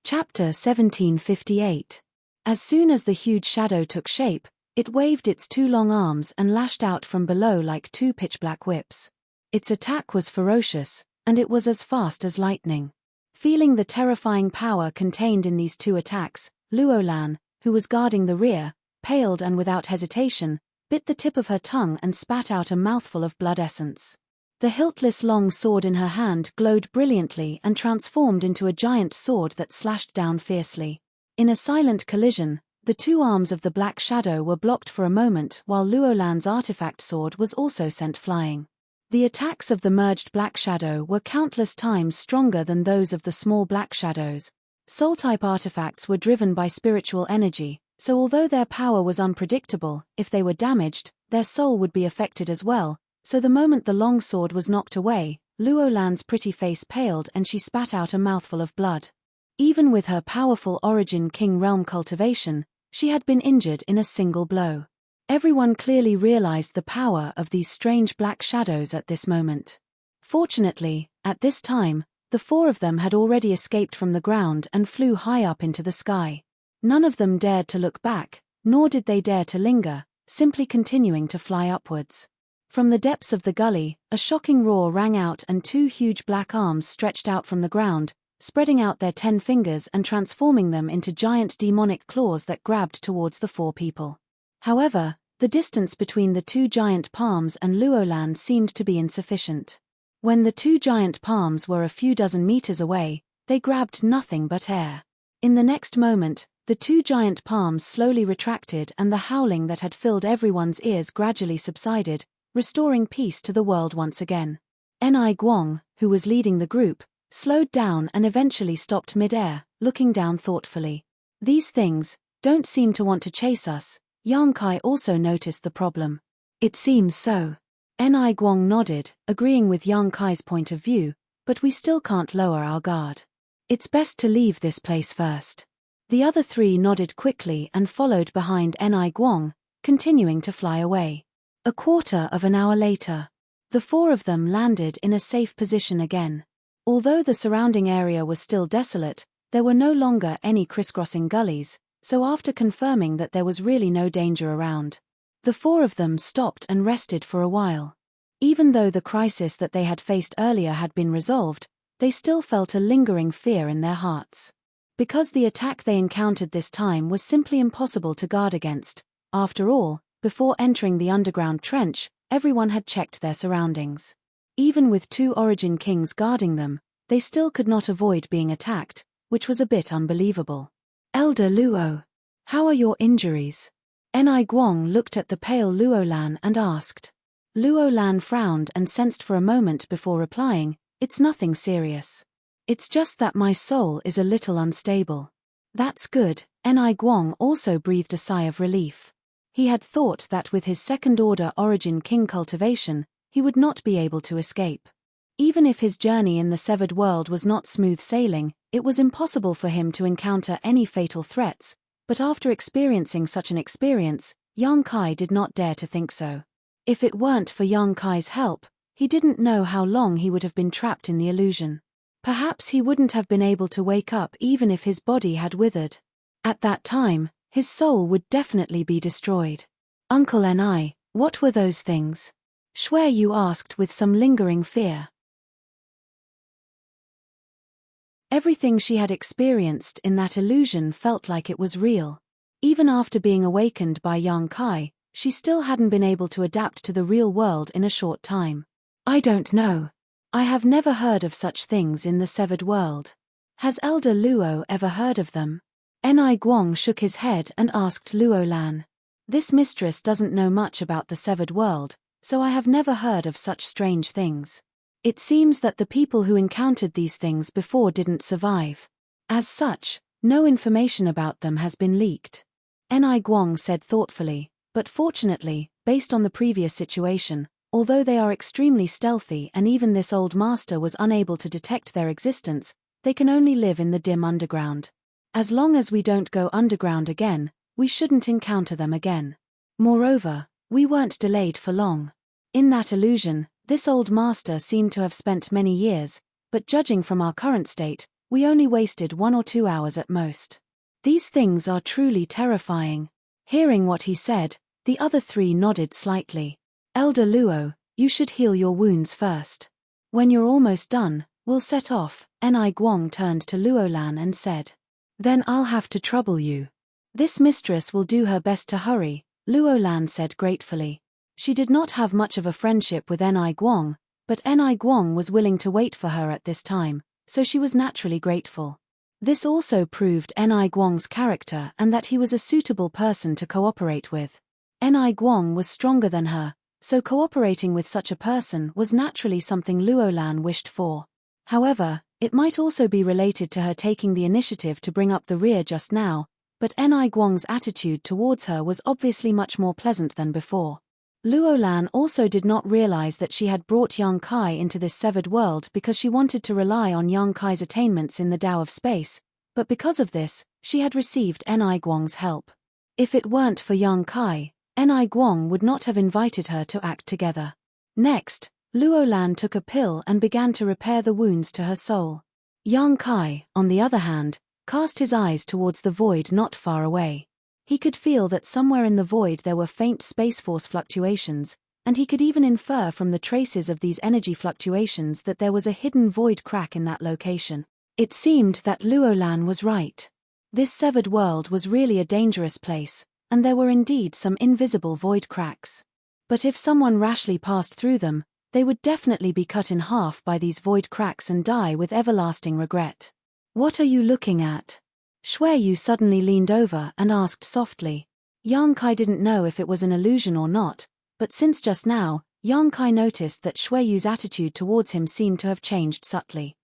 Chapter 1758. As soon as the huge shadow took shape, it waved its 2 long arms and lashed out from below like 2 pitch-black whips. Its attack was ferocious, and it was as fast as lightning. Feeling the terrifying power contained in these 2 attacks, Luolan, who was guarding the rear, paled and without hesitation, bit the tip of her tongue and spat out a mouthful of blood essence. The hiltless long sword in her hand glowed brilliantly and transformed into a giant sword that slashed down fiercely. In a silent collision, the 2 arms of the black shadow were blocked for a moment while Luolan's artifact sword was also sent flying. The attacks of the merged black shadow were countless times stronger than those of the small black shadows. Soul-type artifacts were driven by spiritual energy, so although their power was unpredictable, if they were damaged, their soul would be affected as well, so the moment the long sword was knocked away, Luolan's pretty face paled and she spat out a mouthful of blood. Even with her powerful origin King Realm cultivation, she had been injured in a single blow. Everyone clearly realized the power of these strange black shadows at this moment. Fortunately, at this time, the 4 of them had already escaped from the ground and flew high up into the sky. None of them dared to look back, nor did they dare to linger, simply continuing to fly upwards. From the depths of the gully, a shocking roar rang out and two huge black arms stretched out from the ground, spreading out their 10 fingers and transforming them into giant demonic claws that grabbed towards the 4 people. However, the distance between the 2 giant palms and Luolan seemed to be insufficient. When the 2 giant palms were a few dozen meters away, they grabbed nothing but air. In the next moment, the 2 giant palms slowly retracted and the howling that had filled everyone's ears gradually subsided, restoring peace to the world once again. Ni Guang, who was leading the group, slowed down and eventually stopped mid-air, looking down thoughtfully. These things don't seem to want to chase us. Yang Kai also noticed the problem. It seems so. Ni Guang nodded, agreeing with Yang Kai's point of view, but we still can't lower our guard. It's best to leave this place first. The other 3 nodded quickly and followed behind Ni Guang, continuing to fly away. A quarter of an hour later, the 4 of them landed in a safe position again. Although the surrounding area was still desolate, there were no longer any crisscrossing gullies, so after confirming that there was really no danger around, the 4 of them stopped and rested for a while. Even though the crisis that they had faced earlier had been resolved, they still felt a lingering fear in their hearts. Because the attack they encountered this time was simply impossible to guard against. After all, before entering the underground trench, everyone had checked their surroundings. Even with 2 Origin Kings guarding them, they still could not avoid being attacked, which was a bit unbelievable. Elder Luo, how are your injuries? Ni Guang looked at the pale Luolan and asked. Luolan frowned and sensed for a moment before replying, it's nothing serious. It's just that my soul is a little unstable. That's good. Ni Guang also breathed a sigh of relief. He had thought that with his second-order Origin King cultivation, he would not be able to escape. Even if his journey in the Severed World was not smooth sailing, it was impossible for him to encounter any fatal threats, but after experiencing such an experience, Yang Kai did not dare to think so. If it weren't for Yang Kai's help, he didn't know how long he would have been trapped in the illusion. Perhaps he wouldn't have been able to wake up even if his body had withered. At that time, his soul would definitely be destroyed. Uncle Ni, what were those things? Shui Yu asked with some lingering fear. Everything she had experienced in that illusion felt like it was real. Even after being awakened by Yang Kai, she still hadn't been able to adapt to the real world in a short time. I don't know. I have never heard of such things in the Severed World. Has Elder Luo ever heard of them? Ni Guang shook his head and asked Luolan. This mistress doesn't know much about the Severed World, so I have never heard of such strange things. It seems that the people who encountered these things before didn't survive. As such, no information about them has been leaked. Ni Guang said thoughtfully, but fortunately, based on the previous situation, although they are extremely stealthy and even this old master was unable to detect their existence, they can only live in the dim underground. As long as we don't go underground again, we shouldn't encounter them again. Moreover, we weren't delayed for long. In that illusion, this old master seemed to have spent many years, but judging from our current state, we only wasted 1 or 2 hours at most. These things are truly terrifying. Hearing what he said, the other 3 nodded slightly. Elder Luo, you should heal your wounds first. When you're almost done, we'll set off. Ni Guang turned to Luolan and said. Then I'll have to trouble you. This mistress will do her best to hurry, Luolan said gratefully. She did not have much of a friendship with Ni Guang, but Ni Guang was willing to wait for her at this time, so she was naturally grateful. This also proved Ni Guang's character and that he was a suitable person to cooperate with. Ni Guang was stronger than her, so cooperating with such a person was naturally something Luolan wished for. However, it might also be related to her taking the initiative to bring up the rear just now, but Ni Guang's attitude towards her was obviously much more pleasant than before. Luolan also did not realize that she had brought Yang Kai into this severed world because she wanted to rely on Yang Kai's attainments in the Tao of space, but because of this, she had received Ni Guang's help. If it weren't for Yang Kai, Ni Guang would not have invited her to act together. Next, Luolan took a pill and began to repair the wounds to her soul. Yang Kai, on the other hand, cast his eyes towards the void not far away. He could feel that somewhere in the void there were faint space force fluctuations, and he could even infer from the traces of these energy fluctuations that there was a hidden void crack in that location. It seemed that Luolan was right. This severed world was really a dangerous place, and there were indeed some invisible void cracks. But if someone rashly passed through them, they would definitely be cut in half by these void cracks and die with everlasting regret. What are you looking at? Xueyu suddenly leaned over and asked softly. Yang Kai didn't know if it was an illusion or not, but since just now, Yang Kai noticed that Xueyu's attitude towards him seemed to have changed subtly.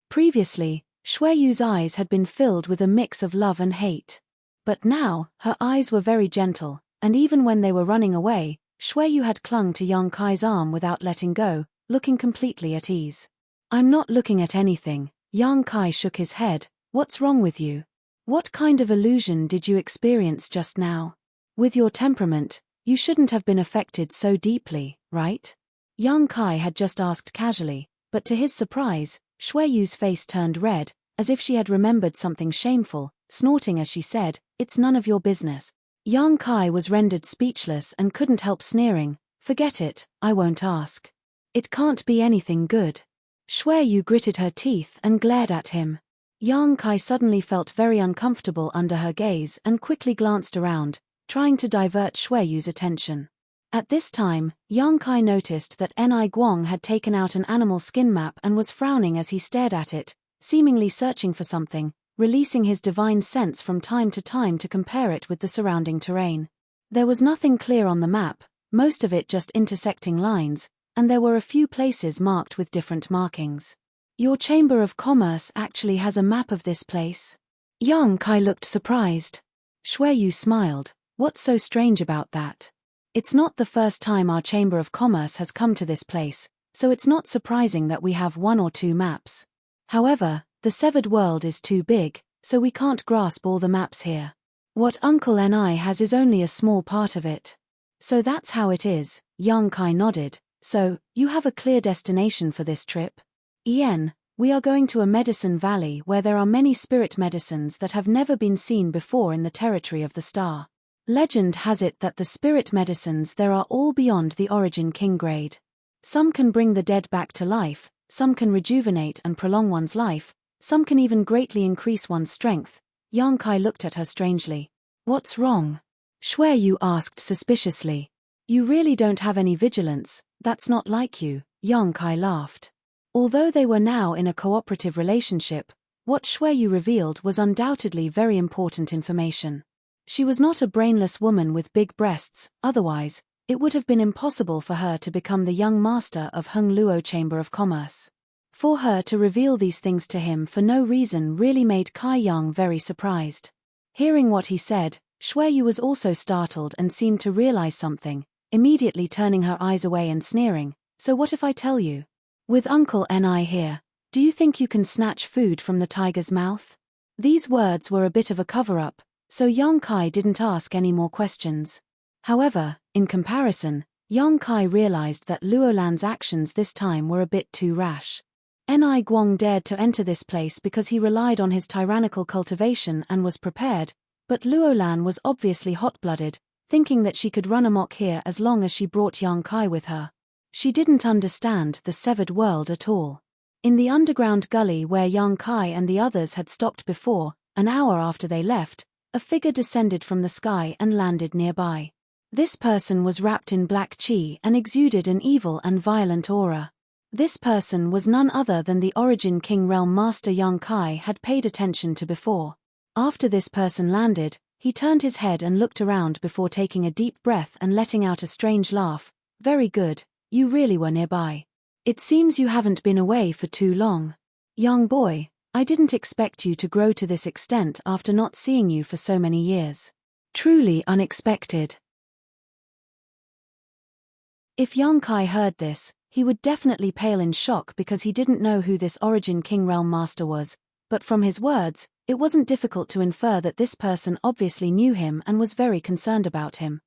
Previously, Xueyu's eyes had been filled with a mix of love and hate. But now, her eyes were very gentle, and even when they were running away, Xueyu had clung to Yang Kai's arm without letting go, looking completely at ease. I'm not looking at anything. Yang Kai shook his head. What's wrong with you? What kind of illusion did you experience just now? With your temperament, you shouldn't have been affected so deeply, right? Yang Kai had just asked casually, but to his surprise, Xueyu's face turned red, as if she had remembered something shameful, snorting as she said, "It's none of your business." Yang Kai was rendered speechless and couldn't help sneering. "Forget it, I won't ask. It can't be anything good." Xueyu gritted her teeth and glared at him. Yang Kai suddenly felt very uncomfortable under her gaze and quickly glanced around, trying to divert Xueyu's attention. At this time, Yang Kai noticed that Ni Guang had taken out an animal skin map and was frowning as he stared at it, seemingly searching for something, releasing his divine sense from time to compare it with the surrounding terrain. There was nothing clear on the map, most of it just intersecting lines, and there were a few places marked with different markings. Your Chamber of Commerce actually has a map of this place? Yang Kai looked surprised. Xueyu smiled. What's so strange about that? It's not the first time our Chamber of Commerce has come to this place, so it's not surprising that we have one or two maps. However, the severed world is too big, so we can't grasp all the maps here. What Uncle Ni has is only a small part of it. So that's how it is, Yang Kai nodded. So, you have a clear destination for this trip? Ian, we are going to a medicine valley where there are many spirit medicines that have never been seen before in the territory of the star. Legend has it that the spirit medicines there are all beyond the Origin King grade. Some can bring the dead back to life, some can rejuvenate and prolong one's life, some can even greatly increase one's strength. Yang Kai looked at her strangely. What's wrong? Xueyu asked suspiciously. You really don't have any vigilance. That's not like you, Yang Kai laughed. Although they were now in a cooperative relationship, what Xueyu revealed was undoubtedly very important information. She was not a brainless woman with big breasts, otherwise, it would have been impossible for her to become the young master of Heng Luo Chamber of Commerce. For her to reveal these things to him for no reason really made Kai Yang very surprised. Hearing what he said, Xueyu was also startled and seemed to realize something, immediately turning her eyes away and sneering. So what if I tell you? With Uncle Ni here, do you think you can snatch food from the tiger's mouth? These words were a bit of a cover-up, so Yang Kai didn't ask any more questions. However, in comparison, Yang Kai realized that Luolan's actions this time were a bit too rash. Ni Guang dared to enter this place because he relied on his tyrannical cultivation and was prepared, but Luolan was obviously hot-blooded, thinking that she could run amok here as long as she brought Yang Kai with her. She didn't understand the severed world at all. In the underground gully where Yang Kai and the others had stopped before, an hour after they left, a figure descended from the sky and landed nearby. This person was wrapped in black qi and exuded an evil and violent aura. This person was none other than the Origin King Realm Master Yang Kai had paid attention to before. After this person landed, he turned his head and looked around before taking a deep breath and letting out a strange laugh. Very good, you really were nearby. It seems you haven't been away for too long. Young boy, I didn't expect you to grow to this extent after not seeing you for so many years. Truly unexpected. If Yang Kai heard this, he would definitely pale in shock because he didn't know who this Origin King Realm Master was, but from his words, it wasn't difficult to infer that this person obviously knew him and was very concerned about him.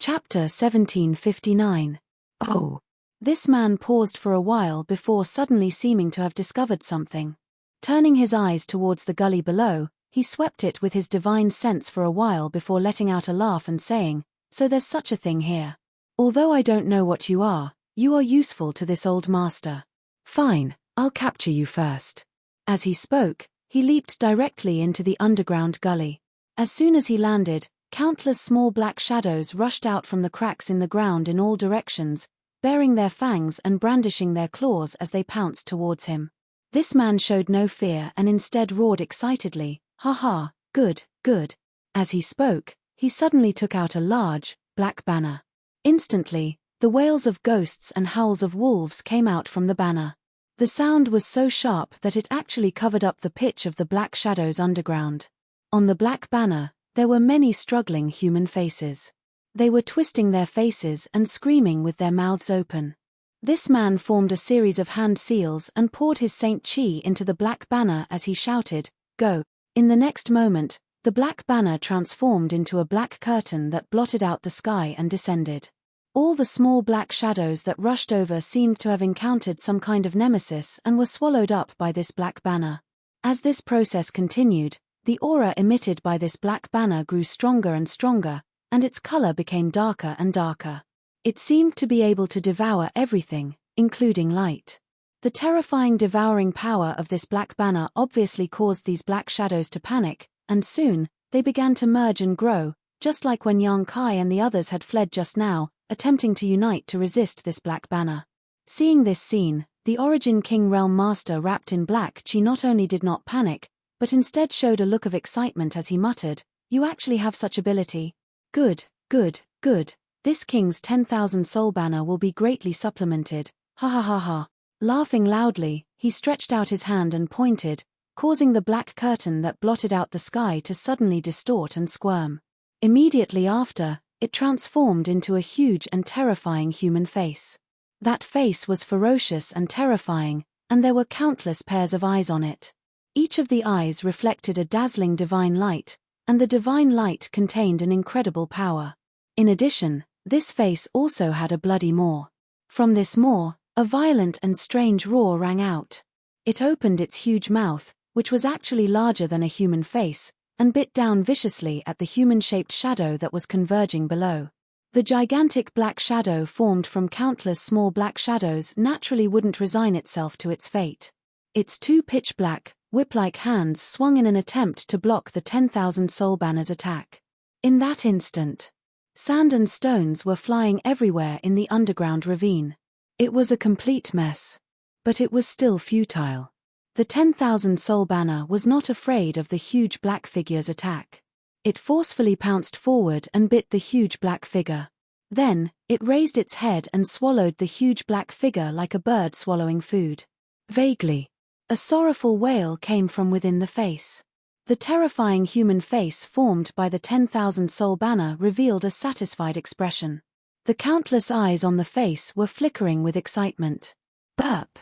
Chapter 1759. Oh. This man paused for a while before suddenly seeming to have discovered something. Turning his eyes towards the gully below, he swept it with his divine sense for a while before letting out a laugh and saying, "So there's such a thing here. Although I don't know what you are useful to this old master. Fine, I'll capture you first." As he spoke, he leaped directly into the underground gully. As soon as he landed, countless small black shadows rushed out from the cracks in the ground in all directions, baring their fangs and brandishing their claws as they pounced towards him. This man showed no fear and instead roared excitedly, "Ha ha, good, good." As he spoke, he suddenly took out a large, black banner. Instantly, the wails of ghosts and howls of wolves came out from the banner. The sound was so sharp that it actually covered up the pitch of the black shadows underground. On the black banner, there were many struggling human faces. They were twisting their faces and screaming with their mouths open. This man formed a series of hand seals and poured his Saint Chi into the black banner as he shouted, "Go." In the next moment, the black banner transformed into a black curtain that blotted out the sky and descended. All the small black shadows that rushed over seemed to have encountered some kind of nemesis and were swallowed up by this black banner. As this process continued, the aura emitted by this black banner grew stronger and stronger, and its color became darker and darker. It seemed to be able to devour everything, including light. The terrifying devouring power of this black banner obviously caused these black shadows to panic, and soon, they began to merge and grow, just like when Yang Kai and the others had fled just now, attempting to unite to resist this black banner. Seeing this scene, the Origin King Realm Master wrapped in black chi not only did not panic, but instead showed a look of excitement as he muttered, "You actually have such ability? Good, good, good. This king's 10,000 soul banner will be greatly supplemented, ha ha ha ha." Laughing loudly, he stretched out his hand and pointed, causing the black curtain that blotted out the sky to suddenly distort and squirm. Immediately after, it transformed into a huge and terrifying human face. That face was ferocious and terrifying, and there were countless pairs of eyes on it. Each of the eyes reflected a dazzling divine light, and the divine light contained an incredible power. In addition, this face also had a bloody maw. From this maw, a violent and strange roar rang out. It opened its huge mouth, which was actually larger than a human face, and bit down viciously at the human-shaped shadow that was converging below. The gigantic black shadow formed from countless small black shadows naturally wouldn't resign itself to its fate. Its two pitch-black, whip-like hands swung in an attempt to block the 10,000 soul banner's attack. In that instant, sand and stones were flying everywhere in the underground ravine. It was a complete mess. But it was still futile. The 10,000 soul banner was not afraid of the huge black figure's attack. It forcefully pounced forward and bit the huge black figure. Then, it raised its head and swallowed the huge black figure like a bird swallowing food. Vaguely, a sorrowful wail came from within the face. The terrifying human face formed by the 10,000 soul banner revealed a satisfied expression. The countless eyes on the face were flickering with excitement. Burp!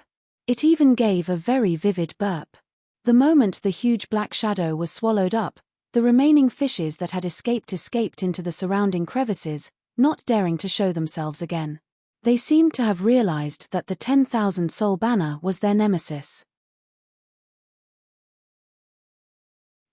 It even gave a very vivid burp. The moment the huge black shadow was swallowed up, the remaining fishes that had escaped into the surrounding crevices, not daring to show themselves again. They seemed to have realized that the 10,000 soul banner was their nemesis.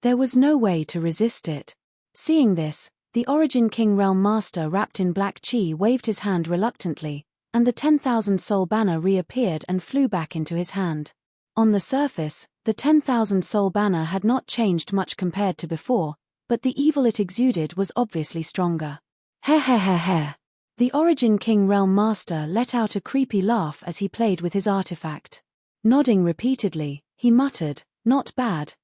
There was no way to resist it. Seeing this, the Origin King Realm Master wrapped in black chi waved his hand reluctantly, and the 10,000 soul banner reappeared and flew back into his hand. On the surface, the 10,000 soul banner had not changed much compared to before, but the evil it exuded was obviously stronger. Heh heh heh heh. The Origin King Realm Master let out a creepy laugh as he played with his artifact. Nodding repeatedly, he muttered, not bad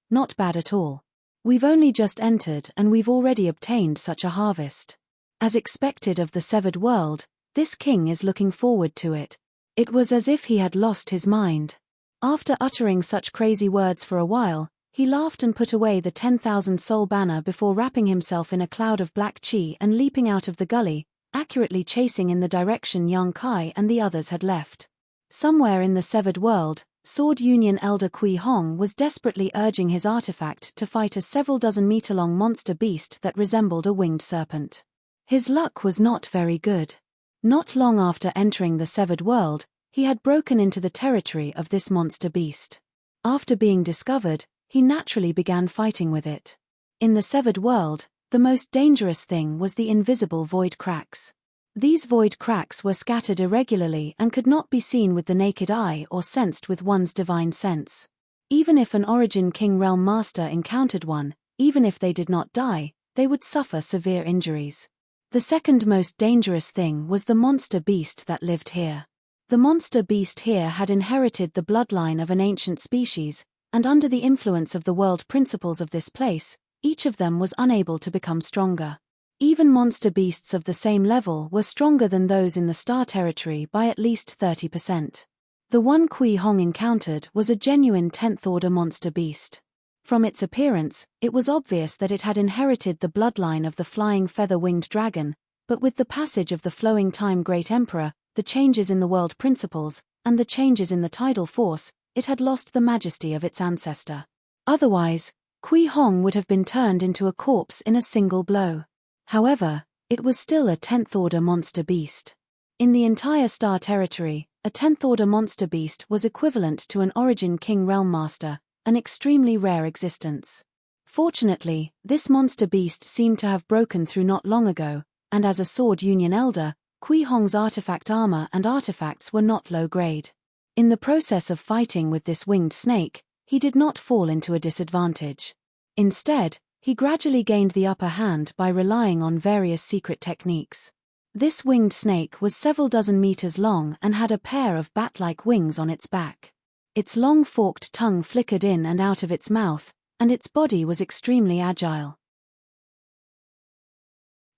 at all. We've only just entered and we've already obtained such a harvest. As expected of the severed world, this king is looking forward to it. It was as if he had lost his mind. After uttering such crazy words for a while, he laughed and put away the 10,000 soul banner before wrapping himself in a cloud of black chi and leaping out of the gully, accurately chasing in the direction Yang Kai and the others had left. Somewhere in the severed world, Sword Union Elder Kui Hong was desperately urging his artifact to fight a several dozen meter-long monster beast that resembled a winged serpent. His luck was not very good. Not long after entering the severed world, he had broken into the territory of this monster beast. After being discovered, he naturally began fighting with it. In the severed world, the most dangerous thing was the invisible void cracks. These void cracks were scattered irregularly and could not be seen with the naked eye or sensed with one's divine sense. Even if an Origin King Realm Master encountered one, even if they did not die, they would suffer severe injuries. The second most dangerous thing was the monster beast that lived here. The monster beast here had inherited the bloodline of an ancient species, and under the influence of the world principles of this place, each of them was unable to become stronger. Even monster beasts of the same level were stronger than those in the star territory by at least 30%. The one Kui Hong encountered was a genuine 10th order monster beast. From its appearance, it was obvious that it had inherited the bloodline of the flying feather-winged dragon, but with the passage of the flowing time Great Emperor, the changes in the world principles, and the changes in the tidal force, it had lost the majesty of its ancestor. Otherwise, Kui Hong would have been turned into a corpse in a single blow. However, it was still a 10th order monster beast. In the entire star territory, a 10th order monster beast was equivalent to an Origin King Realm Master, an extremely rare existence. Fortunately, this monster beast seemed to have broken through not long ago, and as a Sword Union Elder, Kui Hong's artifact armor and artifacts were not low grade. In the process of fighting with this winged snake, he did not fall into a disadvantage. Instead, he gradually gained the upper hand by relying on various secret techniques. This winged snake was several dozen meters long and had a pair of bat-like wings on its back. Its long forked tongue flickered in and out of its mouth, and its body was extremely agile.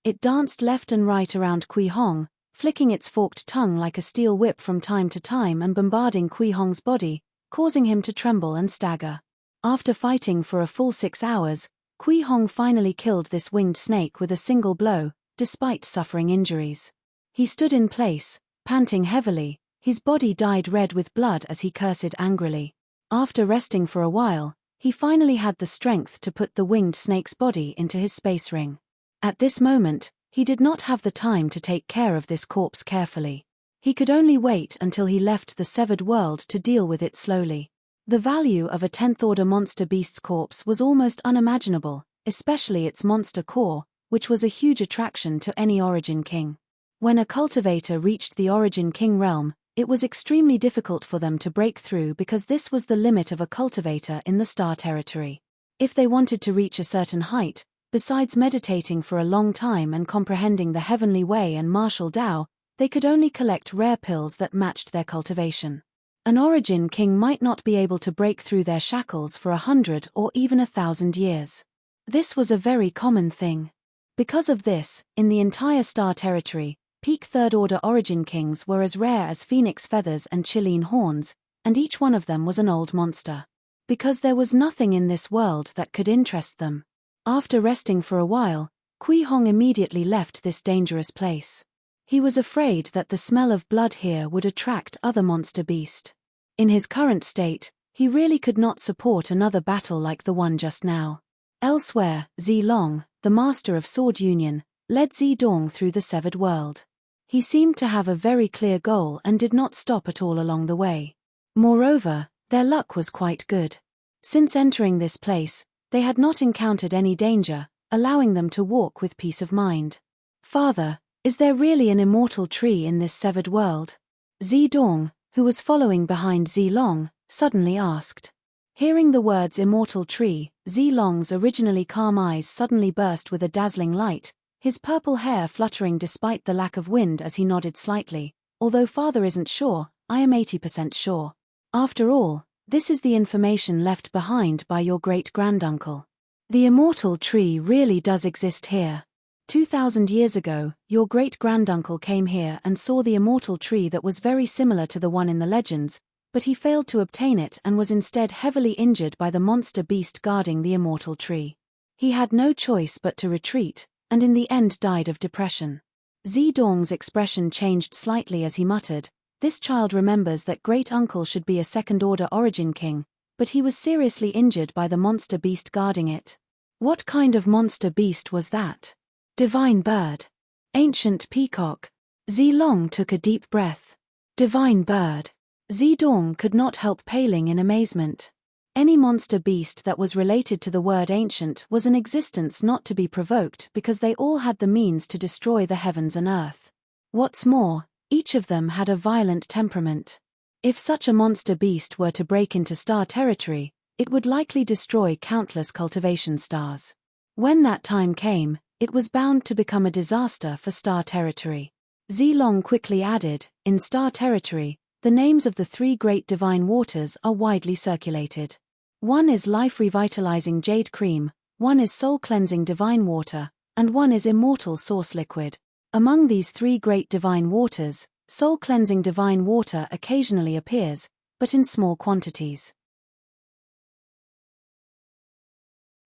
It danced left and right around Kui Hong, flicking its forked tongue like a steel whip from time to time and bombarding Kui Hong's body, causing him to tremble and stagger. After fighting for a full 6 hours, Kui Hong finally killed this winged snake with a single blow, despite suffering injuries. He stood in place, panting heavily, his body dyed red with blood as he cursed angrily. After resting for a while, he finally had the strength to put the winged snake's body into his space ring. At this moment, he did not have the time to take care of this corpse carefully. He could only wait until he left the severed world to deal with it slowly. The value of a 10th order monster beast's corpse was almost unimaginable, especially its monster core, which was a huge attraction to any Origin King. When a cultivator reached the Origin King realm, it was extremely difficult for them to break through because this was the limit of a cultivator in the star territory. If they wanted to reach a certain height, besides meditating for a long time and comprehending the heavenly way and martial Tao, they could only collect rare pills that matched their cultivation. An Origin King might not be able to break through their shackles for 100 or even 1,000 years. This was a very common thing. Because of this, in the entire star territory, peak third-order Origin Kings were as rare as phoenix feathers and Chilean horns, and each one of them was an old monster. Because there was nothing in this world that could interest them. After resting for a while, Kui Hong immediately left this dangerous place. He was afraid that the smell of blood here would attract other monster beasts. In his current state, he really could not support another battle like the one just now. Elsewhere, Zilong, the master of Sword Union, led Zidong through the severed world. He seemed to have a very clear goal and did not stop at all along the way. Moreover, their luck was quite good. Since entering this place, they had not encountered any danger, allowing them to walk with peace of mind. "Father, is there really an immortal tree in this severed world?" Zidong, who was following behind Zilong, suddenly asked. Hearing the words immortal tree, Zilong's originally calm eyes suddenly burst with a dazzling light, his purple hair fluttering despite the lack of wind as he nodded slightly. "Although father isn't sure, I am 80% sure. After all, this is the information left behind by your great-granduncle. The immortal tree really does exist here. 2,000 years ago, your great-granduncle came here and saw the immortal tree that was very similar to the one in the legends, but he failed to obtain it and was instead heavily injured by the monster beast guarding the immortal tree. He had no choice but to retreat, and in the end died of depression." Zidong's expression changed slightly as he muttered, "This child remembers that great-uncle should be a second-order Origin King, but he was seriously injured by the monster beast guarding it. What kind of monster beast was that? Divine bird. Ancient peacock. Zilong took a deep breath. Divine bird. Zidong could not help paling in amazement. Any monster beast that was related to the word ancient was an existence not to be provoked because they all had the means to destroy the heavens and earth. What's more, each of them had a violent temperament. If such a monster beast were to break into star territory, it would likely destroy countless cultivation stars. When that time came, it was bound to become a disaster for star territory. Zilong quickly added, in star territory, the names of the three great divine waters are widely circulated. One is life-revitalizing jade cream, one is soul-cleansing divine water, and one is immortal source liquid. Among these three great divine waters, soul-cleansing divine water occasionally appears, but in small quantities.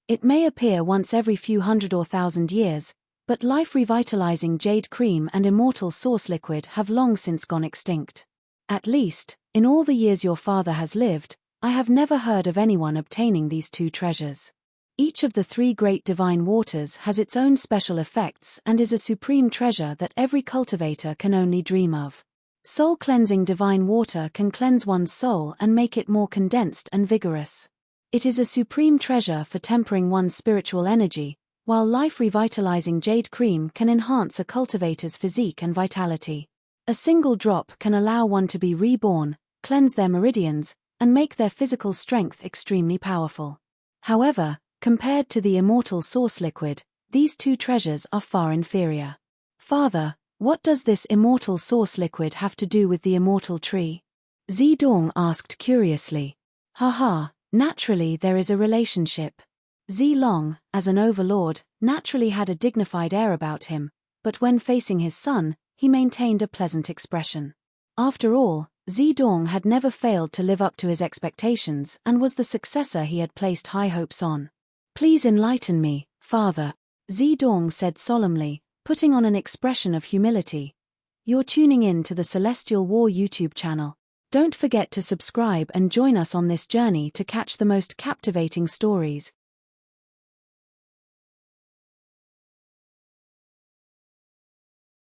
It may appear once every few hundred or thousand years, but life-revitalizing jade cream and immortal source liquid have long since gone extinct. At least, in all the years your father has lived, I have never heard of anyone obtaining these two treasures. Each of the three great divine waters has its own special effects and is a supreme treasure that every cultivator can only dream of. Soul-cleansing divine water can cleanse one's soul and make it more condensed and vigorous. It is a supreme treasure for tempering one's spiritual energy, while life-revitalizing jade cream can enhance a cultivator's physique and vitality. A single drop can allow one to be reborn, cleanse their meridians, and make their physical strength extremely powerful. However, compared to the immortal source liquid, these two treasures are far inferior. Father, what does this immortal source liquid have to do with the immortal tree? Zidong asked curiously. Haha, naturally there is a relationship. Zilong, as an overlord, naturally had a dignified air about him, but when facing his son, he maintained a pleasant expression. After all, Zidong had never failed to live up to his expectations and was the successor he had placed high hopes on. Please enlighten me, father, Zidong said solemnly, putting on an expression of humility. You're tuning in to the Celestial War YouTube channel. Don't forget to subscribe and join us on this journey to catch the most captivating stories.